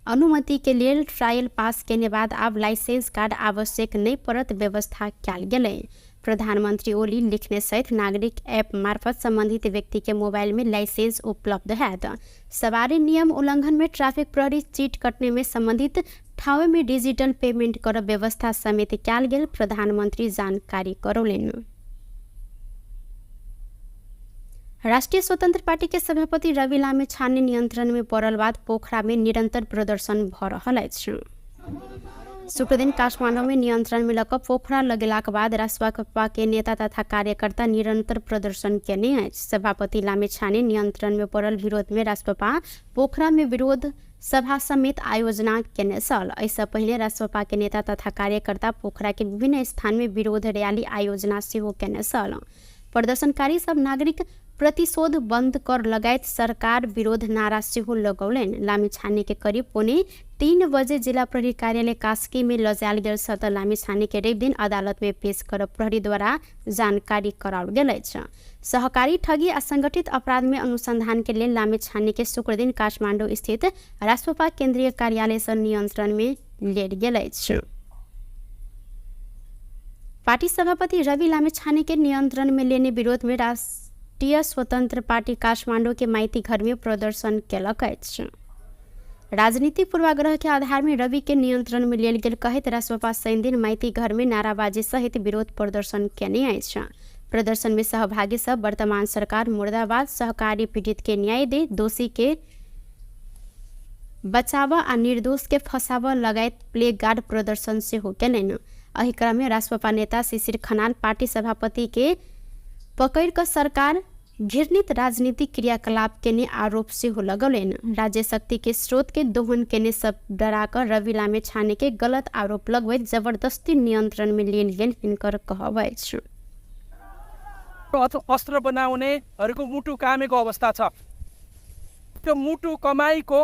अनुमति के लिए ट्रायल पास केने बाद अब लाइसेंस कार्ड आवश्यक नहीं पड़त व्यवस्था कयल गेलै। प्रधानमंत्री ओली लिखने सहित नागरिक ऐप मार्फत संबंधित व्यक्ति के मोबाइल में लाइसेंस उपलब्ध हैत। सवारी नियम उल्लंघन में ट्रैफिक प्रहरी चीट कटने में संबंधित ठाउँ में डिजिटल पेमेंट कर व्यवस्था समेत कयल गेल प्रधानमंत्री जानकारी करौलनि। राष्ट्रीय स्वतंत्र पार्टी के सभापति रवि लामिछाने नियंत्रण में पड़ल बाद पोखरा में निरंतर प्रदर्शन भ रहल अछि। शुक्र दिन काठमांडू में नियंत्रण में लक पोखरा लगेलाक बाद रासपा के नेता तथा कार्यकर्ता निरंतर प्रदर्शन केने अछि। सभापति लामिछाने नियंत्रण में पड़ल विरोध में रासपा पोखरा में विरोध सभा समेत आयोजना केने छल। ऐसा पहले रासपा के नेता तथा कार्यकर्ता पोखरा के विभिन्न स्थान में विरोध रैली आयोजना सेहो केने छल। प्रदर्शनकारी सब नागरिक प्रतिशोध बंद कर लगायत सरकार विरोध नारा सेहो लगौलनि। लामिछाने के करीब 2:45 बजे जिला प्रहरी कार्यालय कास्की में लजायल गेल छ। लामिछाने के रवि दिन अदालत में पेश कर प्रहरी द्वारा जानकारी कराओल गेल अछि। सहकारी ठगी आ संगठित अपराध में अनुसंधान के लिए लामिछाने के शुक्र दिन काठमांडू स्थित रासपा केंद्रीय कार्यालय से नियंत्रण में लेल गेल अछि। पार्टी सभापति रवि लामिछाने के नियंत्रण में लेने विरोध में राष्ट्रीय स्वतंत्र पार्टी काठमांडू के माइती घर में प्रदर्शन केलक अछि। राजनीतिक पूर्वाग्रह के आधार में रवि के नियंत्रण में लेल गेल कहैत रासपा शनि दिन माइती घर में नाराबाजी सहित विरोध प्रदर्शन केने अछि। प्रदर्शन में सहभागी सब वर्तमान सरकार मुर्दाबाद, सहकारी पीड़ित के न्याय दे, दोषी के बचाव आ निर्दोष के फंसाव लगायत प्ले गार्ड प्रदर्शन सेहो केलनि। एहि क्रम में रासपा नेता शिशिर खनाल पार्टी सभापति के पकड़ कर सरकार घृणित राजनीतिक क्रियाकलाप केने आरोप सेहो लगौलनि। राज्य शक्ति के स्रोत के दोहन केने सब डराकर रवि लामिछाने के गलत आरोप लगबैत जबरदस्ती नियंत्रण में लेल गेल हिनकर कहब अछि। अस्त्र बनाउनेहरूको मुटु कामेको अवस्था छ। त्यो मुटु कमाईको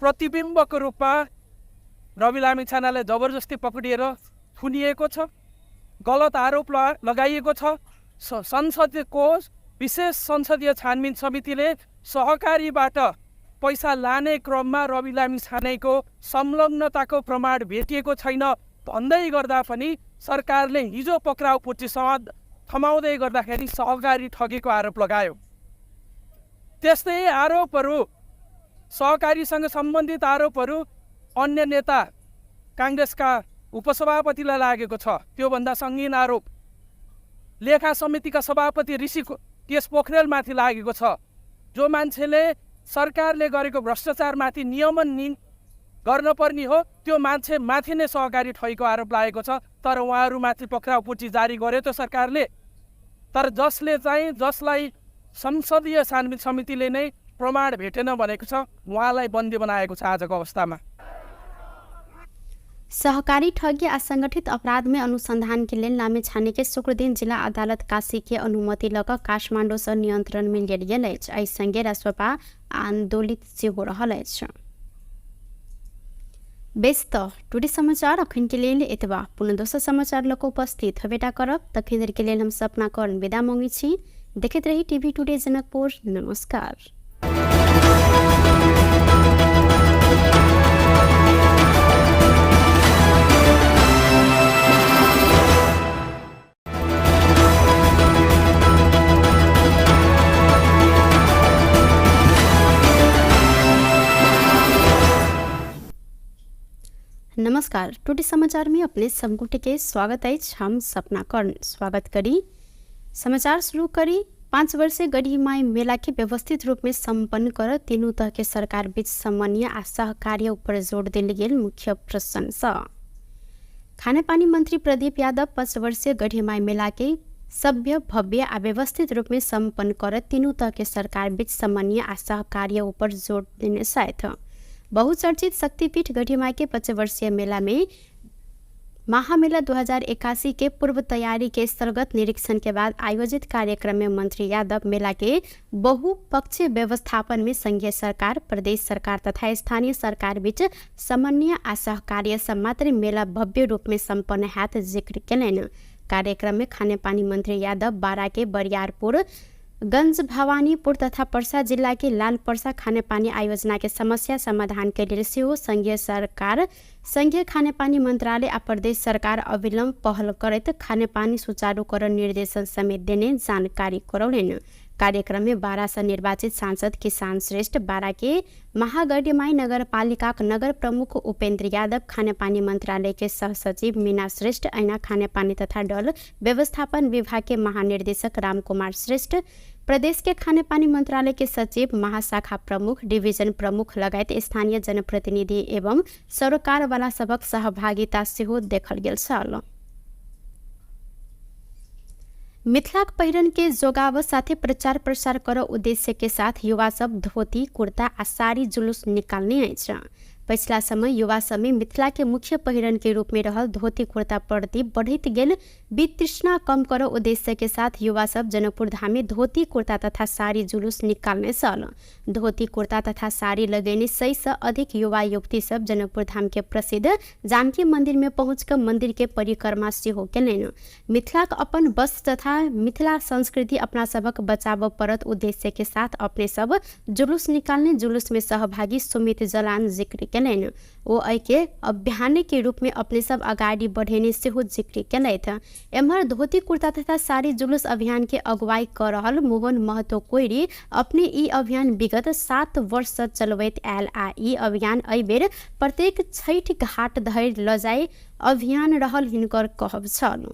प्रतिबिम्बको रूपमा रवि लामिछानेलाई जबरजस्ती पक्रिएर थुनिएको छ, गलत आरोप लगाइएको छ। संसदको विशेष संसदीय छानबिन समितिले सहकारीबाट पैसा लाने क्रममा रवि लामिछानेको संलग्नताको प्रमाण भेटिएको छैन भन्दै गर्दा पनि सरकारले हिजो पक्राउ पुर्ची संवाद थमाउँदै गर्दाखेरि सहकारी ठगीको आरोप लगायो। त्यस्तै आरोपहरू सहकारीसँग सम्बन्धित आरोपहरू अन्य नेता कांग्रेसका उपसभापतिलाई लागेको छ। त्योभन्दा सङ्गीन आरोप लेखा समितिका सभापति ऋषि केश पोखरेलमाथि लागेको छ। जो मान्छेले सरकारले गरेको भ्रष्टाचारमाथि नियमन गर्न पर्ने हो त्यो मान्छे माथि नै सहकारी ठगीको आरोप लागेको छ। तर उहाँहरूमाथि पक्राउ पुर्ची जारी गर्यो त सरकारले। तर जसलाई संसदीय छानबिन समितिले नै प्रमाण भेटेन भनेको छ उहाँलाई बन्दी बनाएको छ आजको अवस्थामा। सहकारी ठगी आ संगठित अपराध में अनुसंधान के लिए लामिछाने के शुक्र दिन जिला अदालत काशी के अनुमति लक काठमांडू से नियंत्रण में लेल गेल अछि। एहि संगे रासपा आंदोलित सेहो रहल अछि। बेस त टुडे समाचार अखन के लेल एतबा। पुनः दोसर समाचार लक उपस्थित हेबेटा करब। तखन धरि के लेल हम सपना कर्ण विदा मांगै छी। देखैत रही टीवी टुडे जनकपुर। नमस्कार। नमस्कार। टुडे समाचार में अपने सबगोटे के स्वागत है। हम सपना कर्ण स्वागत करी। समाचार शुरू करी। 5 वर्षीय गढ़ी माई मेला के व्यवस्थित रूप में संपन्न कर तीनों तह के सरकार बीच समन्वय आ सहकार्य ऊपर जोर देल गेल मुख्य प्रशंसा। खाने पानी मंत्री प्रदीप यादव 5 वर्षीय गढ़ी माई मेला के सभ्य, भव्य आ व्यवस्थित रूप में संपन्न कर तीनों तह के सरकार बीच समन्वय आ सहकार्य ऊपर जोर देने साथ बहुचर्चित शक्तिपीठ गढ़ीमाई के 5 वर्षीय मेला में महामेला 2081 के पूर्व तैयारी के स्थलगत निरीक्षण के बाद आयोजित कार्यक्रम में मंत्री यादव मेला के बहुपक्षीय व्यवस्थापन में संघीय सरकार, प्रदेश सरकार तथा स्थानीय सरकार बीच समन्वय आ सहकार्य से मात्र मेला भव्य रूप में संपन्न हैत जिक्र केलनि। कार्यक्रम में खाने पानी मंत्री यादव बारा के बरियारपुर गंज भवानीपुर तथा पर्सा जिला के लाल पर्सा खानेपानी आयोजना के समस्या समाधान के लिए सेहो संघीय खानेपानी मंत्रालय आ प्रदेश सरकार अविलंब पहल करत खानेपानी सुचारूकरण निर्देशन समेत देने जानकारी करौलेन। कार्यक्रम में बारा से निर्वाचित सांसद किसान श्रेष्ठ, बारा के महागढ़ीमाई नगरपालिका नगर प्रमुख उपेंद्र यादव, खानेपानी मंत्रालय के सहसचिव मीना श्रेष्ठ, ऐना खानेपानी तथा डल व्यवस्थापन विभाग के महानिर्देशक रामकुमार श्रेष्ठ, प्रदेश के खानेपानी मंत्रालय के सचिव, महाशाखा प्रमुख, डिवीजन प्रमुख लगायत स्थानीय जनप्रतिनिधि एवं सरकार वाला सबक सहभागिता सेहो देखल गेल छल। मिथिलाक पहिरन के जोगाव साथे प्रचार प्रसार कर उद्देश्य के साथ युवा सब धोती कुर्ता आ साड़ी जुलूस निकालने अछि। पिछला समय युवा सब में मिथिला के मुख्य पहिरन के रूप में रहल धोती कुर्ता प्रति बढ़त गेल वितृष्णा कम कर उद्देश्य के साथ युवा सब जनकपुर धाम में धोती कुर्ता तथा साड़ी जुलूस निकालने सल। धोती कुर्ता तथा साड़ी लगेने 100 से अधिक युवा युवती सब जनकपुर धाम के प्रसिद्ध जानकी मंदिर में पहुंचकर मंदिर के परिक्रमा सेहो केलनि। मिथिलाक अपन वस्त्र तथा मिथिला संस्कृति अपना सबक बचाव परत उद्देश्य के साथ अपने सब जुलूस निकालने जुलूस में सहभागी सुमित जलान जिक्र केलनि। ओ के अभियान के रूप में अपने सब अगाडि बढ़ेने सेहो जिक्र केलथि। एम्हर धोती कुर्ता तथा साड़ी जुलूस अभियान के अगुवाई कर रहल मोहन महतो कोइरी अपने ई अभियान विगत 7 वर्ष से चलबैत आयल आ ई अभियान एहि बेर प्रत्येक छठि घाट धरि ल जाय अभियान रहल हिनकर कहब छल।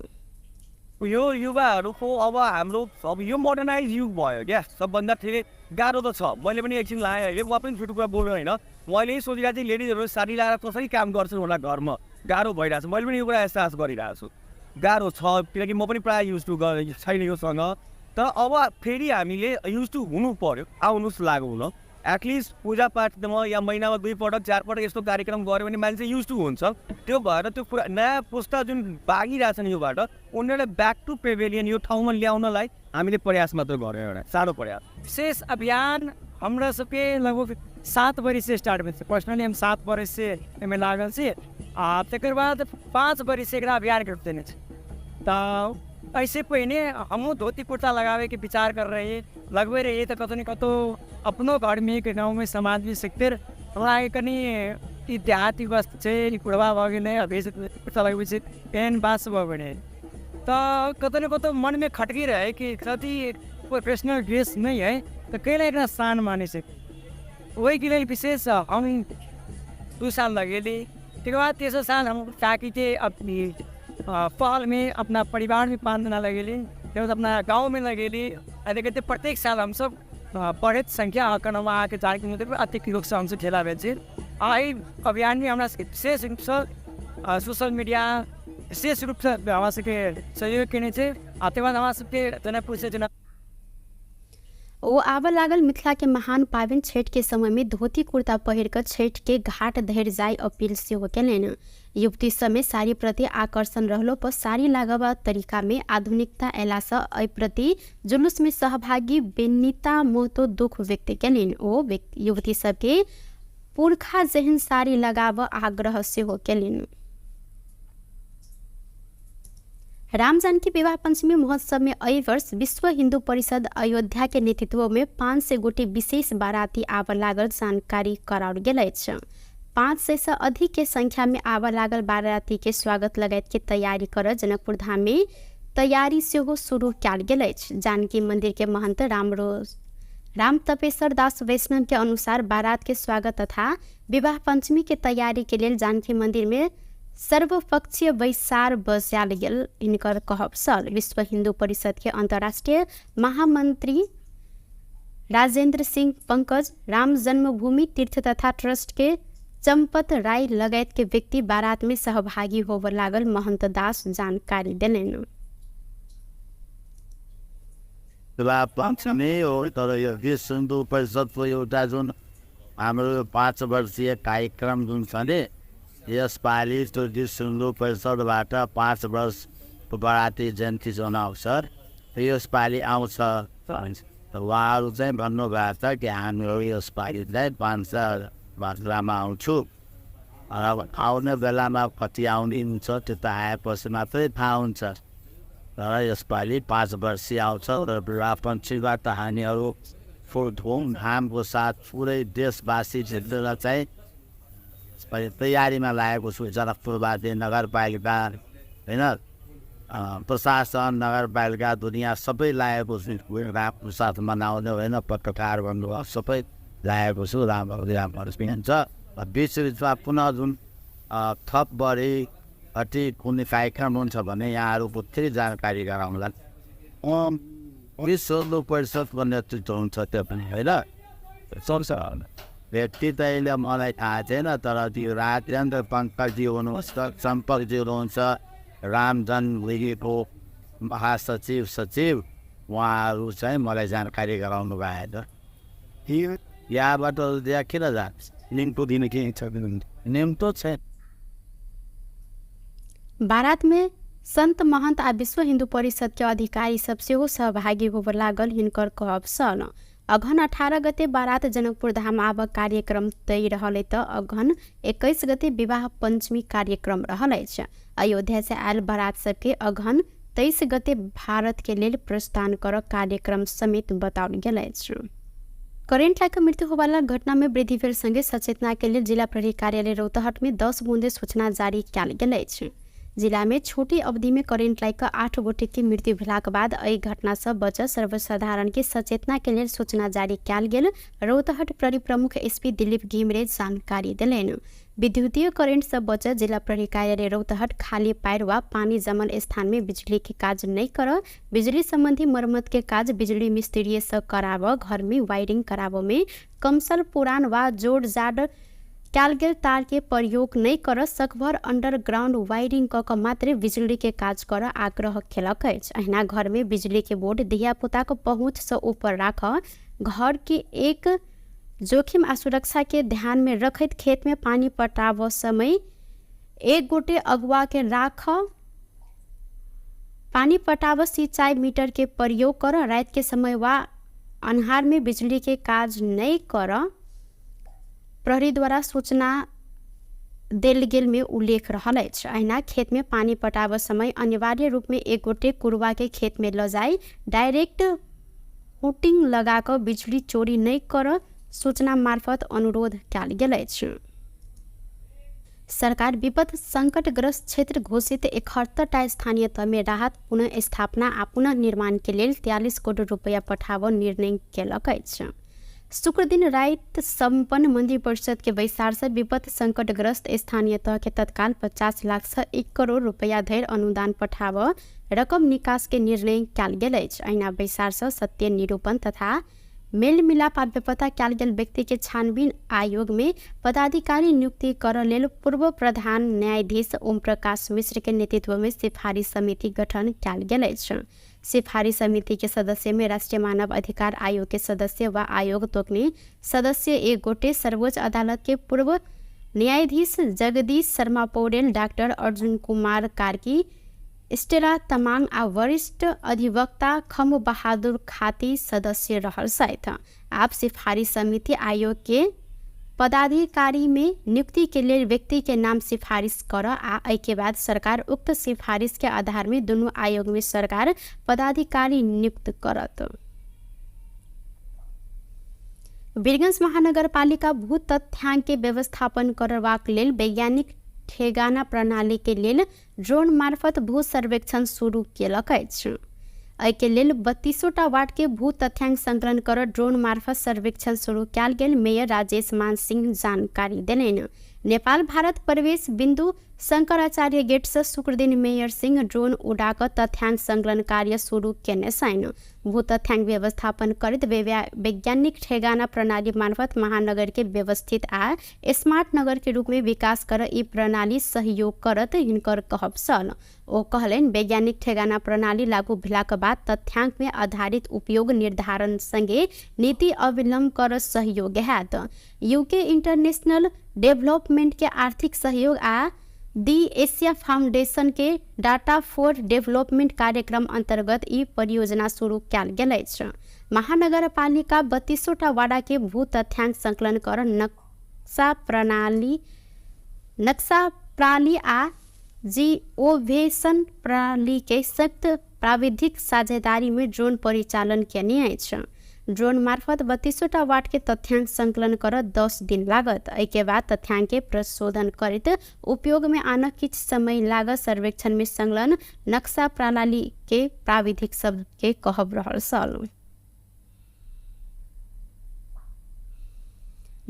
यो युवाहरूको अब हाम्रो अब यो मोडर्नाइज युग भयो क्या, सबभन्दा धेरै गाह्रो त छ। मैले पनि एकछिन लाएँ अहिले, म पनि छुट्टो कुरा बोल्नु होइन, मैले यही सोचिरहेको थिएँ लेडिजहरू साडी लगाएर कसरी काम गर्छन् होला घरमा, गाह्रो भइरहेको छ। मैले पनि यो कुरा एहसास गरिरहेको छु, गाह्रो छ, किनकि म पनि प्रायः युज टु छैन योसँग। तर अब फेरि हामीले युज टु हुनु पर्यो, आउनुहोस् लागु हुन। एटलिस्ट पूजापाठमा या महिनामा 2 पटक 4 पटक यस्तो कार्यक्रम गऱ्यो भने मान्छे युज टु हुन्छ। त्यो भएर त्यो कुरा नयाँ पुस्ता जुन बागिरहेछन् योबाट उनीहरूलाई ब्याक टु पेभेलियन यो ठाउँमा ल्याउनलाई हामीले प्रयास मात्र गऱ्यौँ, एउटा सानो प्रयास। विशेष अभियान हमरा सबके लगभग 7 बरिस से स्टार्ट भेल। पर्सनली हम 7 बरिस से एहिमे लागल छी आ तकर बाद 5 बरिस से एकरा अभियान करते देने छी। तो ऐसे पहिने हमहूँ धोती कुर्ता लगावे के विचार कर रहे हैं, लगबे रहिए तो कतौ न कतौ अपनो घर में एक गाँव में समाज में सकते हमरा कनी ई देहाती वस्त्र छै, कुड़वा भऽ गेलै, अभी कुर्ता लगबै छै, पेन बास भऽ गेलै, तो कतौ न कतौ मन में खटकी रहे कि कति प्रोफेशनल ड्रेस नहीं है तो कैला एकरा शान माने छै। वही के लिए विशेष हम 2 साल लगेली। तकर बाद तेसर साल हम ताकि थे अपनी पहल में अपना परिवार में बांधना लगेली, फिर अपना गांव में लगेली। कहते प्रत्येक साल हम सब बढ़त संख्या आंकड़ों आके जानकी मंदिर पर अत्यधिक लोग से हमसे ठेला बेचे। आई अभियान में हमारा विशेष रूप से सोशल मीडिया विशेष रूप से हमारा सबके सहयोग केने छै। आते बाद हमारा सबके जनकपुर से ओ आब लागल मिथिला के महान पावन छठ के समय में धोती कुर्ता पहिर कर छठ के घाट धरि जाय अपील सेहो केलनि। युवती समय साड़ी प्रति आकर्षण रहलो पर साड़ी लगावा तरीका में आधुनिकता अयला से एहि प्रति जुलूस में सहभागी बेनिता मोहतो दुख व्यक्त केलनि। ओ युवती सबके पुरखा जेहन साड़ी लगाव आग्रह सेहो केलनि। राम जानकी विवाह पंचमी महोत्सव में एहि वर्ष विश्व हिंदू परिषद अयोध्या के नेतृत्व में 500 गोटी विशेष बाराती आब लागल जानकारी कराओल गेल अछि। 500 से अधिक के संख्या में आब लागल बाराती के स्वागत लगायत के तैयारी कर जनकपुर धाम में तैयारी सेहो शुरू कयल गेल अछि। जानकी मंदिर के महंत राम तपेश्वर दास वैष्णव के अनुसार बारात के स्वागत तथा विवाह पंचमी के तैयारी के लिए जानकी मंदिर में सर्वपक्षीय बैसार बजाल गेल हिनकर कहब छल। विश्व हिंदू परिषद के अंतर्राष्ट्रीय महामंत्री राजेंद्र सिंह पंकज, राम जन्मभूमि तीर्थ तथा ट्रस्ट के चंपत राय लगायत के व्यक्ति बारात में सहभागी होब लागल महंत दास जानकारी देलनि। विवाह पंचमी हो तर यो विश्व हिन्दू परिषदको एउटा जुन हाम्रो 5 वर्षीय कार्यक्रम जुन छ नि, यसपालि त्यो विश्व हिन्दू परिषदबाट 5 वर्ष बराती जयन्ती जुन अवसर यसपालि आउँछ। उहाँहरू चाहिँ भन्नुभएको छ कि हामीहरू यसपालि चाहिँ 500 मात्रामा आउँछु। अब आउने बेलामा कति आउने हुन्छ त्यो त आएपछि मात्रै थाहा हुन्छ। तर यसपालि 5 वर्षीय आउँछ र विवाहपन्छीबाट हामीहरू धुमधामको साथ पुरै देशवासी क्षेत्रलाई चाहिँ तयारीमा लागेको छु। जनकपुरवासी नगरपालिका होइन प्रशासन नगरपालिका दुनियाँ सबै लागेको छु रामको साथ मनाउने होइन पत्रकार भन्नुभयो सबै लागेको छु। राम्रो हुन्छ बिचबिचमा पुनः जुन थप बढी अति कुनै कार्यक्रम हुन्छ भने यहाँहरूको फेरि जानकारी गराउँला। विश्व परिषदको नेतृत्व हुन्छ त्यो पनि होइन सक्छ व्यक्ति त अहिले मलाई थाहा छैन तर त्यो राजेन्द्र पङ्कजी हुनुहुन्छ सम्पर्कजी हुनुहुन्छ रामजन लिगीको महासचिव सचिव उहाँहरू चाहिँ मलाई जानकारी गराउनु भएन। यहाँबाट त्यहाँ किन जान्छ निम्तो दिने के छ निम्तो छैन। बारात में संत महंत आ विश्व हिंदू परिषद के अधिकारी सब सेहो सहभागी होब लागल। हिनकर कहब सन अघन 18 गते बारात जनकपुर धाम आब कार्यक्रम तय रहल त अघन 21 गते विवाह पंचमी कार्यक्रम रहल अछि। अयोध्या से आयल बारात सबके अघन 23 गते भारत के लेल प्रस्थान कर कार्यक्रम समेत बताओल गेल अछि। करेंट लाइक मृत्यु होवाला घटना में वृद्धि भेल संगे सचेतना के लिए जिला प्रहरी कार्यालय रौतहट में 10 बूंदे सूचना जारी कयल गेल अछि। जिला में छोटी अवधि में करेंट लाइक 8 गोटे की मृत्यु भेलाक बाद एहि घटना से बच सर्वसाधारण के सचेतना के लिए सूचना जारी कयल गेल। रौतहट प्रहरी प्रमुख एसपी दिलीप घिमरे जानकारी दिलेन। विद्युतीय करेंट से बच जिला प्रहरी कार्यालय रौतहट खाली पैर वा पानी जमल स्थान में बिजली के काज नहीं कर बिजली संबंधी मरम्मत के काज बिजली मिस्त्री से कराव घर में वायरिंग कराव में कमसल पुरान वा जोड़ जाड़ कयल गेल तार के प्रयोग नहीं कर सकभर अंडरग्राउंड वायरिंग क मात्र बिजली के काज कर आग्रह केलक अछि। अहिना घर में बिजली के बोर्ड धिया पुता को पहुँच से ऊपर राख घर के एक जोखिम आ सुरक्षा के ध्यान में रखत खेत में पानी पटाव समय एक गोटे अगुआ के राख पानी पटाव सिंचाई मीटर के प्रयोग कर रात के समय वा अन्हार में बिजली के काज नहीं कर प्रहरी द्वारा सूचना देल गेल में उल्लेख रहल अछि। अहिना खेत में पानी पटाव समय अनिवार्य रूप में एक गोटे कुरवा के खेत में ल जाई डायरेक्ट हुटिंग लगाकर बिजली चोरी नहीं कर सूचना मार्फत अनुरोध कयल गेल अछि। सरकार विपद संकटग्रस्त क्षेत्र घोषित 71टा स्थानीय तह में राहत पुनः स्थापना आ पुनः निर्माण के लिए 43 करोड़ रुपया पठाव निर्णय केलक अछि। शुक्र दिन रात संपन्न मंदिर परिषद के बैसार से विपद संकटग्रस्त स्थानीय तह के तत्काल 50 लाख से 1 करोड़ रुपया धरि अनुदान पठाव रकम निकास के निर्णय कयल गेल अछि। अहिना बैसार से सत्य निरूपण तथा मेल मिलाप आ बेपता कयल गेल व्यक्ति के छानबीन आयोग में पदाधिकारी नियुक्ति कर लेल पूर्व प्रधान न्यायाधीश ओम प्रकाश मिश्र के नेतृत्व में सिफारिश समिति गठन कयल गेल अछि। सिफारिश समिति के सदस्य में राष्ट्रीय मानव अधिकार आयोग के सदस्य व आयोग तोकने सदस्य एक गोटे सर्वोच्च अदालत के पूर्व न्यायाधीश जगदीश शर्मा पौडेल डॉक्टर अर्जुन कुमार कार्की स्टेला तमांग आ वरिष्ठ अधिवक्ता खम बहादुर खाती सदस्य रहल सहित आप सिफारिश समिति आयोग के पदाधिकारी में नियुक्ति के लिए व्यक्ति के नाम सिफारिश कर आ के बाद सरकार उक्त सिफारिश के आधार में दोनों आयोग में सरकार पदाधिकारी नियुक्त करत। वीरगंज महानगरपालिका भू तथ्यांक के व्यवस्थापन करबाक लेल वैज्ञानिक ठेगाना प्रणाली के लेल ड्रोन मार्फत भू सर्वेक्षण शुरू केलक अछि। एहिके लेल 32टा वार्ड के भू तथ्यांक संकलन कर ड्रोन मार्फत सर्वेक्षण शुरू कयल गेल। मेयर राजेश मान सिंह जानकारी देलनि। नेपाल भारत प्रवेश बिंदु शंकराचार्य गेट से शुक्र दिन मेयर सिंह ड्रोन उड़ाकर तथ्यांक संकलन कार्य शुरू केने छनि। भू तथ्यांक व्यवस्थापन करैत वैज्ञानिक ठेगाना प्रणाली मार्फत महानगर के व्यवस्थित आ स्मार्ट नगर के रूप में विकास कर ई प्रणाली सहयोग करत हिनकर कहब सन। ओ कहलनि वैज्ञानिक ठेगाना प्रणाली लागू भेलाक बाद तथ्यांक में आधारित उपयोग निर्धारण संगे नीति अवलंबन कर सहयोग हैत। यूके इंटरनेशनल डेवलपमेंट के आर्थिक सहयोग आ दी एशिया फाउंडेशन के डाटा फॉर डेवलपमेंट कार्यक्रम अंतर्गत ई परियोजना शुरू कयल गेल अछि। महानगरपालिका 32टा वार्ड के भू तथ्यांक संकलन कर नक्शा प्रणाली आ जिओवेशन प्रणाली के सख्त प्राविधिक साझेदारी में ड्रोन परिचालन केने अछि। ड्रोन मार्फत 32टा वाट के तथ्यांक संकलन कर 10 दिन लागत। के बाद तथ्यांक के प्रशोधन करित उपयोग में आना किछ समय लागत। सर्वेक्षण में संलग्न नक्शा प्रणाली के प्राविधिक सब के कहब रहल सल।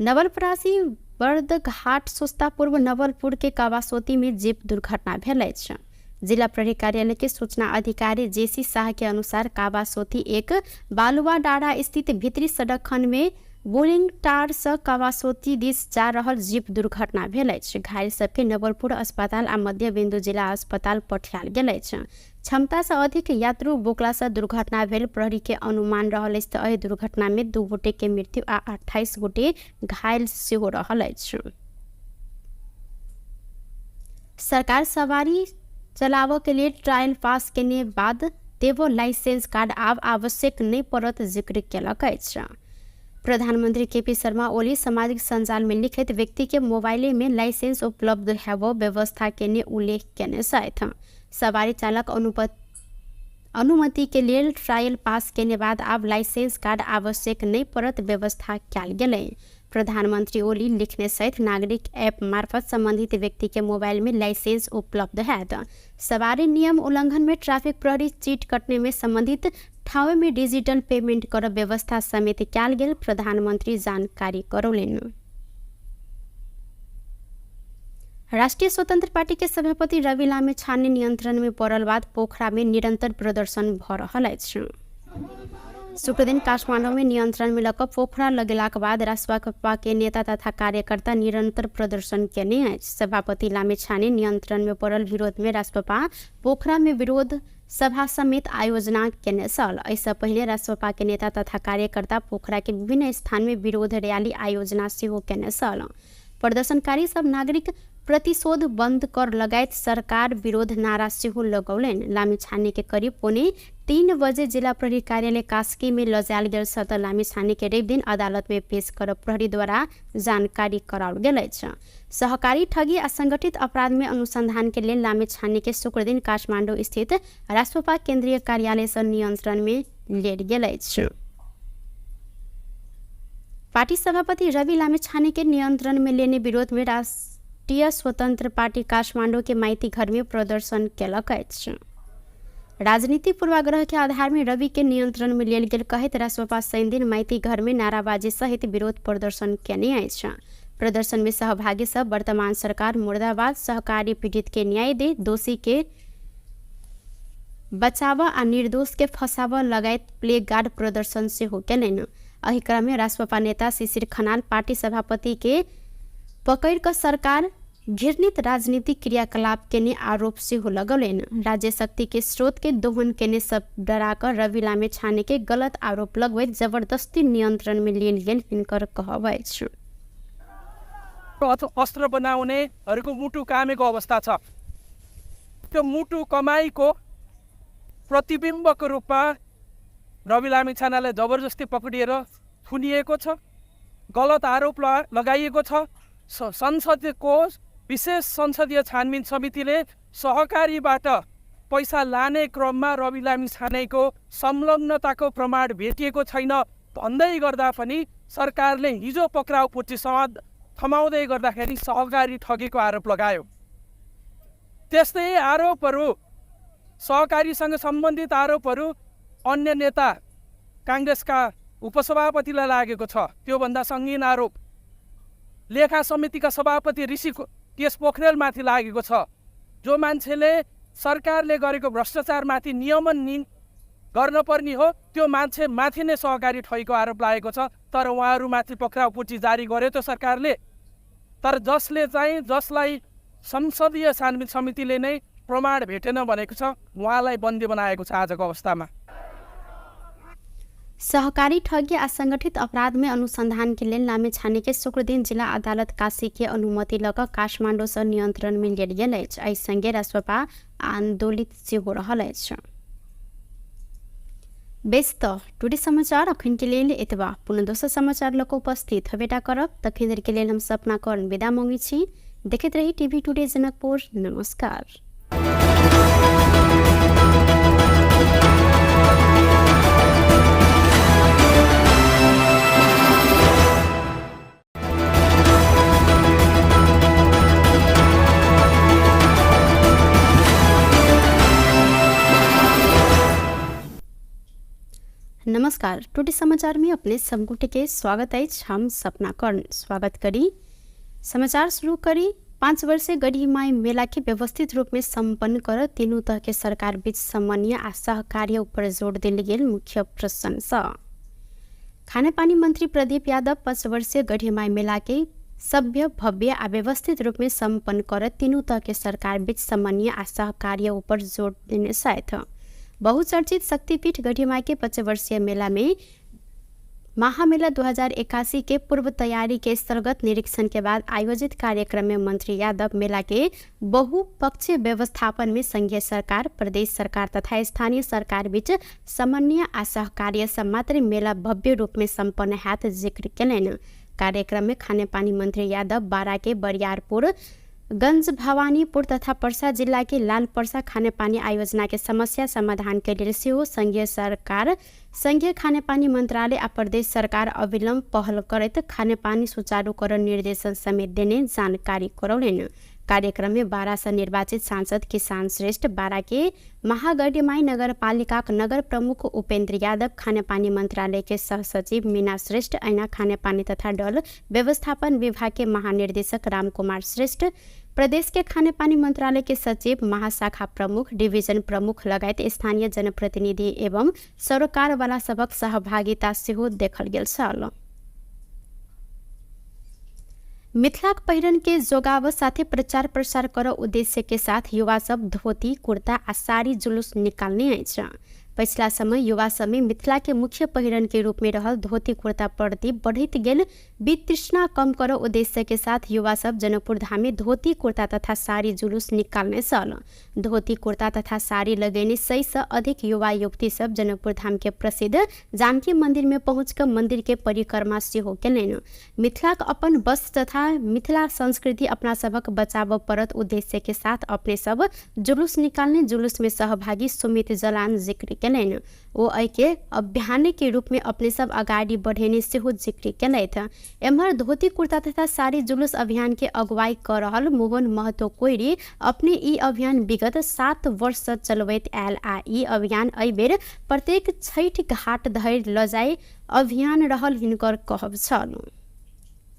नवलपरासी बर्दघाट सोस्ता पूर्व नवलपुर के कावासोती में जीप दुर्घटना भेल अछि। जिला प्रहरी कार्यालय के सूचना अधिकारी जेसी शाह के अनुसार कावासोती एक बालुवा डाँडा स्थित भीतरी सड़क खंड में बोलिंग टार से कावासोती दिस जा रहल जीप दुर्घटना भेल अछि। घायल सबके नवलपुर अस्पताल आ मध्य बिंदु जिला अस्पताल पठायल गेल अछि। क्षमता से अधिक यात्रु बोकला से दुर्घटना भेल प्रहरी के अनुमान रहल अछि। एहि दुर्घटना में 2 गोटे के मृत्यु आ 28 गोटे घायल सेहो रहल अछि। सरकार सवारी चलाव के लिए ट्रायल पास केने बाद देवो लाइसेंस कार्ड आब आवश्यक नहीं पड़त जिक्र केलक अछि। प्रधानमंत्री केपी शर्मा ओली सामाजिक संजाल में लिखित व्यक्ति के मोबाइल में लाइसेंस उपलब्ध हेबो व्यवस्था केने उल्लेख केने छथि। सवारी चालक अनुमति के लिए ट्रायल पास केने बाद आब लाइसेंस कार्ड आवश्यक नहीं पड़त व्यवस्था कयल गेलै। प्रधानमंत्री ओली लिखने सहित नागरिक ऐप मार्फत संबंधित व्यक्ति के मोबाइल में लाइसेंस उपलब्ध है। सवारी नियम उल्लंघन में ट्रैफिक प्रहरी चीट कटने में संबंधित ठाव में डिजिटल पेमेंट कर व्यवस्था समेत कयल गेल प्रधानमंत्री जानकारी करौलनि। राष्ट्रीय स्वतंत्र पार्टी के सभापति रवि लामिछाने नियंत्रण में पड़ल बाद पोखरा में निरंतर प्रदर्शन भ रहल अछि। शुक्र दिन काठमांडू में नियंत्रण में लक पोखरा लगेलाक बाद रासपा के नेता तथा कार्यकर्ता निरंतर प्रदर्शन केने अछि। सभापति लामिछाने नियंत्रण में पड़ल विरोध में रासपा पोखरा में विरोध सभा समेत आयोजना केने छल। ऐसा पहले रासपा के नेता तथा कार्यकर्ता पोखरा के विभिन्न स्थान में विरोध रैली आयोजना सेहो केने छल। प्रदर्शनकारी सब नागरिक प्रतिशोध बंद कर लगायत सरकार विरोध नारा सेहो लगौलनि। लामिछाने के करीब 2:45 बजे जिला प्रहरी कार्यालय कास्की में लजायल गेल छ। लामिछाने के रवि दिन अदालत में पेश कर प्रहरी द्वारा जानकारी कराओल गेल अछि। सहकारी ठगी आ संगठित अपराध में अनुसंधान के लिए लामिछाने के शुक्र दिन काठमांडू स्थित रासपा केंद्रीय कार्यालय से नियंत्रण में लेल गेल अछि। पार्टी सभापति रवि लामिछाने के नियंत्रण में लेने विरोध में राष्ट्रीय स्वतंत्र पार्टी काठमांडू के माइती घर में प्रदर्शन केलक अछि। राजनीतिक पूर्वाग्रह के आधार में रवि के नियंत्रण में लेल गेल कहैत रासपा शनि दिन माइती घर में नाराबाजी सहित विरोध प्रदर्शन केने अछि। प्रदर्शन में सहभागी सब वर्तमान सरकार मुर्दाबाद, सहकारी पीड़ित के न्याय दे, दोषी के बचावा आ निर्दोष के फसावा लगायत प्ले गार्ड प्रदर्शन सेहो केलनि। एहि क्रम में रासपा नेता शिशिर खनाल पार्टी सभापति के पकड़ कर सरकार घृणित राजनीतिक क्रियाकलाप केने आरोप सेहो लगौलनि। राज्य शक्ति के स्रोत के दोहन केने सब डराकर रवि लामिछाने के गलत आरोप लगबैत जबरदस्ती नियंत्रण में लेल गेल हिनकर कहब अछि। अस्त्र बनाउनेहरूको मुटु कामेको अवस्था छ। त्यो मुटु कमाईको प्रतिबिम्बको रूपमा रवि लामिछानेलाई जबरजस्ती पक्रिएर थुनिएको छ। गलत आरोप लगाइएको छ। संसदको विशेष संसदीय छानबिन समितिले सहकारीबाट पैसा लाने क्रममा रवि लामिछानेको संलग्नताको प्रमाण भेटिएको छैन भन्दै गर्दा पनि सरकारले हिजो पक्राउ पुर्ची संवाद थमाउँदै गर्दाखेरि सहकारी ठगीको आरोप लगायो। त्यस्तै आरोपहरू सहकारीसँग सम्बन्धित आरोपहरू अन्य नेता कांग्रेसका उपसभापतिलाई लागेको छ। त्योभन्दा सङ्गीन आरोप लेखा समितिका सभापति ऋषि केश पोखरेलमाथि लागेको छ। जो मान्छेले सरकारले गरेको भ्रष्टाचारमाथि नियमन गर्नुपर्ने हो त्यो मान्छे माथि नै सहकारी ठगीको आरोप लागेको छ। तर उहाँहरूमाथि पक्राउ पुर्ची जारी गर्यो त्यो सरकारले। तर जसलाई संसदीय छानबिन समितिले नै प्रमाण भेटेन भनेको छ उहाँलाई बन्दी बनाएको छ आजको अवस्थामा। सहकारी ठगी आ संगठित अपराध में अनुसंधान के लिए लामिछाने के शुक्र दिन जिला अदालत काशी के अनुमति लक काठमांडू से नियंत्रण में लेल गेल अछि। एहि संगे रासपा आंदोलित सेहो रहल अछि। बेस्त टुडे समाचार अखन के लिए एतबा। पुनः दोसर समाचार लक उपस्थित हबेटा करब। तखन के लेल हम सपना कर्ण विदा मांगी छी। देखैत रही टीवी टुडे जनकपुर। नमस्कार। नमस्कार, टुडे समाचार में अपने समगुटे के स्वागत है। हम सपना कर्ण स्वागत करी। समाचार शुरू करी। 5 वर्षीय गढ़ीमाई मेला के व्यवस्थित रूप में संपन्न कर तीनों तह के सरकार बीच समन्वय आ सहकार्य ऊपर जोड़ दिल गेल मुख्य प्रशंसा। खानेपानी मंत्री प्रदीप यादव 5 वर्षीय गढ़ीमाई मेला के सभ्य भव्य आ व्यवस्थित रूप में संपन्न कर तीनों तह के सरकार बीच समन्वय आ सहकार्य ऊपर जोड़ देने साथ बहुचर्चित शक्तिपीठ गढ़ीमाई के 5 वर्षीय मेला में महामेला 2081 के पूर्व तैयारी के स्थलगत निरीक्षण के बाद आयोजित कार्यक्रम में मंत्री यादव मेला के बहुपक्षीय व्यवस्थापन में संघीय सरकार, प्रदेश सरकार तथा स्थानीय सरकार बीच समन्वय आ सहकार्य से मात्र मेला भव्य रूप में संपन्न हैत जिक्र कैलन। कार्यक्रम में खानेपानी मंत्री यादव बारा के बरियारपुर, गंज भवानीपुर तथा पर्सा जिला के लाल पर्सा खानेपानी आयोजना के समस्या समाधान के लिए सेहो संघीय सरकार, संघीय खानेपानी मंत्रालय आ प्रदेश सरकार अविलंब पहल करत खानेपानी सुचारूकरण निर्देशन समेत देने जानकारी करौलेन। कार्यक्रम में बारा से निर्वाचित सांसद किसान श्रेष्ठ, बारा के महागढ़ीमाई नगर पालिका नगर प्रमुख उपेंद्र यादव, खानेपानी मंत्रालय के सह सचिव मीना श्रेष्ठ, ऐना खानेपानी तथा डल व्यवस्थापन विभाग के महानिर्देशक रामकुमार श्रेष्ठ, प्रदेश के खानेपानी मंत्रालय के सचिव, महाशाखा प्रमुख, डिवीजन प्रमुख लगायत स्थानीय जनप्रतिनिधि एवं सरकार वाला सबक सहभागिता सेहो देखल गेल छल। मिथिलाक पहिरन के जोगाव साथे प्रचार प्रसार कर उद्देश्य के साथ युवा सब धोती, कुर्ता आ साड़ी जुलूस निकालने अछि। पिछला समय युवा सब में मिथिला के मुख्य पहिरन के रूप में रहल धोती कुर्ता प्रति बढ़त गेल वितृष्णा कम कर उद्देश्य के साथ युवा सब जनकपुर धाम में धोती कुर्ता तथा साड़ी जुलूस निकालने सल। धोती कुर्ता तथा साड़ी लगेने 100 से अधिक युवा युवती सब जनकपुर धाम के प्रसिद्ध जानकी मंदिर में पहुंचकर मंदिर के परिक्रमा सेहो केलनि। मिथिलाक अपन वस्त्र तथा मिथिला संस्कृति अपना सबक बचाव परत उद्देश्य के साथ अपने सब जुलूस निकालने जुलूस में सहभागी सुमित जलान जिक्र केलनि। ओ के अभियान के रूप में अपने सब अगाडि बढ़ेने सेहो जिक्र केलथि। एम्हर धोती कुर्ता तथा साड़ी जुलूस अभियान के अगुवाई कर रहल मोहन महतो कोइरी अपने ई अभियान विगत 7 वर्ष से चलबैत आयल आ ई अभियान एहि बेर प्रत्येक छठि घाट धरि लजाई अभियान रहल हिनकर कहब छल।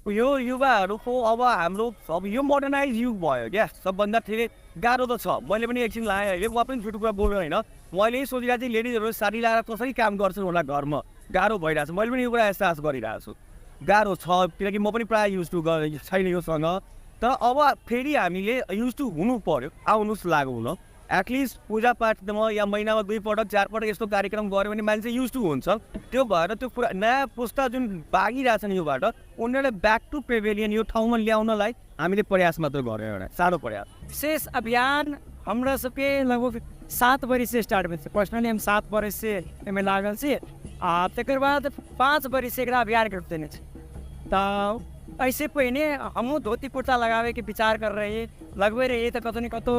यो युवाहरूको अब हाम्रो अब यो मोडर्नाइज युग भयो क्या। सबभन्दा धेरै गाह्रो त छ। मैले पनि एकछिन लाएँ अहिले, म पनि छुटुको बोल्नु होइन। मैले सोचिरहेको थिएँ लेडिजहरू साडी लगाएर कसरी काम गर्छन् होला घरमा, गाह्रो भइरहेको छ। मैले पनि यो कुरा एहसास गरिरहेको छु, गाह्रो छ किनकि म पनि प्रायः युज टु छैन योसँग। तर अब फेरि हामीले युज टु हुनु पर्यो, आउनुहोस् लागु हुन। एटलिस्ट पूजापाठमा या महिनामा 2 पटक 4 पटक यस्तो कार्यक्रम गऱ्यो भने मान्छे युज टु हुन्छ। त्यो भएर त्यो कुरा नयाँ पुस्ता जुन भागिरहेछन् योबाट उनीहरूले ब्याक टु पेभिलियन यो ठाउँमा ल्याउनलाई हामीले प्रयास मात्र गऱ्यौँ, एउटा सानो प्रयास। विशेष अभियान हमरा सबके लगभग 7 वर्ष से स्टार्ट भेल। पर्सनली हम 7 वर्ष से एहिमे लागल छी आ तकर बाद 5 वर्ष से एकरा अभियान के देने छी। तो ऐसे पहिने हमहूँ धोती कुर्ता लगावे के विचार कर रहे लगभग रही तो कतौ न कतौ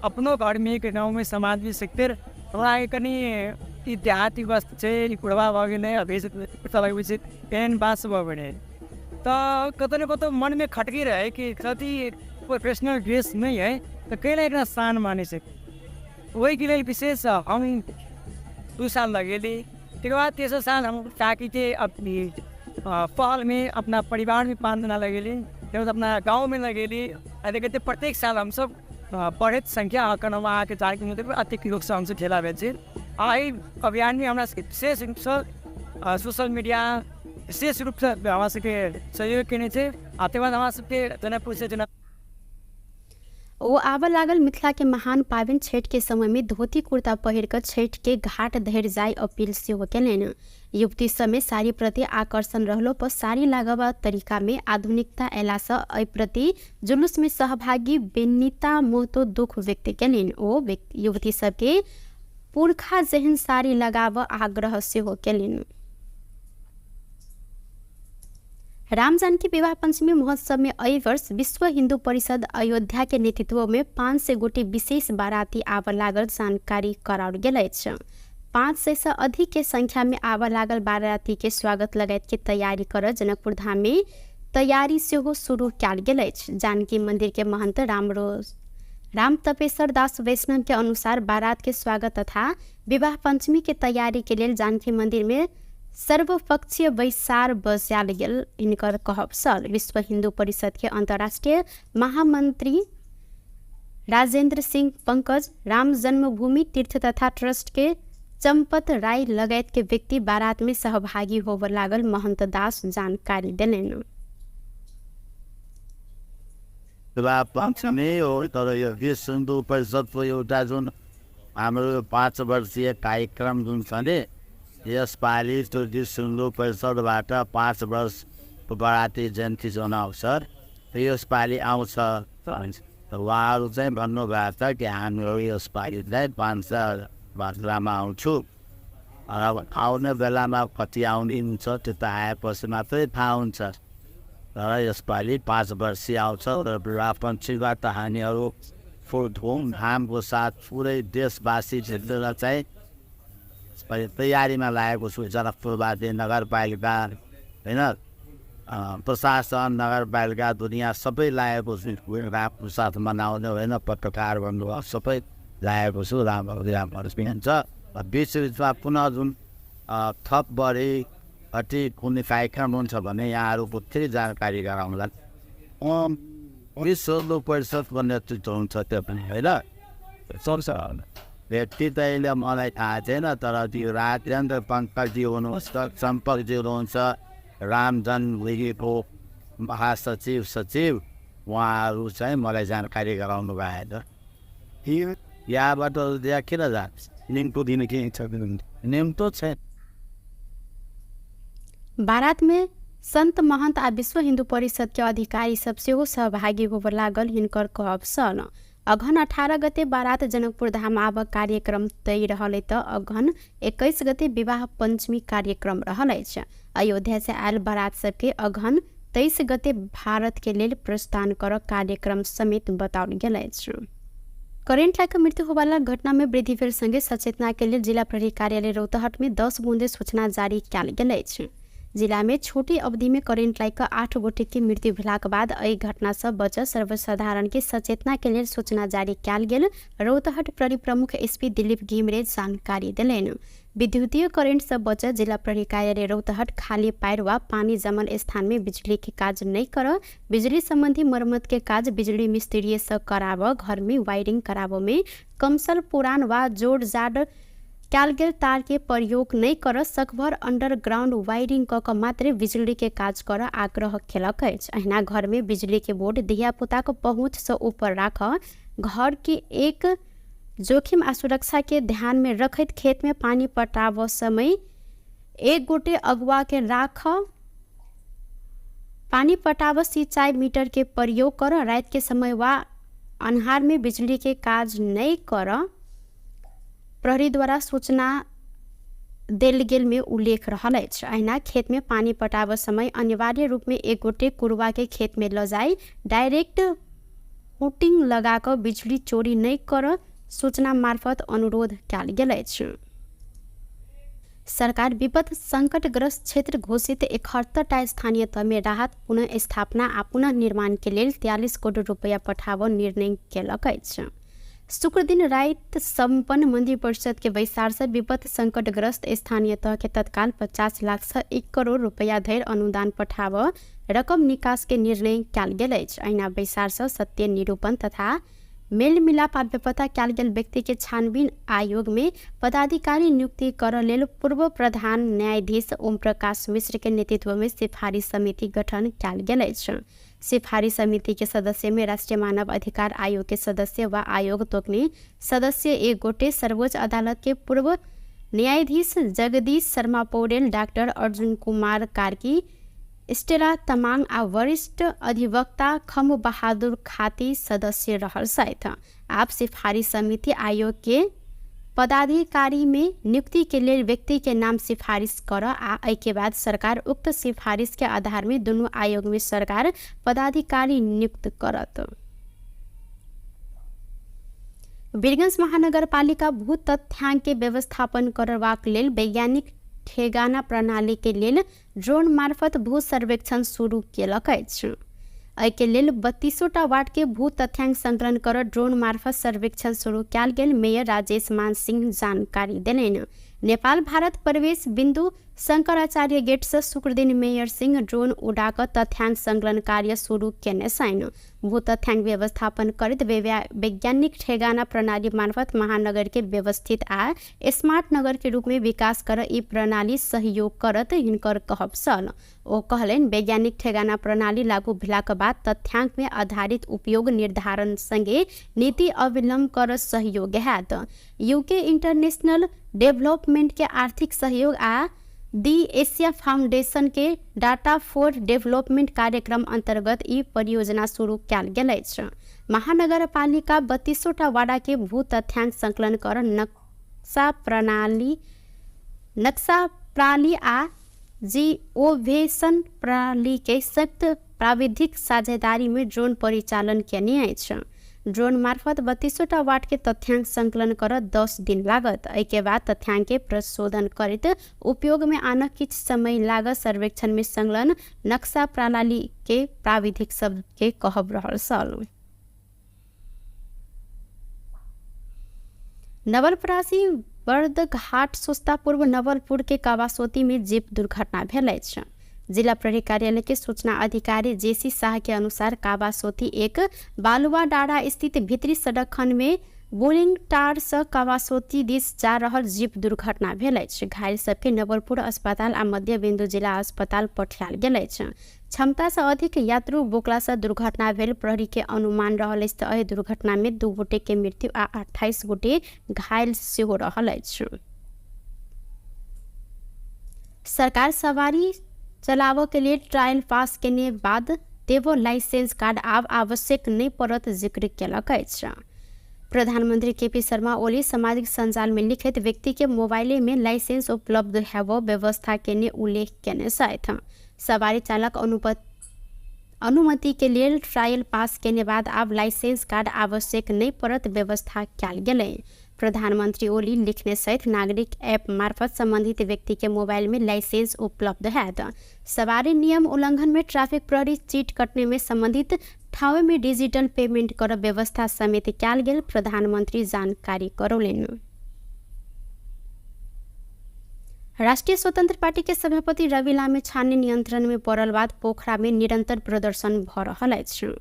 अपनो घर में एक गाँव में समाज में सीखते हमरा कनी ई देहाती वस्तु छै कुड़वा भऽ गेलै अभी कुर्ता लगबै छै पेन बास भऽ गेलै तो कतौ न कतौ मन में खटकी रहे कि कति प्रोफेशनल ड्रेस नहीं है तो कैला एकरा शान माने छै। वही के लिए विशेष हम 2 साल लगेली। तकर बाद तेसर साल हम ताकि थे अपनी पहल में अपना परिवार में 5 दिन लगेली, फिर अपना गांव में लगेली। कहते प्रत्येक साल हम सब बढ़त संख्या आंकड़ा आके 4 किलोमीटर पर अतिक लोग से हमसे ठेला बेचे। आई अभियान में हमारा विशेष रूप से सोशल मीडिया विशेष रूप से हमारा सबके सहयोग केने छे। आते बाद हमारा सबके जनकपुर से ओ आब लागल मिथिला के महान पाबनि छठ के समय में धोती कुर्ता पहिर कर छठ के घाट धरि जाय अपील सेहो केलनि। युवती सब में साड़ी प्रति आकर्षण रहलो पर साड़ी लगावा तरीका में आधुनिकता अयला से एहि प्रति जुलूस में सहभागी बेनिता मोहतो दुख व्यक्त केलनि। ओ युवती सबके पुरखा जेहन साड़ी लगावा आग्रह सेहो केलनि। राम जानकी विवाह पंचमी महोत्सव में एहि वर्ष विश्व हिंदू परिषद अयोध्या के नेतृत्व में 500 गोटे विशेष बाराती आब लागल जानकारी कराओल गेल अछि। 500 से अधिक के संख्या में आब लागल बाराती के स्वागत लगायत के तैयारी कर जनकपुर धाम में तैयारी सेहो शुरू कयल गेल अछि। जानकी मंदिर के महंत राम तपेश्वर दास वैष्णव के अनुसार बारात के स्वागत तथा विवाह पंचमी के तैयारी के लिए जानकी मंदिर में सर्वपक्षीय वैसार बजाल गेल हिनकर कहब सल। विश्व हिंदू परिषद के अंतर्राष्ट्रीय महामंत्री राजेंद्र सिंह पंकज, राम जन्मभूमि तीर्थ तथा ट्रस्ट के चंपत राय लगायत के व्यक्ति बारात में सहभागी होब लागल महंत दास जानकारी देलन। नै हो, तर यो विश्व हिन्दू परिषदको एउटा जुन हाम्रो 5 वर्षीय कार्यक्रम जुन छ नि, यसपालि त्यो विश्व हिन्दू परिषदबाट 5 वर्षको बराती जयन्ती जुन अवसर यसपालि आउँछ। उहाँहरू चाहिँ भन्नुभएको छ कि हामीहरू यसपालि चाहिँ 5 वर्षमा आउँछु। र आउने बेलामा कति आउने हुन्छ त्यो त आएपछि मात्रै थाहा हुन्छ। तर यसपालि 5 वर्षीय आउँछ र विवाहपञ्चीबाट हामीहरू फुल धुमधामको साथ पुरै देशवासी क्षेत्रमा चाहिँ तयारीमा लागेको छु। जनकपुरवासी नगरपालिका होइन, प्रशासन, नगरपालिका, दुनियाँ सबै लागेको छु रामको साथ मनाउने होइन। पत्रकार भन्नुभयो सबै लागेको छु। राम्रो हुन्छ। बिचमा पुनः जुन थप बढी कति कुनै कार्यक्रम हुन्छ भने यहाँहरूको फेरि जानकारी गराउँला। विश्व हिन्दू परिषदको नेतृत्व हुन्छ त्यो पनि होइन। व्यक्ति त अहिले मलाई थाहा छैन, तर त्यो राजेन्द्र पङ्कजी हुनुहुन्छ, चम्पकजी हुनुहुन्छ, राम जन्मभूमिको महासचिव सचिव, उहाँहरू चाहिँ मलाई जानकारी गराउनु भएको छ। यहाँबाट त्यहाँ किन जान्छ? निम्तो दिन के छ? निम्तो छैन। बारात में संत महंत आ विश्व हिंदू परिषद के अधिकारी सब सेहो सहभागी होब लागल हिनकर कहब सन। अघन 18 गते बारात जनकपुर धाम आब कार्यक्रम तय रहले त अघन 21 गते विवाह पंचमी कार्यक्रम रहल अछि। अयोध्या से आयल बारात सबके अघन 23 गते भारत के लेल प्रस्थान कर कार्यक्रम समेत बताओल गेल अछि। करेंट लाइक मृत्यु होवाला घटना में वृद्धि फेर संगे सचेतना के लिए जिला प्रहरी कार्यालय रौतहट में 10 बूंदे सूचना जारी कयल गेल अछि। जिला में छोटी अवधि में करेंट लाइक 8 गोटे की मृत्यु भेलाक बाद एहि घटना से बच सर्वसाधारण के सचेतना के लिए सूचना जारी कयल गेल रौतहट प्रहरी प्रमुख एसपी दिलीप घिमरे जानकारी दिलेन। विद्युतीय करेंट से बच जिला प्रहरी कार्यालय रौतहट खाली पायर वा पानी जमल स्थान में बिजली के काज नहीं कर बिजली संबंधी मरम्मत के काज बिजली मिस्त्री से कराव, घर में वायरिंग कराव में कमसल पुरान वा जोड़ जाड़ कयल गेल तार के प्रयोग नहीं कर सकभर अंडरग्राउंड वायरिंग क मात्र बिजली के काज कर आग्रह केलक अछि। अहिना घर में बिजली के बोर्ड धिया पुता को पहुँच से ऊपर राख घर के एक जोखिम आ सुरक्षा के ध्यान में रखत खेत में पानी पटाव समय एक गोटे अगुआ के राख पानी पटाव सिंचाई मीटर के प्रयोग कर रात के समय वा अन्हार में बिजली के काज नहीं कर प्रहरी द्वारा सूचना देल गेल में उल्लेख रहल अछि। अहिना खेत में पानी पटाव समय अनिवार्य रूप में एक गोटे कुरवा के खेत में ल जाई डायरेक्ट हुटिंग लगाकर बिजली चोरी नहीं कर सूचना मार्फत अनुरोध कयल गेल अछि। सरकार विपद संकटग्रस्त क्षेत्र घोषित 71टा स्थानीय तह में राहत पुनः स्थापना आ पुनः निर्माण के लेल 43 करोड़ रुपया पठाव निर्णय केलक अछि। शुक्र दिन रात संपन्न मंदिर परिषद के वैसार से विपद संकटग्रस्त स्थानीय तह के तत्काल 50 लाख से 1 करोड़ रुपया धरि अनुदान पठाव रकम निकास के निर्णय कयल गेल अछि। अहिना वैसार से सत्य निरूपण तथा मेल मिलाप आ बेपता कयल गेल व्यक्ति के छानबीन आयोग में पदाधिकारी नियुक्ति कर लेल पूर्व प्रधान न्यायाधीश ओम प्रकाश मिश्र के नेतृत्व में सिफारिश समिति गठन कयल गेल अछि। सिफारिश समिति के सदस्य में राष्ट्रीय मानव अधिकार आयोग के सदस्य व आयोग तोकने सदस्य एक गोटे, सर्वोच्च अदालत के पूर्व न्यायाधीश जगदीश शर्मा पौडेल, डॉक्टर अर्जुन कुमार कार्की, स्टेला तमाङ आ वरिष्ठ अधिवक्ता खम बहादुर खाती सदस्य रहल सहित आप सिफारिश समिति आयोग के पदाधिकारी में नियुक्ति के लिए व्यक्ति के नाम सिफारिश कर आ के बाद सरकार उक्त सिफारिश के आधार में दोनों आयोग में सरकार पदाधिकारी नियुक्त करत। वीरगंज महानगरपालिका भू तथ्यांक के व्यवस्थापन करबाक लेल वैज्ञानिक ठेगाना प्रणाली के लेल ड्रोन मार्फत भू सर्वेक्षण शुरू केलक अछि। एहि के लेल 32टा वार्ड के भू तथ्यांक संकलन कर ड्रोन मार्फत सर्वेक्षण शुरू कयल गेल। मेयर राजेश मान सिंह जानकारी देलनि। नेपाल भारत प्रवेश बिंदु शंकराचार्य गेट्स शुक्र दिन मेयर सिंह ड्रोन उडाक तथ्याङ्क सङ्कलन कार्य सुरु केने छैन। भू तथ्याङ्क व्यवस्थापन करत वैज्ञानिक ठेगाना प्रणाली मार्फत महानगर के व्यवस्थित आ स्मार्ट नगर के रूप में विकास कर ई प्रणाली सहयोग करत हिनकर कहब सल। ओ कहलेन वैज्ञानिक ठेगाना प्रणाली लागू भेलाक बाद तथ्याङ्क में आधारित उपयोग निर्धारण संगे नीति अवलम्बन कर सहयोग हैत। यूके इंटरनेशनल डेवलपमेंट के आर्थिक सहयोग आ दी एशिया फाउंडेशन के डाटा फॉर डेवलपमेंट कार्यक्रम अंतर्गत ई परियोजना शुरू कयल गेल अछि। महानगरपालिका 32टा वार्ड के भू तथ्याङ्क संकलन कर नक्शा प्रणाली आ जिओवेशन प्रणाली के संयुक्त प्राविधिक साझेदारी में ड्रोन परिचालन केने अछि। ड्रोन मार्फत 32टा वार्ड के तथ्याङ्क संकलन कर 10 दिन लागत। एके बाद तथ्याङ्क के प्रशोधन करित उपयोग में आन किछ समय लागत। सर्वेक्षण में संलग्न नक्शा प्रणाली के प्राविधिक सब के कहब रहल सल। नवलपरासी बर्दघाट सोस्ता पूर्व नवलपुर के कावासोती में जीप दुर्घटना भेल अछि। जिला प्रहरी कार्यालय के सूचना अधिकारी जेसी शाह के अनुसार कावासोती एक बालुआ डाँडा स्थित भीतरी सड़क खंड में बोलिंग टार से कावासोती दिस जा रहल जीप दुर्घटना भेल अछि। घायल सबके नवलपुर अस्पताल आ मध्य बिंदु जिला अस्पताल पठायल गेल अछि। क्षमता से अधिक यात्रु बोकला से दुर्घटना भेल प्रहरी के अनुमान रहल अछि। एहि दुर्घटना में 2 गोटे के मृत्यु आ 28 गोटे घायल सेहो रहल अछि। सरकार सवारी चलाव के लिए ट्रायल पास केने बाद देवो लाइसेंस कार्ड आब आवश्यक नहीं पड़त जिक्र केलक अछि। प्रधानमंत्री केपी शर्मा ओली सामाजिक संजाल में लिखित व्यक्ति के मोबाइल में लाइसेंस उपलब्ध हेब व्यवस्था केने उल्लेख केने छथि। सवारी चालक अनुमति के लिए ट्रायल पास केने बाद आब लाइसेंस कार्ड आवश्यक नहीं पड़त व्यवस्था कयल गेलै। प्रधानमंत्री ओली लिखने सहित नागरिक ऐप मार्फत संबंधित व्यक्ति के मोबाइल में लाइसेंस उपलब्ध हैत। सवारी नियम उल्लंघन में ट्रैफिक प्रहरी चीट कटने में संबंधित ठाव में डिजिटल पेमेंट कर व्यवस्था समेत कयल गेल प्रधानमंत्री जानकारी करौलेन। राष्ट्रीय स्वतंत्र पार्टी के सभापति रवि लामिछाने नियंत्रण में पड़ल बाद पोखरा में निरंतर प्रदर्शन भ रहल अछि।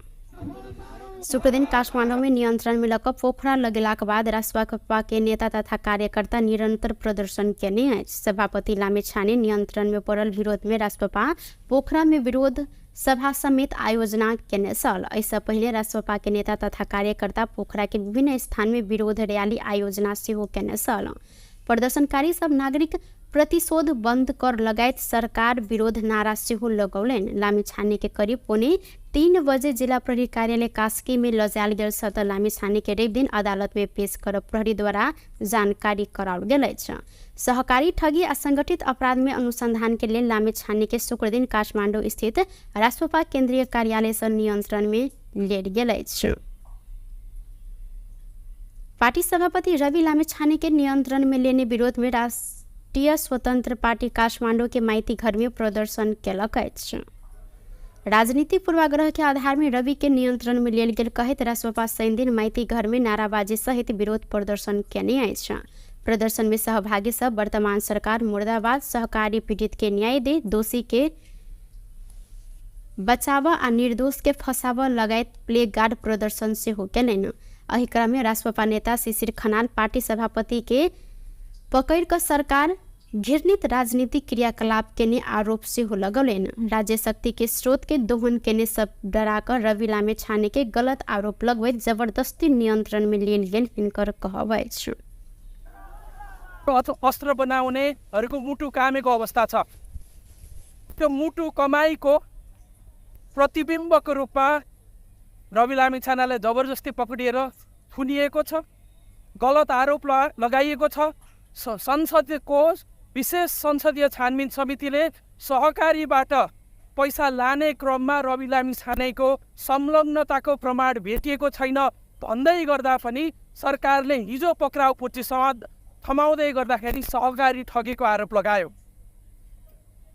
शुक्र दिन काठमांडू में नियंत्रण में लक पोखरा लगेलाक बाद रासपा के नेता तथा कार्यकर्ता निरंतर प्रदर्शन केने अछि। सभापति लामिछाने नियंत्रण में पड़ल विरोध में रासपा पोखरा में विरोध सभा समेत आयोजना केने छल। एहिसँ पहिले रासपा के नेता तथा कार्यकर्ता पोखरा के विभिन्न स्थान में विरोध रैली आयोजना सेहो केने छल। प्रदर्शनकारी सब नागरिक प्रतिशोध बंद कर लगायत सरकार विरोध नारा सेहो लगौलेन। लामिछाने के करीब 2:45 बजे जिला प्रहरी कार्यालय कास्की में लजायल गेल छ त लामिछाने के रवि दिन अदालत में पेश कर प्रहरी द्वारा जानकारी कराओल गेल अछि। सहकारी ठगी आ संगठित अपराध में अनुसंधान के लिए लामिछाने के शुक्र दिन काठमांडू स्थित रासपा केंद्रीय कार्यालय से नियंत्रण में लेल गेल अछि। पार्टी सभापति रवि लामिछाने के नियंत्रण में लेने विरोध में राष्ट्रीय स्वतंत्र पार्टी काठमांडू के माइती घर में प्रदर्शन केलक अछि। राजनीतिक पूर्वाग्रह के आधार में रवि के नियंत्रण में लेल गेल कहैत रासपा शनि दिन माइती घर में नाराबाजी सहित विरोध प्रदर्शन केने अछि। प्रदर्शन में सहभागी सब वर्तमान सरकार मुर्दाबाद, सहकारी पीड़ित के न्याय दे, दोषी के बचाव आ निर्दोष के फंसाव लगायत प्ले गार्ड प्रदर्शन सेहो केलनि। एहि क्रम में रासपा नेता शिशिर खनाल पार्टी सभापति के पकड़ कर सरकार घृणित राजनीतिक क्रियाकलाप केने आरोप सेहो लगौलेन। राज्य शक्ति के स्रोत के दोहन केने सब डराकर रवि लामिछाने के गलत आरोप लगबैत जबरदस्ती नियंत्रण में लेल गेल हिनकर कहब अछि। अस्त्र बनाउनेहरूको मुटु कामेको अवस्था छ। त्यो मुटु कमाईको प्रतिबिम्बको रूपमा रवि लामिछानेलाई जबरजस्ती पक्रिएर थुनिएको छ, गलत आरोप लगाइएको छ। संसदको विशेष संसदीय छानबिन समितिले सहकारीबाट पैसा लाने क्रममा रवि लामिछानेको संलग्नताको प्रमाण भेटिएको छैन भन्दै गर्दा पनि सरकारले हिजो पक्राउ पुष्टिसम्म थमाउँदै गर्दाखेरि सहकारी ठगेको आरोप लगायो।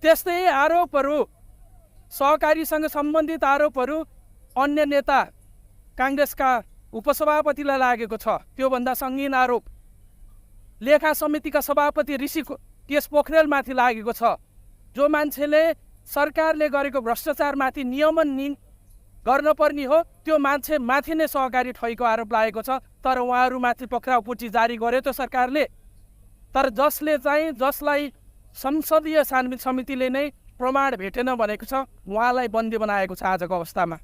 त्यस्तै आरोपहरू सहकारीसँग सम्बन्धित आरोपहरू अन्य नेता काङ्ग्रेसका उपसभापतिलाई लागेको छ। त्योभन्दा सङ्गीन आरोप लेखा समितिका सभापति ऋषि त्यस पोखरेलमाथि लागेको छ। जो मान्छेले सरकारले गरेको भ्रष्टाचारमाथि नियमन गर्नुपर्ने हो त्यो मान्छे माथि नै सहकारी ठगेको आरोप लागेको छ। तर उहाँहरूमाथि पक्राउपुर्ची जारी गर्यो त सरकारले। तर जसलाई संसदीय छानबिन समितिले नै प्रमाण भेटेन भनेको छ उहाँलाई बन्दी बनाएको छ आजको अवस्थामा।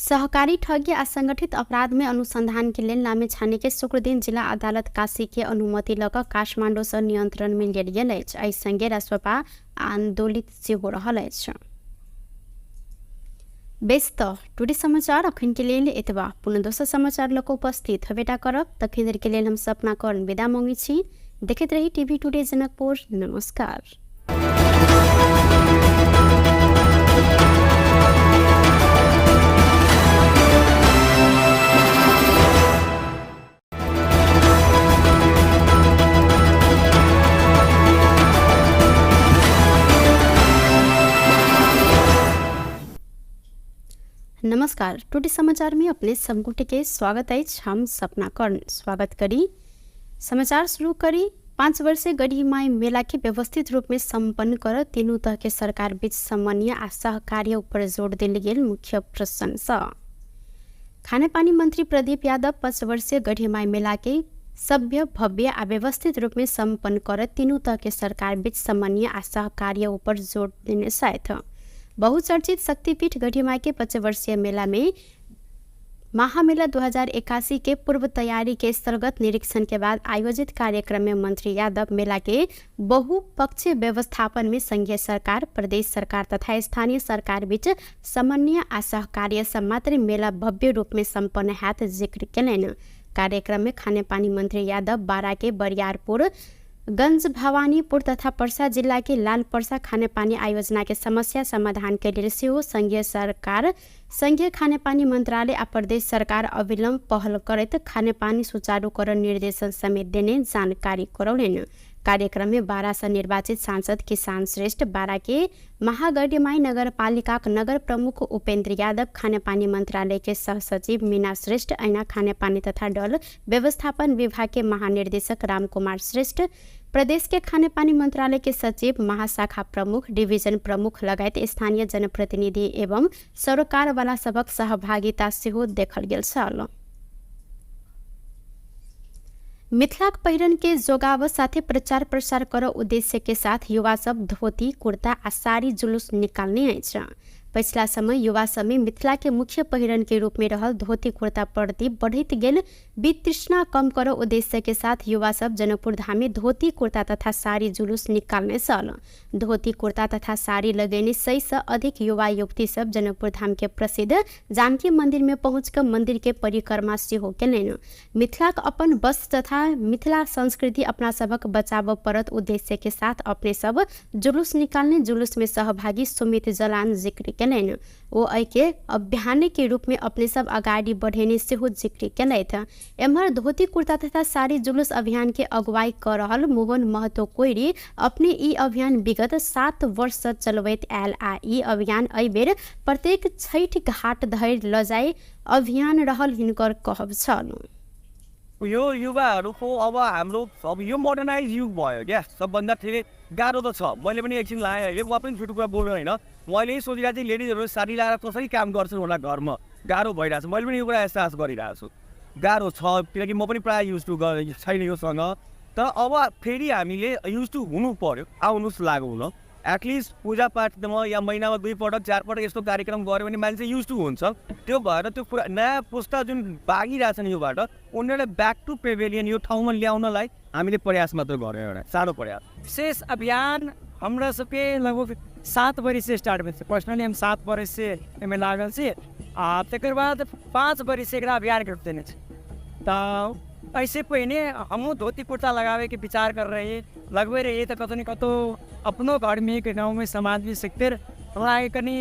सहकारी ठगी आ संगठित अपराध में अनुसंधान के लेल नामे छाने के शुक्र दिन जिला अदालत काशी के अनुमति लग काठमांडू से नियंत्रण में लेल गेल अछि। एहि संगे राजसपा आंदोलित सेहो रहल अछि। बेस्त टुडे समाचार अखन के लेल एतबा। पुनः दोसर समाचार लग उपस्थित हेबेटा करब। तखन देर के लेल हम सपना कर्ण विदा मांगी छी। देखैत रही टीवी टुडे जनकपुर। नमस्कार। नमस्कार। टुडे समाचार में अपने सबगोटे के स्वागत है। हम सपना कर्ण स्वागत करी समाचार शुरू करी। 5 वर्षीय गढ़ीमाई मेला के व्यवस्थित रूप में संपन्न कर तीनों तह के सरकार बीच समन्वय आ सहकार्य ऊपर जोर दिल गेल मुख्य प्रशंसा। खानेपानी मंत्री प्रदीप यादव 5 वर्षीय गढ़ीमाई मेला के सभ्य भव्य आ व्यवस्थित रूप में संपन्न कर तीनों तह के सरकार बीच समन्वय आ सहकार्य ऊपर जोर देने साथ बहुचर्चित शक्तिपीठ गढ़ीमाई के 5 वर्षीय मेला में महामेला 2081 के पूर्व तैयारी के स्थलगत निरीक्षण के बाद आयोजित कार्यक्रम में मंत्री यादव मेला के बहुपक्षीय व्यवस्थापन में संघीय सरकार, प्रदेश सरकार तथा स्थानीय सरकार बीच समन्वय आ सहकार्य से मात्र मेला भव्य रूप में संपन्न हैत जिक्र केलनि। कार्यक्रम में खानेपानी मंत्री यादव बारा के बरियारपुर, गंज भवानीपुर तथा पर्सा जिला के लाल पर्सा खानेपानी आयोजना के समस्या समाधान के लिए सेहो संघीय सरकार, संघीय खानेपानी मंत्रालय आ प्रदेश सरकार अविलंब पहल करत खानेपानी सुचारूकरण निर्देशन समेत देने जानकारी करौलनि। कार्यक्रम में बारा से निर्वाचित सांसद किसान श्रेष्ठ, बारा के महागढ़ीमाई नगर पालिका नगर प्रमुख उपेंद्र यादव, खानेपानी मंत्रालय के सह सचिव मीना श्रेष्ठ, ऐना खानेपानी तथा डल व्यवस्थापन विभाग के महानिर्देशक राम कुमार श्रेष्ठ, प्रदेश के खानेपानी मंत्रालय के सचिव, महाशाखा प्रमुख, डिवीजन प्रमुख लगायत स्थानीय जनप्रतिनिधि एवं सरकार वाला सबक सहभागिता सेहो देखल गेल छल। मिथिलाक पहिरन के जोगाव साथे प्रचार प्रसार कर उद्देश्य के साथ युवा सब धोती कुर्ता आ साड़ी जुलूस निकालने अछि। पिछला समय युवा सब में मिथिला के मुख्य पहिरन के रूप में रहल धोती कुर्ता प्रति बढ़त गेल वितृष्णा कम कर उद्देश्य के साथ युवा सब जनकपुर धाम में धोती कुर्ता तथा साड़ी जुलूस निकालने सल। धोती कुर्ता तथा साड़ी लगेने 100 से अधिक युवा युवती सब जनकपुर धाम के प्रसिद्ध जानकी मंदिर में पहुंचकर मंदिर के परिक्रमा सेहो केलनि। मिथिलाक अपन वस्त्र तथा मिथिला संस्कृति अपना सबक बचाव परत उद्देश्य के साथ अपने सब जुलूस निकालने जुलूस में सहभागी सुमित जलान जिक्र केलनि। वो के अभियान के रूप में अपने सब अगाडि बढ़ेने सेहो जिक्र केलथि। एम्हर धोती कुर्ता तथा साड़ी जुलूस अभियान के अगुवाई कर रहल मोहन महतो कोइरी अपने ई अभियान विगत 7 वर्ष से चलबैत आयल आ ई अभियान एहि बेर प्रत्येक छठि घाट धरि ल जाय अभियान रहल हिनकर कहब छल। यो युवाहरूको अब हाम्रो अब यो मोडर्नाइज युग भयो क्या। सबभन्दा धेरै गाह्रो त छ। मैले पनि एकछिन लाएँ अहिले, म पनि छुटुको बोल्नु होइन। मैले यही सोचिरहेको थिएँ लेडिजहरू साडी लगाएर कसरी काम गर्छन् होला घरमा, गाह्रो भइरहेको छ। मैले पनि यो कुरा एहसास गरिरहेको छु, गाह्रो छ किनकि म पनि प्रायः युज टु छैन योसँग। तर अब फेरि हामीले युज टु हुनु पर्यो, आउनुहोस् लागौँ ल। एटलिस्ट पूजापाठमा या महिनामा 2 पटक 4 पटक यस्तो कार्यक्रम गऱ्यो भने मान्छे युज टु हुन्छ। त्यो भएर त्यो नयाँ पुस्ता जुन भागिरहेछन् योबाट उनीहरूलाई ब्याक टु पेभिलियन यो ठाउँमा ल्याउनलाई हामीले प्रयास मात्र गऱ्यौँ, एउटा सानो प्रयास। विशेष अभियान हमरा सबके लगभग 7 वर्ष से स्टार्ट भेल। पर्सनली हम 7 वर्ष से एहिमे लागल छी आ तकर बाद 5 वर्ष से एकरा अभियान के रूप देने छी। तऽ ऐसे पहिने हमहूँ धोती कुर्ता लगावे के विचार कर रहे लगबे रहिए तो कतौ न कतौ अपनो घर में के गाँव में समाज में सीखते हमरा कनी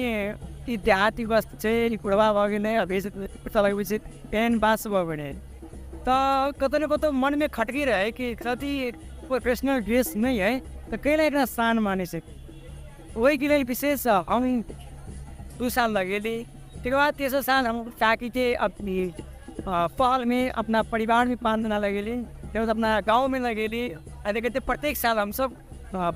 ई देहाती वस्त्र छै, कुड़वा भऽ गेलै, अभी कुर्ता लगबै छै, पेन बास भऽ गेलै। तऽ कतौ न कतौ मन में खटकी रहे कि कति प्रोफेशनल ड्रेस नहीं है तो कैला एकरा शान माने छै। वही के लिए विशेष हम 2 साल लगेली। तकर बाद 3 साल हम ताकि अपनी पहल में अपना परिवार में 5 दिन लगेली। तो अपना गाँव में लगेली कहते प्रत्येक साल हम सब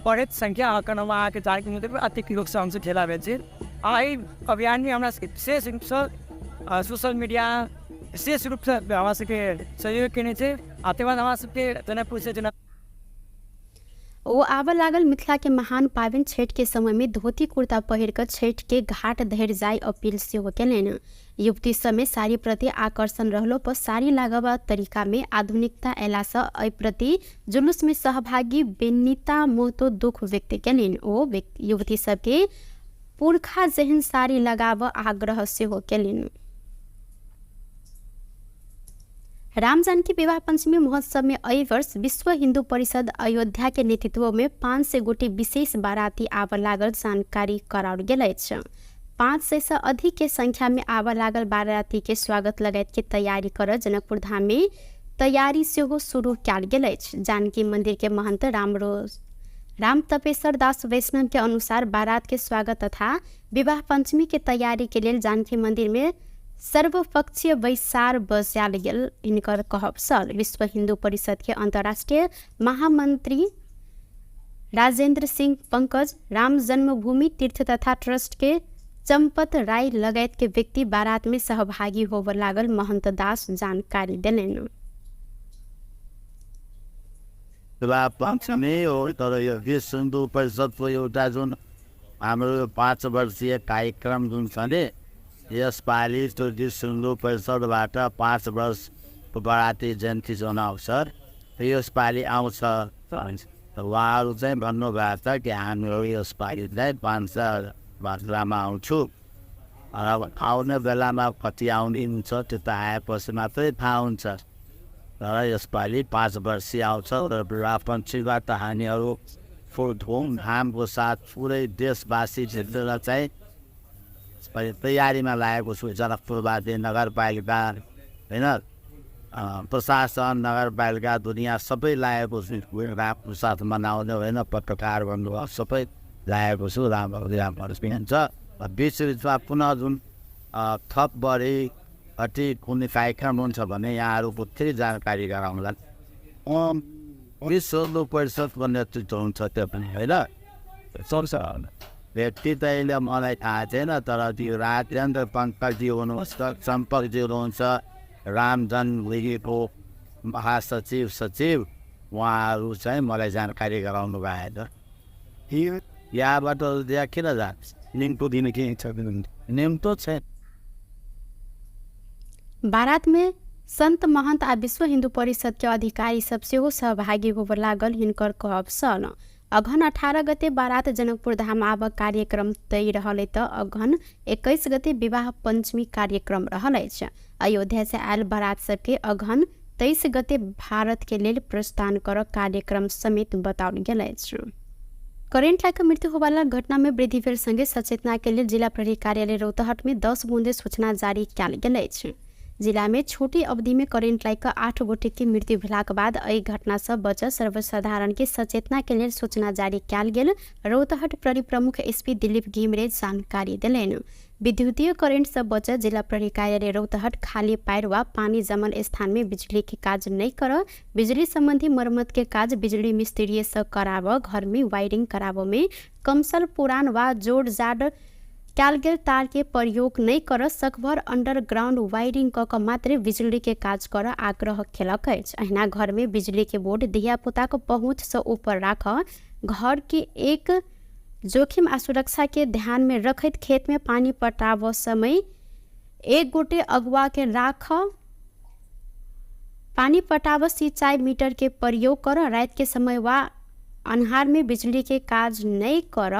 बढ़त संख्या आंकड़ों आके जाने के मतलब अधिक लोग से हमसे खेला बेचे आई अभियान में हमारा विशेष रूप से सोशल मीडिया विशेष रूप से हमारा सबके सहयोग करने से आते बाद हमारा सबके जनकपुर से जना ओ आबऽ लागल मिथिला के महान पाबनि छठ के समय में धोती कुर्ता पहिर कर छठ के घाट धरि जाय अपील सेहो केलनि। युवती सब में साड़ी प्रति आकर्षण रहलो पर साड़ी लागबा तरीका में आधुनिकता अयला सँ एहि प्रति जुलूस में सहभागी बेनिता मोहतो दुख व्यक्त केलनि। ओ युवती सबके पुरखा जेहन साड़ी लगाबऽ आग्रह सेहो केलनि। राम जानकी विवाह पंचमी महोत्सव में एहि वर्ष विश्व हिंदू परिषद अयोध्या के नेतृत्व में 500 गोटी विशेष बाराती आबऽ लागल जानकारी कराओल गेल अछि। 500 से अधिक के संख्या में आबऽ लागल बाराती के स्वागत लगायत के तैयारी कर जनकपुर धाम में तैयारी सेहो शुरू कयल गेल अछि। जानकी मंदिर के महंत राम तपेश्वर दास वैष्णव के अनुसार बारात के स्वागत तथा विवाह पंचमी के तैयारी के लिए जानकी मंदिर में सर्वपक्षीय बैसार बजाल गेल। इनकर कहब सल विश्व हिंदू परिषद के अंतर्राष्ट्रीय महामंत्री राजेंद्र सिंह पंकज, राम जन्मभूमि तीर्थ तथा ट्रस्ट के चंपत राय लगायत के व्यक्ति बारात में सहभागी होबऽ लागल महंत दास जानकारी देलनि। पंचमी हो तर यो विश्व हिन्दू परिषदको एउटा जुन हाम्रो 5 वर्षीय कार्यक्रम जुन छ नि यसपालि त्यो विश्व हिन्दू परिषदबाट 5 वर्षको बराती जयन्ती जनाउँछ यसपालि आउँछ। उहाँहरू चाहिँ भन्नुभएको छ कि हामीहरू यसपालि चाहिँ 5 मात्रामा आउँछु। अब आउने बेलामा कति आउनुहुन्छ त्यो त आएपछि मात्रै थाहा हुन्छ। तर यसपालि 5 वर्षीय आउँछ र विवाह पञ्चमीबाट हामीहरू फुल धुमधामको साथ पुरै देशवासी क्षेत्र चाहिँ तयारीमा लागेको छु। जनकपुरवासी नगरपालिका होइन प्रशासन नगरपालिका दुनियाँ सबै लागेको छु रामको साथ मनाउने होइन पत्रकार भन्नुभयो सबै लागेको छु। राम्रो हुन्छ बिचमा पुनः जुन थप बढी अति कुनै कार्यक्रम हुन्छ भने यहाँहरूको फेरि जानकारी गराउँला। विश्व हिन्दू परिषदको नेतृत्व हुन्छ त्यो पनि होइन सर्छ व्यक्ति त अहिले मलाई थाहा छैन तर त्यो राजेन्द्र पङ्कजी हुनुहुन्छ, चम्पकजी हुनुहुन्छ, राम जन्मभूमिको महासचिव सचिव उहाँहरू चाहिँ मलाई जानकारी गराउनु भएको छ। यहाँबाट त्यहाँ किन जान्छ निम्तो दिन के छ निम्तो छैन। बारात में संत महंत आ विश्व हिंदू परिषद के अधिकारी सब सेहो सहभागी होबऽ लागल। हिनकर कहब सल अघन 18 गते बारात जनकपुर धाम आबऽ कार्यक्रम तय रहल त अघन 21 गते विवाह पंचमी कार्यक्रम रहल अछि। अयोध्या से आयल बारात सबके अघन 23 गते भारत के लेल प्रस्थान कर कार्यक्रम समेत बताओल गेल अछि। करेंट लाइन मृत्यु होवाला घटना में वृद्धि भेल संगे सचेतना के लिए जिला प्रहरी कार्यालय रौतहट में 10 बूंदे सूचना जारी कयल गेल अछि। जिला में छोटी अवधि में करेंट लाइन 8 गोटे की मृत्यु भेलाक बाद एहि घटना से बच सर्वसाधारण के सचेतना के लिए सूचना जारी कयल गेल। रौतहट प्रहरी प्रमुख एसपी दिलीप घिमरे जानकारी दिलनि। विद्युतीय करेंट से बच जिला प्रहरी कार्यालय रौतहट खाली पैर वा पानी जमल स्थान में बिजली के काज नहीं कर बिजली संबंधी मरम्मत के काज बिजली मिस्त्री से कराव, घर में वायरिंग कराव में कमसल पुरान वा जोड़ जाड़ कयल गेल तार के प्रयोग नहीं कर सकभर अंडरग्राउंड वायरिंग क मात्र बिजली के काज कर आग्रह केलक अछि। अहिना घर में बिजली के बोर्ड धिया पुता को पहुँच से ऊपर राख, घर के एक जोखिम आ सुरक्षा के ध्यान में रखत खेत में पानी पटाव समय एक गोटे अगुआ के राख, पानी पटाव सिंचाई मीटर के प्रयोग कर, रात के समय वा अन्हार में बिजली के काज नहीं कर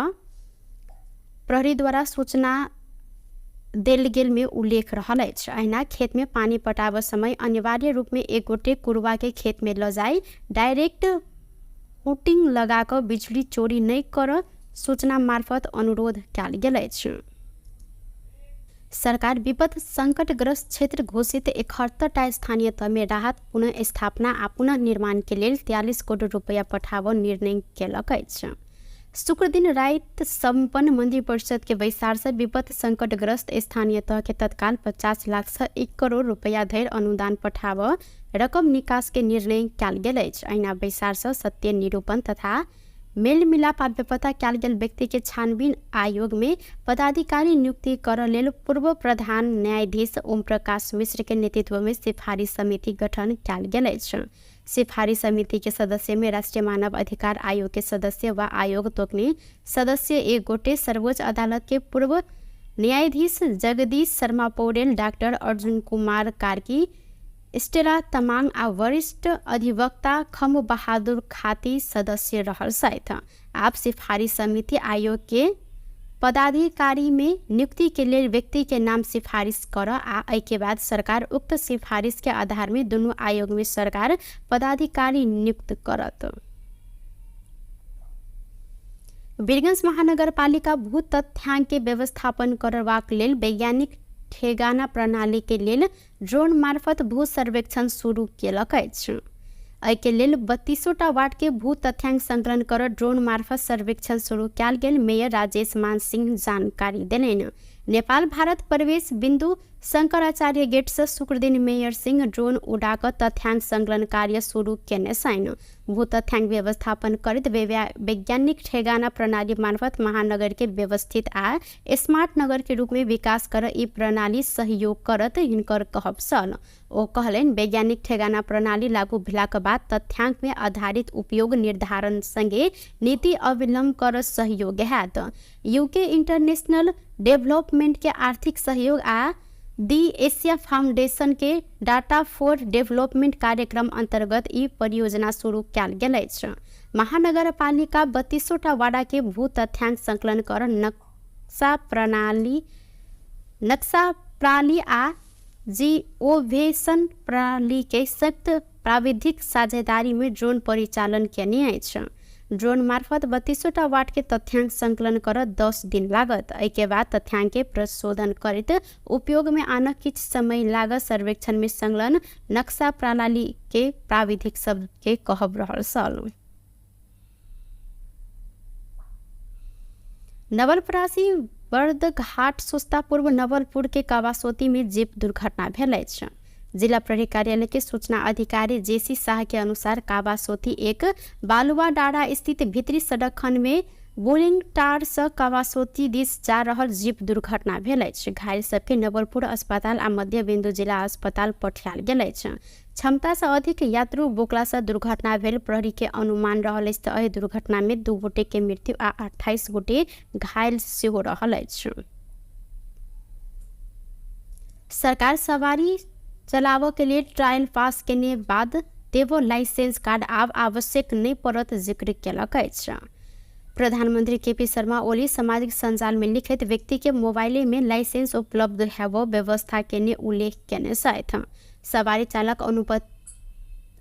प्रहरी द्वारा सूचना देल गेल में उल्लेख रहल अछि। अहिना खेत में पानी पटाव समय अनिवार्य रूप में एक गोटे कुरवा के खेत में ल जाय, डायरेक्ट हुटिंग लगाकर बिजली चोरी नहीं कर सूचना मार्फत अनुरोध कयल गेल अछि। सरकार विपद संकटग्रस्त क्षेत्र घोषित 71टा स्थानीय तह में राहत पुनः स्थापना आ पुनः निर्माण के लिए 43 करोड़ रुपया पठाव निर्णय केलक अछि। शुक्र दिन रात सम्पन्न मन्त्री परिषद के बैसार से विपद संकटग्रस्त स्थानीय तह के तत्काल 50 लाख से 1 करोड़ रुपया धरि अनुदान पठाव रकम निकास के निर्णय कयल गेल अछि। अहिना बैसार से सत्य निरूपण तथा मेल मिलाप आ बेपत्ता कयल गेल व्यक्ति के छानबीन आयोग में पदाधिकारी नियुक्ति करऽ लेल पूर्व प्रधान न्यायाधीश ओम प्रकाश मिश्र के नेतृत्व में सिफारिश समिति गठन कयल गेल अछि। सिफारिश समिति के सदस्य में राष्ट्रीय मानव अधिकार आयोग के सदस्य व आयोग तोकने सदस्य एक गोटे, सर्वोच्च अदालत के पूर्व न्यायाधीश जगदीश शर्मा पौडेल, डॉक्टर अर्जुन कुमार कार्की, स्टेला तमाङ आ वरिष्ठ अधिवक्ता खम बहादुर खाती सदस्य रहल छथि। आप सिफारिश समिति आयोग के पदाधिकारी में नियुक्ति के लिए व्यक्ति के नाम सिफारिश कर आ एहि के बाद सरकार उक्त सिफारिश के आधार में दोनों आयोग में सरकार पदाधिकारी नियुक्त करत। वीरगंज महानगरपालिका भू तथ्यांक के व्यवस्थापन करबाक लेल वैज्ञानिक ठेगाना प्रणाली के लेल ड्रोन मार्फत भू सर्वेक्षण शुरू केलक अछि। एहि के लेल 32टा वार्ड के भू तथ्यांक संकलन कर ड्रोन मार्फत सर्वेक्षण शुरू कयल गेल। मेयर राजेश मान सिंह जानकारी देलनि। नेपाल भारत प्रवेश बिंदु शंकराचार्य गेट से शुक्र दिन मेयर सिंह ड्रोन उड़ाकर तथ्यांक संकलन कार्य शुरू केने छनि। भू तथ्यांक व्यवस्थापन करैत वैज्ञानिक ठेगाना प्रणाली मार्फत महानगर के व्यवस्थित आ स्मार्ट नगर के रूप में विकास कर ई प्रणाली सहयोग करत हिनकर कहब छल। ओ कहलनि वैज्ञानिक ठेगाना प्रणाली लागू भेलाक बाद तथ्यांक में आधारित उपयोग निर्धारण संगे नीति अवलंबन कर सहयोग हैत। यूके इंटरनेशनल डेवलपमेंट के आर्थिक सहयोग आ दी एशिया फाउंडेशन के डाटा फॉर डेवलपमेंट कार्यक्रम अंतर्गत ई परियोजना शुरू कयल गेल अछि। महानगरपालिका 32टा वार्ड के भू तथ्यांक संकलन कर नक्शा प्रणाली आ जिओवेशन प्रणाली के सख्त प्राविधिक साझेदारी में ड्रोन परिचालन केने अछि। ड्रोन मार्फत 32टा वार्ड के तथ्यांक संकलन कर 10 दिन लागत। एहि के बाद तथ्यांक के प्रशोधन करैत उपयोग में आनऽ किछ समय लागत। सर्वेक्षण में संलग्न नक्शा प्रणाली के प्राविधिक सब के कहब रहल छल। नवलपरासी बर्दघाट सोस्ता पूर्व नवलपुर के कावासोती में जीप दुर्घटना भेल अछि। जिला प्रहरी कार्यालय के सूचना अधिकारी जेसी शाह के अनुसार कावासोती एक बालुआ डाँडा स्थित भीतरी सड़क खंड में बोरिंग टार से कावासोती दिस जा रहल जीप दुर्घटना भेल अछि। घायल सबके नवलपुर अस्पताल आ मध्य बिंदु जिला अस्पताल पठायल गेल अछि। क्षमता से अधिक यात्रु बोकला से दुर्घटना भेल प्रहरी के अनुमान रहल अछि। एहि दुर्घटना में 2 गोटे के मृत्यु आ 28 गोटे घायल सेहो रहल अछि। सरकार सवारी चलाव के लिए ट्रायल पास केने बाद देवो लाइसेंस कार्ड आब आवश्यक नहीं पड़त जिक्र केलक अछि। प्रधानमंत्री केपी शर्मा ओली सामाजिक संजाल में लिखित व्यक्ति के मोबाइल में लाइसेंस उपलब्ध हेब व्यवस्था केने उल्लेख केने छथि। सवारी चालक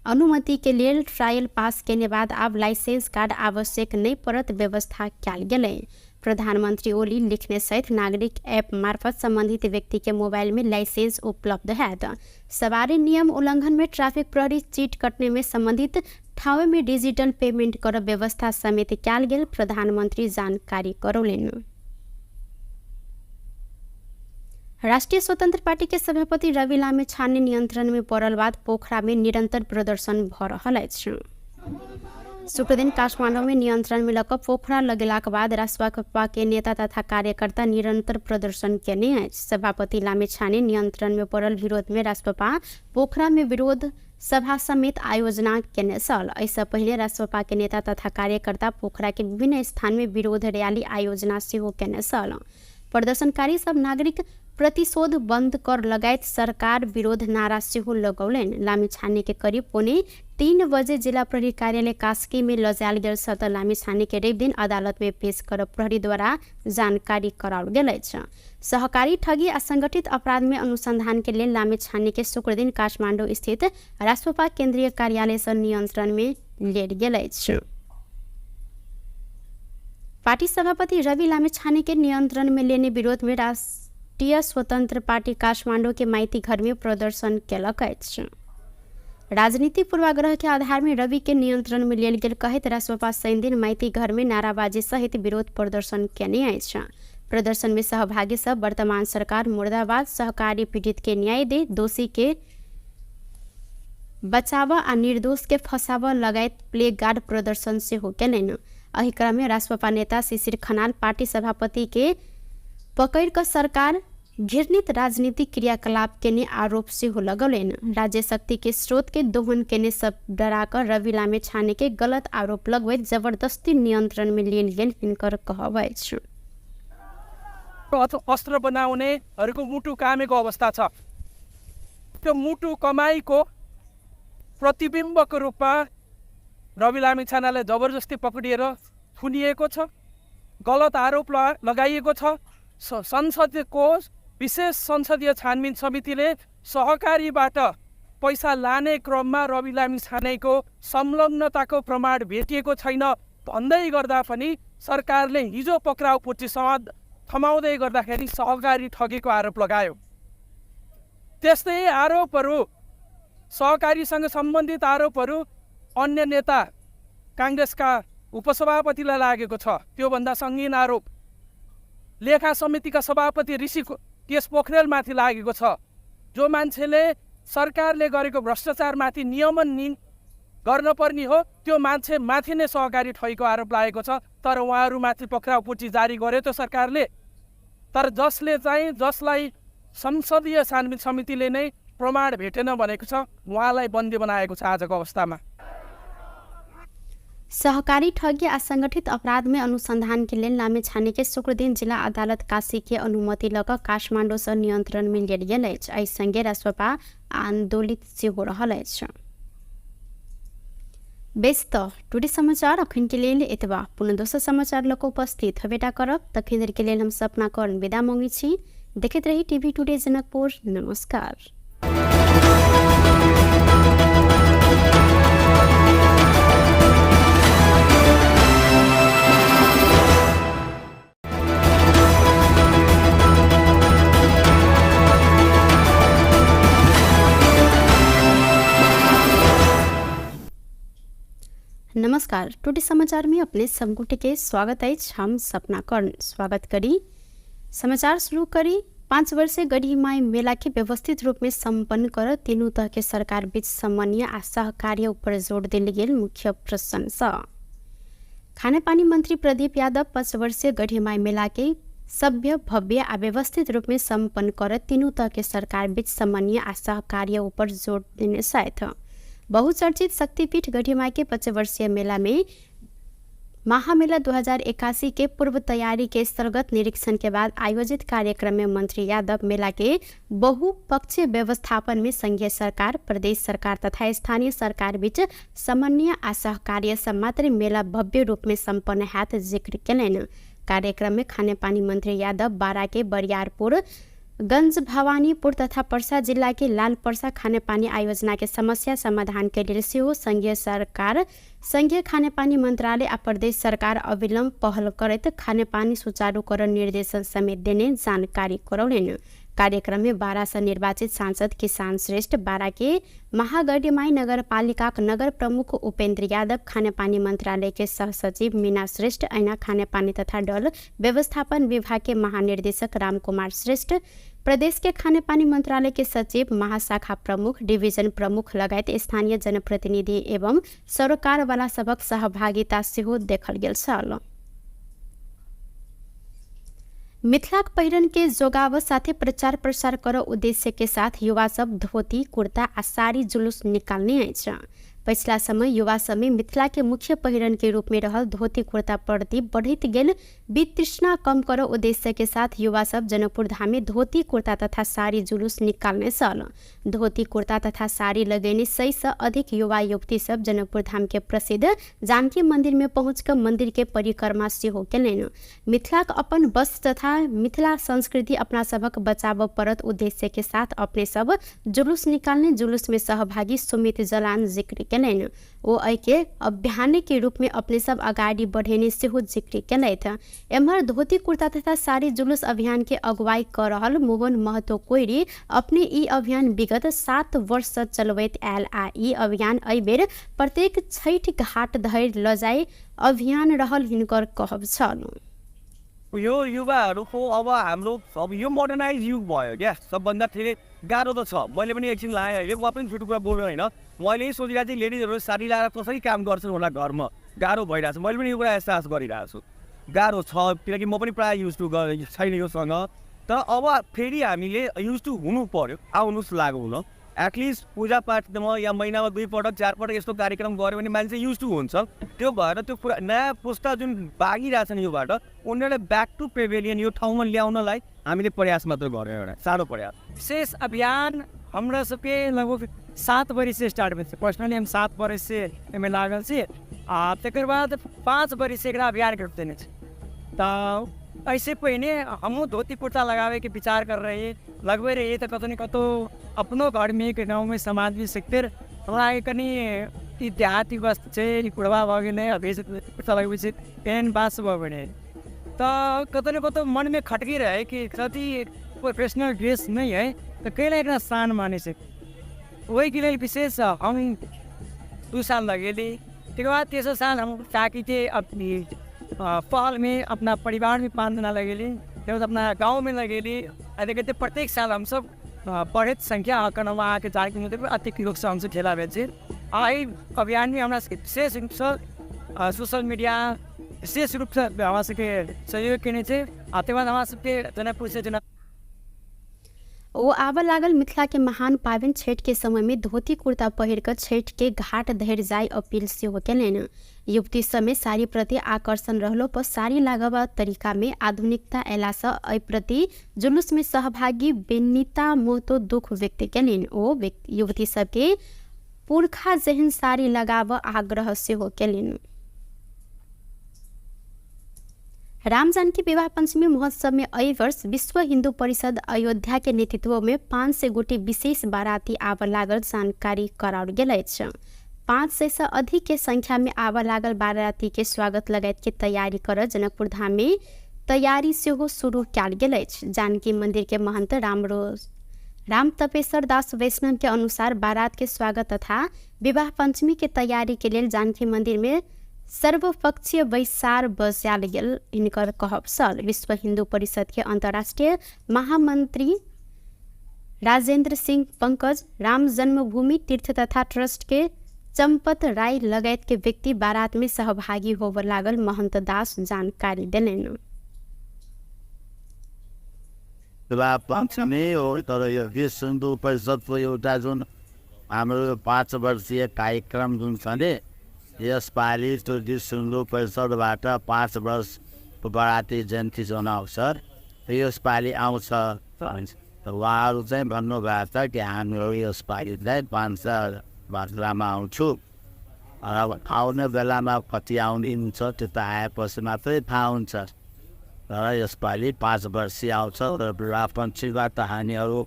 अनुमति के लिए ट्रायल पास केने बाद आब लाइसेंस कार्ड आवश्यक नहीं पड़त व्यवस्था कयल गेलै। प्रधानमंत्री ओली लिखने सहित नागरिक ऐप मार्फत संबंधित व्यक्ति के मोबाइल में लाइसेंस उपलब्ध हैत। सवारी नियम उल्लंघन में ट्रैफिक प्रहरी चीट कटने में संबंधित ठाव में डिजिटल पेमेंट कर व्यवस्था समेत कयल गेल प्रधानमंत्री जानकारी करौलनि। राष्ट्रीय स्वतंत्र पार्टी के सभापति रवि लामिछाने नियंत्रण में पड़ल बाद पोखरा में निरंतर प्रदर्शन भ रहल अछि। शुक्र दिन काठमांडू में नियंत्रण में लक पोखरा लगेलाक बाद राष्ट्रपा के नेता तथा कार्यकर्ता निरंतर प्रदर्शन केने अछि। सभापति लामिछाने नियंत्रण में पड़ल विरोध में राष्ट्रपा पोखरा में विरोध सभा समेत आयोजना केने छल। एहिसँ पहिले राष्ट्रपा के नेता तथा कार्यकर्ता पोखरा के विभिन्न स्थान में विरोध रैली आयोजना सेहो केने छल। प्रदर्शनकारी सब नागरिक प्रतिशोध बंद कर लगायत सरकार विरोध नारा सेहो लगौलनि। लामिछाने के करीब 3:15 बजे जिला प्रहरी कार्यालय कास्की में लजायल गेल सत लामिछाने के रवि दिन अदालत में पेश कर प्रहरी द्वारा जानकारी कराओल गेल अछि। सहकारी ठगी आ संगठित अपराध में अनुसंधान के लिए लामिछाने के शुक्र दिन काठमांडू स्थित राष्ट्रपा केंद्रीय कार्यालय से नियंत्रण में लेल गेल अछि। पार्टी सभापति रवि लामिछाने के नियंत्रण में लेने विरोध में राष्ट्रीय स्वतंत्र पार्टी काठमांडू के माइती घर में प्रदर्शन केलक अछि। राजनीतिक पूर्वाग्रह के आधार में रवि के नियंत्रण में लियल गेल कहैत रासपा शनि दिन माइती घर में नाराबाजी सहित विरोध प्रदर्शन केने अछि। प्रदर्शन में सहभागी सब वर्तमान सरकार मुर्दाबाद, सहकारी पीड़ित के न्याय दे, दोषी के बचाव आ निर्दोष के फसाव लगायत प्ले गार्ड प्रदर्शन से हो केलनि। एहि क्रम में रासपा नेता शिशिर खनाल पार्टी सभापति के पकड़ कर सरकार घृणित राजनीतिक क्रियाकलाप केने आरोप से हो लगौलनि। राज्य शक्ति के स्रोत के दोहन केने सब डराकर रवि लामे छाने के गलत आरोप लगवैत जबरदस्ती नियंत्रण में लियल गेल हिनकर कहब अछि। अस्त्र बनाउनेहरूको मुटु कामेको अवस्था छ। त्यो मुटु कमाईको प्रतिबिम्बको रूपमा रवि लामिछानेलाई जबरजस्ती पक्रिएर थुनिएको छ, गलत आरोप लगाइएको छ। संसदको विशेष संसदीय छानबिन समितिले सहकारीबाट पैसा लाने क्रममा रवि लामिछानेको संलग्नताको प्रमाण भेटिएको छैन भन्दै गर्दा पनि सरकारले हिजो पक्राउ पुर्ची थमाउँदै गर्दाखेरि सहकारी ठगेको आरोप लगायो। त्यस्तै आरोपहरू, सहकारीसँग सम्बन्धित आरोपहरू अन्य नेता काङ्ग्रेसका उपसभापतिलाई लागेको छ। त्योभन्दा सङ्गीन आरोप लेखा समितिका सभापति ऋषि केश पोखरेलमाथि लागेको छ। जो मान्छेले सरकारले गरेको भ्रष्टाचारमाथि नियमन गर्न पर्ने हो त्यो मान्छे माथि नै सहकारी ठगेको आरोप लागेको छ। तर उहाँहरूमाथि पक्राउ पुर्ची जारी गर्यो त सरकारले, तर जसलाई संसदीय छानबिन समितिले नै प्रमाण भेटेन भनेको छ उहाँलाई बन्दी बनाएको छ आजको अवस्थामा। सहकारी ठगी आ संगठित अपराध में अनुसंधान के लिए लामे छाने के शुक्र दिन जिला अदालत काशी के अनुमति लग काठमांडू से नियंत्रण में लियल गेल अछि। एहि संगे रासपा आंदोलित से हो रहल अछि। व्यस्त टुडे समाचार अखन के लेल एतबा। पुनः दोसर समाचार लक उपस्थित हबेटा करब। तखन देर के लेल हम सपना कर्ण विदा मांगे छी। देखैत रही टीवी टुडे जनकपुर। नमस्कार। नमस्कार। टुडे समाचार में अपने समगुटे के स्वागत है। हम सपना कर्ण स्वागत करी। समाचार शुरू करी। 5 वर्षीय गढ़ीमाई मेला के व्यवस्थित रूप में संपन्न कर तीनों तह के सरकार बीच समन्वय आ सहकार्य ऊपर जोर दिल गेल मुख्य प्रशंसा। खानेपानी मंत्री प्रदीप यादव 5 वर्षीय गढ़ीमाई मेला के सभ्य, भव्य आ व्यवस्थित रूप में संपन्न कर तीनों तह के सरकार बीच समन्वय आ सहकार्य ऊपर जोर देने साथ बहुचर्चित शक्तिपीठ गढ़ीमाई के 5 वर्षीय मेला में महामेला 2081 के पूर्व तैयारी के स्थलगत निरीक्षण के बाद आयोजित कार्यक्रम में मंत्री यादव मेला के बहुपक्षीय व्यवस्थापन में संघीय सरकार, प्रदेश सरकार तथा स्थानीय सरकार बीच समन्वय आ सहकार्य से मात्र मेला भव्य रूप में संपन्न हैत जिक्र केलनि। कार्यक्रम में खानेपानी मंत्री यादव बारा के बरियारपुर, गंज भवानीपुर तथा पर्सा जिला के लाल पर्सा खानेपानी आयोजना के समस्या समाधान के लिए सेहो संघीय सरकार, संघीय खानेपानी मंत्रालय आ प्रदेश सरकार अविलंब पहल करत खानेपानी सुचारू कर निर्देशन समेत देने जानकारी करौलनि। कार्यक्रम में बारा से निर्वाचित सांसद किसान श्रेष्ठ, बारा के महागढ़ीमाई नगर पालिका नगर प्रमुख उपेंद्र यादव, खानेपानी मंत्रालय के सहसचिव मीना श्रेष्ठ, ऐना खानेपानी तथा डल व्यवस्थापन विभाग के महानिर्देशक राम कुमार श्रेष्ठ, प्रदेश के खानेपानी मंत्रालय के सचिव, महाशाखा प्रमुख, डिवीजन प्रमुख लगायत स्थानीय जनप्रतिनिधि एवं सरकार वाला सबक सहभागिता सेहो देखल गेल छल। मिथिलाक पहिरन के जोगाव साथे प्रचार प्रसार कर उद्देश्य के साथ युवा सब धोती, कुर्ता आ साड़ी जुलूस निकालने अछि। पिछला समय युवा सब में मिथिला के मुख्य पहिरन के रूप में रहल धोती कुर्ता प्रति बढ़त गेल वितृष्णा कम कर उद्देश्य के साथ युवा सब जनकपुर धाम में धोती कुर्ता तथा साड़ी जुलूस निकालने सल। धोती कुर्ता तथा साड़ी लगेने 100 से अधिक युवा युवती सब जनकपुर धाम के प्रसिद्ध जानकी मंदिर में पहुंचकर मंदिर के परिक्रमा सेहो केलनि। मिथिलाक अपन वस्त्र तथा मिथिला संस्कृति अपना सबक बचाव परत उद्देश्य के साथ अपने सब जुलूस निकालने। जुलूस में सहभागी सुमित जलान जिक्र केलनि। ओ एके अभियान के रूप में अपने सब अगाडि बढ़ेने सेहो जिक्र केलथि। एम्हर धोती कुर्ता तथा साड़ी जुलूस अभियान के अगुवाई कर रहल मोहन महतो कोइरी अपने ई अभियान विगत 7 वर्ष से चलबैत आयल आ ई अभियान एहिबेर प्रत्येक छठ घाट धरि लजाई अभियान रहल हिनकर कहब छन्। यो युवाहरूको अब हाम्रो अब यो मोडर्नाइज युग भयो क्या, सबभन्दा धेरै गाह्रो त छ। मैले पनि एकछिन लाएँ अहिले, म पनि छुटो कुरा बोल्नु होइन, मैले यही सोचिरहेको थिएँ लेडिजहरू साडी लगाएर कसरी काम गर्छन् होला घरमा, गाह्रो भइरहेको छ। मैले पनि यो कुरा एहसास गरिरहेको छु, गाह्रो छ, किनकि म पनि प्रायः युज टु छैन योसँग। तर अब फेरि हामीले युज टु हुनु पर्यो, आउनुहोस् लागौँ न। एटलिस्ट पूजापाठमा या महिनामा 2 पटक 4 पटक यस्तो कार्यक्रम गऱ्यो भने मान्छे युज टु हुन्छ। त्यो भएर त्यो पुरा नयाँ पुस्ता जुन भागिरहेछन् योबाट, उनीहरूलाई ब्याक टु पेभिलियन यो ठाउँमा ल्याउनलाई हामीले प्रयास मात्र गऱ्यौँ, एउटा सानो प्रयास। विशेष अभियान हमरा सबके लगभग 7 बरिस से स्टार्ट भेल। पर्सनली हम 7 बरिस से एहिमे लागल छी आ तकर बाद 5 बरिस से एकरा अभियान के रूप देने छी। तो ऐसे पहिने हमहूँ धोती कुर्ता लगावे के विचार कर रहे लगभग रहिए तो कतौ न कतौ अपनो घर में के गाँव में समाज में सीखते हमरा आगे कनी ई देहाती वस्तु छै, कुड़वा भऽ गेलै, अभी कुर्ता लगबै छै, पेन बास भऽ गेलै, तो कतौ न कतौ मन में खटकी रहे कि कति प्रोफेशनल ड्रेस नहीं है तो कैला एकरा शान माने छै। वही के लिए विशेष हम 2 साल लगेली। तकर बाद 3 साल हम ताकि थे अपनी पहल में अपना परिवार में 5 दिन लगेली, फिर अपना गांव में लगेली। कहते प्रत्येक साल हम सब बढ़त संख्या आंकड़ा आके जाने के अतिक लोग से हमसे ठेला बेचे। आई अभियान में हमारा विशेष रूप से सोशल मीडिया विशेष रूप से हमारा सबके सहयोग केने छे। आते बाद हमारा सबके जनकपुर से जना ओ आबऽ लागल मिथिला के महान पाबनि छठ के समय में धोती कुर्ता पहिर कर छठ के घाट धरि जाय अपील सेहो केलनि। युवती सब में साड़ी प्रति आकर्षण रहलो पर साड़ी लागबा तरीका में आधुनिकता अयला सँ एहि प्रति जुलूस में सहभागी बेनिता मोहतो दुख व्यक्त केलनि। ओ युवती सबके पुरखा जेहन साड़ी लगाबऽ आग्रह सेहो केलनि। राम जानकी विवाह पंचमी महोत्सव में एहि वर्ष विश्व हिंदू परिषद अयोध्या के नेतृत्व में 500 गोटी विशेष बाराती आबऽ लागल जानकारी कराओल गेल अछि। 500 से अधिक के संख्या में आबऽ लागल बाराती के स्वागत लगायत के तैयारी कर जनकपुर धाम में तैयारी सेहो शुरू कयल गेल अछि। जानकी मंदिर के महंत राम तपेश्वर दास वैष्णव के अनुसार बारात के स्वागत तथा विवाह पंचमी के तैयारी के लिए जानकी मंदिर में सर्वपक्षीय बैसार बजाल गेल हिनकर कहब छल। विश्व हिंदू परिषद के अंतर्राष्ट्रीय महामंत्री राजेंद्र सिंह पंकज, राम जन्मभूमि तीर्थ तथा ट्रस्ट के चंपत राय लगायत के व्यक्ति बारात में सहभागी होबऽ लागल महंत दास जानकारी देलनि। पंचमी हो तर यो विश्व हिन्दू परिषदको एउटा जुन हाम्रो 5 वर्षीय कार्यक्रम जुन छ नि, यसपालि त्यो विश्व हिन्दू परिषदबाट 5 वर्षको बराती जयन्ती जनाउँछ। यसपालि आउँछ त उहाँहरू चाहिँ भन्नुभएको छ कि हामीहरू यसपालि चाहिँ 500 मात्रामा आउँछु। अब आउने बेलामा कति आउनुहुन्छ त्यो त आएपछि मात्रै थाहा हुन्छ। तर यसपालि 5 वर्षीय आउँछ। तर विवाह पञ्चमीबाट हामीहरू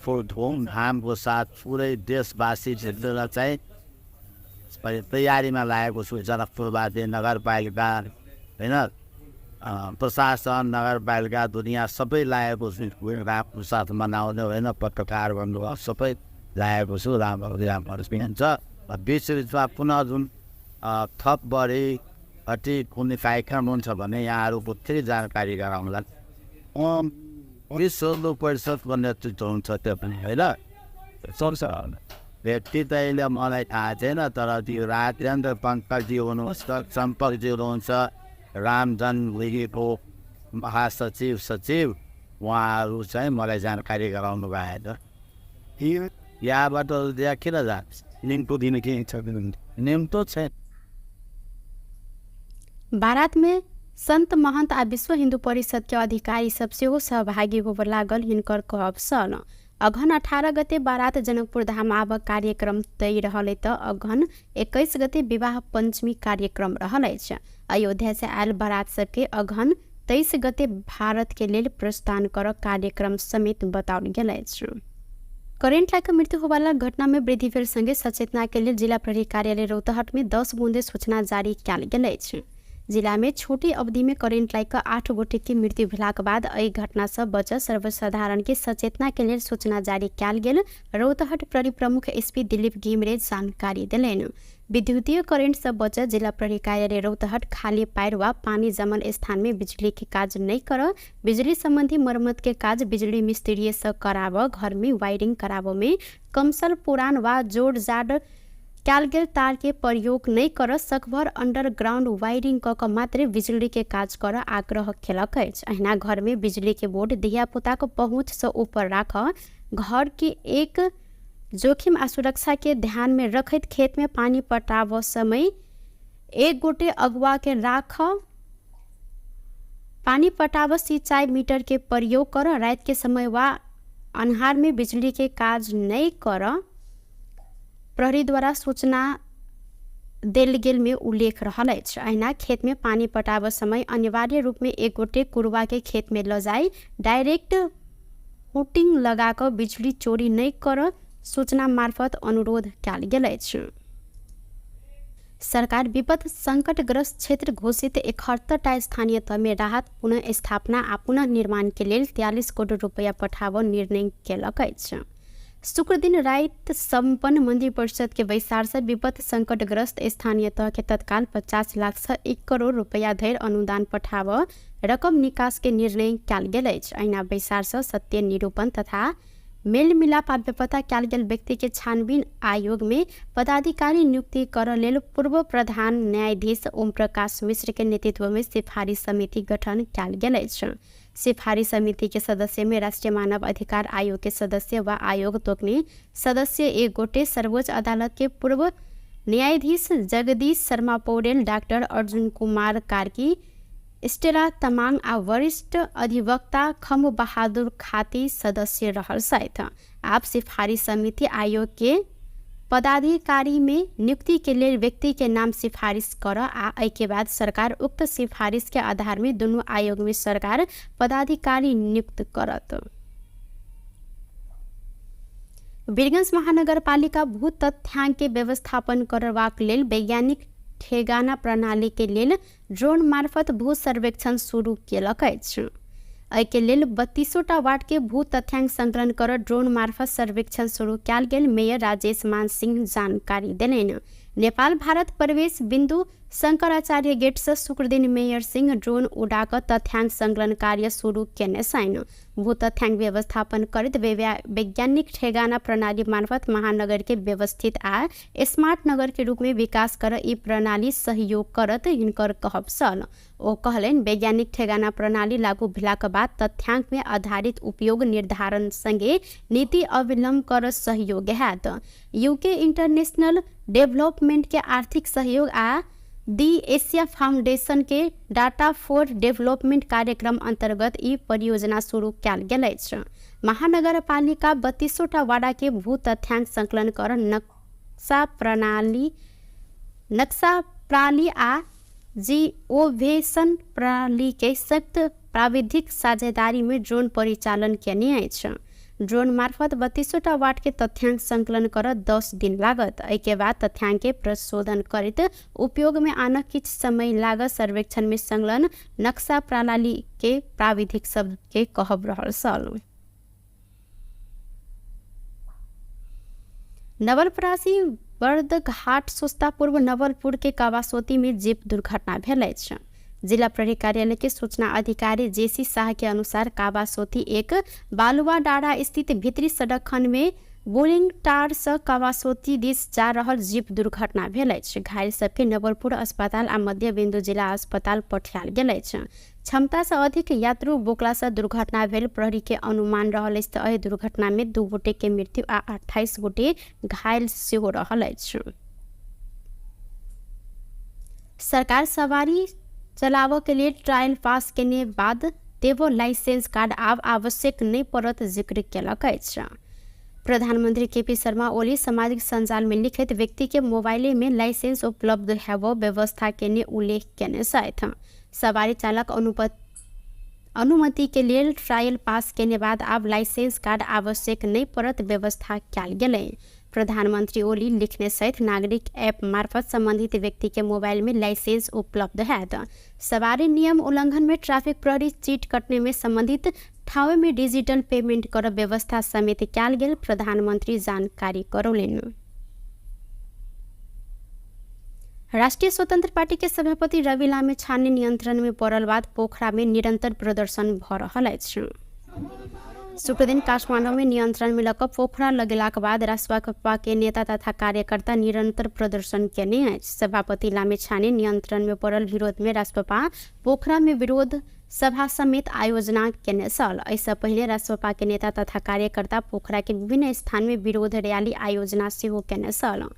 फुल धुमधामको साथ पुरै देशवासी क्षेत्र चाहिँ तैयारीमा लागेको छु। जनकपुरवासी नगरपालिका होइन, प्रशासन नगरपालिका दुनियाँ सबै लागेको छु रामको साथ मनाउने होइन, पत्रकार भन्नुभयो सबै लागेको छु। राम्रो हुन्छ। बिचमा पुनः जुन थप बढी अति कुनै कार्यक्रम हुन्छ भने यहाँहरूको फेरि जानकारी गराउँला। विश्व हिन्दू परिषदको नेतृत्व हुन्छ त्यो पनि होइन, सक्छ व्यक्ति त अहिले मलाई थाहा छैन। तर त्यो राजेन्द्र पङ्कजी हुनुहुन्छ, चम्पकजी हुनुहुन्छ, राम जन्मभूमिको सचिव उहाँहरू चाहिँ मलाई जानकारी गराउनु भएको छ। यहाँबाट त्यहाँ किन जान्छ? निम्तो दिन के छ? निम्तो छैन। बारात में संत महंत आ विश्व हिंदू परिषद के अधिकारी सब सेहो सहभागी होबऽ लागल हिनकर कहब छल। अघन 18 गते बारात जनकपुर धाम आबऽ कार्यक्रम तय रहल त अघन 21 गते विवाह पंचमी कार्यक्रम रहल अछि। अयोध्या से आयल बारात सबके अघन 23 गते भारत के लेल प्रस्थान कर कार्यक्रम समेत बताओल गेल अछि। करेंट लाइक मृत्यु होवाला घटना में वृद्धि भेल संगे सचेतना के लिए जिला प्रहरी कार्यालय रौतहट में 10 बूंदे सूचना जारी कयल गेल अछि। जिला में छोटी अवधि में करेंट लाइक 8 गोटे की मृत्यु भेलाक बाद एहि घटना से बच सर्वसाधारण के सचेतना के लिए सूचना जारी कयल गेल। रौतहट प्रहरी प्रमुख एसपी दिलीप घिमरे जानकारी दिलेन। विद्युतीय करेंट से बच जिला प्रहरी कार्यालय रौतहट खाली पैर व पानी जमल स्थान में बिजली के काज नहीं कर बिजली संबंधी मरम्मत के काज बिजली मिस्त्री से कराव घर में वायरिंग कराव में कमसल पुरान व जोड़ जाड़ कयल गेल तार के प्रयोग नहीं कर सकभर अंडरग्राउंड वायरिंग क मात्र बिजली के काज कर आग्रह केलक अछि। अहिना घर में बिजली के बोर्ड धिया पुता को पहुँच से ऊपर राख घर के एक जोखिम आ सुरक्षा के ध्यान में रखत खेत में पानी पटाव समय एक गोटे अगुआ के राख पानी पटाव सिंचाई मीटर के प्रयोग कर रात के समय व अन्हार में बिजली के काज नहीं कर प्रहरी द्वारा सूचना देल गेल में उल्लेख रहल अछि। अहिना खेत में पानी पटाव समय अनिवार्य रूप में एक गोटे कुरवा के खेत में ल जाई डायरेक्ट हुटिंग लगाकर बिजली चोरी नहीं कर सूचना मार्फत अनुरोध कयल गेल अछि। सरकार विपद संकटग्रस्त क्षेत्र घोषित 71टा स्थानीय तह में राहत पुनः स्थापना आ पुनः निर्माण के लिए 43 करोड़ रुपया पठाव निर्णय केलक अछि। शुक्र दिन रात संपन्न मंदिर परिषद के बैसार से विपद संकटग्रस्त स्थानीय तह के तत्काल 50 लाख से 1 करोड़ रुपया धरि अनुदान पठाव रकम निकास के निर्णय कयल गेल अछि। अहिना बैसार से सत्य निरूपण तथा मेल मिलाप आ बेपता कयल गेल व्यक्ति के छानबीन आयोग में पदाधिकारी नियुक्ति कर लेल पूर्व प्रधान न्यायाधीश ओम प्रकाश मिश्र के नेतृत्व में सिफारिश समिति गठन कयल गेल अछि। सिफारिश समिति के सदस्य में राष्ट्रीय मानव अधिकार आयोग के सदस्य व आयोग तोकनी सदस्य एक गोटे, सर्वोच्च अदालत के पूर्व न्यायाधीश जगदीश शर्मा पौडेल, डॉक्टर अर्जुन कुमार कार्की, स्टेला तमांग आ वरिष्ठ अधिवक्ता खम बहादुर खाती सदस्य रहल सहित आप सिफारिश समिति आयोग के पदाधिकारी में नियुक्ति के लिए व्यक्ति के नाम सिफारिश कर आ के बाद सरकार उक्त सिफारिश के आधार में दोनों आयोग में सरकार पदाधिकारी नियुक्त करत। वीरगंज महानगरपालिका भू तथ्यांक के व्यवस्थापन करबाक लेल वैज्ञानिक ठेगाना प्रणाली के लेल ड्रोन मार्फत भू सर्वेक्षण शुरू केलक अछि। एहि के लेल 32टा वार्ड के भू तथ्यांक संकलन कर ड्रोन मार्फत सर्वेक्षण शुरू कयल गेल। मेयर राजेश मान सिंह जानकारी देलनि। नेपाल भारत प्रवेश बिंदु शंकराचार्य गेट से शुक्र दिन मेयर सिंह ड्रोन उड़ाकर तथ्यांक संकलन कार्य शुरू केने छनि। भू तथ्यांक व्यवस्थापन करैत वैज्ञानिक ठेगाना प्रणाली मार्फत महानगर के व्यवस्थित आ स्मार्ट नगर के रूप में विकास कर ई प्रणाली सहयोग करत हिनकर कहब छल। ओ कहलनि वैज्ञानिक ठेगाना प्रणाली लागू भेलाक बाद तथ्यांक में आधारित उपयोग निर्धारण संगे नीति अवलंब कर सहयोग हैत। यूके इंटरनेशनल डेवलपमेंट के आर्थिक सहयोग आ दी एशिया फाउंडेशन के डाटा फॉर डेवलपमेंट कार्यक्रम अंतर्गत ई परियोजना शुरू कयल गेल अछि। महानगरपालिका 32टा वार्ड के भू तथ्यांक संकलन कर नक्शा प्रणाली आ जिओवेशन प्रणाली के संयुक्त प्राविधिक साझेदारी में ड्रोन परिचालन केने अछि। ड्रोन मार्फत 32टा वार्ड के तथ्यांक संकलन कर 10 दिन लागत। एहि के बाद तथ्यांक के प्रशोधन करैत उपयोग में आनक किछ समय लागत। सर्वेक्षण में संलग्न नक्शा प्रणाली के प्राविधिक सब के कहब रहल छल। नवलपरासी बर्दघाट सोस्ता पूर्व नवलपुर के कावासोती में जीप दुर्घटना भेल अछि। जिला प्रहरी कार्यालय के सूचना अधिकारी जेसी शाह के अनुसार कावासोती एक बालुआ डाँडा स्थित भीतरी सड़क खंड में बोरिंग टार से कावासोती दिस जा रहल जीप दुर्घटना भेल अछि। घायल सबके नवलपुर अस्पताल आ मध्य बिंदु जिला अस्पताल पठायल गेल अछि। क्षमता से अधिक यात्रु बोकला से दुर्घटना भेल प्रहरी के अनुमान रहल अछि। एहि दुर्घटना में 2 गोटे के मृत्यु आ 28 गोटे घायल सेहो रहल अछि। सरकार सवारी चलाव के लिए ट्रायल पास केने बाद देवो लाइसेंस कार्ड आब आवश्यक नहीं पड़त जिक्र केलक अछि। प्रधानमंत्री केपी शर्मा ओली सामाजिक संजाल में लिखित व्यक्ति के मोबाइल में लाइसेंस उपलब्ध हेबो व्यवस्था केने उल्लेख केने छथि। सवारी चालक अनुमति के लेल ट्रायल पास केने बाद आब लाइसेंस कार्ड आवश्यक नहीं पड़त व्यवस्था कयल गेलै। प्रधानमंत्री ओली लिखने सहित नागरिक ऐप मार्फत संबंधित व्यक्ति के मोबाइल में लाइसेंस उपलब्ध हैत। सवारी नियम उल्लंघन में ट्रैफिक प्रहरी चीट कटने में संबंधित ठाउँ में डिजिटल पेमेंट कर व्यवस्था समेत कयल गेल प्रधानमंत्री जानकारी करौलनि। राष्ट्रीय स्वतंत्र पार्टी के सभापति रवि लामिछाने नियंत्रण में पड़ल बाद पोखरा में निरंतर प्रदर्शन भ रहल अछि। शुक्र दिन काठमांडू में नियंत्रण में लक पोखरा लगेलाक बाद रासपा के नेता तथा कार्यकर्ता निरंतर प्रदर्शन केने अछि। सभापति लामिछाने नियंत्रण में पड़ल विरोध में रासपा पोखरा में विरोध सभा समेत आयोजना केने छल। ऐसा पहले रासपा के नेता तथा कार्यकर्ता पोखरा के विभिन्न स्थान में विरोध रैली आयोजना सेहो केने छल।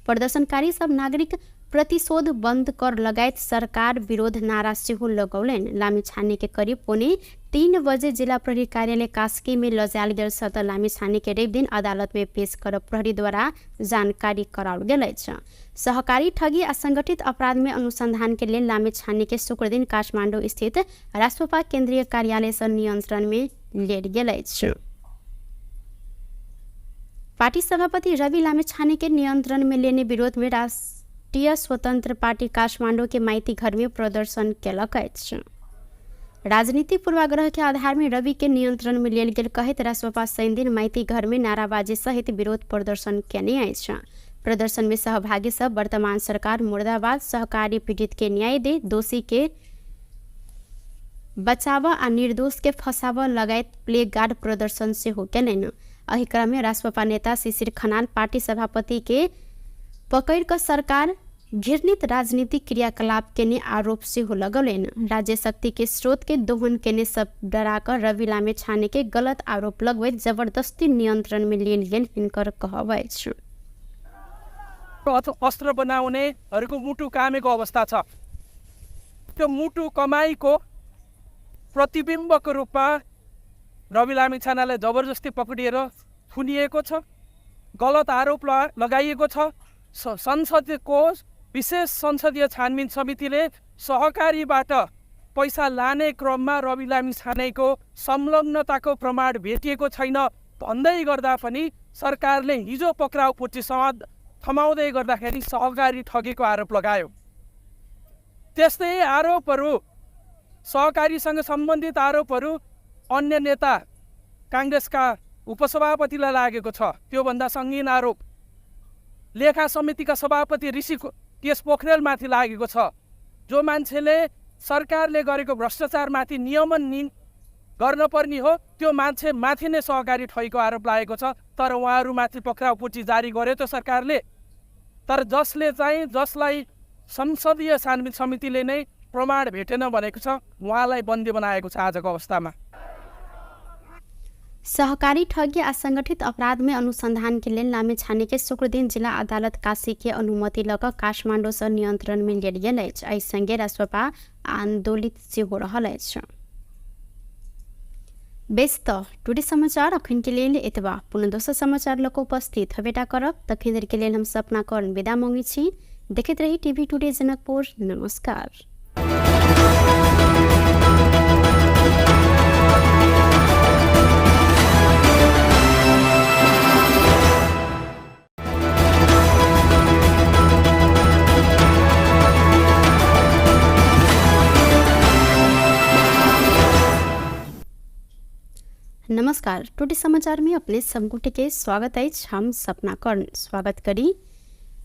प्रदर्शनकारी सब नागरिक प्रतिशोध बंद कर लगायत सरकार विरोध नारा सेहो लगौलनि। लामिछाने के करीब 3:15 बजे जिला प्रहरी कार्यालय कास्की में लजायल गेल सत लामिछाने के रवि दिन अदालत में पेश कर प्रहरी द्वारा जानकारी कराओल गेल अछि। सहकारी ठगी आ संगठित अपराध में अनुसंधान के लेल लामिछाने के शुक्र दिन काठमांडू स्थित रासपा केंद्रीय कार्यालय से नियंत्रण में लेल गेल अछि। पार्टी सभापति रवि लामिछाने के नियंत्रण में लेने विरोध में राष्ट्रीय स्वतंत्र पार्टी काठमांडू के माइती घर में प्रदर्शन केलक अछि। राजनीतिक पूर्वाग्रह के आधार में रवि के नियंत्रण में लेल गेल कहैत रासपा शनि दिन माइती घर में नाराबाजी सहित विरोध प्रदर्शन केने अछि। प्रदर्शन में सहभागी सब वर्तमान सरकार मुर्दाबाद, सहकारी पीड़ित के न्याय दे, दोषी के बचाव आ निर्दोष के फंसाव लगायत प्ले गार्ड प्रदर्शन सेहो केलनि। एहि क्रम में रासपा नेता शिशिर खनाल पार्टी सभापति के पकड़ कर सरकार घृणित राजनीतिक क्रियाकलाप केने आरोप सेहो लगौलनि। राज्य शक्ति के स्रोत के दोहन केने सब डराकर रवि लामिछाने के गलत आरोप लगबैत जबरदस्ती नियंत्रण में लेल गेल हिनकर कहब अछि। अस्त्र बनाउनेहरूको मुटु कामेको अवस्था छ। त्यो मुटु कमाईको प्रतिबिम्बको रूपमा रवि लामिछानेलाई जबरजस्ती पक्रिएर थुनिएको छ, गलत आरोप लगाइएको छ। संसदको विशेष संसदीय छानबिन समितिले सहकारीबाट पैसा लाने क्रममा रवि लामिछानेको संलग्नताको प्रमाण भेटिएको छैन भन्दै गर्दा पनि सरकारले हिजो पक्राउ पुर्ची थमाउँदै गर्दाखेरि सहकारी ठगेको आरोप लगायो। त्यस्तै आरोपहरू, सहकारीसँग सम्बन्धित आरोपहरू अन्य नेता काङ्ग्रेसका उपसभापतिलाई लागेको छ। त्योभन्दा सङ्गीन आरोप लेखा समितिका सभापति ऋषि टीएस पोखरेलमाथि लागेको छ। जो मान्छेले सरकारले गरेको भ्रष्टाचारमाथि नियमन गर्न पर्ने हो त्यो मान्छे माथि नै सहकारी ठगेको आरोप लागेको छ। तर उहाँहरूमाथि पक्राउ पुर्ची जारी गर्यो त सरकारले, तर जसलाई संसदीय छानबिन समितिले नै प्रमाण भेटेन भनेको छ उहाँलाई बन्दी बनाएको छ आजको अवस्थामा। सहकारी ठगी आ संगठित अपराध में अनुसंधान के लेल लामिछाने के शुक्र दिन जिला अदालत काशी के अनुमति लक काठमांडू से नियंत्रण में लेल गेल अछि। एहि संगे रासपा आंदोलित सेहो रहल अछि। बेस्त टुडे समाचार अखन के लेल एतबा। पुनः दोसर समाचार लक उपस्थित हबेटा करब। तखन देर के लेल हम सपना कर्ण विदा मांगे छी। देखैत रही टीवी टुडे जनकपुर। नमस्कार। नमस्कार। टुडे समाचार में अपने सबगोटे के स्वागत है। हम सपना कर्ण स्वागत करी।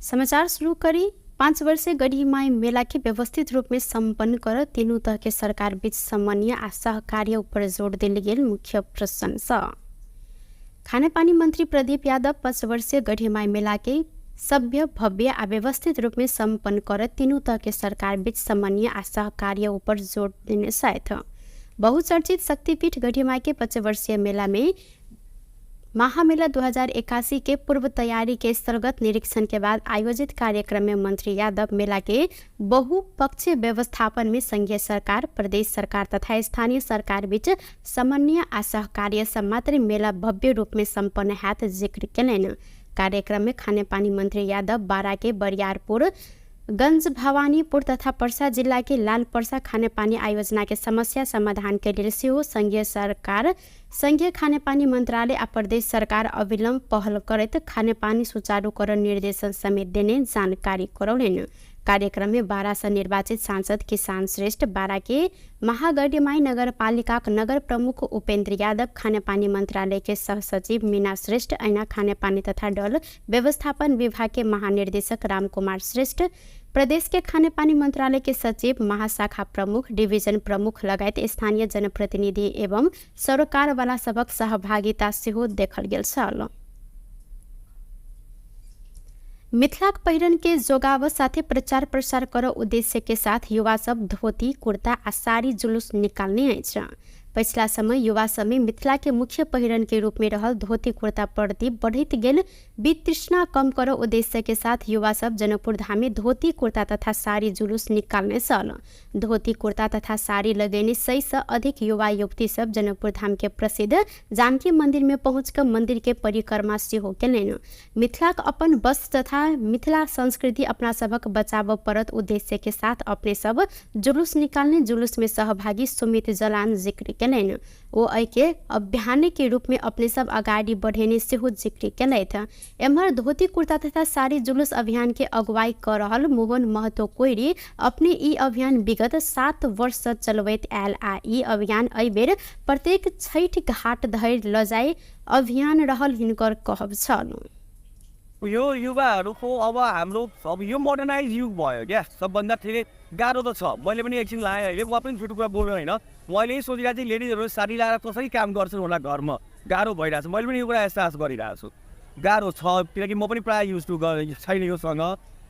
समाचार शुरू करी। 5 वर्षीय गढ़ीमाई मेला के व्यवस्थित रूप में संपन्न कर तीनों तह के सरकार बीच समन्वय आ सहकार्य ऊपर जोर दिल गेल मुख्य प्रशंसा। खाने पानी मंत्री प्रदीप यादव 5 वर्षीय गढ़ीमाई मेला के सभ्य, भव्य आ व्यवस्थित रूप में संपन्न कर तीनों तह के सरकार बीच समन्वय आ सहकार्य ऊपर जोर देने साथ बहुचर्चित शक्तिपीठ गढ़ीमाई के 5 वर्षीय मेला में महामेला 2081 के पूर्व तैयारी के स्थलगत निरीक्षण के बाद आयोजित कार्यक्रम में मंत्री यादव मेला के बहुपक्षीय व्यवस्थापन में संघीय सरकार, प्रदेश सरकार तथा स्थानीय सरकार बीच समन्वय आ सहकार्य से मात्र मेला भव्य रूप में संपन्न हैत जिक्र केलनि। कार्यक्रम में खाने पानी मंत्री यादव बारा के बरियारपुर गंज भवानीपुर तथा पर्सा जिला के लाल पर्सा खानेपानी आयोजना के समस्या समाधान के लिए सेहो संघीय खानेपानी मंत्रालय आ प्रदेश सरकार अविलंब पहल करत खानेपानी सुचारूकरण निर्देशन समेत देने जानकारी करौलेन। कार्यक्रम में बारा से निर्वाचित सांसद किसान श्रेष्ठ, बारा के महागढ़ीमाई नगरपालिका नगर प्रमुख उपेंद्र यादव, खानेपानी मंत्रालय के सहसचिव मीना श्रेष्ठ, ऐना खानेपानी तथा डल व्यवस्थापन विभाग के महानिर्देशक राम कुमार श्रेष्ठ, प्रदेश के खानेपानी मंत्रालय के सचिव, महाशाखा प्रमुख, डिवीजन प्रमुख लगायत स्थानीय जनप्रतिनिधि एवं सरकार वाला सबक सहभागिता सेहो देखल गेल छल। मिथिलाक पहिरन के जोगाव साथे प्रचार प्रसार कर उद्देश्य के साथ युवा सब धोती कुर्ता आ साड़ी जुलूस निकालने अछि। पछिला समय युवा सब में मिथिला के मुख्य पहिरन के रूप में रहल धोती कुर्ता प्रति बढ़त गेल वितृष्णा कम कर उद्देश्य के साथ युवा सब जनकपुर धाम में धोती कुर्ता तथा साड़ी जुलूस निकालने सल। धोती कुर्ता तथा साड़ी लगेने 100 से अधिक युवा युवती सब जनकपुर धाम के प्रसिद्ध जानकी मंदिर में पहुंचकर मंदिर के परिक्रमा सेहो केलनि। मिथिलाक अपन वस्त्र तथा मिथिला संस्कृति अपना सबक बचाव परत उद्देश्य के साथ अपने सब जुलूस निकालने जुलूस में सहभागी सुमित जलान जिक्र केलनि। ओ के अभियान के रूप में अपने सब अगाडि बढ़ेने सेहो जिक्र केलथि। एम्हर धोती कुर्ता तथा साड़ी जुलूस अभियान के अगुवाई कर रहल मोहन महतो कोइरी अपने ई अभियान विगत 7 वर्ष से चलबैत आयल आ ई अभियान एहि बेर प्रत्येक छठ घाट धरि लजाई अभियान रहल हिनकर कहब छल। यो युवाहरूको अब हाम्रो अब यो मोडर्नाइज युग भयो क्या, सबभन्दा धेरै गाह्रो त छ। मैले पनि एकछिन लाएँ अहिले, म पनि छुटुको बोल्नु होइन, मैले यही सोचिरहेको थिएँ लेडिजहरू साडी लगाएर कसरी काम गर्छन् होला घरमा, गाह्रो भइरहेको छ। मैले पनि यो कुरा एहसास गरिरहेको छु, गाह्रो छ, किनकि म पनि प्रायः युज टु छैन योसँग।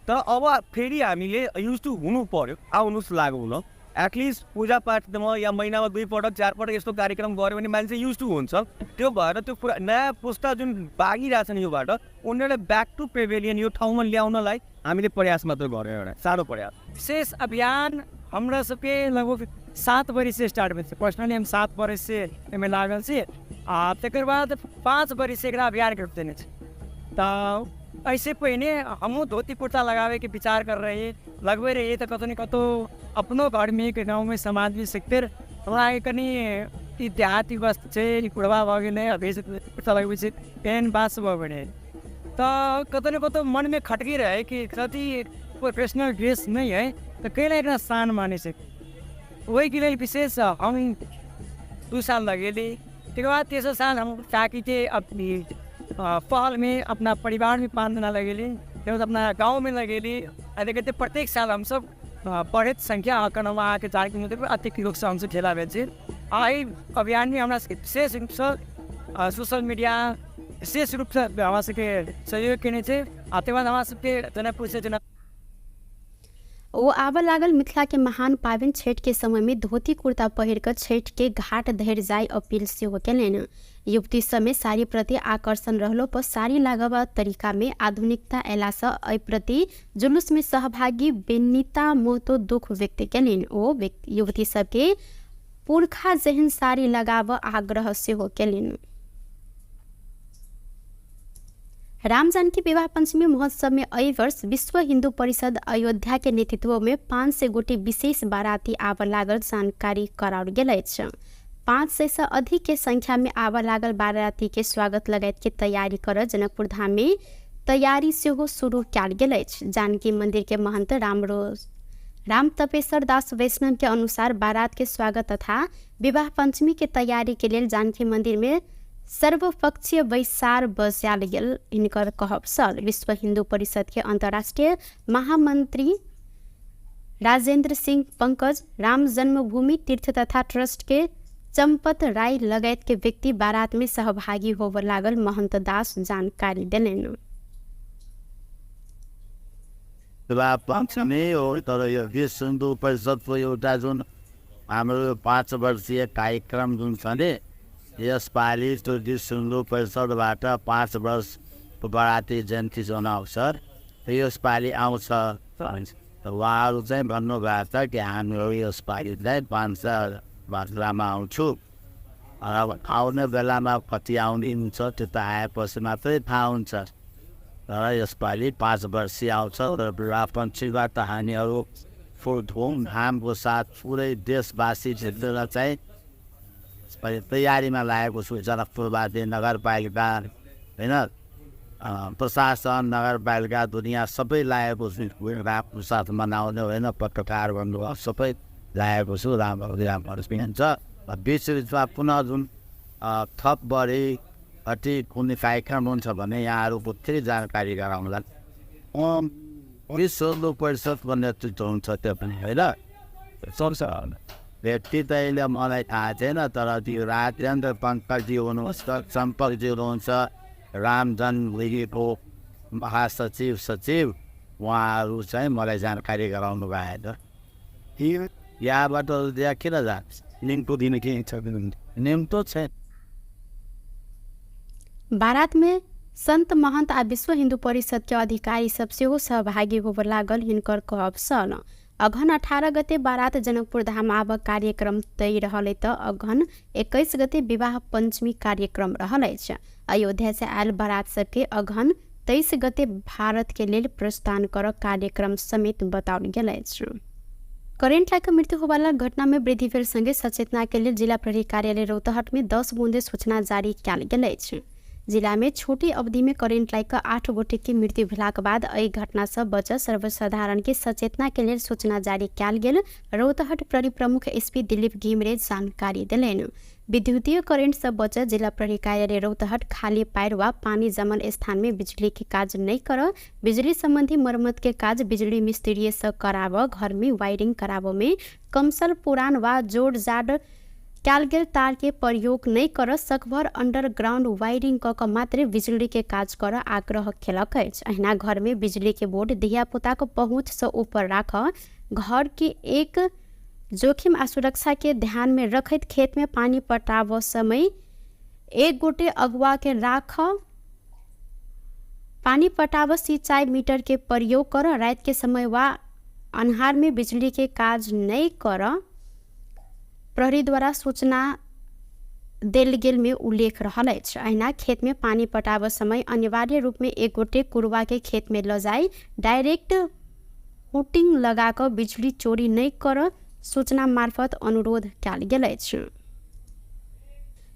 तर अब फेरि हामीले युज टु हुनु पर्यो, आउनुहोस् लागौँ न। एटलिस्ट पूजापाठमा या महिनामा 2 पटक 4 पटक यस्तो कार्यक्रम गऱ्यो भने मान्छे युज टु हुन्छ। त्यो भएर त्यो पुरा नयाँ पुस्ता जुन भागिरहेछन् योबाट, उनीहरूलाई ब्याक टु पेभिलियन यो ठाउँमा ल्याउनलाई हामीले प्रयास मात्र गऱ्यौँ, एउटा सानो प्रयास। विशेष अभियान हमरा सबके लगभग 7 बरिस से स्टार्ट भेल। पर्सनली हम 7 बरिस से एहिमे लागल छी आ तकर बाद 5 बरिस से एकरा अभियान के रूप देने छी। तो ऐसे पहिने हमहूँ धोती कुर्ता लगावे के विचार कर रहे लगबे रहिए, तो कतौ न कतौ अपनो घर में गाँव में समाज में सीखते हमरा कनी ई देहाती वस्त्र छै, कुड़वा भऽ गेलै, अभी कुर्ता लगबै छै, पेन बास भऽ गेलै, तो कतौ न कतौ मन में खटकी रहे कि कति प्रोफेशनल ड्रेस नहीं है तो कैला एकरा शान माने छै। वही के लिए विशेष हम 2 साल लगेली। तकर बाद 3 साल हम ताकि थे अपनी पहल में अपना परिवार में 5 दिन लगेली, फिर अपना गांव में लगेली। देखते प्रत्येक साल हम सब बढ़त संख्या आंकड़वा आके 4 किलोमीटर अधिक लोग से हमसे ठेला बेचे। आई अभियान में हमारा विशेष रूप से सोशल मीडिया विशेष रूप से हमारा सबके सहयोग केने छे। आते बाद हमारा सबके जनकपुर से ओ आब लागल मिथिला के महान पावन छठ के समय में धोती कुर्ता पहिरकर छठ के घाट धरि जाय अपील सेहो केलनि। युवती समय साड़ी प्रति आकर्षण रहलो पर साड़ी लगाव तरीका में आधुनिकता अयला से एहि प्रति जुलूस में सहभागी बेनिता मोहतो दुख व्यक्त केलनि। ओ युवती सबके पुरखा जेहन साड़ी लगाव आग्रह सेहो केलनि। राम जानकी विवाह पंचमी महोत्सव में एहि वर्ष विश्व हिंदू परिषद अयोध्या के नेतृत्व में 500 गोटी विशेष बाराती आब लागल जानकारी कराओल गेल अछि। 500 से अधिक के संख्या में आब लागल बाराती के स्वागत लगायत के तैयारी कर जनकपुर धाम में तैयारी सेहो शुरू कयल गेल अछि। जानकी मंदिर के महंत राम तपेश्वर दास वैष्णव के अनुसार बारात के स्वागत तथा विवाह पंचमी के तैयारी के लिए जानकी मंदिर में सर्वपक्षीय बैसार बजाल गेल हिनकर कहब छल। विश्व हिंदू परिषद के अंतर्राष्ट्रीय महामंत्री राजेंद्र सिंह पंकज, राम जन्मभूमि तीर्थ तथा ट्रस्ट के चंपत राय लगायत के व्यक्ति बारात में सहभागी होब लागल महंत दास जानकारी देलनि। पंचमी हो तर यो विश्व हिन्दू परिषदको एउटा जुन हाम्रो 5 वर्षीय कार्यक्रम जुन छ नि, यसपालि त्यो विश्व हिन्दू परिषदबाट 5 वर्ष बराती जयन्ती जनाउँछ। यसपालि आउँछ त उहाँहरू चाहिँ भन्नुभएको छ कि हामीहरू यसपालि चाहिँ 500 मात्रामा आउँछु। अब आउने बेलामा कति आउने हुन्छ त्यो त आएपछि मात्रै थाहा हुन्छ। तर यसपालि 5 वर्षीय आउँछ तर विवाहपन्छीबाट हामीहरू फुल धुमधामको साथ पुरै देशवासी क्षेत्रलाई चाहिँ तयारीमा लागेको छु। जनकपुरवासी नगरपालिका होइन प्रशासन नगरपालिका दुनियाँ सबै लागेको छु रामको साथ मनाउने होइन पत्रकार भन्नुभयो सबै लागेको छु। राम्रो हुन्छ बिचबिचमा पुनः जुन थप बढी अति कुनै कार्यक्रम हुन्छ भने यहाँहरूको फेरि जानकारी गराउँला। विश्व हिन्दू परिषदको नेतृत्व हुन्छ त्यो पनि होइन व्यक्ति त अहिले मलाई थाहा छैन तर त्यो राजेन्द्र पङ्कजी हुनुहुन्छ सम्पकजी हुनुहुन्छ रामजन लिगीको महासचिव सचिव उहाँहरू चाहिँ मलाई जानकारी गराउनु भएको छ। यहाँबाट त्यहाँ किन जान्छ निम्तो दिन के छ निम्तो छैन। बारात में संत महंत आ विश्व हिंदू परिषद के अधिकारी सब सेहो सहभागी होबे लागल। हिनकर कहब सन अघन 18 गते बारात जनकपुर धाम आब कार्यक्रम तय रहले त अघन 21 गते विवाह पंचमी कार्यक्रम रहल अछि। अयोध्या से आयल बारात सबके अघन 23 गते भारत के लेल प्रस्थान कर कार्यक्रम समेत बताओल गेल अछि। करेंट लाइक मृत्यु होवाला घटना में वृद्धि भेल संगे सचेतना के लिए जिला प्रहरी कार्यालय रौतहट में 10 बूंदे सूचना जारी कयल गेल अछि। जिला में छोटी अवधि में करेंट लाइक 8 गोटे की मृत्यु भेलाक बाद एहि घटना से बच सर्वसाधारण के सचेतना के लिए सूचना जारी कयल गेल। रौतहट प्रहरी प्रमुख एसपी दिलीप घिमरे जानकारी दिलेन। विद्युतीय करेंट से बच जिला प्रहरी कार्यालय रौतहट खाली पैर वा पानी जमल स्थान में बिजली के काज नहीं कर बिजली संबंधी मरम्मत के काज बिजली मिस्त्री से कराव घर में वायरिंग कराव में कमसल पुरान वा जोड़ जाड़ कयल गेल तार के प्रयोग नहीं कर सकभर अंडरग्राउंड वायरिंग क मात्र बिजली के काज कर आग्रह केलक अछि। अहिना घर में बिजली के बोर्ड धिया पुता को पहुँच से ऊपर राख घर के एक जोखिम आ सुरक्षा के ध्यान में रखत खेत में पानी पटाव समय एक गोटे अगुआ के राख पानी पटाव सिंचाई मीटर के प्रयोग कर रात के समय वा अन्हार में बिजली के काज नहीं कर प्रहरी द्वारा सूचना देल गेल में उल्लेख रहल अछि। अहिना खेत में पानी पटाव समय अनिवार्य रूप में एक गोटे कुरवा के खेत में ल जाई डायरेक्ट हुटिंग लगाकर बिजली चोरी नहीं कर सूचना मार्फत अनुरोध कयल गेल अछि।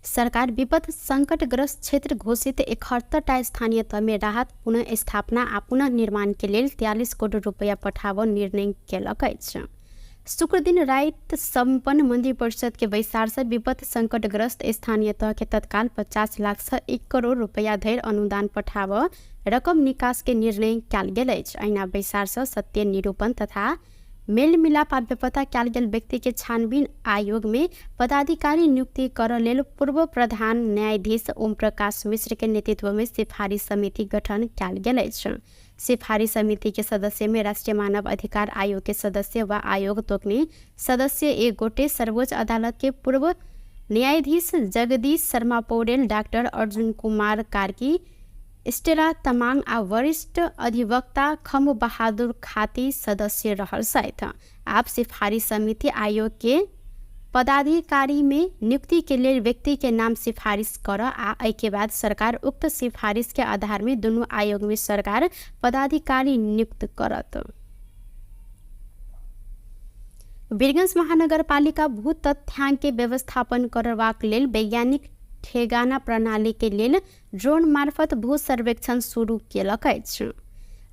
सरकार विपद संकटग्रस्त क्षेत्र घोषित 71टा स्थानीय तह में राहत पुनः स्थापना आ पुनः निर्माण के लिए 43 करोड़ रुपया पठाव निर्णय केलक अछि। शुक्र दिन रात संपन्न मंदिर परिषद के बैसार से विपद संकटग्रस्त स्थानीय तह के तत्काल 50 लाख से 1 करोड़ रुपया धरि अनुदान पठाव रकम निकास के निर्णय कयल गेल अछि। अहिना बैसार से सत्य निरूपण तथा मेल मिलाप आ बेपता कयल गेल व्यक्ति के छानबीन आयोग में पदाधिकारी नियुक्ति कर लेल पूर्व प्रधान न्यायाधीश ओम प्रकाश मिश्र के नेतृत्व में सिफारिश समिति गठन कयल गेल अछि। सिफारिश समिति के सदस्य में राष्ट्रीय मानव अधिकार आयोग के सदस्य व आयोग तोकने सदस्य एक गोटे सर्वोच्च अदालत के पूर्व न्यायाधीश जगदीश शर्मा पौडेल डॉक्टर अर्जुन कुमार कार्की स्टेला तमांग आ वरिष्ठ अधिवक्ता खम बहादुर खाती सदस्य रहल सहित आप सिफारिश समिति आयोग के पदाधिकारी में नियुक्ति के लिए व्यक्ति के नाम सिफारिश कर आ के बाद सरकार उक्त सिफारिश के आधार में दोनों आयोग में सरकार पदाधिकारी नियुक्त करत। वीरगंज महानगरपालिका भू तथ्यांक के व्यवस्थापन करबाक लेल वैज्ञानिक ठेगाना प्रणाली के लेल ड्रोन मार्फत भू सर्वेक्षण शुरू केलक अछि।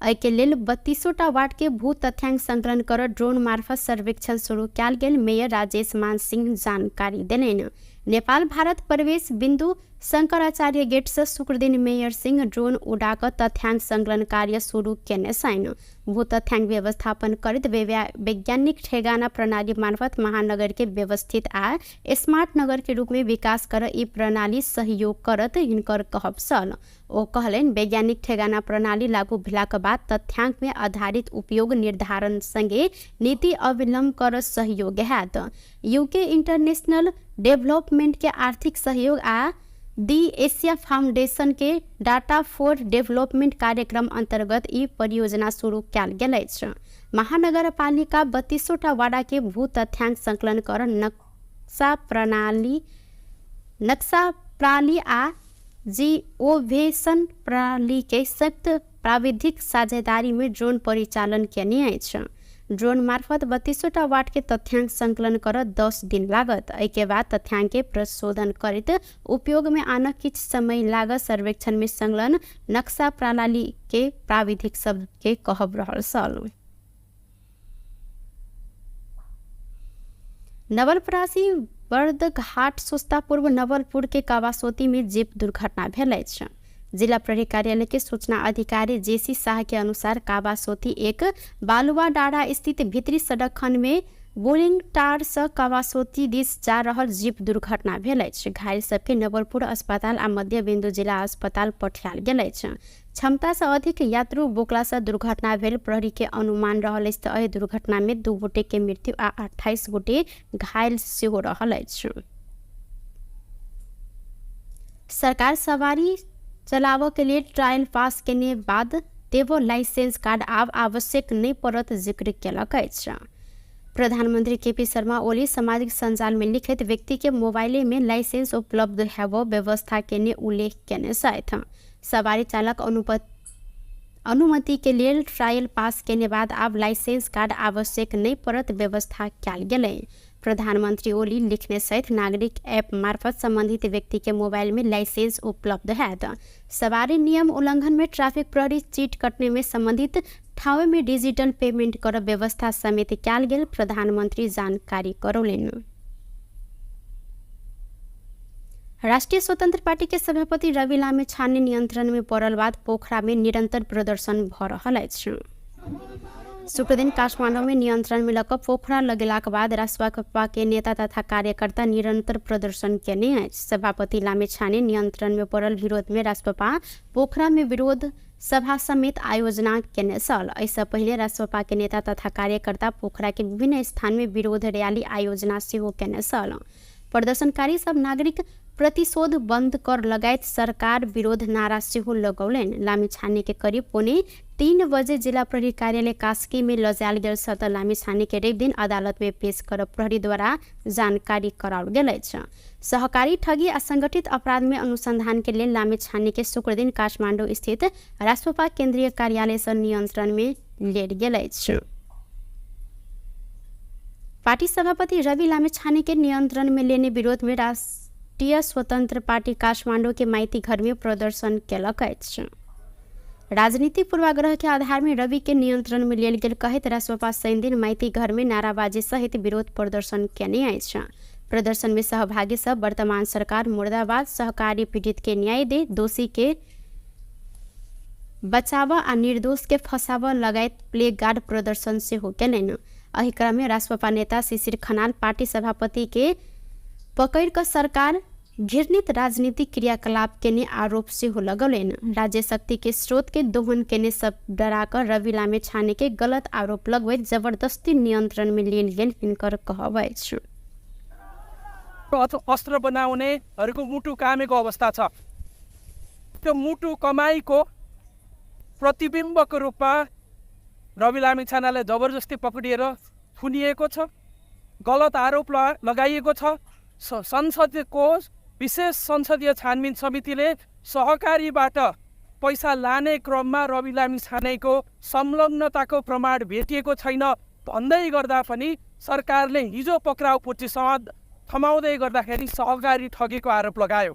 एहि के लेल 32टा वार्ड के भू तथ्यांक संकलन कर ड्रोन मार्फत सर्वेक्षण शुरू कयल गेल। मेयर राजेश मान सिंह जानकारी देलनि। नेपाल भारत प्रवेश बिंदु शंकराचार्य गेट से शुक्र दिन मेयर सिंह ड्रोन उड़ाकर तथ्यांक संकलन कार्य शुरू केने छन्। भू तथ्यांक व्यवस्थापन करत वैज्ञानिक ठेगाना प्रणाली मार्फत महानगर के व्यवस्थित आ स्मार्ट नगर के रूप में विकास कर ई प्रणाली सहयोग करत हिनकर कहब छल। ओ कहलनि वैज्ञानिक ठेगाना प्रणाली लागू भेलाक बाद तथ्यांक में आधारित उपयोग निर्धारण संगे नीति अवलंब कर सहयोग हैत। यूके इंटरनेशनल डेवलपमेंट के आर्थिक सहयोग आ दी एशिया फाउंडेशन के डाटा फॉर डेवलपमेंट कार्यक्रम अंतर्गत ई परियोजना शुरू कयल गेल अछि। महानगरपालिका 32टा वार्ड के भू तथ्यांक संकलन कर नक्शा प्रणाली आ जिओवेशन प्रणाली के सख्त प्राविधिक साझेदारी में ड्रोन परिचालन किया छ। ड्रोन मार्फत 32 वाट के तथ्यांक संकलन कर 10 दिन लागत। के बाद तथ्यांक के प्रशोधन करित उपयोग में आना किछ समय लागत। सर्वेक्षण में संलग्न नक्शा प्रणाली के प्राविधिक सब के कहब रहल सल। नवलपरासी बर्दघाट सोस्ता पूर्व नवलपुर के कावासोती में जीप दुर्घटना भेल छ। जिला प्रहरी कार्यालय के सूचना अधिकारी जेसी शाह के अनुसार कावासोती एक बालुआ डाँडा स्थित भित्री सड़क खंड में बोरिंग टार से कावासोती दिस जा रहल जीप दुर्घटना भेल छ। घायल सबके नवलपुर अस्पताल आ मध्य बिंदु जिला अस्पताल पठायल गेल छ। क्षमता से अधिक यात्रु बोकला से दुर्घटना भेल प्रहरी के अनुमान रहल अछि। एहि दुर्घटना में 2 गोटे के मृत्यु आ 28 गोटे घायल सेहो रहल अछि। सरकार सवारी चलाव के लिए ट्रायल पास केने बाद देवो लाइसेंस कार्ड आब आवश्यक नहीं पड़त जिक्र केलक अछि। प्रधानमंत्री केपी शर्मा ओली सामाजिक संजाल में लिखित व्यक्ति के मोबाइल में लाइसेंस उपलब्ध हेबो व्यवस्था केने उल्लेख केने साथ सवारी चालक अनुमति के लिए ट्रायल पास केने बाद अब लाइसेंस कार्ड आवश्यक नहीं पड़त व्यवस्था कल गेलै। प्रधानमंत्री ओली लिखने सहित नागरिक ऐप मार्फत संबंधित व्यक्ति के मोबाइल में लाइसेंस उपलब्ध है। सवारी नियम उल्लंघन में ट्रैफिक प्रहरी चीट कटने में संबंधित ठाव में डिजिटल पेमेंट कर व्यवस्था समेत कल गेल प्रधानमंत्री जानकारी करौलनि। राष्ट्रीय स्वतंत्र पार्टी के सभापति रवि लामिछाने नियंत्रण में पड़ल बाद पोखरा में निरंतर प्रदर्शन भ रहल अछि। शुक्र दिन काठमांडू में नियंत्रण में लक पोखरा लगेलाक बाद राष्ट्रपा के नेता तथा कार्यकर्ता निरंतर प्रदर्शन केने अछि। सभापति लामिछाने नियंत्रण में पड़ल विरोध में राष्ट्रपा पोखरा में विरोध सभा समेत आयोजना केने सल। ऐसा पहले राष्ट्रपा के नेता तथा कार्यकर्ता पोखरा के विभिन्न स्थान में विरोध रैली आयोजना सेहो केने सल। प्रदर्शनकारी सब नागरिक प्रतिशोध बंद कर लगायत सरकार विरोध नारा सेहो लगौलनि। लामिछाने के करीब 3:15 बजे जिला प्रहरी कार्यालय कास्की में लजायल गेल सत लामिछाने के रवि दिन अदालत में पेश कर प्रहरी द्वारा जानकारी कराओल गेल अछि। सहकारी ठगी आ संगठित अपराध में अनुसंधान के लिए लामिछाने के शुक्र दिन काठमांडू स्थित राष्ट्रपा केंद्रीय कार्यालय से नियंत्रण में लेल गेल अछि। पार्टी सभापति रवि लामिछाने के नियंत्रण में लेने विरोध में राष्ट्रीय स्वतंत्र पार्टी काठमांडू के माइती घर में प्रदर्शन केलक अछि। राजनीतिक पूर्वाग्रह के आधार में रवि के नियंत्रण में लेल गेल कहैत राष्ट्रपा शनि दिन माइती घर में नाराबाजी सहित विरोध प्रदर्शन केने अछि। प्रदर्शन में सहभागी सब वर्तमान सरकार मुर्दाबाद, सहकारी पीड़ित के न्याय दे, दोषी के बचाव आ निर्दोष के फंसाव लगायत प्ले गार्ड प्रदर्शन से हो केलनि। एहि क्रम में राष्ट्रपा नेता शिशिर खनाल पार्टी सभापति के पकड़ कर सरकार घृणित राजनीतिक क्रियाकलाप केने आरोप से हो लगौलनि। राज्य शक्ति के स्रोत के दोहन केने सब डराकर रवि लामिछाने के गलत आरोप लगवैत जबरदस्ती नियंत्रण में लेल गेल हिनकर कहब अछि। अस्त्र बनाउनेहरूको मुटु कामेको अवस्था छ। त्यो मुटु कमाईको प्रतिबिम्बको रूपमा रवि लामिछानेलाई जबरजस्ती पक्रिएर थुनिएको छ, गलत आरोप लगाइएको छ। संसदको विशेष संसदीय छानबिन समितिले सहकारीबाट पैसा लाने क्रममा रवि लामिछानेको संलग्नताको प्रमाण भेटिएको छैन भन्दै गर्दा पनि सरकारले हिजो पक्राउ पुष्टिसँग थमाउँदै गर्दाखेरि सहकारी ठगेको आरोप लगायो।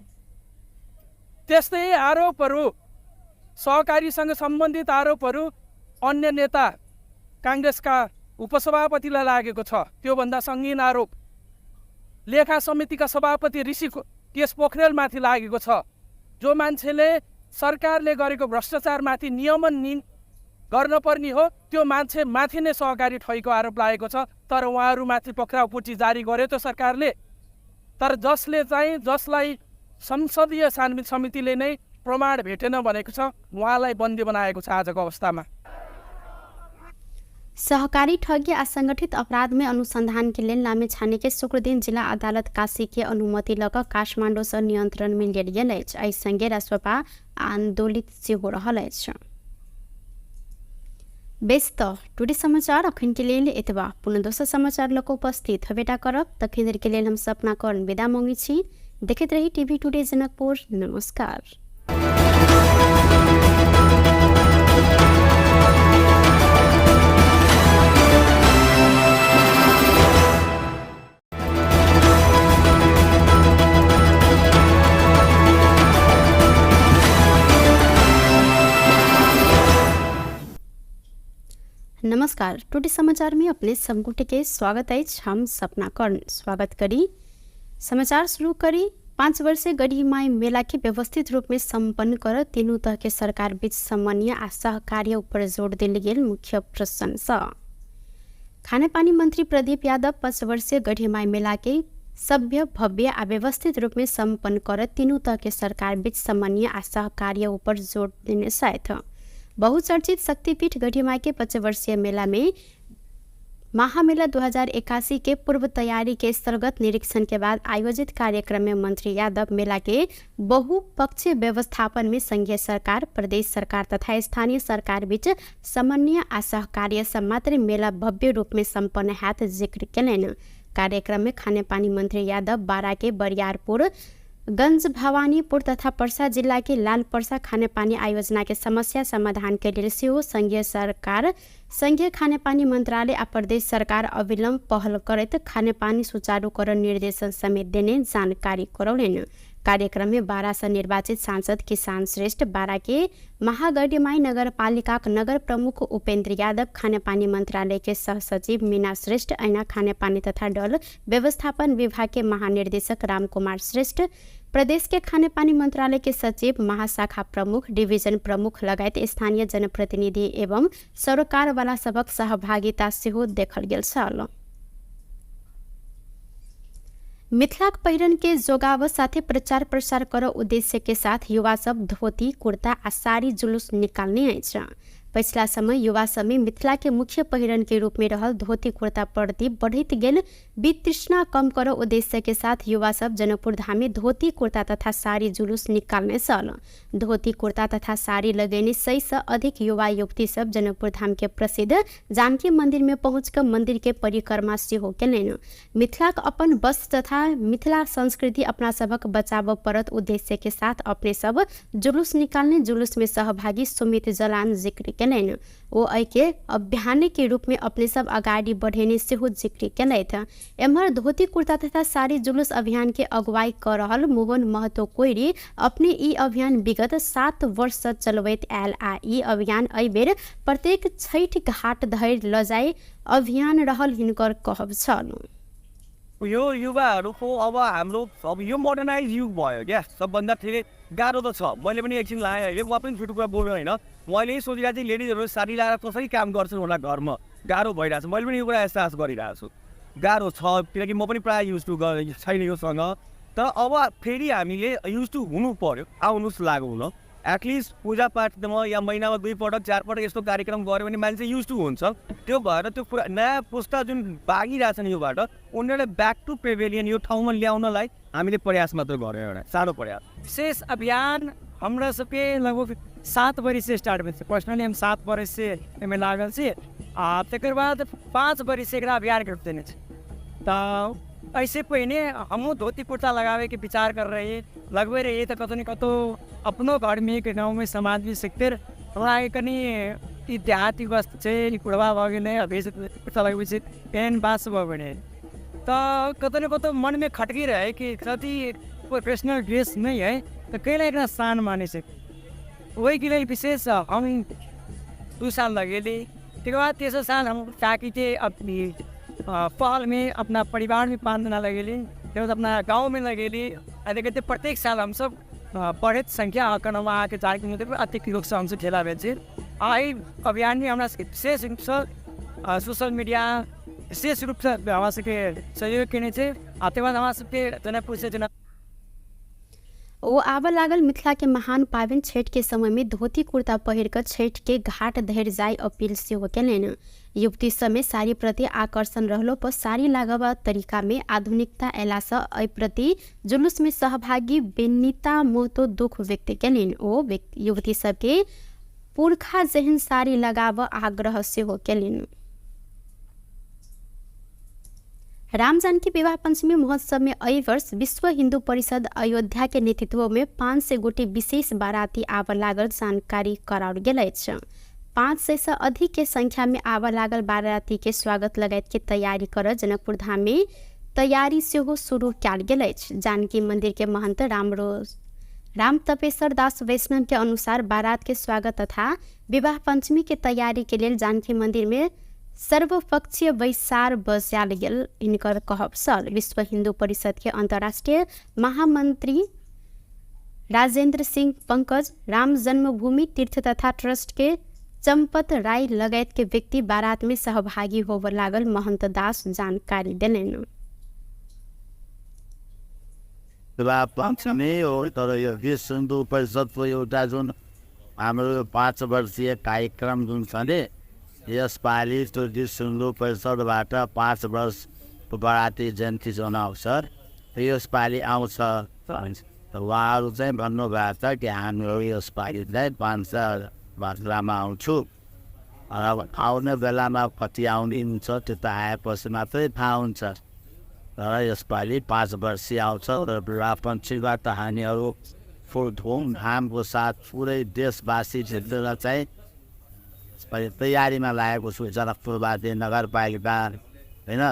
त्यस्तै आरोपहरू सहकारीसँग सम्बन्धित आरोपहरू अन्य नेता कांग्रेसका उपसभापतिलाई लागेको छ। त्योभन्दा सङ्गीन आरोप लेखा समितिका सभापति ऋषि केश पोखरेलमाथि लागेको छ। जो मान्छेले सरकारले गरेको भ्रष्टाचारमाथि नियमन गर्न पर्ने हो त्यो मान्छे माथि नै सहकारी ठगेको आरोप लागेको छ। तर उहाँहरूमाथि पक्राउ पुष्टि जारी गर्यो त सरकारले, तर जसलाई संसदीय छानबिन समितिले नै प्रमाण भेटेन भनेको छ उहाँलाई बन्दी बनाएको छ आजको अवस्थामा। सहकारी ठगी आ संगठित अपराध में अनुसंधान के लिए लामिछाने के शुक्र दिन जिला अदालत काशी के अनुमति लक काठमांडू से नियंत्रण में लेल गेल अछि। एहि संगे राष्ट्रपा आंदोलित से हो रहल अछि। व्यस्त टुडे समाचार अखन के लेल एतबा। पुनः दोसर समाचार लक उपस्थित हबेटा करब। तखन देर के लेल हम सपना कर्ण विदा मांगी छी। देखैत रही टीवी टुडे जनकपुर। नमस्कार। नमस्कार, टुडे समाचार में अपने समगुटे के स्वागत है। हम सपना कर्ण स्वागत करी। समाचार शुरू करी। 5 वर्षीय गढ़ीमाई मेला के व्यवस्थित रूप में संपन्न कर तीनों तह के सरकार बीच समन्वय आ सहकार्य ऊपर जोड़ दिल गेल मुख्य प्रशंसा। खानेपानी मंत्री प्रदीप यादव 5 वर्षीय गढ़ीमाई मेला के सभ्य भव्य आ व्यवस्थित रूप में संपन्न कर तीनों तह के सरकार बीच समन्वय आ सहकार्य ऊपर जोड़ देने साथ बहुचर्चित शक्तिपीठ गढ़ीमाई के 5 वर्षीय मेला में महामेला 2081 के पूर्व तैयारी के स्थलगत निरीक्षण के बाद आयोजित कार्यक्रम में मंत्री यादव मेला के बहुपक्षीय व्यवस्थापन में संघीय सरकार, प्रदेश सरकार तथा स्थानीय सरकार बीच समन्वय आ सहकार्य से मात्र मेला भव्य रूप में संपन्न हाथ जिक्र कैलन। कार्यक्रम में खानेपानी मंत्री यादव बारा के बरियारपुर, गंज भवानीपुर तथा पर्सा जिला के लाल पर्सा खानेपानी आयोजना के समस्या समाधान के लिए सेहो संघीय सरकार, संघीय खानेपानी मंत्रालय आ प्रदेश सरकार अविलंब पहल करत खानेपानी सुचारूकरण निर्देशन समेत देने जानकारी करौलेन। कार्यक्रम में बारा से निर्वाचित सांसद किसान श्रेष्ठ, बारा के महागढ़ीमाई नगर पालिका नगर प्रमुख उपेंद्र यादव, खानेपानी मंत्रालय के सह सचिव मीना श्रेष्ठ, ऐना खानेपानी तथा डल व्यवस्थापन विभाग के महानिर्देशक राम कुमार श्रेष्ठ, प्रदेश के खानेपानी मंत्रालय के सचिव, महाशाखा प्रमुख, डिवीजन प्रमुख लगायत स्थानीय जनप्रतिनिधि एवं सरकार वाला सबक सहभागिता सेहो देखल गेल छल। मिथिलाक पहिरन के जोगाव साथे प्रचार प्रसार कर उद्देश्य के साथ युवा सब धोती कुर्ता आ साड़ी जुलूस निकालने अछि। पिछला समय युवा सब में मिथिला के मुख्य पहिरन के रूप में रहल धोती कुर्ता प्रति बढ़त गेल वितृष्णा कम कर उद्देश्य के साथ युवा सब जनकपुर धाम में धोती कुर्ता तथा साड़ी जुलूस निकालने सल। धोती कुर्ता तथा साड़ी लगेने 100 से अधिक युवा युवती सब जनकपुर धाम के प्रसिद्ध जानकी मंदिर में पहुंचकर मंदिर के परिक्रमा सेहो केलनि। मिथिला अपन वस्त्र तथा मिथिला संस्कृति अपना सबक बचाव परत उद्देश्य के साथ अपने सब जुलूस निकालने जुलूस में सहभागी सुमित जलान जिक्र केलनि। वो ऐके अभियान के रूप में अपने सब आगाड़ी बढ़ेने सेहो जिक्र केलथि। एम्हर धोती कुर्ता तथा साड़ी जुलूस अभियान के अगुवाई कर रहल मोहन महतो कोइरी अपने ई अभियान विगत 7 वर्ष से चलबैत आयल आ ई अभियान एहि बेर प्रत्येक छठि घाट धरि ल जाय अभियान रहल हिनकर कहब छल। यो युवाहरूको अब हाम्रो अब यो मोडर्नाइज युग भयो क्या। सबभन्दा धेरै गाह्रो त छ। मैले पनि एकछिन लाएँ अहिले, म पनि छुटो कुरा बोल्नु होइन। मैले यही सोचिरहेको थिएँ लेडिजहरू साडी लगाएर कसरी काम गर्छन् होला घरमा, गाह्रो भइरहेको छ। मैले पनि यो कुरा एहसास गरिरहेको छु, गाह्रो छ किनकि म पनि प्रायः युज टु छैन योसँग। तर अब फेरि हामीले युज टु हुनु पर्यो, आउनुहोस् लागु हुन। एटलिस्ट पूजापाठमा या महिनामा 2 पटक 4 पटक यस्तो कार्यक्रम गऱ्यो भने मान्छे युज टु हुन्छ। त्यो भएर त्यो नयाँ पुस्ता जुन भागिरहेछन् योबाट उनीहरूलाई ब्याक टु पेभिलियन यो ठाउँमा ल्याउनलाई हामीले प्रयास मात्र गऱ्यौँ, एउटा सानो प्रयास। विशेष अभियान हमरा सबके लगभग 7 वर्ष से स्टार्ट भेल। पर्सनली हम 7 वर्ष से एहिमे लागल छी आ तकर बाद 5 वर्ष से एकरा अभियान करते देने छी। तो ऐसे पहिने हमहूँ धोती कुर्ता लगावे के विचार कर रहे लगभग रहिए तो कतौ न कतौ अपनो घर में एक गाँव में समाज में सीखते हमरा कनी ई देहाती वस्त्र छै, ई कुड़वा भऽ गेलै, अभी कुर्ता लगबै छै, पेन बास भऽ गेलै। तो कतौ न कतौ मन में खटकी रहे कि कति प्रोफेशनल ड्रेस नहीं है तो कैला एकरा शान माने छै। वही के लिए विशेष हम 2 साल लगेली। तकर बाद 3 साल हम ताकि थे अपनी पहल में अपना परिवार में 5 दिन लगेली, फिर अपना गांव में लगेली। देखते प्रत्येक साल हम सब बढ़त संख्या आंकड़वा के 4 किलोमीटर अतिरिक्त लोग से हमसे ठेला बेचे। आई अभियान में हमारा विशेष रूप से सोशल मीडिया विशेष रूप से हमारा सबके सहयोग केने छे। आते बाद हमारा सबके जनकपुर से वो आबा लागल मिथिला के महान पावन छठ के समय में धोती कुर्ता पहिर कर छठ के घाट धरि जाय अपील सेहो केलनि। युवती समय साड़ी प्रति आकर्षण रहलो पर साड़ी लगावा तरीका में आधुनिकता अयला से एहि प्रति जुलूस में सहभागी बेनिता मोहतो दुख व्यक्त केलनि। ओ युवती सबके पुरखा जेहन साड़ी लगावा आग्रह सेहो केलनि। राम जानकी विवाह पंचमी महोत्सव में एहि वर्ष विश्व हिंदू परिषद अयोध्या के नेतृत्व में 500 गोटे विशेष बाराती आब लागल जानकारी कराओल गेल अछि। 500 से अधिक के संख्या में आब लागल बाराती के स्वागत लगायत के तैयारी कर जनकपुर धाम में तैयारी सेहो शुरू कयल गेल अछि। जानकी मंदिर के महंत राम तपेश्वर दास वैष्णव के अनुसार बारात के स्वागत तथा विवाह पंचमी के तैयारी के लिए जानकी मंदिर में सर्वपक्षीय बैसार बजाल गेल हिनकर कहब सल। विश्व हिंदू परिषद के अंतर्राष्ट्रीय महामंत्री राजेंद्र सिंह पंकज, राम जन्मभूमि तीर्थ तथा ट्रस्ट के चंपत राय लगायत के व्यक्ति बारात में सहभागी होब लागल महंत दास जानकारी दिलेन। विवाह पक्षमै हो, तर यो विश्व हिन्दू परिषदको एउटा जुन हाम्रो 5 वर्षीय कार्यक्रम जुन छ नि, यसपालि त्यो विश्व हिन्दू परिषदबाट 5 वर्षको बराती जयन्ती जनाउँछ। यसपालि आउँछ त उहाँहरू चाहिँ भन्नुभएको छ कि हामीहरू यसपालि चाहिँ 5 वर्षमा आउँछु। अब आउने बेलामा कति आउने हुन्छ त्यो त आएपछि मात्रै थाहा हुन्छ। तर यसपालि 5 वर्षीय आउँछ। तर विवाह पञ्चमीबाट हामीहरू फुल धुमधामको साथ पुरै देशवासी क्षेत्र चाहिँ तयारीमा लागेको छु। जनकपुरवासी नगरपालिका होइन,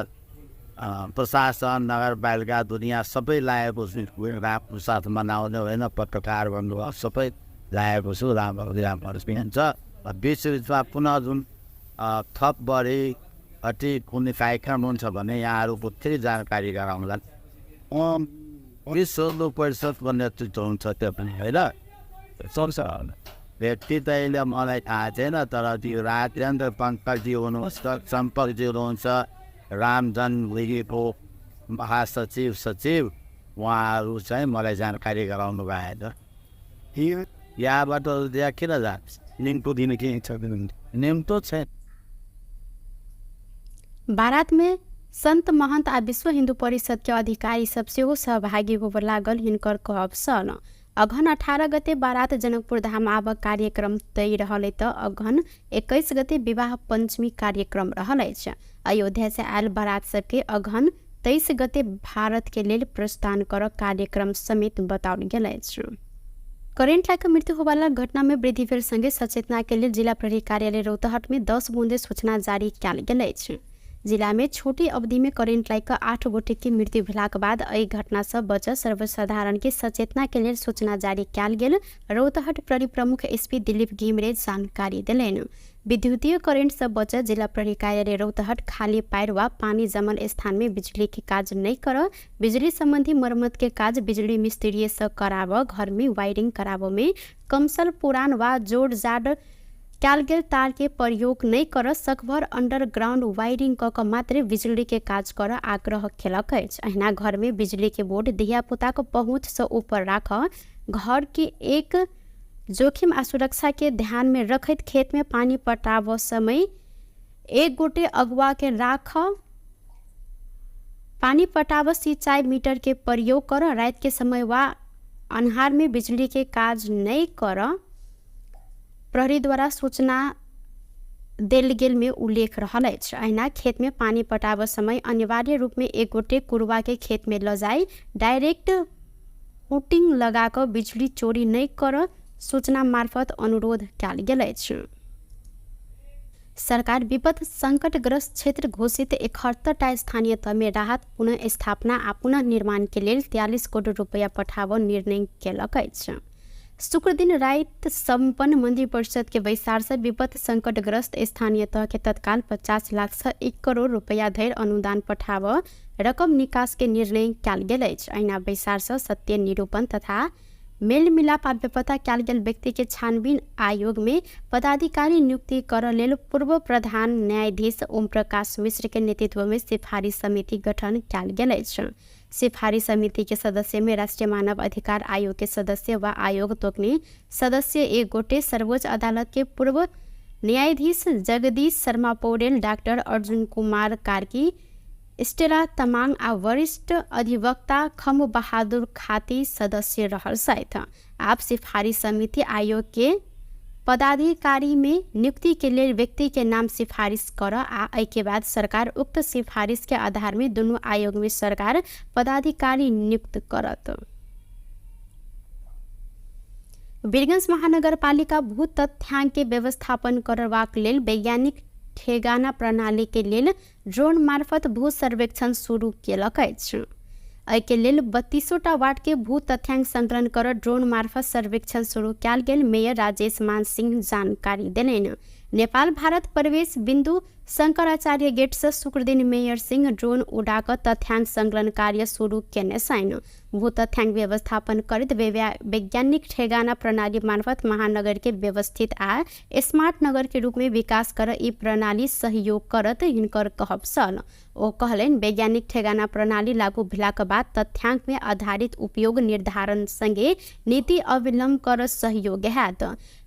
प्रशासन नगरपालिका दुनियाँ सबै लागेको छु रामको साथ मनाउने होइन। पत्रकार भन्नुभयो सबै लागेको छु। राम्रो हुन्छ। बिचबिचमा पुनः जुन थप बढी अति कुनै कार्यक्रम हुन्छ भने यहाँहरूको फेरि जानकारी गराउँला। विश्व हिन्दू परिषदको नेतृत्व हुन्छ त्यो पनि होइन। व्यक्ति त अहिले मलाई थाहा छैन, तर त्यो राजेन्द्र पङ्कजी हुनुहुन्छ, सम्पर्कजी हुनुहुन्छ, राम जन्मभूमिको महासचिव सचिव, उहाँहरू चाहिँ मलाई जानकारी गराउनु भएको छ। यहाँबाट त्यहाँ किन जान्छ? निम्तो दिने के छ? निम्तो छैन। बारात में संत महंत आ विश्व हिंदू परिषद के अधिकारी सब सेहो सहभागी होब लागल हिनकर कहब सल। अघन 18 गते बारात जनकपुर धाम आब कार्यक्रम तय रहले त अघन 21 गते विवाह पंचमी कार्यक्रम रहले छ। अयोध्या से आयल बारात सबके अघन 23 गते भारत के लेल प्रस्थान कर कार्यक्रम समेत बताओल गेल छ। करेंट लाइक मृत्यु होवाला घटना में वृद्धि भेल संगे सचेतना के लिए जिला प्रहरी कार्यालय रौतहट में 10 बूंदे सूचना जारी कयल गेल छ। जिला में छोटी अवधि में करेंट लाइक 8 गोटे की मृत्यु भेलाक बाद एहि घटना से बच सर्वसाधारण के सचेतना के लिए सूचना जारी कयल गेल रौतहट प्रहरी प्रमुख एसपी दिलीप घिमिरे जानकारी दिलेन। विद्युतीय करेंट से बच जिला प्रहरी कार्यालय रौतहट खाली पैर वा पानी जमल स्थान में बिजली के काज नहीं कर, बिजली संबंधी मरम्मत के काज बिजली मिस्त्री से कराव, घर में वायरिंग कराव में कमसल पुरान वा जोड़ जाड़ कयल गेल तार के प्रयोग नहीं कर, सकभर अंडरग्राउंड वायरिंग क मात्र बिजली के काज कर आग्रह केलक अछि। अहिना घर में बिजली के बोर्ड धिया पुता को पहुँच से ऊपर राख, घर के एक जोखिम आ सुरक्षा के ध्यान में रखत खेत में पानी पटाव समय एक गोटे अगुआ के राख, पानी पटाव सिंचाई मीटर के प्रयोग कर, रात के समय वा अन्हार में बिजली के काज नहीं कर, प्रहरी द्वारा सूचना देल गेल में उल्लेख रहल अछि। अहिना खेत में पानी पटाव समय अनिवार्य रूप में एक गोटे कुरवा के खेत में ल जाई, डायरेक्ट हुटिंग लगा कर बिजली चोरी नहीं कर सूचना मार्फत अनुरोध कयल गेल अछि। सरकार विपद संकटग्रस्त क्षेत्र घोषित 71टा स्थानीय तह में राहत पुनः स्थापना आ पुनः निर्माण के लिए 43 करोड़ रुपया पठाव निर्णय केलक अछि। शुक्र दिन रात संपन्न मंदिर परिषद के बैसार से विपद संकटग्रस्त स्थानीय तह के तत्काल 50 लाख से 1 करोड़ रुपया धरि अनुदान पठाव रकम निकास के निर्णय कयल गेल अछि। अहिना बैसार से सत्य निरूपण तथा मेल मिलाप आ बेपता कयल गेल व्यक्ति के छानबीन आयोग में पदाधिकारी नियुक्ति कर लेल पूर्व प्रधान न्यायाधीश ओम प्रकाश मिश्र के नेतृत्व में सिफारिश समिति गठन कयल गेल अछि। सिफारिश समिति के सदस्य में राष्ट्रीय मानव अधिकार आयोग के सदस्य व आयोग तोकनी सदस्य एक गोटे, सर्वोच्च अदालत के पूर्व न्यायाधीश जगदीश शर्मा पौडेल, डॉक्टर अर्जुन कुमार कार्की, स्टेला तमाङ आ वरिष्ठ अधिवक्ता खम बहादुर खाती सदस्य रहल सहित आप सिफारिश समिति आयोग के पदाधिकारी में नियुक्ति के लिए व्यक्ति के नाम सिफारिश कर आ के बाद सरकार उक्त सिफारिश के आधार में दोनों आयोग में सरकार पदाधिकारी नियुक्त करत। वीरगंज महानगरपालिका भू तथ्यांक के व्यवस्थापन करबाक लेल वैज्ञानिक ठेगाना प्रणाली के लेल ड्रोन मार्फत भू सर्वेक्षण शुरू केलक अछि। एहिके लेल 32टा वार्ड के भू तथ्यांक संकलन कर ड्रोन मार्फत सर्वेक्षण शुरू कयल गेल। मेयर राजेश मान सिंह जानकारी देलनि। नेपाल भारत प्रवेश बिन्दु शंकराचार्य गेट से शुक्र दिन मेयर सिंह ड्रोन उड़ाकर तथ्यांक संकलन कार्य शुरू केने छन्। भू तथ्यांक व्यवस्थापन करैत वैज्ञानिक ठेगाना प्रणाली मार्फत महानगर के व्यवस्थित आ स्मार्ट नगर के रूप में विकास कर ई प्रणाली सहयोग करत हिनकर कहब छल। ओ कहलनि वैज्ञानिक ठेगाना प्रणाली लागू भेलाक बाद तथ्यांक में आधारित उपयोग निर्धारण संगे नीति अवलंबन कर सहयोग हैत।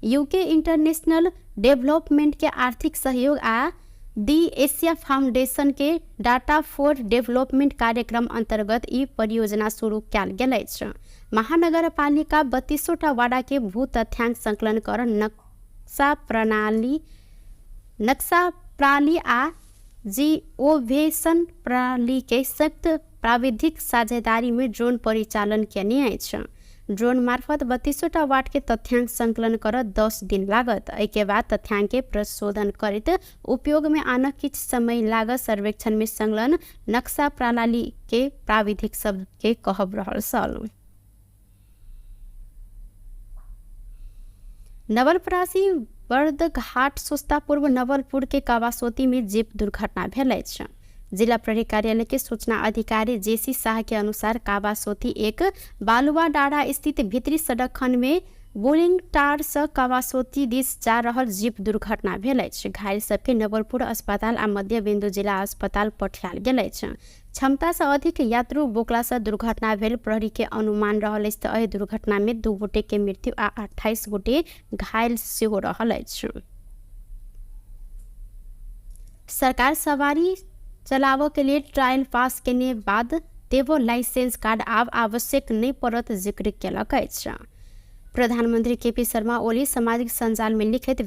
यूके इंटरनेशनल डेवलपमेंट के आर्थिक सहयोग आ दी एशिया फाउंडेशन के डाटा फॉर डेवलपमेंट कार्यक्रम अंतर्गत ई परियोजना शुरू कयल गेल अछि। महानगरपालिका 32टा वार्ड के भू तथ्यांक संकलन कर नक्शा प्रणाली आ जिओवेशन प्रणाली के संयुक्त प्राविधिक साझेदारी में ड्रोन परिचालन केने अछि। ड्रोन मार्फत 32टा वार्ड के तथ्यांक संकलन कर 10 दिन लागत। एके बाद तथ्यांक के प्रशोधन करते उपयोग में आना किछ समय लागत। सर्वेक्षण में संलग्न नक्शा प्रणाली के प्राविधिक सब के कहब रहल छल। नवलपरासी बर्दघाट सोस्ता पूर्व नवलपुर के कावासोती में जीप दुर्घटना भेल अछि। जिला प्रहरी कार्यालय के सूचना अधिकारी जेसी शाह के अनुसार कावासोती एक बालुआ डाँडा स्थित भीतरी सड़क खंड में बोलिंग टार से कावासोती दिस जा रहल जीप दुर्घटना भेल अछि। घायल सबके नवलपुर अस्पताल आ मध्य बिंदु जिला अस्पताल पठायल गेल अछि। क्षमता से अधिक यात्रु बोकला से दुर्घटना भेल प्रहरी के अनुमान रहल अछि। एहि दुर्घटना में 2 गोटे के मृत्यु आ 28 गोटे घायल सेहो रहल अछि। सरकार सवारी चलाव के लिए ट्रायल पास केने बाद देवो लाइसेंस कार्ड आब आवश्यक नहीं पड़त जिक्र केलक अछि। प्रधानमंत्री केपी शर्मा ओली सामाजिक संजाल में लिखित